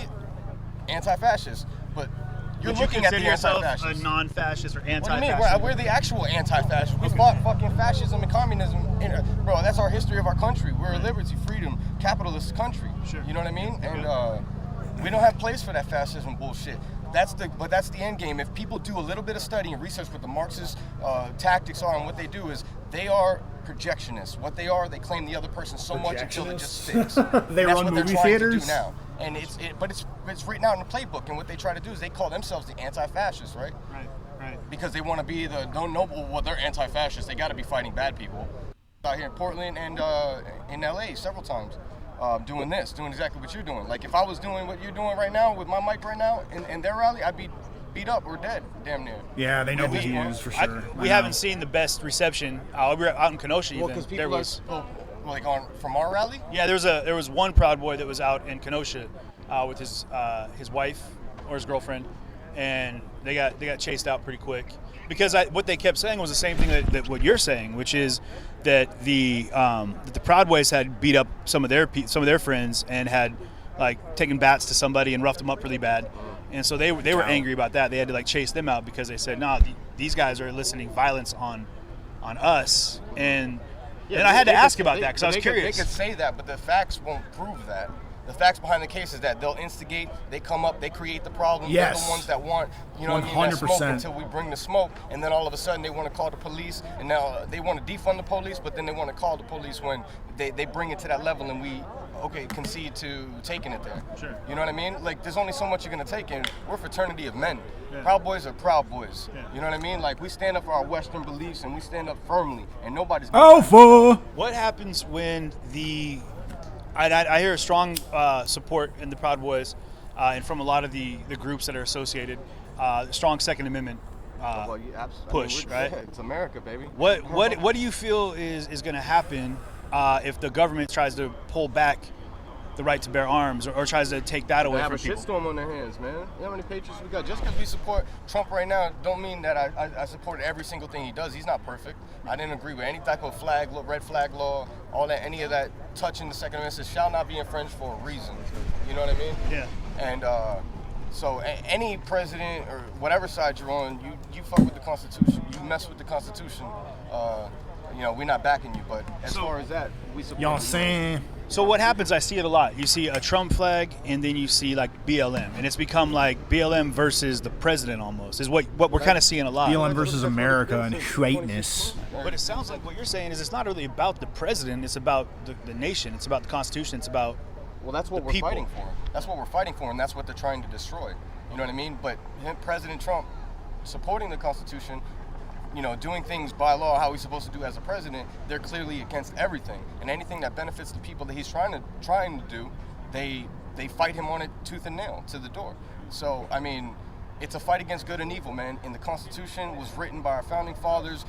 anti-fascist. But you're Would you looking at the consider yourself anti-fascist. a non-fascist or What do you anti-fascist? mean? We're the actual anti-fascists. We fought fucking fascism and communism. Bro, that's our history of our country. We're a liberty, freedom, capitalist country. Sure. You know what I mean? And we don't have place for that fascism bullshit. But that's the end game. If people do a little bit of study and research what the Marxist tactics are, and what they do is they are projectionists. What they are, they claim the other person so much until it just sticks. They that's run what movie they're trying theaters? to do now. And it's written out in the playbook. And what they try to do is they call themselves the anti-fascists, right? Right. Because they want to be the noble. Well, they're anti-fascists. They got to be fighting bad people. Out here in Portland and in LA several times, doing exactly what you're doing. Like if I was doing what you're doing right now with my mic right now in their rally, I'd be beat up or dead, damn near. Yeah, they know who he is for sure. We haven't seen the best reception. We were out in Kenosha. Well, even. because There people was from our rally. Yeah, there was one Proud Boy that was out in Kenosha with his wife or his girlfriend, and they got chased out pretty quick because what they kept saying was the same thing that what you're saying, which is that the Proud Boys had beat up some of their friends and had like taken bats to somebody and roughed them up really bad, and so they were angry about that. They had to like chase them out because they said, "Nah, these guys are eliciting violence on us." And I had to ask about that because I was curious. They could say that, but the facts won't prove that. The facts behind the case is that they'll instigate, they come up, they create the problem. Yes. They're the ones that want, you know what I mean, that smoke 100%. until we bring the smoke, and then all of a sudden they want to call the police, and now they want to defund the police, but then they want to call the police when they bring it to that level and we, concede to taking it there. Sure. You know what I mean? Like, there's only so much you're going to take, and we're a fraternity of men. Yeah. Proud Boys are Proud Boys. Yeah. You know what I mean? Like, we stand up for our Western beliefs, and we stand up firmly, and nobody's What happens when I hear a strong support in the Proud Boys and from a lot of the groups that are associated, strong Second Amendment push, right? Yeah, it's America, baby. What do you feel is going to happen if the government tries to pull back the right to bear arms or tries to take that away from people? They have a shitstorm on their hands, man. You know how many patriots we got? Just because we support Trump right now don't mean that I support every single thing he does. He's not perfect. I didn't agree with any type of red flag law, all that, any of that touching the Second Amendment shall not be infringed for a reason. You know what I mean? Yeah. And so any president or whatever side you're on, you fuck with the Constitution. You mess with the Constitution. We're not backing you. But as far as that, we support. Y'all saying? So what happens, I see it a lot. You see a Trump flag, and then you see like BLM, and it's become like BLM versus the president almost, is what we're kind of seeing a lot. BLM versus America and whiteness. But it sounds like what you're saying is it's not really about the president, it's about the nation, it's about the Constitution, it's about that's what we're fighting for. That's what we're fighting for, and that's what they're trying to destroy. You know what I mean? But President Trump supporting the Constitution, doing things by law how he's supposed to do as a president, they're clearly against everything. And anything that benefits the people that he's trying to do, they fight him on it tooth and nail to the door. So, I mean, it's a fight against good and evil, man. And the Constitution was written by our founding fathers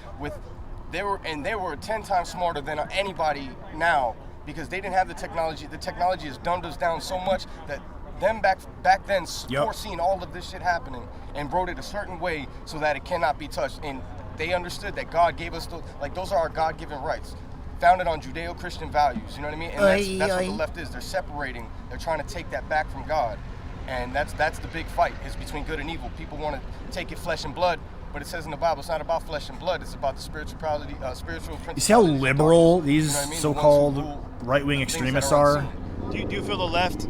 they were 10 times smarter than anybody now because they didn't have the technology. The technology has dumbed us down so much that them back then foreseen all of this shit happening and wrote it a certain way so that it cannot be touched. And they understood that God gave us those are our God-given rights, founded on Judeo-Christian values. You know what I mean? And that's what the left is. They're separating. They're trying to take that back from God, and that's the big fight is between good and evil. People want to take it flesh and blood, but it says in the Bible it's not about flesh and blood. It's about the spiritual principles. You see how liberal these so-called right-wing extremists are? Do you feel the left?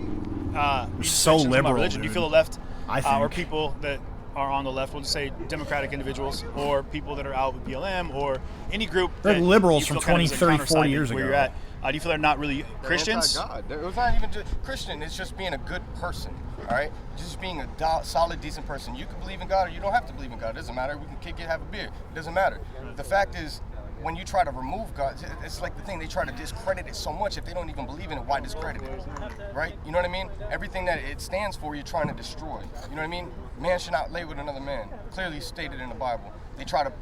So liberal. Religion. Do you feel the left I think. or people that are on the left, we'll just say Democratic individuals, or people that are out with BLM, or any group they're liberals from 20, 30, 40 years ago. Where you're at. Do you feel they're not really Christians? God. It's not even just Christian. It's just being a good person. All right, just being a solid, decent person. You can believe in God, or you don't have to believe in God. It doesn't matter. We can kick it, have a beer. It doesn't matter. The fact is, when you try to remove God, it's like the thing, they try to discredit it so much. If they don't even believe in it, why discredit it? Right? You know what I mean? Everything that it stands for, you're trying to destroy. You know what I mean? Man should not lay with another man. Clearly stated in the Bible. They try to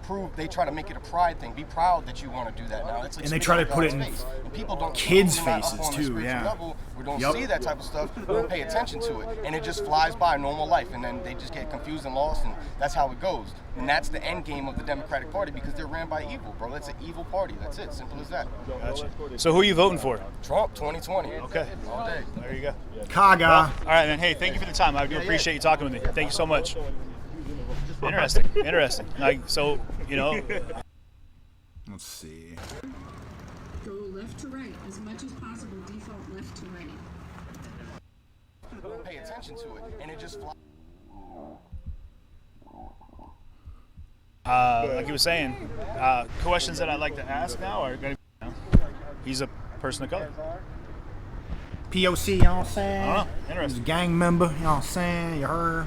make it a pride thing. Be proud that you want to do that now. It's like, and they try to put it in people don't kids' faces too, yeah. Level, we don't see that type of stuff. We don't pay attention to it, and it just flies by normal life, and then they just get confused and lost, and that's how it goes. And that's the end game of the Democratic Party because they're ran by evil, bro. That's an evil party. That's it. Simple as that. Gotcha. So who are you voting for? Trump, 2020. Okay. All day. There you go. Kaga. Well, all right, man. Hey, thank you for the time. I do appreciate you talking with me. Thank you so much. Interesting. Like, so, Let's see. Go left to right as much as possible. Default left to right. Pay attention to it, and it just flies. Like he was saying, questions that I'd like to ask now are going to be, he's a person of color. POC, you know what I'm saying? Interesting. He's a gang member, you know what I'm saying? You heard?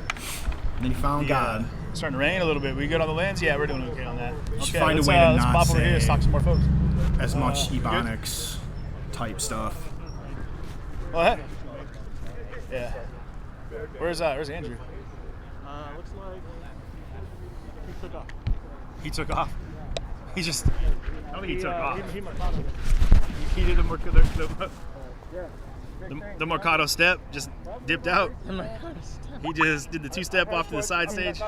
And then he found God. It's starting to rain a little bit. We good on the lens? Yeah, we're doing okay on that. Okay, find a way to let's not pop over here. Let's talk to some more folks. As much Ebonics type stuff. What? Yeah. Where's Andrew? Looks like he took off. He took off. He just. He took off. He did the Mercado step, just dipped out. He just did the two-step off to the side stage.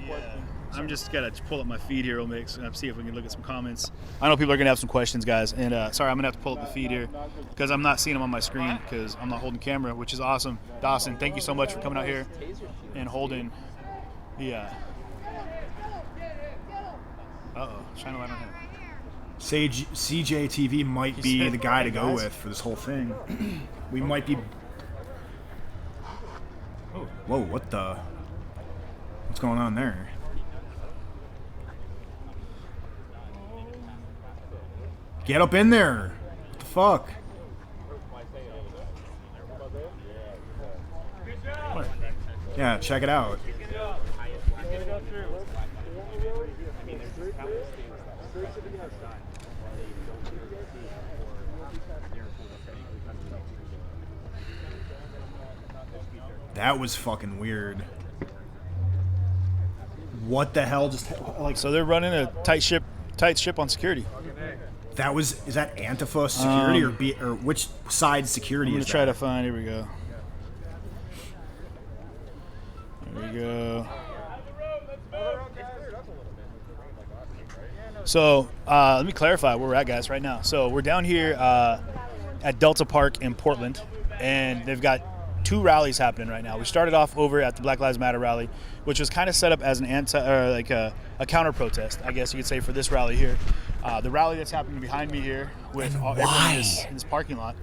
Yeah. I'm just gotta pull up my feed here real quick and see if we can look at some comments. I know people are gonna have some questions, guys, and sorry, I'm gonna have to pull up the feed here because I'm not seeing them on my screen because I'm not holding camera, which is awesome. Dawson, thank you so much for coming out here and holding the. Shine a light on him. CJTV might be the guy to go with for this whole thing. We might be Whoa, what the? What's going on there? Get up in there. What the fuck? What? Yeah, check it out. That was fucking weird. What the hell just like? So they're running a tight ship on security. That was, is that Antifa security or which side security I'm is gonna try that? to find. Here we go. There we go. So let me clarify where we're at, guys, right now. So we're down here at Delta Park in Portland, and they've got 2 rallies happening right now. We started off over at the Black Lives Matter rally, which was kind of set up as an a counter protest, I guess you could say, for this rally here. The rally that's happening behind me here with everyone in this parking lot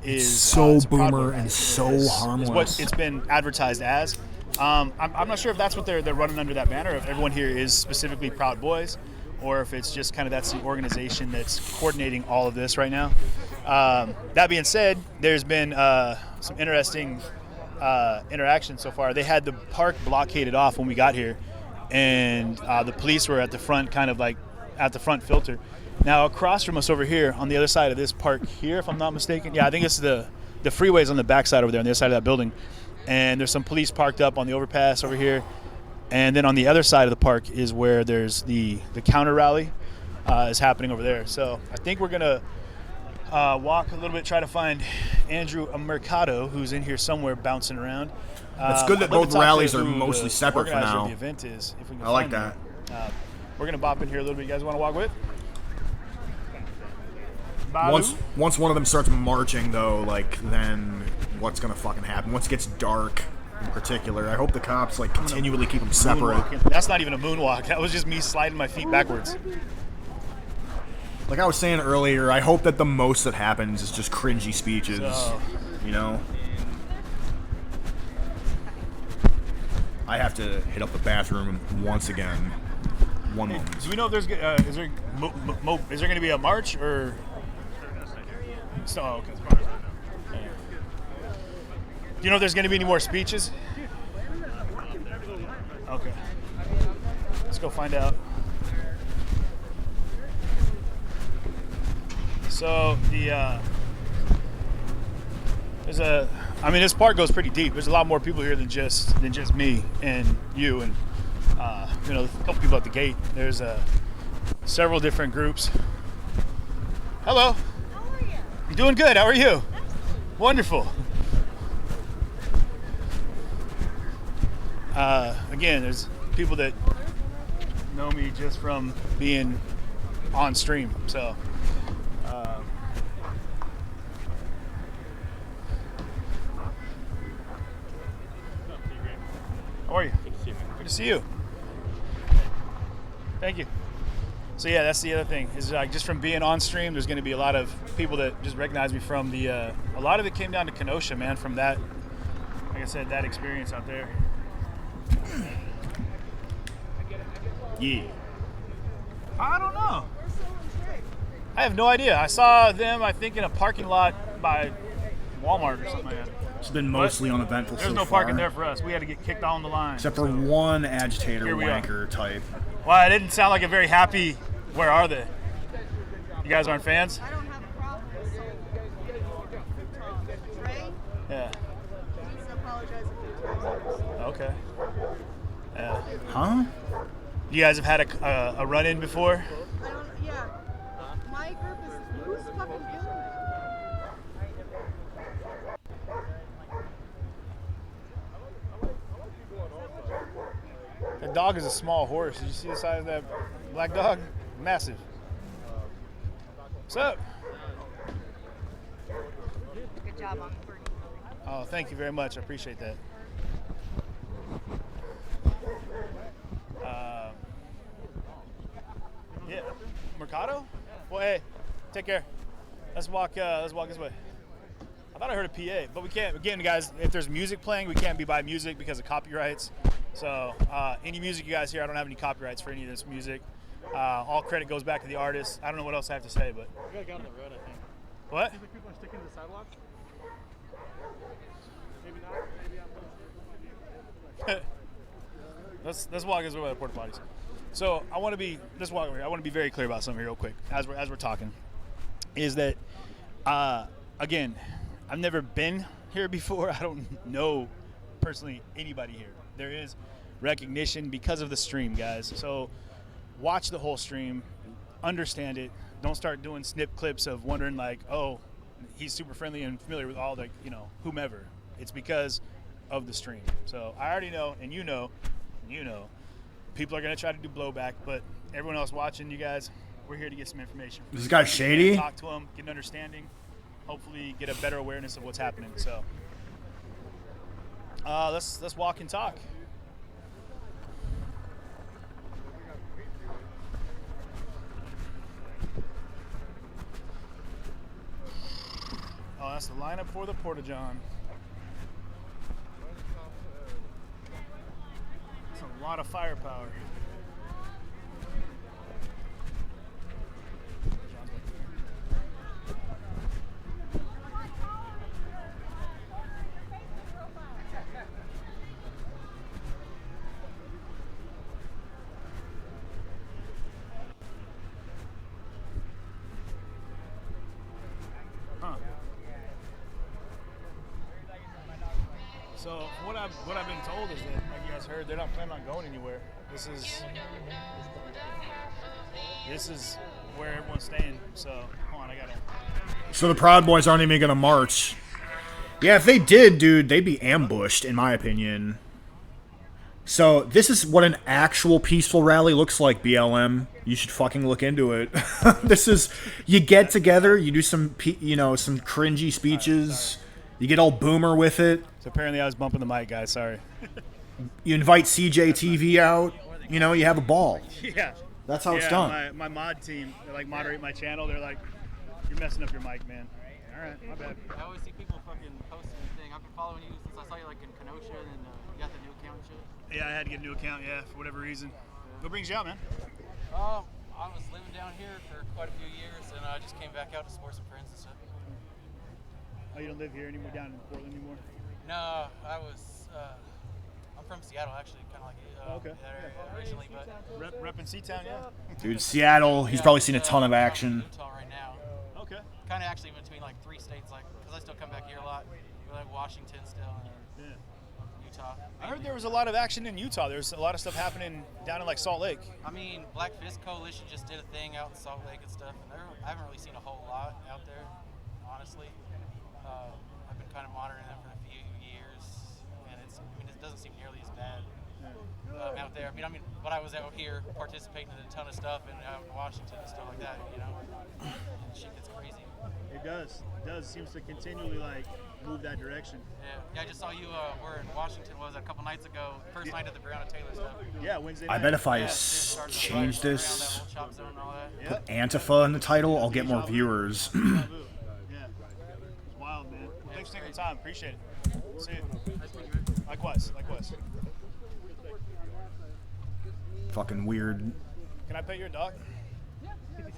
is so boomer Proudboys. and so harmless. Is what it's been advertised as. I'm not sure if that's what they're running under that banner, if everyone here is specifically Proud Boys, or if it's just kind of that's the organization that's coordinating all of this right now. That being said, there's been some interesting interaction so far. They had the park blockaded off when we got here, and the police were at the front, kind of like at the front filter. Now across from us over here on the other side of this park here, if I'm not mistaken, yeah, I think it's the freeway's on the back side over there on the other side of that building, and there's some police parked up on the overpass over here. And then on the other side of the park is where there's the counter rally is happening over there. So I think we're gonna walk a little bit, try to find Andrew Mercado, who's in here somewhere bouncing around. It's good that both rallies are mostly separate for organizer now. of the event is, if we can I like find that. them. We're gonna bop in here a little bit. You guys want to walk with? Balu? Once one of them starts marching, though, like, then what's gonna fucking happen? Once it gets dark, in particular, I hope the cops like continually keep them separate. That's not even a moonwalk. That was just me sliding my feet backwards. Like I was saying earlier, I hope that the most that happens is just cringy speeches. So. You know. I have to hit up the bathroom once again. One moment. Do we know if there's is there going to be a march or? So, okay. Do you know if there's going to be any more speeches? Okay. Let's go find out. So this park goes pretty deep. There's a lot more people here than just me and you and a couple people at the gate. There's several different groups. Hello. How are you? I'm doing good. How are you? Wonderful. Again, there's people that know me just from being on stream. So. How are you? Good to see you. Thank you. So yeah, that's the other thing. Is like just from being on stream, there's going to be a lot of people that just recognize me from the. A lot of it came down to Kenosha, man. From that, like I said, that experience out there. Yeah. I don't know. I have no idea. I saw them, I think, in a parking lot by Walmart or something like that. It's been mostly uneventful. There's so no far. parking there for us. We had to get kicked on the line. Except for one agitator Here we wanker type. Well, it didn't sound like a very happy. Where are they? You guys aren't fans? I don't have a problem. So, Ray? Yeah. Needs to apologize a few times. Okay. Yeah. Huh? You guys have had a run-in before? Yeah. My group is, who's fucking doing it? That dog is a small horse. Did you see the size of that black dog? Massive. What's up? Good job on the birdie. Oh, thank you very much. I appreciate that. Yeah, Mercado. Well, hey, take care. Let's walk this way. I thought I heard a PA, but we can't. Again, guys, if there's music playing, we can't be by music because of copyrights. So any music you guys hear, I don't have any copyrights for any of this music. All credit goes back to the artist. I don't know what else I have to say, but. We gotta get on the road, I think. What? Do you think people are sticking to the sidewalk? Maybe not. Maybe let's walk this way by the porta potties. So I want to be very clear about something here real quick as we're talking. Is that again, I've never been here before. I don't know personally anybody here. There is recognition because of the stream, guys. So watch the whole stream, understand it. Don't start doing snip clips of wondering like, oh, he's super friendly and familiar with all the, whomever. It's because of the stream. So I already know, and you know, people are gonna try to do blowback, but everyone else watching, you guys, we're here to get some information. This guy shady? Talk to him, get an understanding, hopefully get a better awareness of what's happening. So let's walk and talk. Oh, that's the lineup for the Porta-John. That's a lot of firepower. So what I've been told is that, like you guys heard, they're not planning on going anywhere. This is where everyone's staying. So hold on, So the Proud Boys aren't even gonna march. Yeah, if they did, dude, they'd be ambushed, in my opinion. So this is what an actual peaceful rally looks like, BLM. You should fucking look into it. This is, you get together, you do some, some cringy speeches. You get all boomer with it. So apparently I was bumping the mic, guys. Sorry. You invite CJTV out. You have a ball. Yeah. That's how it's done. My mod team, they like moderate my channel. They're like, you're messing up your mic, man. All right, my bad. I always see people fucking posting the thing. I've been following you since I saw you like in Kenosha, and you got the new account and shit. Yeah, I had to get a new account, for whatever reason. What brings you out, man? I was living down here for quite a few years, and I just came back out to support some friends and stuff. Oh, you don't live here anymore, down in Portland anymore? No, I'm from Seattle, actually, kind of like that area originally, but repping Seatown, yeah. Dude, Seattle, he's probably seen a ton of action. Utah right now. Okay. Kind of actually in between like 3 states, because I still come back here a lot. Like Washington still, and Utah. I heard there was a lot of action in Utah. There's a lot of stuff happening down in like Salt Lake. I mean, Black Fist Coalition just did a thing out in Salt Lake and stuff, and I haven't really seen a whole lot out there, honestly. I've been kind of monitoring them for a few years, and it doesn't seem nearly as bad out there. But I was out here participating in a ton of stuff, and out in Washington and stuff like that, and shit gets crazy. It does. Seems to continually move that direction. Yeah. I just saw you were in Washington. Was it a couple nights ago? First night of the Breonna Taylor stuff. Yeah, Wednesday night. I bet if I change this, put Antifa in the title, I'll get more viewers. Yeah. It's wild, man. Thanks for taking the time. Appreciate it. See you. Likewise. Fucking weird. Can I pet your dog? Yeah.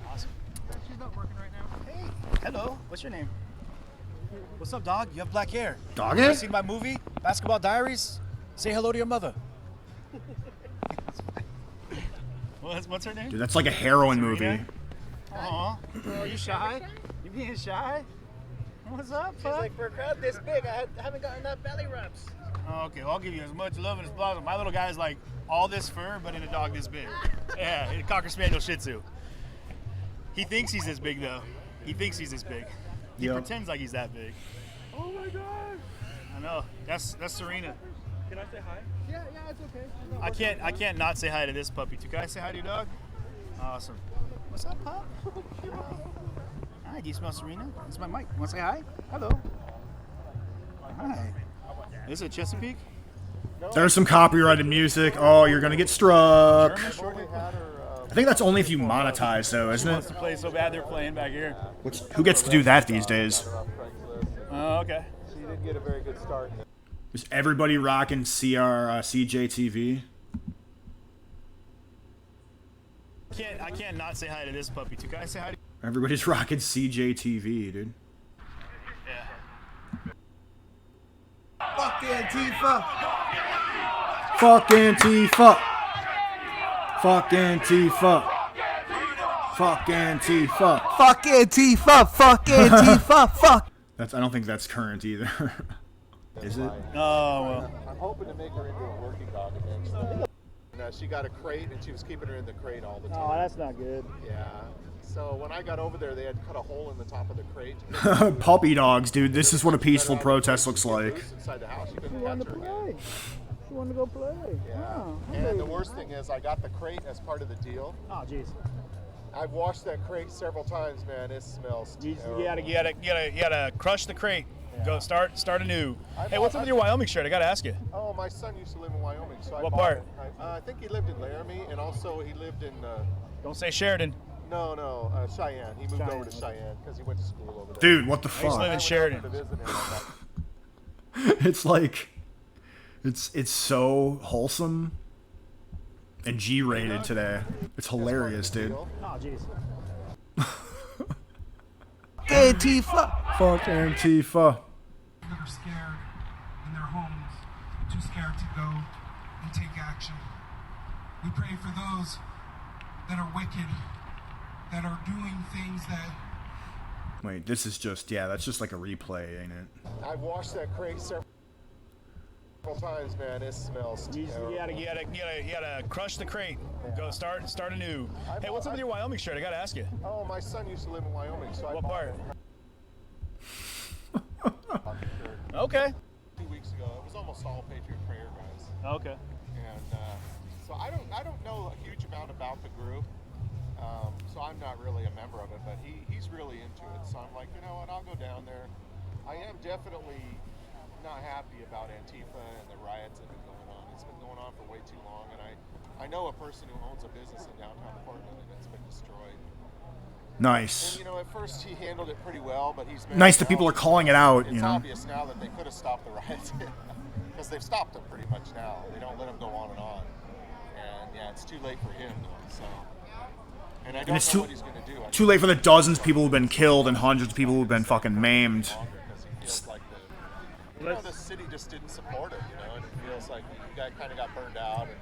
Awesome. She's not working right now. Hey. Hello. What's your name? What's up, dog? You have black hair. Dog You hair? seen my movie, Basketball Diaries? Say hello to your mother. What's her name? Dude, that's like a heroin movie. Aw. Are you shy? You being shy? What's up, She's like, for a crowd this big, I haven't gotten enough belly rubs. Oh, okay, well, I'll give you as much love and as possible. My little guy is like all this fur, but in a dog this big. Yeah, a Cocker Spaniel Shih Tzu. He thinks he's this big, though. He pretends like he's that big. Oh my god! I know. That's Serena. Can I say hi? Yeah, it's okay. I can't not say hi to this puppy too. Can I say hi to your dog? Awesome. What's up, pup? Hi, do you smell Serena? It's my mic. Want to say hi? Hello. Hi. Is it Chesapeake? There's some copyrighted music. Oh, you're gonna get struck. I think that's only if you monetize, though, isn't Wants it? to play so bad they're playing back here. Who gets to do that these days? Oh, okay. So you didn't get a very good start. Is everybody rocking CJTV? I can't not say hi to this puppy too. Can I say hi to Everybody's rocking CJTV, dude. Fuck Antifa! Fuck Antifa! Fuck Antifa! Fuck Antifa! Fuck Antifa! Fuck Antifa! Fuck! I don't think that's current either. Is it? Oh well. I'm hoping to make her into a working dog eventually. She got a crate and she was keeping her in the crate all the time. Oh, that's not good. Yeah. So when I got over there, they had cut a hole in the top of the crate. Puppy dogs, dude. This is what a peaceful protest looks like. Inside the house, you couldn't She wanted catch to her. play. She wanted to go play. Yeah. Oh, And the worst thing is, I got the crate as part of the deal. Oh, jeez. I've washed that crate several times, man. It smells terrible. You gotta crush the crate. Go start anew. Hey, what's up with your Wyoming shirt? I gotta ask you. Oh, my son used to live in Wyoming, so What I bought part? it. I think he lived in Laramie, and also he lived in. Don't say Sheridan. No, Cheyenne. He moved over to Cheyenne because he went to school over there. Dude, what the I used to live in fuck? Sheridan. To visit him on that. It's like, it's so wholesome and G-rated today. It's hilarious, dude. Oh, jeez. Antifa! Fuck Antifa. That are scared in their homes, too scared to go and take action. We pray for those that are wicked, that are doing things that... Wait, this is just, yeah, that's just like a replay, ain't it? I've washed that crate several times, man. It smells terrible. You gotta crush the crate. Go start anew. Hey, what's up with your Wyoming shirt? I gotta ask you. Oh, my son used to live in Wyoming, so What I bought part? it. Okay. 2 weeks ago, it was almost all Patriot Prayer guys. Okay. And so I don't know a huge amount about the group, so I'm not really a member of it. But he's really into it, so I'm like, you know what? I'll go down there. I am definitely not happy about Antifa and the riots that have been going on. It's been going on for way too long, and I know a person who owns a business in downtown Portland, and it's been destroyed. Nice. And, you know, at first he handled it pretty well, but he's Nice that people are calling it out, It's you know. obvious now that they could have stopped the riots because they've stopped them pretty much now. They don't let them go on and on, and yeah, it's too late for him. So, and I don't And it's know too, what he's going to do. too late for the dozens of people who've been killed and hundreds of people who've been fucking maimed. You know, the city just didn't support it, you know, and it feels like the guy kind of got burned out and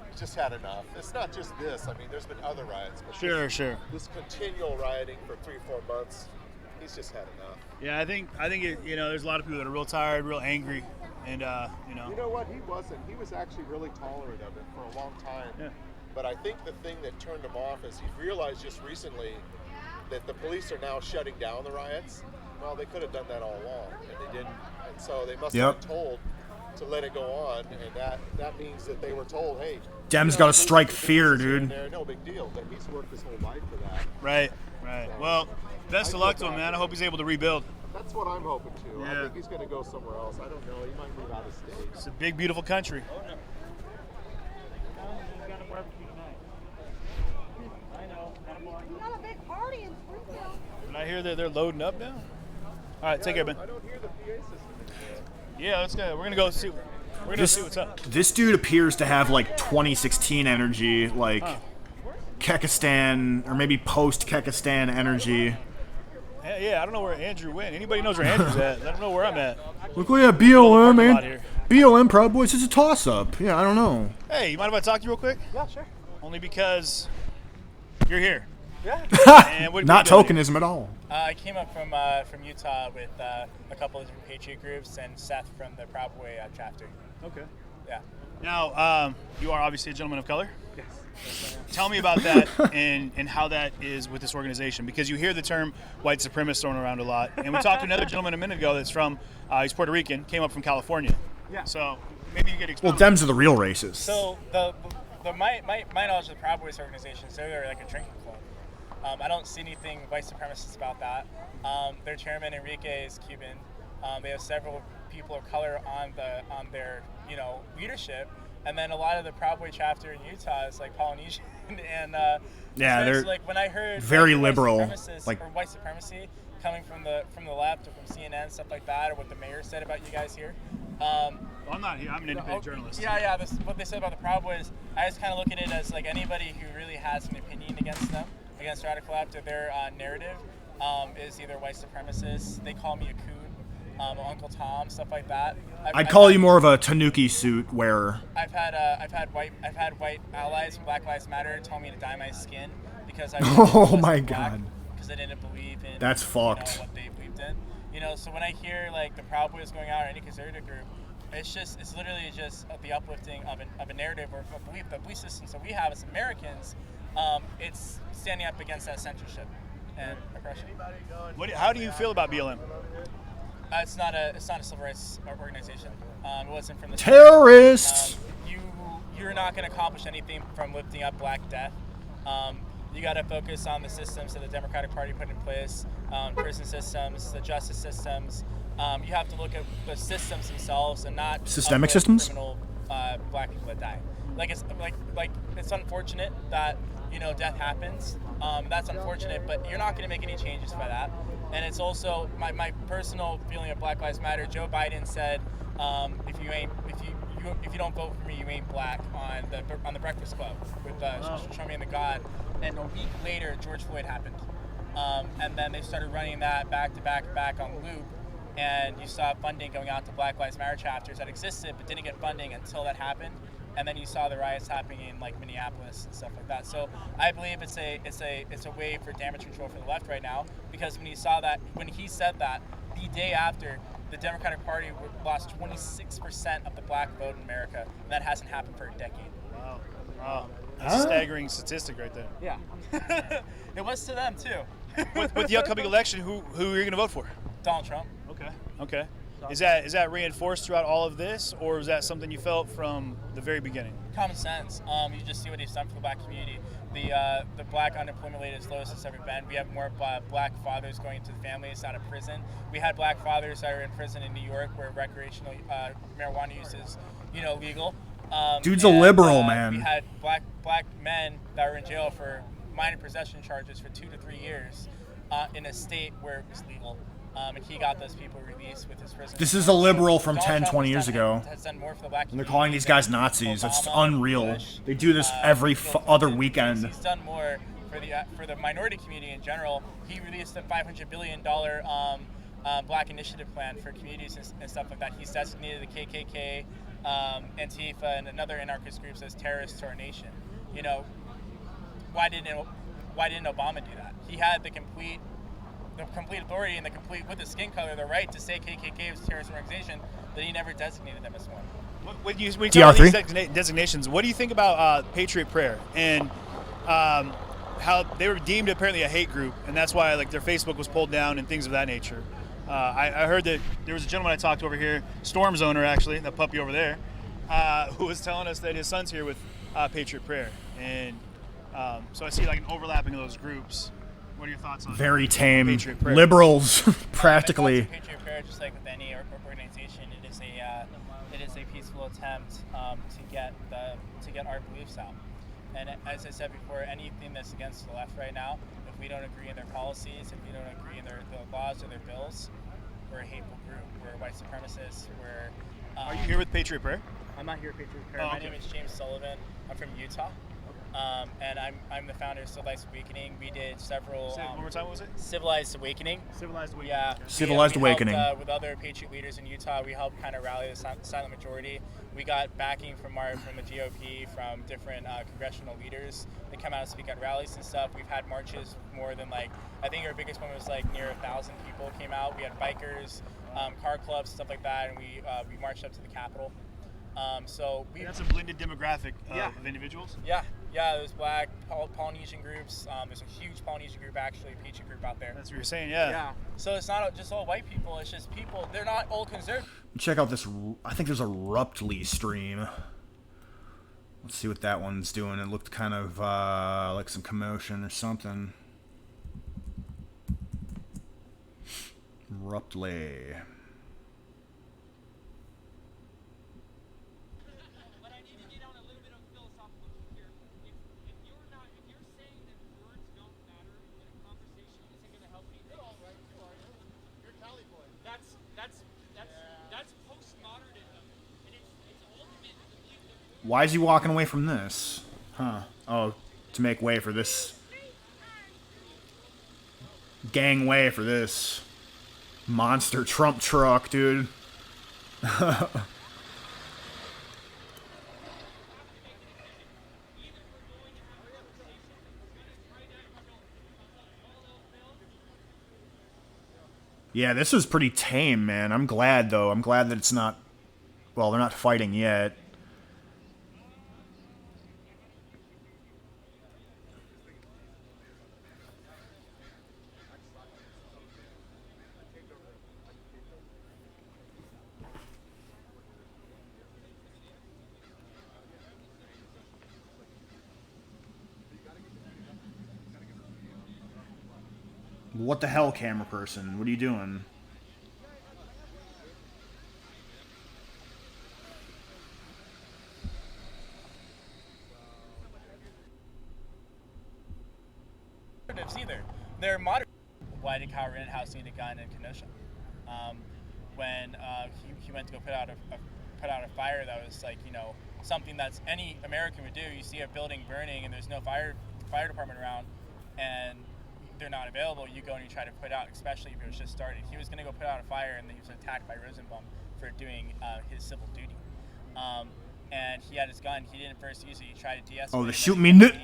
he's just had enough. It's not just this. I mean, there's been other riots. But Sure. This continual rioting for 3-4 months, he's just had enough. Yeah, I think you know, there's a lot of people that are real tired, real angry, and you know. You know what? He wasn't. He was actually really tolerant of it for a long time. Yeah. But I think the thing that turned him off is he realized just recently that the police are now shutting down the riots. Well, they could have done that all along, and they didn't. And so they must have been told to let it go on, and that means that they were told, hey, Dems gotta strike fear, dude. No big deal, but he's worked his whole life for that. Right. Well, best of luck to him, man. I hope he's able to rebuild. That's what I'm hoping to. Yeah. I think he's going to go somewhere else. I don't know. He might move out of state. It's a big, beautiful country. We got a big party in Springfield. Did I hear that they're loading up now? All right, take care, man. I don't hear the PA system anymore. Yeah, let's go. We're gonna go see. We're gonna see what's up. This dude appears to have like 2016 energy, like Kekistan, or maybe post-Kekistan energy. Yeah, I don't know where Andrew went. Anybody knows where Andrew's at? I don't know where I'm at. Look, yeah, BLM, Parking lot man. here. BLM, Proud Boys, it's a toss-up. Yeah, I don't know. Hey, you mind if I talk to you real quick? Yeah, sure. Only because you're here. Yeah. And what Not are you doing? tokenism at all. I came up from Utah with a couple of different Patriot groups and Seth from the Proudboy chapter. Okay. Yeah. Now, you are obviously a gentleman of color. Yes. Tell me about that and how that is with this organization, because you hear the term white supremacist thrown around a lot. And we talked to another gentleman a minute ago that's from, he's Puerto Rican, came up from California. Yeah. So maybe you get Well, exposed. Dems are the real racists. So my knowledge of the Proud Boys organization is they're like a drinking club. I don't see anything white supremacist about that. Their chairman Enrique is Cuban. They have several people of color on their leadership, And then a lot of the Proud Boy chapter in Utah is like Polynesian, and Yeah, they're so like when I heard very like, liberal, white supremacists like or white supremacy coming from the left or from CNN, stuff like that, or what the mayor said about you guys here. I'm not here. I'm an independent journalist. Yeah. This, what they said about the Proud Boys, I just kind of look at it as like anybody who really has an opinion against them, against radical left or their narrative, is either white supremacists. They call me a coon, Uncle Tom, stuff like that. I'd call you more of a Tanuki suit wearer. I've had white allies from Black Lives Matter tell me to dye my skin because I oh my god, because I didn't believe in that's fucked. What they believed in. So when I hear like the Proud Boys going out or any conservative group, it's literally just the uplifting of a narrative or a belief, the belief systems that we have as Americans. It's standing up against that censorship and oppression. How do you feel about BLM? It's not a civil rights organization. It wasn't from the terrorists. You're not going to accomplish anything from lifting up Black Death. You got to focus on the systems that the Democratic Party put in place, prison systems, the justice systems. You have to look at the systems themselves and not systemic systems. Criminal Black people that die. It's unfortunate that death happens. That's unfortunate, but you're not going to make any changes by that. And it's also my personal feeling of Black Lives Matter. Joe Biden said, if you don't vote for me, you ain't black on the Breakfast Club with Charmaine the God. And a week later, George Floyd happened, and then they started running that back to back on loop. And you saw funding going out to Black Lives Matter chapters that existed but didn't get funding until that happened. And then you saw the riots happening in like Minneapolis and stuff like that. So I believe it's a way for damage control for the left right now, because when he said that, the day after, the Democratic Party lost 26% of the black vote in America, and that hasn't happened for a decade. Wow. That's a staggering statistic right there. Yeah. It was to them too. with the upcoming election, who are you going to vote for? Donald Trump. Okay. Is that reinforced throughout all of this, or is that something you felt from the very beginning? Common sense. You just see what he's done for the black community. The black unemployment rate is lowest it's ever been. We have more black fathers going into the families out of prison. We had black fathers that were in prison in New York where recreational marijuana use is legal. Dude's a liberal, man. We had black men that were in jail for minor possession charges for 2 to 3 years in a state where it was legal. And he got those people released with his prison. This is a liberal from Donald 10, Trump 20 years ago. Has done more for the black And they're calling these guys Nazis. It's unreal. They do this every other weekend. He's done more for the minority community in general. He released a $500 billion Black Initiative plan for communities and stuff like that. He's designated the KKK, Antifa, and other anarchist groups as terrorists to our nation. Why didn't Obama do that? He had the complete authority and with the skin color, the right to say KKK was a terrorist organization, but he never designated them as one. When you talk about these designations, what do you think about Patriot Prayer and how they were deemed apparently a hate group, and that's why their Facebook was pulled down and things of that nature? I heard that there was a gentleman I talked to over here, Storm's owner actually, that puppy over there, who was telling us that his son's here with Patriot Prayer, and so I see an overlapping of those groups. What are your thoughts on very tame Patriot Prayer? Liberals, practically. Patriot Prayer, just like with any organization, it is a peaceful attempt to get our beliefs out. And as I said before, anything that's against the left right now, if we don't agree in their policies, if we don't agree in their laws or their bills, we're a hateful group. We're white supremacists. Are you here with Patriot Prayer? I'm not here with Patriot Prayer. My name is James Sullivan. I'm from Utah. And I'm the founder of Civilized Awakening. We did several. One more time, what was it? Civilized Awakening. Civilized Awakening. Yeah. Civilized Awakening. Helped, with other Patriot leaders in Utah, we helped kind of rally the silent majority. We got backing from the GOP, from different congressional leaders that come out and speak at rallies and stuff. We've had marches more than I think our biggest one was near 1,000 people came out. We had bikers, car clubs, stuff like that, and we marched up to the Capitol. So that's a blended demographic of individuals? Yeah, there's black, Polynesian groups. There's a huge Polynesian group, actually, a Patriot group out there. That's what you're saying, yeah. So it's not just all white people, it's just people, they're not all conservative. Check out this, I think there's a Ruptly stream. Let's see what that one's doing. It looked kind of like some commotion or something. Why is he walking away from this? Huh. Oh, to make way for this. Gang way for this. Monster Trump truck, dude. Yeah, this was pretty tame, man. I'm glad, though. I'm glad that it's not... Well, they're not fighting yet. What the hell, camera person? What are you doing? Either. They're moderate. Why did Kyle Rittenhouse need a gun in Kenosha? When he went to go put out a fire that was like, you know, something that's any American would do. You see a building burning and there's no fire department around, and they're not available. You go and you try to put out, especially if it was just started. He was going to go put out a fire, and then he was attacked by Rosenbaum for doing his civil duty. And he had his gun. He didn't first use it. He tried to de-escalate. Oh, the it, shoot me, nit.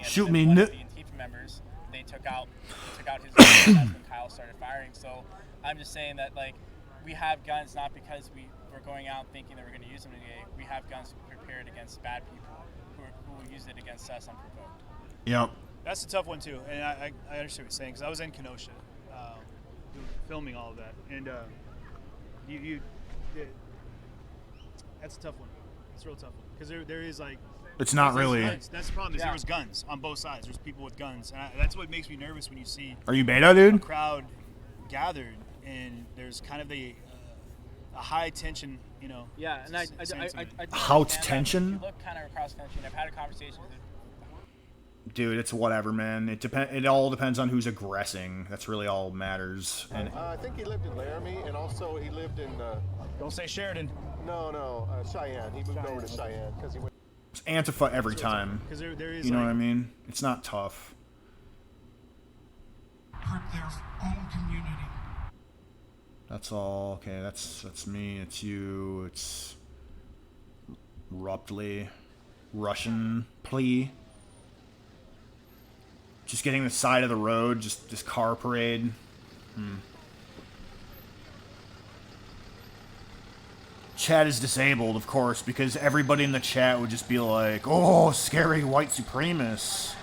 Shoot me, nit. The Antifa members. They took out his gun. That's when Kyle started firing. So I'm just saying that, like, we have guns not because we're going out thinking that we're going to use them today. We have guns prepared against bad people who will use it against us unprovoked. Yep. That's a tough one too, and I understand what you're saying, because I was in Kenosha, filming all of that, and that's a tough one. It's a real tough one, because there is like. It's not really. Guns. That's the problem. Is there was guns on both sides. There's people with guns, and that's what makes me nervous when you see. Are you beta, dude? A crowd gathered, and there's kind of a high tension, you know. Yeah, and I how tension? You look kind of across country, and I've had a conversation with. Dude, it's whatever, man. It all depends on who's aggressing. That's really all matters. And I think he lived in Laramie, and also he lived in. Don't say Sheridan. No, Cheyenne. He moved over to Cheyenne because he went. It's Antifa every time. Because there is. You know what I mean? It's not tough. Hurt their own community. That's all. Okay, that's me. It's you. It's Ruptly, Russian plea. Just getting the side of the road, just this car parade. Chat is disabled, of course, because everybody in the chat would just be like, oh, scary white supremacists.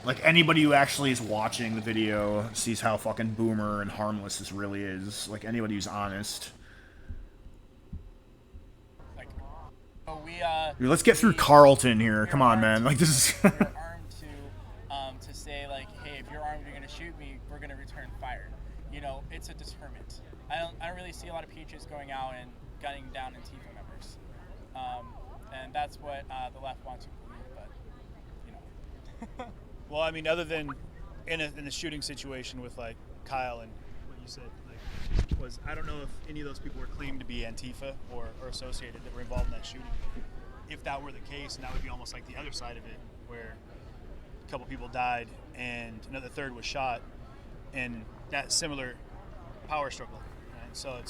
Like, anybody who actually is watching the video sees how fucking boomer and harmless this really is. Like, anybody who's honest. Dude, let's get through Carlton here. Come on, man. Like, this is... We're armed to say, like, hey, if you're armed, you're going to shoot me, we're going to return fire. You know, it's a deterrent. I don't really see a lot of patriots going out and gunning down Antifa members. And that's what the left wants to believe, but, you know. Well, I mean, other than in the shooting situation with, like, Kyle and what you said, like, was, I don't know if any of those people were claimed to be Antifa or associated that were involved in that shooting. If that were the case, and that would be almost like the other side of it, where a couple people died and another third was shot, and that similar power struggle. Right? So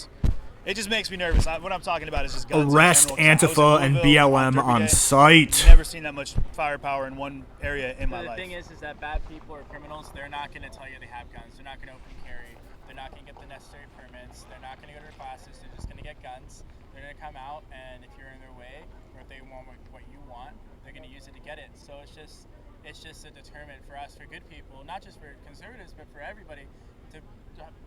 it just makes me nervous. What I'm talking about is just guns. Arrest Antifa and BLM on site. Never seen that much firepower in one area in my life. The thing is that bad people or criminals, they're not going to tell you they have guns. They're not going to open carry. They're not going to get the necessary permits. They're not going to go to their classes. They're just going to get guns. They're going to come out, and if you're in their way, or if they want what you want, they're going to use it to get it. So it's just a deterrent for us, for good people, not just for conservatives, but for everybody, to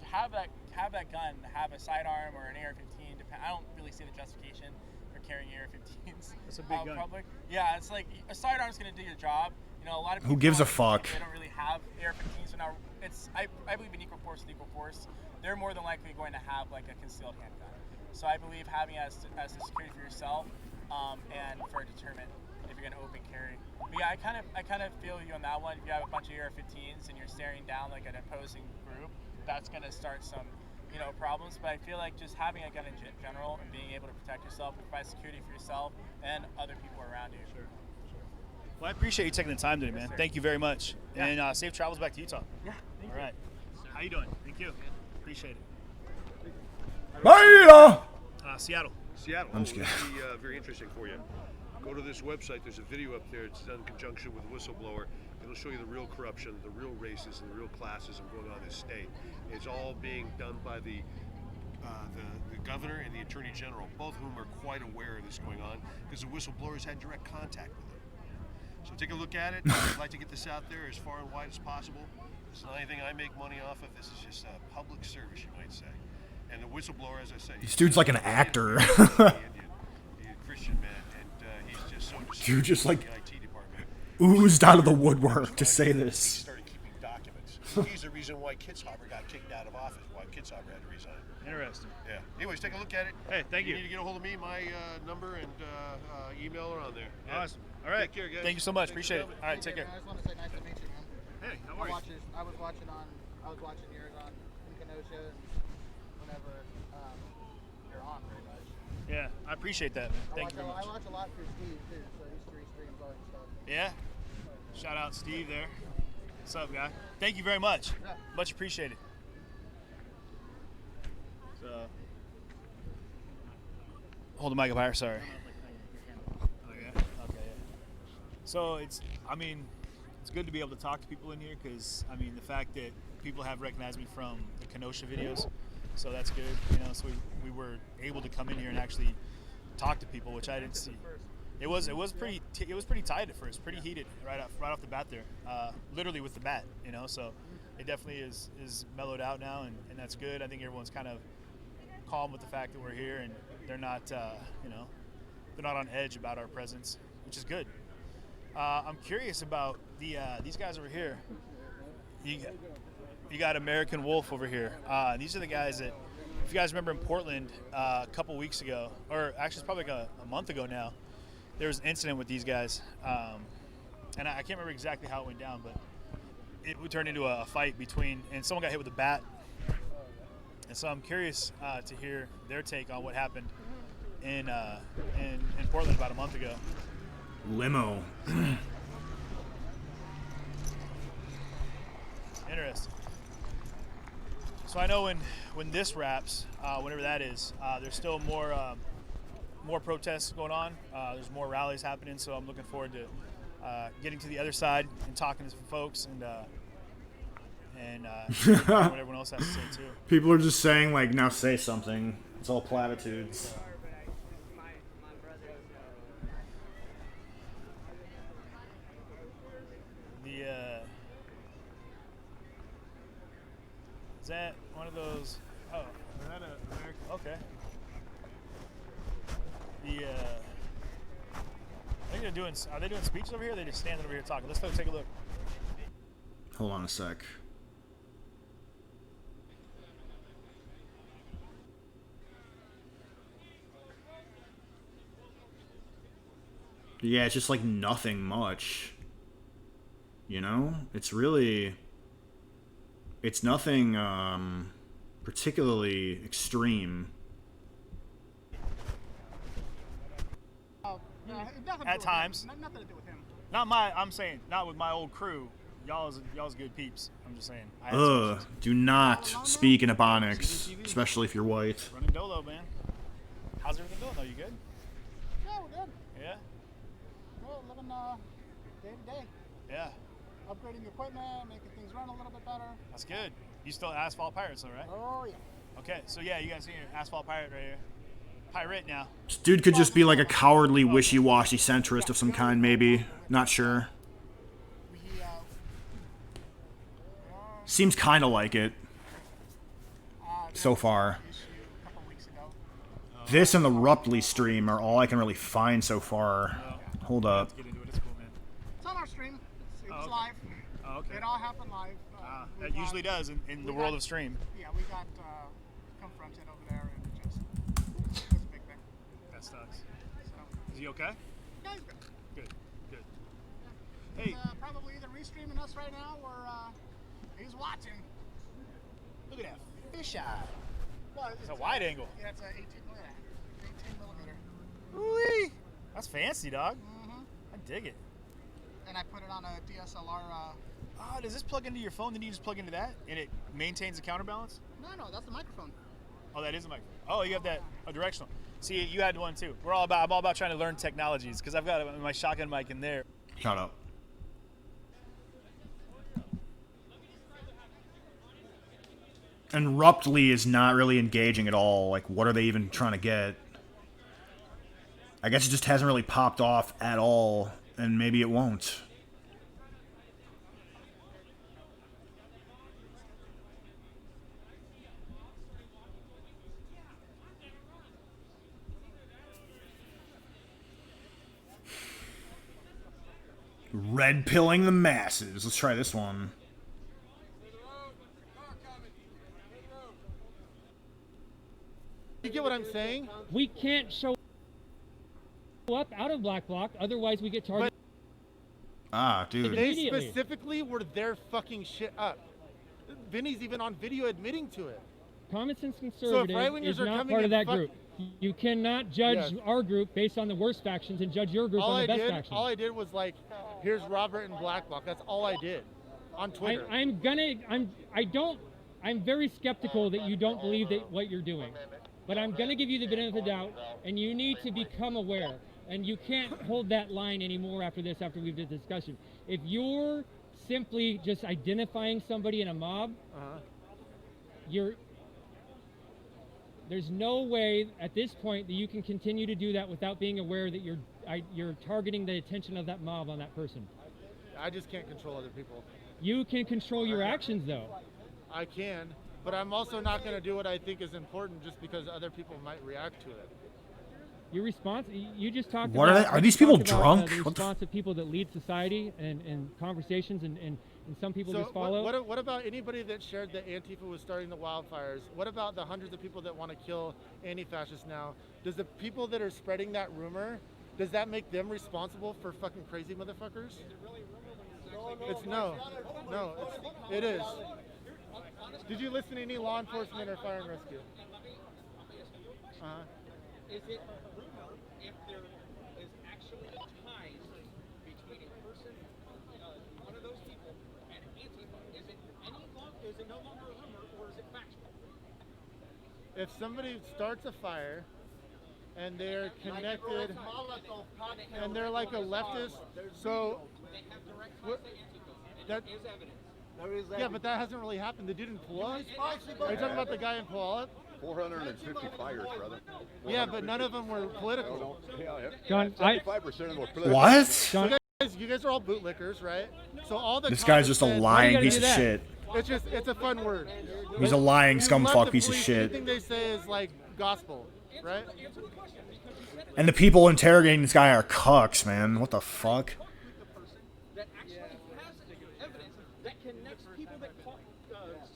have that gun, have a sidearm or an AR-15. I don't really see the justification for carrying AR-15s. It's a big gun. Public. Yeah, it's like a sidearm's going to do your job. You know, a lot of people who gives a fuck? They don't really have AR-15s. So now I believe in equal force with equal force. They're more than likely going to have like a concealed handgun. So I believe having it as a security for yourself and for a deterrent if you're going to open carry. But yeah, I kind of feel you on that one. If you have a bunch of AR-15s and you're staring down like an opposing group, that's going to start some you know, problems, but I feel like just having a gun in general and being able to protect yourself and provide security for yourself and other people around you. Sure. Well, I appreciate you taking the time today, man. Thank you very much. Yeah. And safe travels back to Utah. Yeah. All right. How you doing? Thank you. Appreciate it. Bye. Seattle. Seattle. I'm just This kidding. will be very interesting for you. Go to this website. There's a video up there. It's done in conjunction with Whistleblower. It'll show you the real corruption, the real races, and the real classism going on in this state. It's all being done by the governor and the attorney general, both of whom are quite aware of this going on because the whistleblowers had direct contact with them. So take a look at it. I'd like to get this out there as far and wide as possible. It's not anything I make money off of. This is just a public service, you might say. And the whistleblower, as I say, This dude's like an actor. He's a Christian man, and he's just so Dude just like in the IT department. oozed out of the woodwork to say this. Started keeping documents. He's the reason why Kitzhaber got kicked out of office. Why Kitzhaber had to resign. Interesting. Yeah. Anyways, take a look at it. Hey, thank you. If you need to get a hold of me, my number and email are on there. Yeah. Awesome. All right. Take care, guys. Thank you so much. Thanks Appreciate it. for coming. All right, take care. I just want to say nice to meet you, man. Hey, how are you? I was watching yours on in Kenosha and whenever you're on, pretty much. Yeah, I appreciate that, man. Thank you very much. I watch a lot through Steve too, so he's streams all your stuff. Yeah. Shout out Steve there. What's up, guy? Thank you very much. Yeah. Much appreciated. So, hold the mic up higher. Sorry. Okay. Okay. Yeah. So it's good to be able to talk to people in here because the fact that people have recognized me from the Kenosha videos, so that's good. You know, so we were able to come in here and actually talk to people, which I didn't see. It was pretty tight at first, pretty heated right off the bat there, literally with the bat, you know. So it definitely is mellowed out now, and that's good. I think everyone's kind of calm with the fact that we're here, and they're not they're not on edge about our presence, which is good. I'm curious about these guys over here. You got American Wolf over here. These are the guys that, if you guys remember in Portland a couple weeks ago, or actually it's probably like a month ago now, there was an incident with these guys, and I can't remember exactly how it went down, but it would turn into a fight and someone got hit with a bat. And so I'm curious to hear their take on what happened in Portland about a month ago. Limo. Interesting. So I know when this wraps, whenever that is, there's still more protests going on. There's more rallies happening, so I'm looking forward to getting to the other side and talking to some folks and what everyone else has to say too. People are just saying like, now say something. It's all platitudes. Is that one of those? Oh, is that an American? Okay. I think they're doing. Are they doing speeches over here? Or are they just standing over here talking? Let's go take a look. Hold on a sec. Yeah, it's just like nothing much. You know? It's nothing particularly extreme. At times. Nothing to do with him. I'm saying, not with my old crew. Y'all's good peeps. I'm just saying. Do not speak in Ebonics, especially if you're white. Running Dolo, man. How's everything going though? You good? Yeah, we're good. Yeah? We're living day to day. Yeah. Upgrading equipment, making things run a little bit better. That's good. You still Asphalt Pirates though, right? Oh, yeah. Okay, so yeah, you guys see your Asphalt Pirate right here. Pirate now. This dude could just be like a cowardly, wishy-washy centrist of some kind, maybe. Not sure. Seems kind of like it. So far. This and the Ruptly stream are all I can really find so far. Hold up. It's on our stream. It was live. Oh, okay. It all happened live. That usually does in the world of stream. Yeah, we got confronted over there and it was a big thing. That sucks. Is he okay? Yeah, he's good. Good. Hey. He's probably either restreaming us right now or he's watching. Look at that fish eye. It's a wide angle. Yeah, it's a 18 millimeter. Ooh-wee. That's fancy, dog. I dig it. And I put it on a DSLR. Oh, does this plug into your phone? Then you just plug into that, and it maintains the counterbalance? No, that's the microphone. Oh, that is a microphone. Oh, you have that directional. See, you had one too. I'm all about trying to learn technologies because I've got my shotgun mic in there. Shut up. And Ruptly is not really engaging at all. Like, what are they even trying to get? I guess it just hasn't really popped off at all, and maybe it won't. Red pilling the masses. Let's try this one. You get what I'm saying? We can't show up out of Black Bloc, otherwise we get targeted. Ah, dude. They specifically were there fucking shit up. Vinny's even on video admitting to it. Common Sense Conservative is not part of that group. You cannot judge our group based on the worst factions and judge your group on the best factions. All I did was like, here's Robert and Black Bloc. That's all I did on Twitter. I'm very skeptical that you don't believe that what you're doing. But I'm going to give you the benefit of the doubt, and you need to become aware. And you can't hold that line anymore after this, after we've did the discussion. If you're simply just identifying somebody in a mob, there's no way at this point that you can continue to do that without being aware that you're targeting the attention of that mob on that person. I just can't control other people. You can control your actions, though. I can, but I'm also not going to do what I think is important just because other people might react to it. Your response, you just talked what about... Are these people drunk? The response of people that lead society and conversations and some people So just follow. What about anybody that shared that Antifa was starting the wildfires? What about the hundreds of people that want to kill anti-fascists now? Does the people that are spreading that rumor, does that make them responsible for fucking crazy motherfuckers? It is. Did you listen to any law enforcement or fire and rescue? Is it rumor if there is actually ties between a person, one of those people, and Antifa? Is it no longer a rumor, or is it factual? If somebody starts a fire and they're connected and they're like a leftist, so they have direct ties to Antifa, and that is evidence. Yeah, but that hasn't really happened. They did in Puyallup. Are you talking about the guy in Puyallup? 450 fires, brother. Yeah, but none of them were political. John, 75% of them were political. What? You guys are all bootlickers, right? So all the This guy's just a lying piece of shit. It's a fun word. He's a lying scumfuck piece of shit. Anything they say is like gospel, right? And the people interrogating this guy are cucks, man. What the fuck? That actually has evidence that connects people that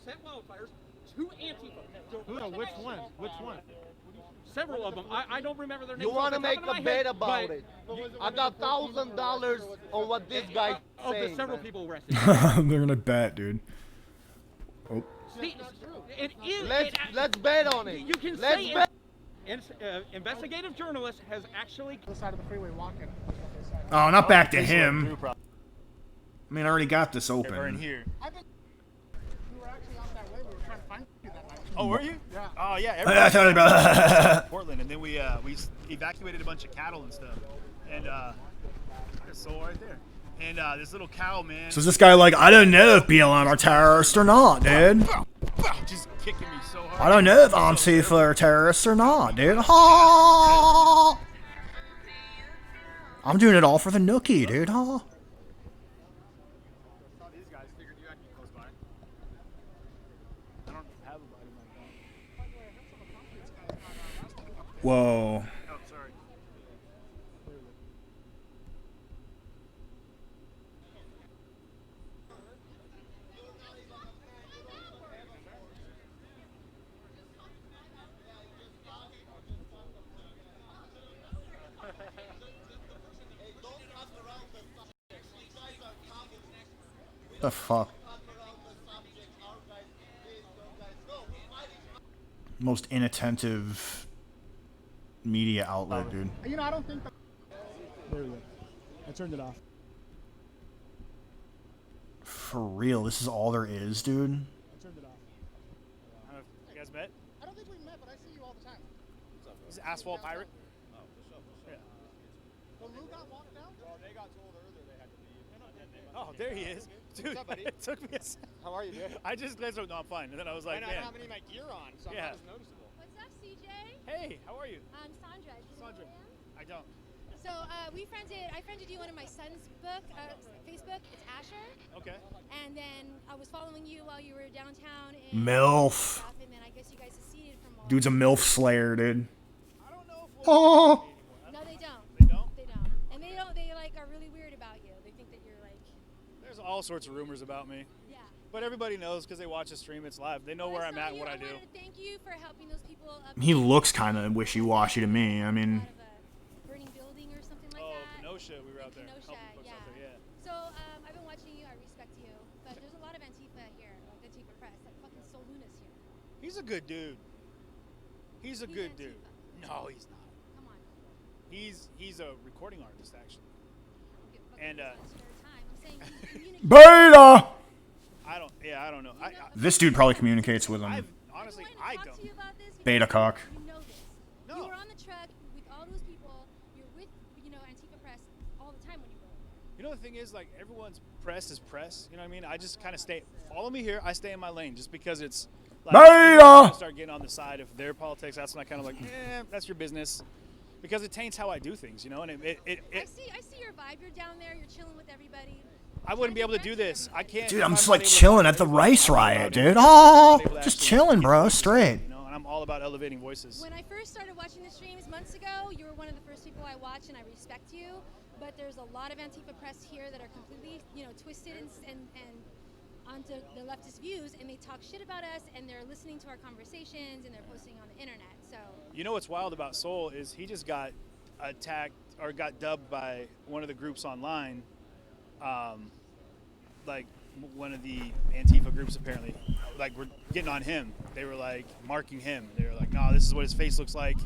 set wildfires to Antifa. Which one? Which one? Several of them. I don't remember their names. You want to make a bet about it? I got $1,000 on what this guy saying. Of the several people arrested. They're gonna bet, dude. Oh. See, it is. Let's bet on it. You can let's say bet. Investigative journalist has actually. The side of the freeway walking. Oh, not back to him. I mean, I already got this open. We're in here. We were actually out that way. We were trying to find you that night. Oh, were you? Yeah. Oh, yeah. I told you about Portland, and then we evacuated a bunch of cattle and stuff, and there's soul right there, and this little cow, man. So is this guy like, I don't know if BLM are terrorists or not, dude. Just kicking me so hard. I don't know if Antifa are terrorists or not, dude. Ha! I'm doing it all for the nookie, dude. Ha! Whoa. Oh, sorry. The fuck? most inattentive media outlet, dude. You know, I don't think. There we go. I turned it off. For real, this is all there is, dude. I turned it off. I don't know if you guys met? I don't think we met, but I see you all the time. This is Asphalt Pirate. Oh, Yeah. So Lou got walked down? Well, they got told earlier they had to leave. Oh, there he is. Dude, What's up, buddy? it took me a second. How are you, dude? I just glanced over. No, I'm fine. And then I was like, I man. don't have any of my gear on, so I'm Yeah. not as noticeable. What's up, CJ? Hey, how are you? I'm Sandra. Do you know who I am? I don't. So I friended you on my son's book, Facebook. It's Asher. Okay. And then I was following you while you were downtown. And MILF. And then I guess you guys seceded from all. Dude's a MILF slayer, dude. Oh. No, they don't. They don't. They don't. And they don't. They like are really weird about you. They think that you're like. There's all sorts of rumors about me. Yeah. But everybody knows because they watch the stream. It's live. They know where I'm at and what I do. Thank you for helping those people up. He looks kind of wishy-washy to me. I mean, Burning building or something like Oh, that. Kenosha, we were out there. Kenosha, helping folks yeah. out there, yeah. So I've been watching you. I respect you, but there's a lot of Antifa here, like Antifa press, like fucking Sol Luna's here. He's a good dude. He's a good dude. No, he's not. Come on. He's a recording artist actually. And Beta. I don't know. This dude probably communicates with him. Honestly, I don't. Beta cock. You know this. No. You were on the truck with all those people. You're with, Antifa press all the time when you roll. You know the thing is, like, everyone's press is press. You know what I mean? I just kind of follow me here. I stay in my lane just because it's like Beta! start getting on the side of their politics. That's when I kind of like, that's your business, because it taints how I do things. You know, and it I see your vibe. You're down there. You're chilling with everybody. I wouldn't be able to do this. I can't. Dude, I'm just like chilling at the rice riot, dude. Oh, just chilling, bro. Straight. You know, and I'm all about elevating voices. When I first started watching the streams months ago, you were one of the first people I watched, and I respect you. But there's a lot of Antifa press here that are completely, twisted and onto the leftist views, and they talk shit about us, and they're listening to our conversations, and they're posting on the internet. So. You know what's wild about Soul is he just got attacked or got dubbed by one of the groups online. Like one of the Antifa groups apparently, like, we're getting on him. They were like marking him. They were like, "No, this is what his face looks like.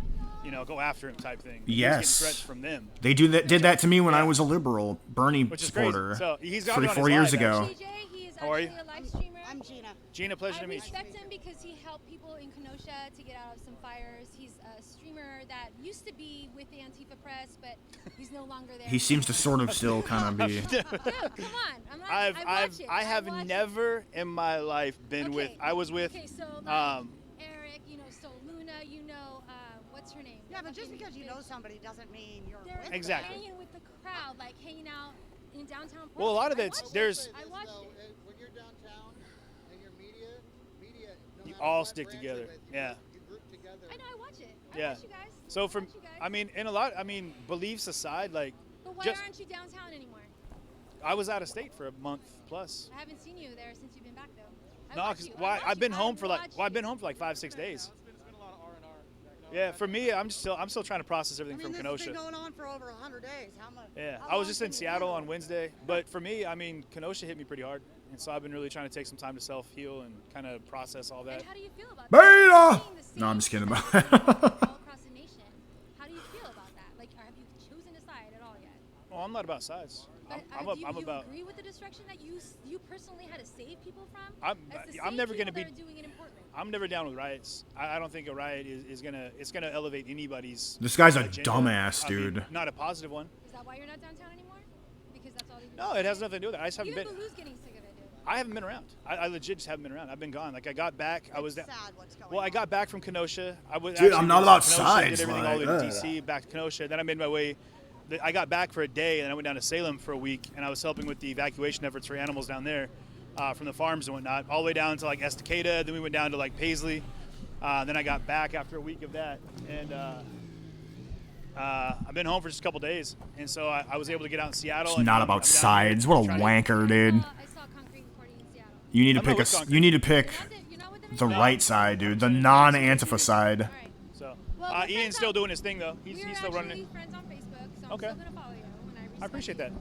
Go after him," type thing. He was getting Yes. threats from them. They did that to me when I was a liberal Bernie Which is crazy. supporter. So he's got me on 3-4 his years live, ago. actually. He is How are you? actually a live streamer. I'm Gina. Gina, pleasure to meet you. I respect him because he helped people in Kenosha to get out of some fires. He's a streamer that used to be with the Antifa press, but he's no longer there. He seems to sort of still kind of be. Dude, come on. I'm not, I have never in my life been with. I was with. Okay, so Eric, so Luna, what's her name? Yeah, but just because you know somebody doesn't mean you're They're with Exactly. hanging with the crowd, like hanging out in downtown Portland. Well, a lot of I it's watched there's. it. I watched it. When you're downtown and your media You all stick together. Yeah. you group together. I know. I watch it. I Yeah. watch you guys. So from, beliefs aside, like, But why just aren't you downtown anymore? I was out of state for a month plus. I haven't seen you there since you've been back though. I No, watch because you. I've been home for like 5-6 days. Yeah, for me, I'm still trying to process everything from This Kenosha. has been going on for over 100 days. How much? Yeah, how I was long just in can you Seattle handle on it? Wednesday, but for me, Kenosha hit me pretty hard, and so I've been really trying to take some time to self-heal and kind of process all that. And how do you feel about Beta! No, I'm just kidding about it. all across the nation? How do you feel about that? Like, have you chosen a side at all yet? Well, I'm not about sides. But I'm do you about. agree with the destruction that you personally had to save people from? As the I'm same never going to people be. that are doing it in Portland. I'm never down with riots. I don't think a riot is gonna elevate anybody's. This guy's a agenda. dumbass, I mean, dude. not a positive one. Is that why you're not downtown anymore? Because that's all they do. No, it has nothing to do with it. I just haven't Even been. Baloo's getting sick of it, dude. I haven't been around. I legit just haven't been around. I've been gone. Like, I got back. I was Sad what's going Well, I got back from Kenosha. I was. Dude, actually I'm not went to about Kenosha, sides, Did everything all the way like, to DC, back to Kenosha. Then I made my way. I got back for a day, and then I went down to Salem for a week, and I was helping with the evacuation efforts for animals down there, from the farms and whatnot, all the way down to like Estacada. Then we went down to like Paisley. Then I got back after a week of that, and I've been home for just a couple days, and so I was able to get out in Seattle. It's and not I'm about down here sides. What a trying to- wanker, dude. I saw concrete reporting in Seattle. You need to I'm not pick with concrete. You need to pick the right side, dude. The non-Antifa side. So Well, we're Ian's friends still on- doing his thing though. He's We're still running actually it. friends on Facebook, so Okay. I'm still gonna follow you. And I respect I appreciate you. that.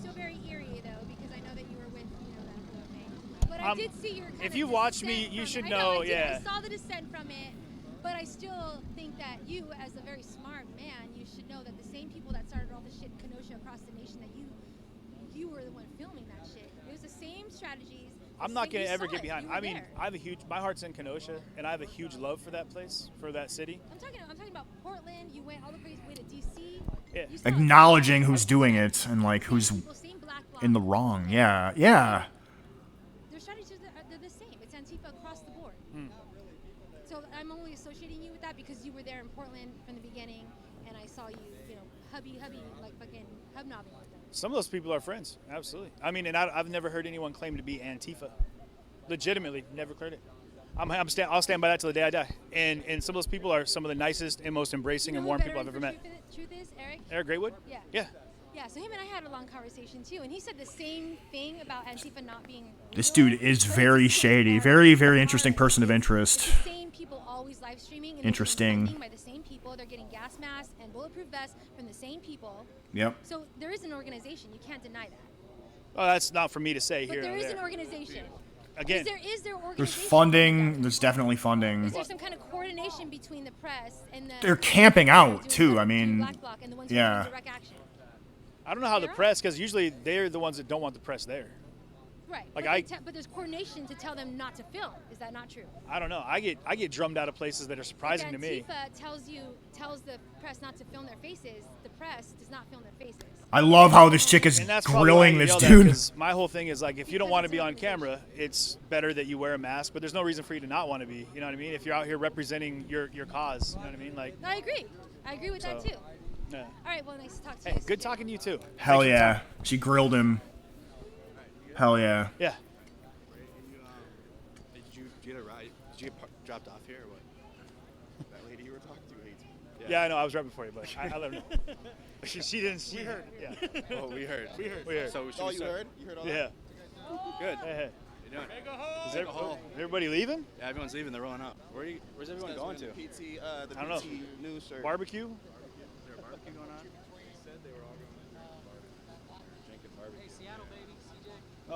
Still very eerie though, because I know that you were with that thing. But I did see your. If you watched me, you should know. I Yeah. I saw the descent from it. But I still think that you, as a very smart man, you should know that the same people that started all this shit in Kenosha across the nation, that you were the one filming that shit. It was the same strategies. I'm not gonna ever get behind. I mean, I have a huge. My heart's in Kenosha, and I have a huge love for that place, for that city. I'm talking about Portland. You went all the way to DC. Yeah. Acknowledging who's doing it and like who's in the wrong. Yeah, yeah. Their strategies they're the same. It's Antifa across the board. Hmm. So I'm only associating you with that because you were there in Portland from the beginning, and I saw you, hubby, like fucking hubnobbing with them. Some of those people are friends, absolutely. I mean, and I've never heard anyone claim to be Antifa. Legitimately, never heard it. I'll stand by that till the day I die. And some of those people are some of the nicest and most embracing and warm people I've ever met. Truth is, Eric? Eric Graywood? Yeah. Yeah. Yeah, so him and I had a long conversation too, and he said the same thing about Antifa not being This dude is very shady. Very, very interesting person of interest. the same people always live streaming and Interesting. by the same people. They're getting gas masks and bulletproof vests from the same people. Yep. So there is an organization. You can't deny that. Oh, that's not for me to say But here. there or is there. an organization. Again, Is there organization? There's funding. There's definitely funding. Is there some kind of coordination between the press and the? They're camping out too. I mean, Black Bloc and the ones who yeah. do direct action. I don't know how the press, because usually they're the ones that don't want the press there. Right. Like but there's coordination to tell them not to film. Is that not true? I don't know. I get drummed out of places that are surprising to me. Antifa tells the press not to film their faces. The press does not film their faces. I love how this chick is And that's probably grilling why I this yelled at, dude. 'cause my whole thing is like, if you don't want to be on camera, it's better that you wear a mask. But there's no reason for you to not want to be. You know what I mean? If you're out here representing your cause, you know what I mean? Like, No, I agree. I agree with that So, too. yeah. All right. Well, nice to talk to Hey, you. good talking to you too. Hell Thanks for your yeah. time. She grilled him. Hell yeah. Yeah. Did you get a ride? Did you get dropped off here or what? That lady you were talking to hates me. Yeah, I know. I was right before you, but I let her know. She didn't. She heard. Yeah. Oh, we heard. We heard. So should Oh, we you start? heard? You heard all Yeah. that? Good. Hey. You doing? Is everybody leaving? Yeah, everyone's leaving. We're rolling up. Where's everyone Guys going to? wearing the PT, the I don't know. PT news shirt. Barbecue? Is there a barbecue going on? Drinking barbecue.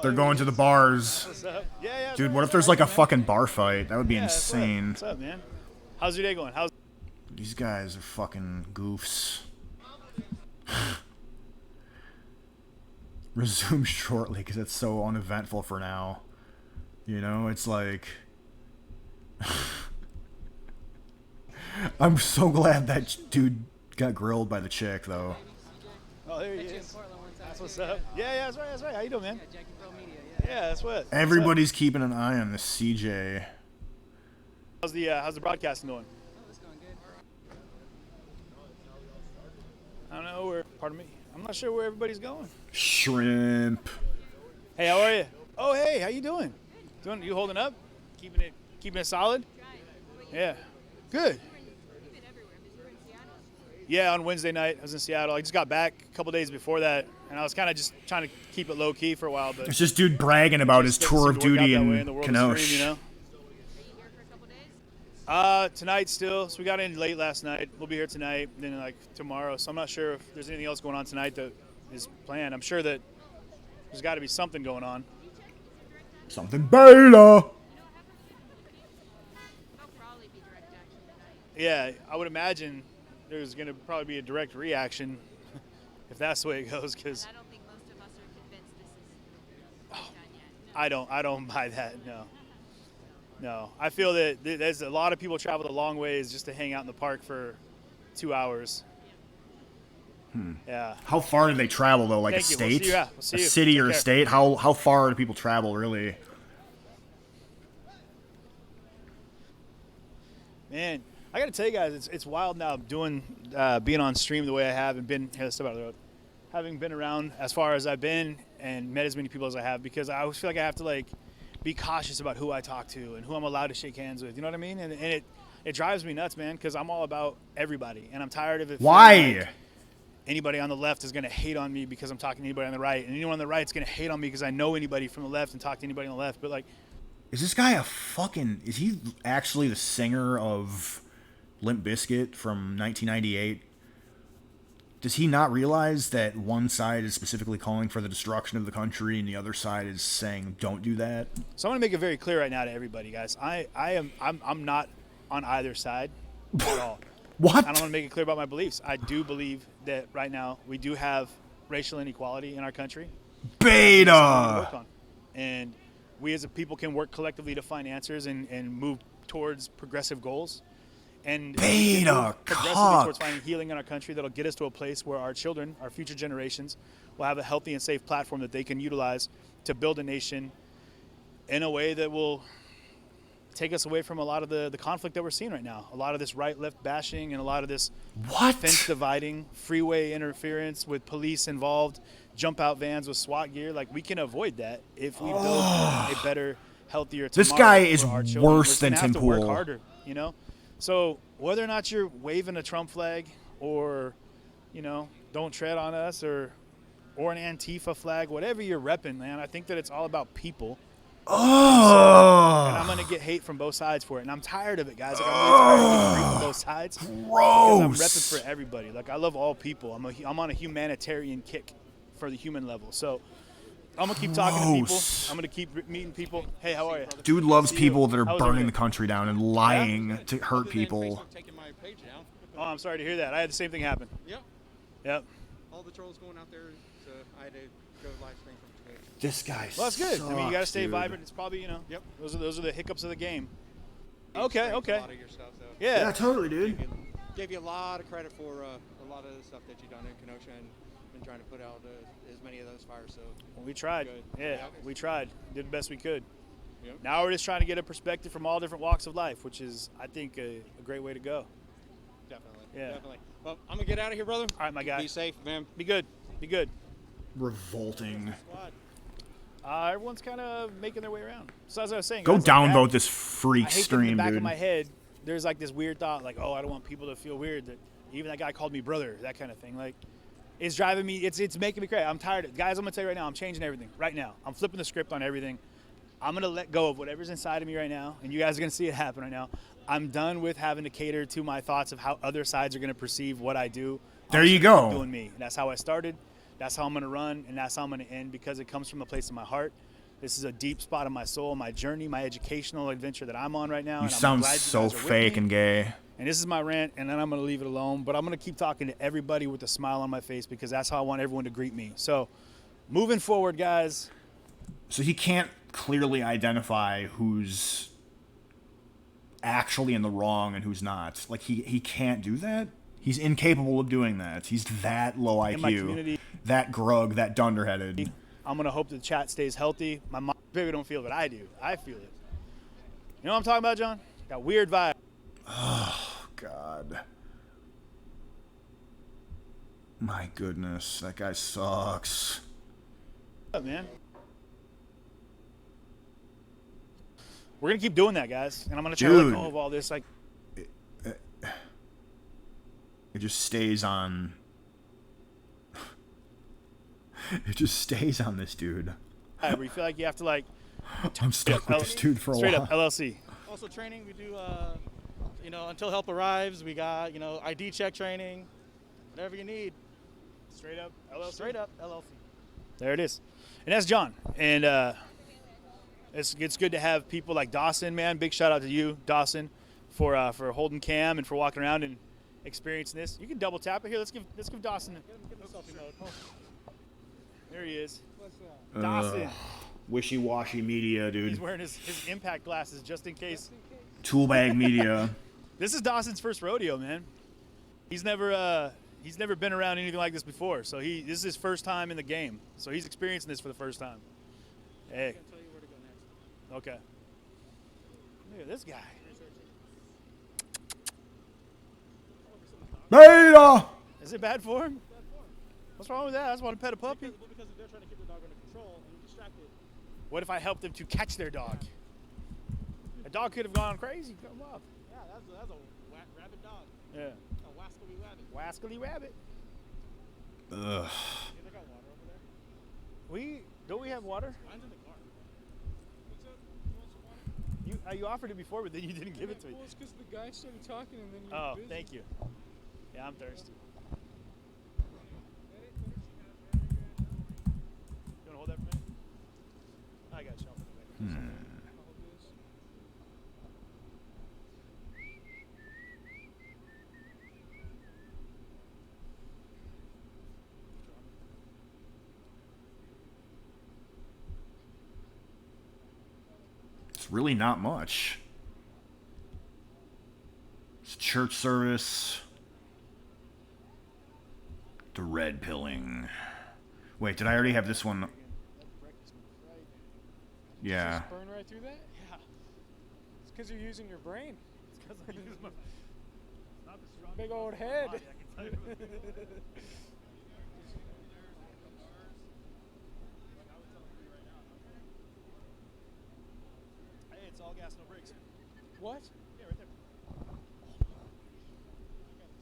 They're going to the bars. What's up? Yeah. Dude, what if there's like a fucking bar fight? That would be insane. What's up, man? How's your day going? These guys are fucking goofs. Resume shortly because it's so uneventful for now. You know, it's like... I'm so glad that dude got grilled by the chick, though. Oh, there he is. That's what's up. Yeah, that's right. How you doing, man? Yeah, that's what. Everybody's keeping an eye on this CJ. How's the broadcasting going? I don't know where. Pardon me. I'm not sure where everybody's going. Shrimp. Hey, how are you? Oh, hey, how you doing? You holding up? Keeping it solid? Yeah. Good. Yeah, on Wednesday night I was in Seattle. I just got back a couple days before that, and I was kind of just trying to keep it low key for a while. But It's just dude bragging about his tour of duty in Kenosha. Stream, you know? Tonight still. So we got in late last night. We'll be here tonight, then like tomorrow. So I'm not sure if there's anything else going on tonight that is planned. I'm sure that there's got to be something going on. Something beta. Yeah, I would imagine there's going to probably be a direct reaction if that's the way it goes. Because I don't think most of us are convinced this is done yet. I don't buy that. No. I feel that there's a lot of people travel the long ways just to hang out in the park for 2 hours. Yeah. How far do they travel though? Like Thank a you. We'll state, see you. Yeah, we'll see a you. city Take or a care. state? How far do people travel really? Man, I got to tell you guys, it's wild now doing being on stream the way I have and been step out of the road, having been around as far as I've been and met as many people as I have, because I always feel like I have to like be cautious about who I talk to and who I'm allowed to shake hands with. You know what I mean? And it drives me nuts, man, because I'm all about everybody, and I'm tired of it. Why? Like anybody on the left is going to hate on me because I'm talking to anybody on the right, and anyone on the right is going to hate on me because I know anybody from the left and talk to anybody on the left. But like, Is this guy is he actually the singer of Limp Bizkit from 1998? Does he not realize that one side is specifically calling for the destruction of the country and the other side is saying don't do that? so I'm going to make it very clear right now to everybody, guys. I'm not on either side at all. What? And I'm going to make it clear about my beliefs. I do believe that right now we do have racial inequality in our country. Beta. And we as a people can work collectively to find answers and move towards progressive goals. And we can move progressively towards finding healing in our country that'll get us to a place where our children, our future generations, will have a healthy and safe platform that they can utilize to build a nation in a way that will take us away from a lot of the conflict that we're seeing right now. A lot of this right-left bashing and a lot of this fence dividing, freeway interference with police involved, jump-out vans with SWAT gear. Like, we can avoid that if we build a better, healthier tomorrow. This guy is for our children. worse than Tim Tim Pool. Work Pool. harder, you know? So whether or not you're waving a Trump flag or, you know, don't tread on us or an Antifa flag, whatever you're repping, man, I think that it's all about people. And I'm going to get hate from both sides for it. And I'm tired of it, guys. Like, I'm really tired of getting hate from both sides. Because I'm repping for everybody. Like, I love all people. I'm on a humanitarian kick for the human level. So I'm going to keep talking to people. I'm going to keep meeting people. Hey, how are you? Dude loves See people you. that are How was burning everything? the country down and lying to hurt people. Oh, I'm sorry to hear that. I had the same thing happen. Yep. Yep. All the trolls going out there, so I had to go live stream from Twitch. This guy Well, that's good. I mean, you got to sucks, stay dude. vibrant. It's probably, you know, Yep. those are the hiccups of the game. He Okay, streams okay. A lot of your stuff, so. Yeah, totally, dude. Gave you a lot of credit for a lot of the stuff that you've done in Kenosha and been trying to put out as many of those fires. So Well, we tried. Good. Yeah, we tried. Did the best we could. Yep. Now we're just trying to get a perspective from all different walks of life, which is, I think, a great way to go. Definitely. Yeah. Definitely. Well, I'm gonna get out of here, brother. All right, my guy. Be safe, man. Be good. Be good. Revolting. Everyone's kind of making their way around. So as I was saying, Go guys, like, downvote this freak I hate that in stream, the back dude. of my head, there's like this weird thought, like, oh, I don't want people to feel weird that even that guy called me brother, that kind of thing. Like, it's driving me. It's making me crazy. I'm tired of it. Guys, I'm gonna tell you right now, I'm changing everything right now. I'm flipping the script on everything. I'm gonna let go of whatever's inside of me right now, and you guys are gonna see it happen right now. I'm done with having to cater to my thoughts of how other sides are gonna perceive what I do. There I'm you just gonna go. keep doing me. And that's how I started. That's how I'm gonna run, and that's how I'm gonna end because it comes from a place in my heart. This is a deep spot in my soul, my journey, my educational adventure that I'm on right now. You and I'm sound glad you so guys are with fake me. and gay. And this is my rant, and then I'm going to leave it alone. But I'm going to keep talking to everybody with a smile on my face because that's how I want everyone to greet me. So, moving forward, guys. So he can't clearly identify who's actually in the wrong and who's not. Like, he can't do that? He's incapable of doing that. He's that low In my IQ, community- that grug, that dunderheaded. I'm going to hope the chat stays healthy. My mom baby don't feel it. I do. I feel it. You know what I'm talking about, John? Got weird vibe. Oh, God. My goodness, that guy sucks. What's up, man? We're going to keep doing that, guys. And I'm going to try to let go of all this. Like, It just stays on. It just stays on this dude. where you feel like you have to, like, I'm stuck with this dude for a straight while. up LLC. Also training, we do, you know, until help arrives, we got, you know, ID check training, whatever you need. Straight up LLC. Straight up LLC. There it is. And that's John. And it's good to have people like Dawson, man. Big shout out to you, Dawson, for holding cam and for walking around and experiencing this. You can double tap it here. Let's give Dawson a selfie mode. There he is. Dawson. Wishy-washy media, dude. He's wearing his impact glasses just in case. Toolbag media. This is Dawson's first rodeo, man. He's never been around anything like this before. So this is his first time in the game. So he's experiencing this for the first time. Hey. I can tell you where to go next. Okay. Look at this guy. Beta! Is it bad for him? What's wrong with that? I just want to pet a puppy. Because they're trying to keep the dog under control and you're distracted. What if I helped them to catch their dog? A dog could have gone crazy. Come up. Yeah, that's a rabid dog. Yeah. A wascally rabbit. Wascally rabbit. Ugh. Yeah, they got water over there. Don't we have water? Mine's in the car. What's up? You want some water? You offered it before, but then you didn't give it to me. Well, it's because the guy started talking and then you Oh, were busy. thank you. Yeah, I'm thirsty. You want to hold that for a minute? I got shelf in the back. really not much. It's church service. The red pilling. Wait, did I already have this one? Yeah. Just burn right through that? Yeah. It's because you're using your brain. It's because I use my big old head. Hey, it's all gas, no brakes. What? Yeah, right there.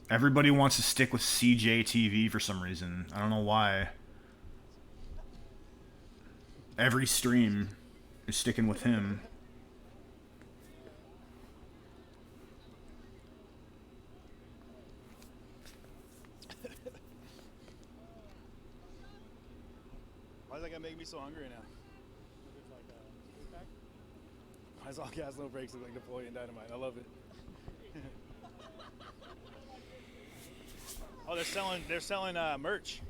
Everybody wants to stick with CJTV for some reason. I don't know why. Every stream is sticking with him. Why is that gonna make me so hungry now? Why is all gas, no brakes look like Napoleon Dynamite? I love it. Oh, they're selling merch.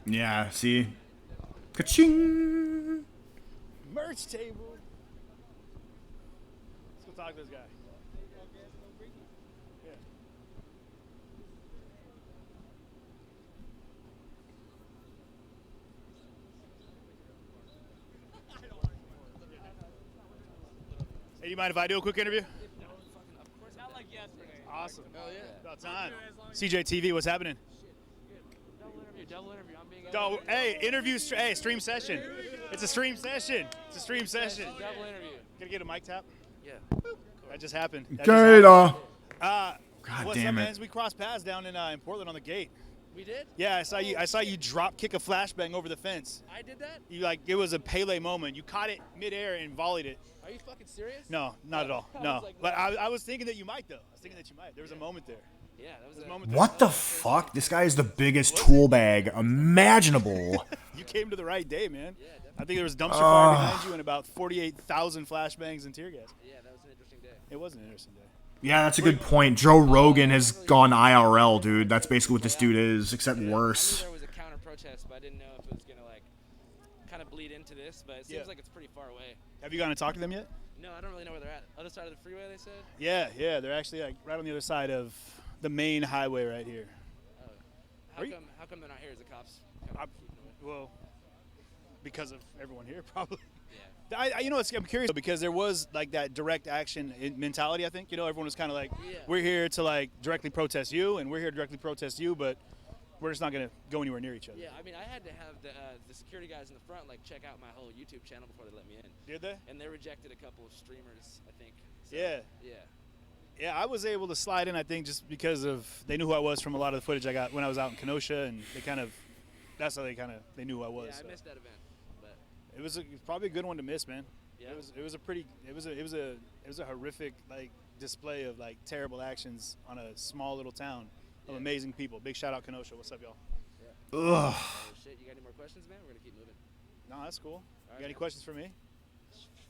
Yeah, see? Ka-ching! Merch table. Let's go talk to this guy. Yeah. Hey, do you mind if I do a quick interview? Not like yesterday. Awesome. Hell yeah. About time. CJTV, what's happening? Double interview. I'm being Hey, interview, hey, stream session. It's a stream session. It's a stream session. Double interview. Gonna get a mic tap? Yeah. That just happened. Gator. God God what's damn up, it. man? We crossed paths down in Portland on the gate. We did? Yeah, I saw you drop kick a flashbang over the fence. I did that? You it was a Pele moment. You caught it midair and volleyed it. Are you fucking serious? No, not at all. I No. was like, But I was thinking that you might though. I was thinking that you might. There was a moment there. Yeah, that was a moment there. What the fuck? This guy is the biggest tool bag imaginable. You came to the right day, man. Yeah, I think there was a dumpster fire behind you and about 48,000 flashbangs and tear gas. Yeah, that was an interesting day. It was an interesting day. Yeah, that's a good point. Joe Rogan has gone IRL, dude. That's basically what this dude is, except I knew worse. there was a counter protest, but I didn't know if it was gonna kind of bleed into this. But it seems like it's pretty far away. Have you gone and talked to them yet? No, I don't really know where they're at. Other side of the freeway, they said. Yeah, they're actually right on the other side of the main highway right here. How come they're not here? Is the cops? Well, because of everyone here, probably. Yeah. I'm curious because there was that direct action mentality. I think everyone was kind of we're here to directly protest you, and we're here to directly protest you, but we're just not gonna go anywhere near each other. Yeah, I mean, I had to have the security guys in the front check out my whole YouTube channel before they let me in. Did they? And they rejected a couple of streamers, I think. So, Yeah. Yeah. Yeah, I was able to slide in, I think, just because they knew who I was from a lot of the footage I got when I was out in Kenosha, and that's how they knew who I was. Yeah, so. I missed that event, but It was probably a good one to miss, man. Yeah. It was a horrific display of terrible actions on a small little town of amazing people. Big shout out Kenosha. What's up, y'all? Yeah. Oh, shit, you got any more questions, man? We're gonna keep moving. No, that's cool. Right, you got any man. questions for me?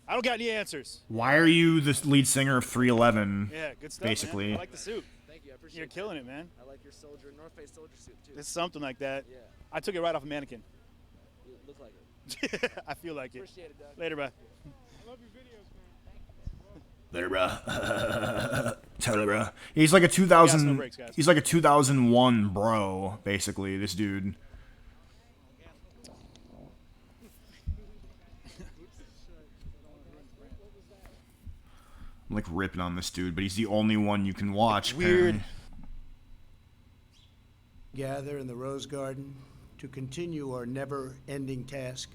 I don't got any answers. Why are you the lead singer of 311? Yeah, good stuff, basically. man. I like the suit. Thank you, I appreciate You're killing it, man. I like your North Face soldier suit too. It's something like that. Yeah. I took it right off a mannequin. You look like it. I feel like it. Appreciate it, Doug. Later, bro. I love your videos, man. Later, bro. Totally, bro. He's like a 2000. Gas, no brakes, guys. He's like a 2001 bro, basically. This dude. I'm ripping on this dude, but he's the only one you can watch. Weird. Apparently. Gather in the Rose Garden to continue our never-ending task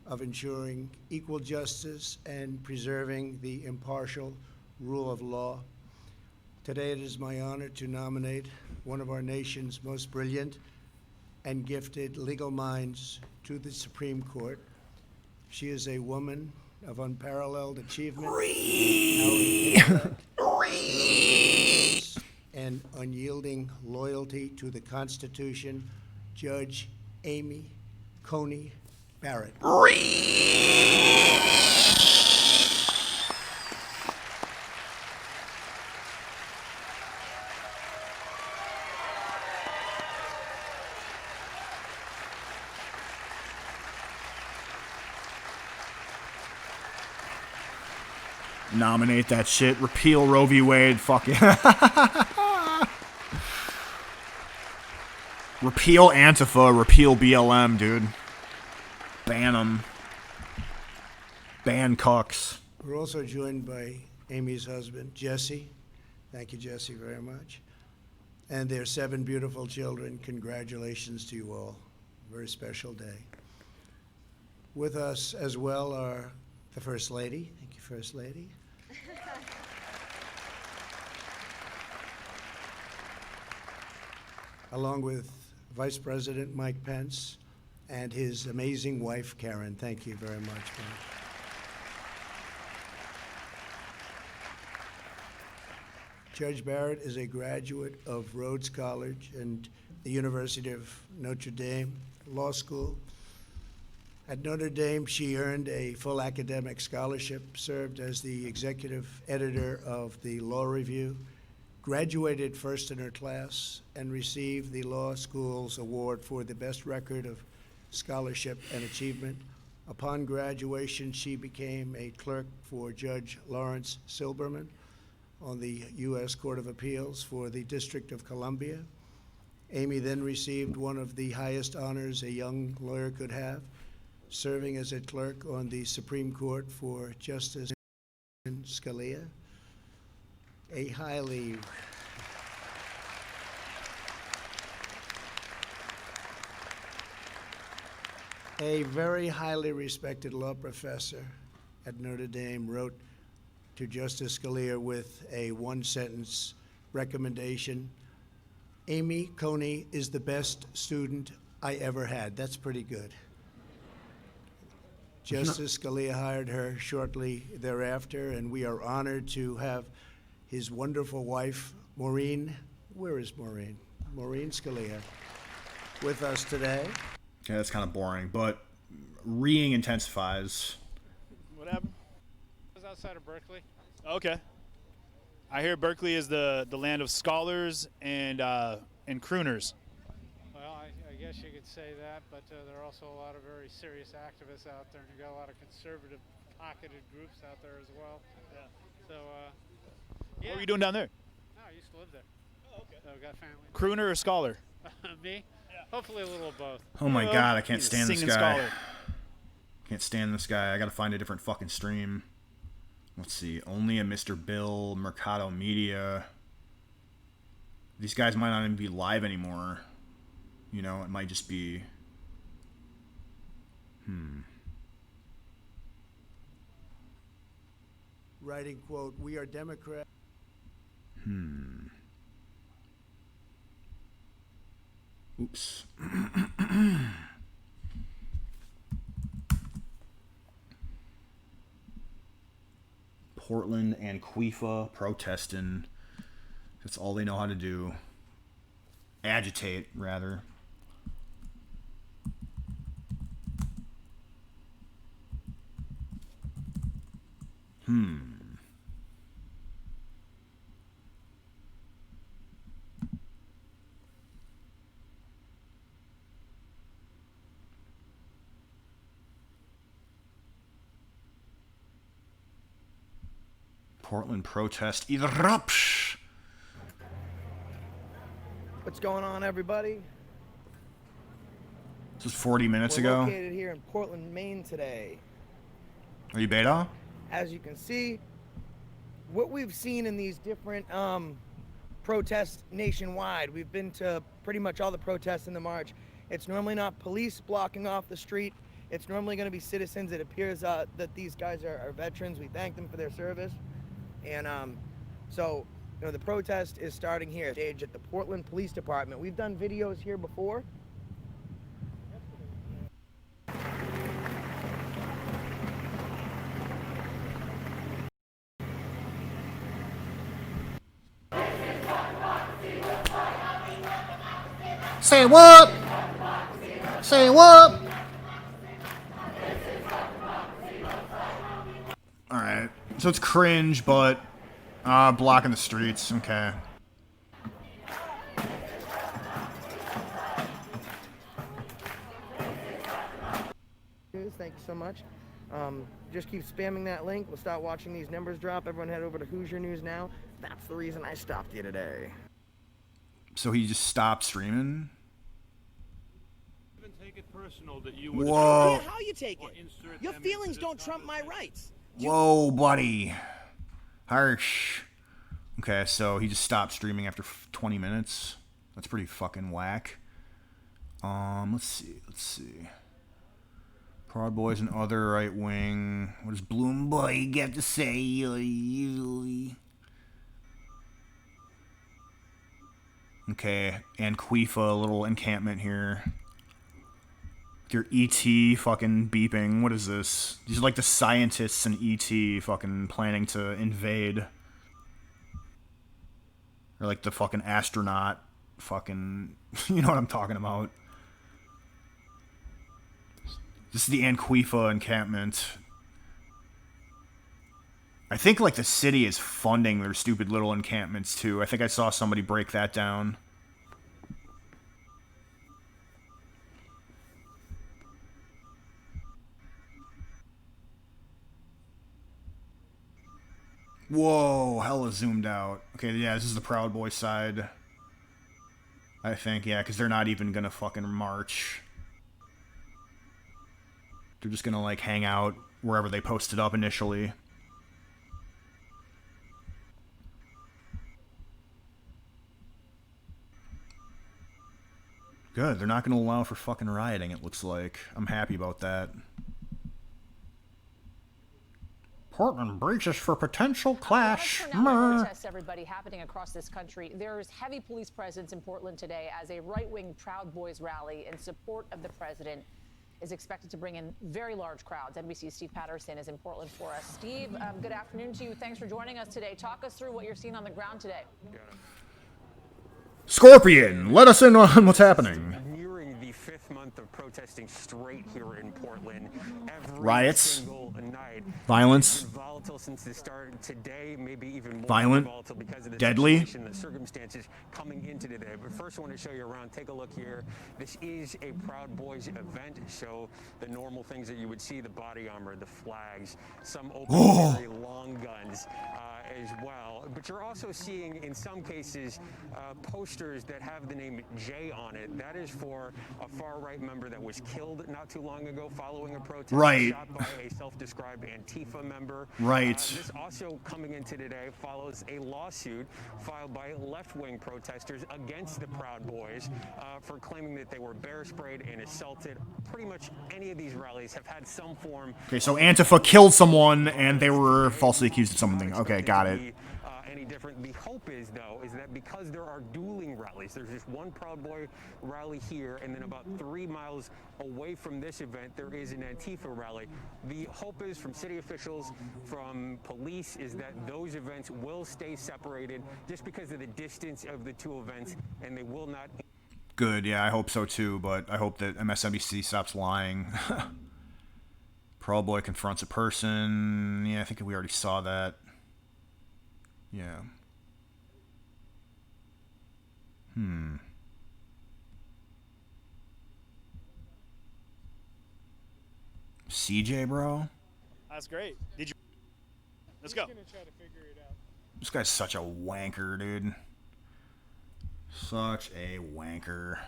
of ensuring equal justice and preserving the impartial rule of law. Today it is my honor to nominate one of our nation's most brilliant and gifted legal minds to the Supreme Court. She is a woman of unparalleled achievement, and unyielding loyalty to the Constitution, Judge Amy Coney Barrett. Nominate that shit. Repeal Roe v. Wade. Fuck it. Repeal Antifa. Repeal BLM, dude. Ban them. Ban cucks. We're also joined by Amy's husband, Jesse. Thank you, Jesse, very much. And their 7 beautiful children. Congratulations to you all. Very special day. With us as well are the First Lady. Thank you, First Lady. Along with Vice President Mike Pence and his amazing wife, Karen. Thank you very much, Mike. Judge Barrett is a graduate of Rhodes College and the University of Notre Dame Law School. At Notre Dame, she earned a full academic scholarship, served as the executive editor of the Law Review, graduated first in her class, and received the law school's award for the best record of scholarship and achievement. Upon graduation, she became a clerk for Judge Lawrence Silberman on the U.S. Court of Appeals for the District of Columbia. Amy then received one of the highest honors a young lawyer could have, serving as a clerk on the Supreme Court for Justice Scalia. A very highly respected law professor at Notre Dame wrote to Justice Scalia with a one-sentence recommendation: Amy Coney is the best student I ever had. That's pretty good. Justice Scalia hired her shortly thereafter, and we are honored to have his wonderful wife, Maureen. Where is Maureen? Maureen Scalia with us today. Okay, that's kind of boring, but reeing intensifies. What happened? I was outside of Berkeley. Okay. I hear Berkeley is the land of scholars and crooners. Well, I guess you could say that, but there are also a lot of very serious activists out there, and you've got a lot of conservative pocketed groups out there as well. Yeah. So, What were you doing down there? No, I used to live there. Oh, okay. So I've got family. Crooner or scholar? Me? Yeah. Hopefully a little of both. Oh my god, I can't stand this guy. Scholar. Can't stand this guy. I gotta find a different fucking stream. Let's see. Only a Mr. Bill, Mercado Media. These guys might not even be live anymore. You know, it might just be... Writing, quote, "We are Democrats." Oops. Portland Anqueefa protesting. That's all they know how to do. Agitate, rather. Portland protest erupts. What's going on, everybody? This was 40 minutes We're ago. located here in Portland, Maine today. Are you beta? As you can see, what we've seen in these different protests nationwide, we've been to pretty much all the protests in the march. It's normally not police blocking off the street. It's normally going to be citizens. It appears that these guys are veterans. We thank them for their service. And so, you know, the protest is starting here, stage at the Portland Police Department. We've done videos here before. Say what? Say what? Alright. So it's cringe, but blocking the streets. Okay. Thank you so much. Just keep spamming that link. We'll start watching these numbers drop. Everyone head over to Hoosier News now. That's the reason I stopped you today. So he just stopped streaming? Even take it personal that you Whoa. I don't care how you take it. Your feelings don't trump my rights. Whoa, buddy. Harsh. Okay, so he just stopped streaming after 20 minutes. That's pretty fucking whack. Let's see. Proudboys and other right wing. What does Bloom Boy get to say? Okay, Anqueefa, a little encampment here. Your ET fucking beeping. What is this? These are like the scientists in ET fucking planning to invade. Or like the fucking astronaut fucking... You know what I'm talking about. This is the Anqueefa encampment. I think like the city is funding their stupid little encampments too. I think I saw somebody break that down. Whoa, hella zoomed out. Okay, yeah, this is the Proud Boy side. I think, yeah, because they're not even gonna fucking march. They're just gonna, like, hang out wherever they posted up initially. Good, they're not gonna allow for fucking rioting, it looks like. I'm happy about that. Portland braces for potential clash. Protests, everybody, happening across this country. There's heavy police presence in Portland today as a right-wing Proud Boys rally in support of the president is expected to bring in very large crowds. NBC's Steve Patterson is in Portland for us. Steve, good afternoon to you. Thanks for joining us today. Talk us through what you're seeing on the ground today. Scorpion, let us in on what's happening. Nearing the 5th month of protesting straight here in Portland. Every Riots, night. violence, Volatile since the start today, maybe even more violent, volatile because of the deadly. The circumstances coming into today. But first, I want to show you around. Take a look here. This is a Proud Boys event, so the normal things that you would see: the body armor, the flags, some open carry long guns as well. But you're also seeing, in some cases, posters that have the name J on it. That is for a far-right member that was killed not too long ago following a protest. Right. Shot by a self-described Antifa member. Right. This also coming into today follows a lawsuit filed by left-wing protesters against the Proud Boys for claiming that they were bear sprayed and assaulted. Pretty much any of these rallies have had some form. Okay, so Antifa killed someone and they were falsely accused of something. Okay, got it. Any different. The hope is, though, is that because there are dueling rallies, there's just one Proud Boy rally here, and then about 3 miles away from this event, there is an Antifa rally. The hope is from city officials, from police, is that those events will stay separated just because of the distance of the two events, and they will not. Good, yeah, I hope so too, but I hope that MSNBC stops lying. Proud Boy confronts a person. Yeah, I think we already saw that. Yeah. CJ, bro? That's great. Did you? Let's go. This guy's such a wanker, dude. Such a wanker.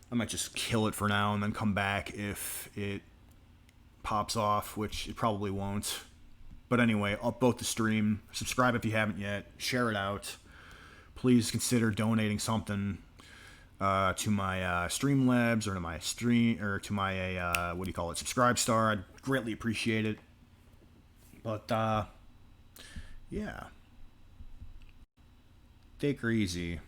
I might just kill it for now and then come back if it pops off, which it probably won't. But anyway, upvote the stream. Subscribe if you haven't yet. Share it out. Please consider donating something to my Streamlabs or to my stream or to my what do you call it? Subscribe Star. I'd greatly appreciate it. But yeah. Take her easy.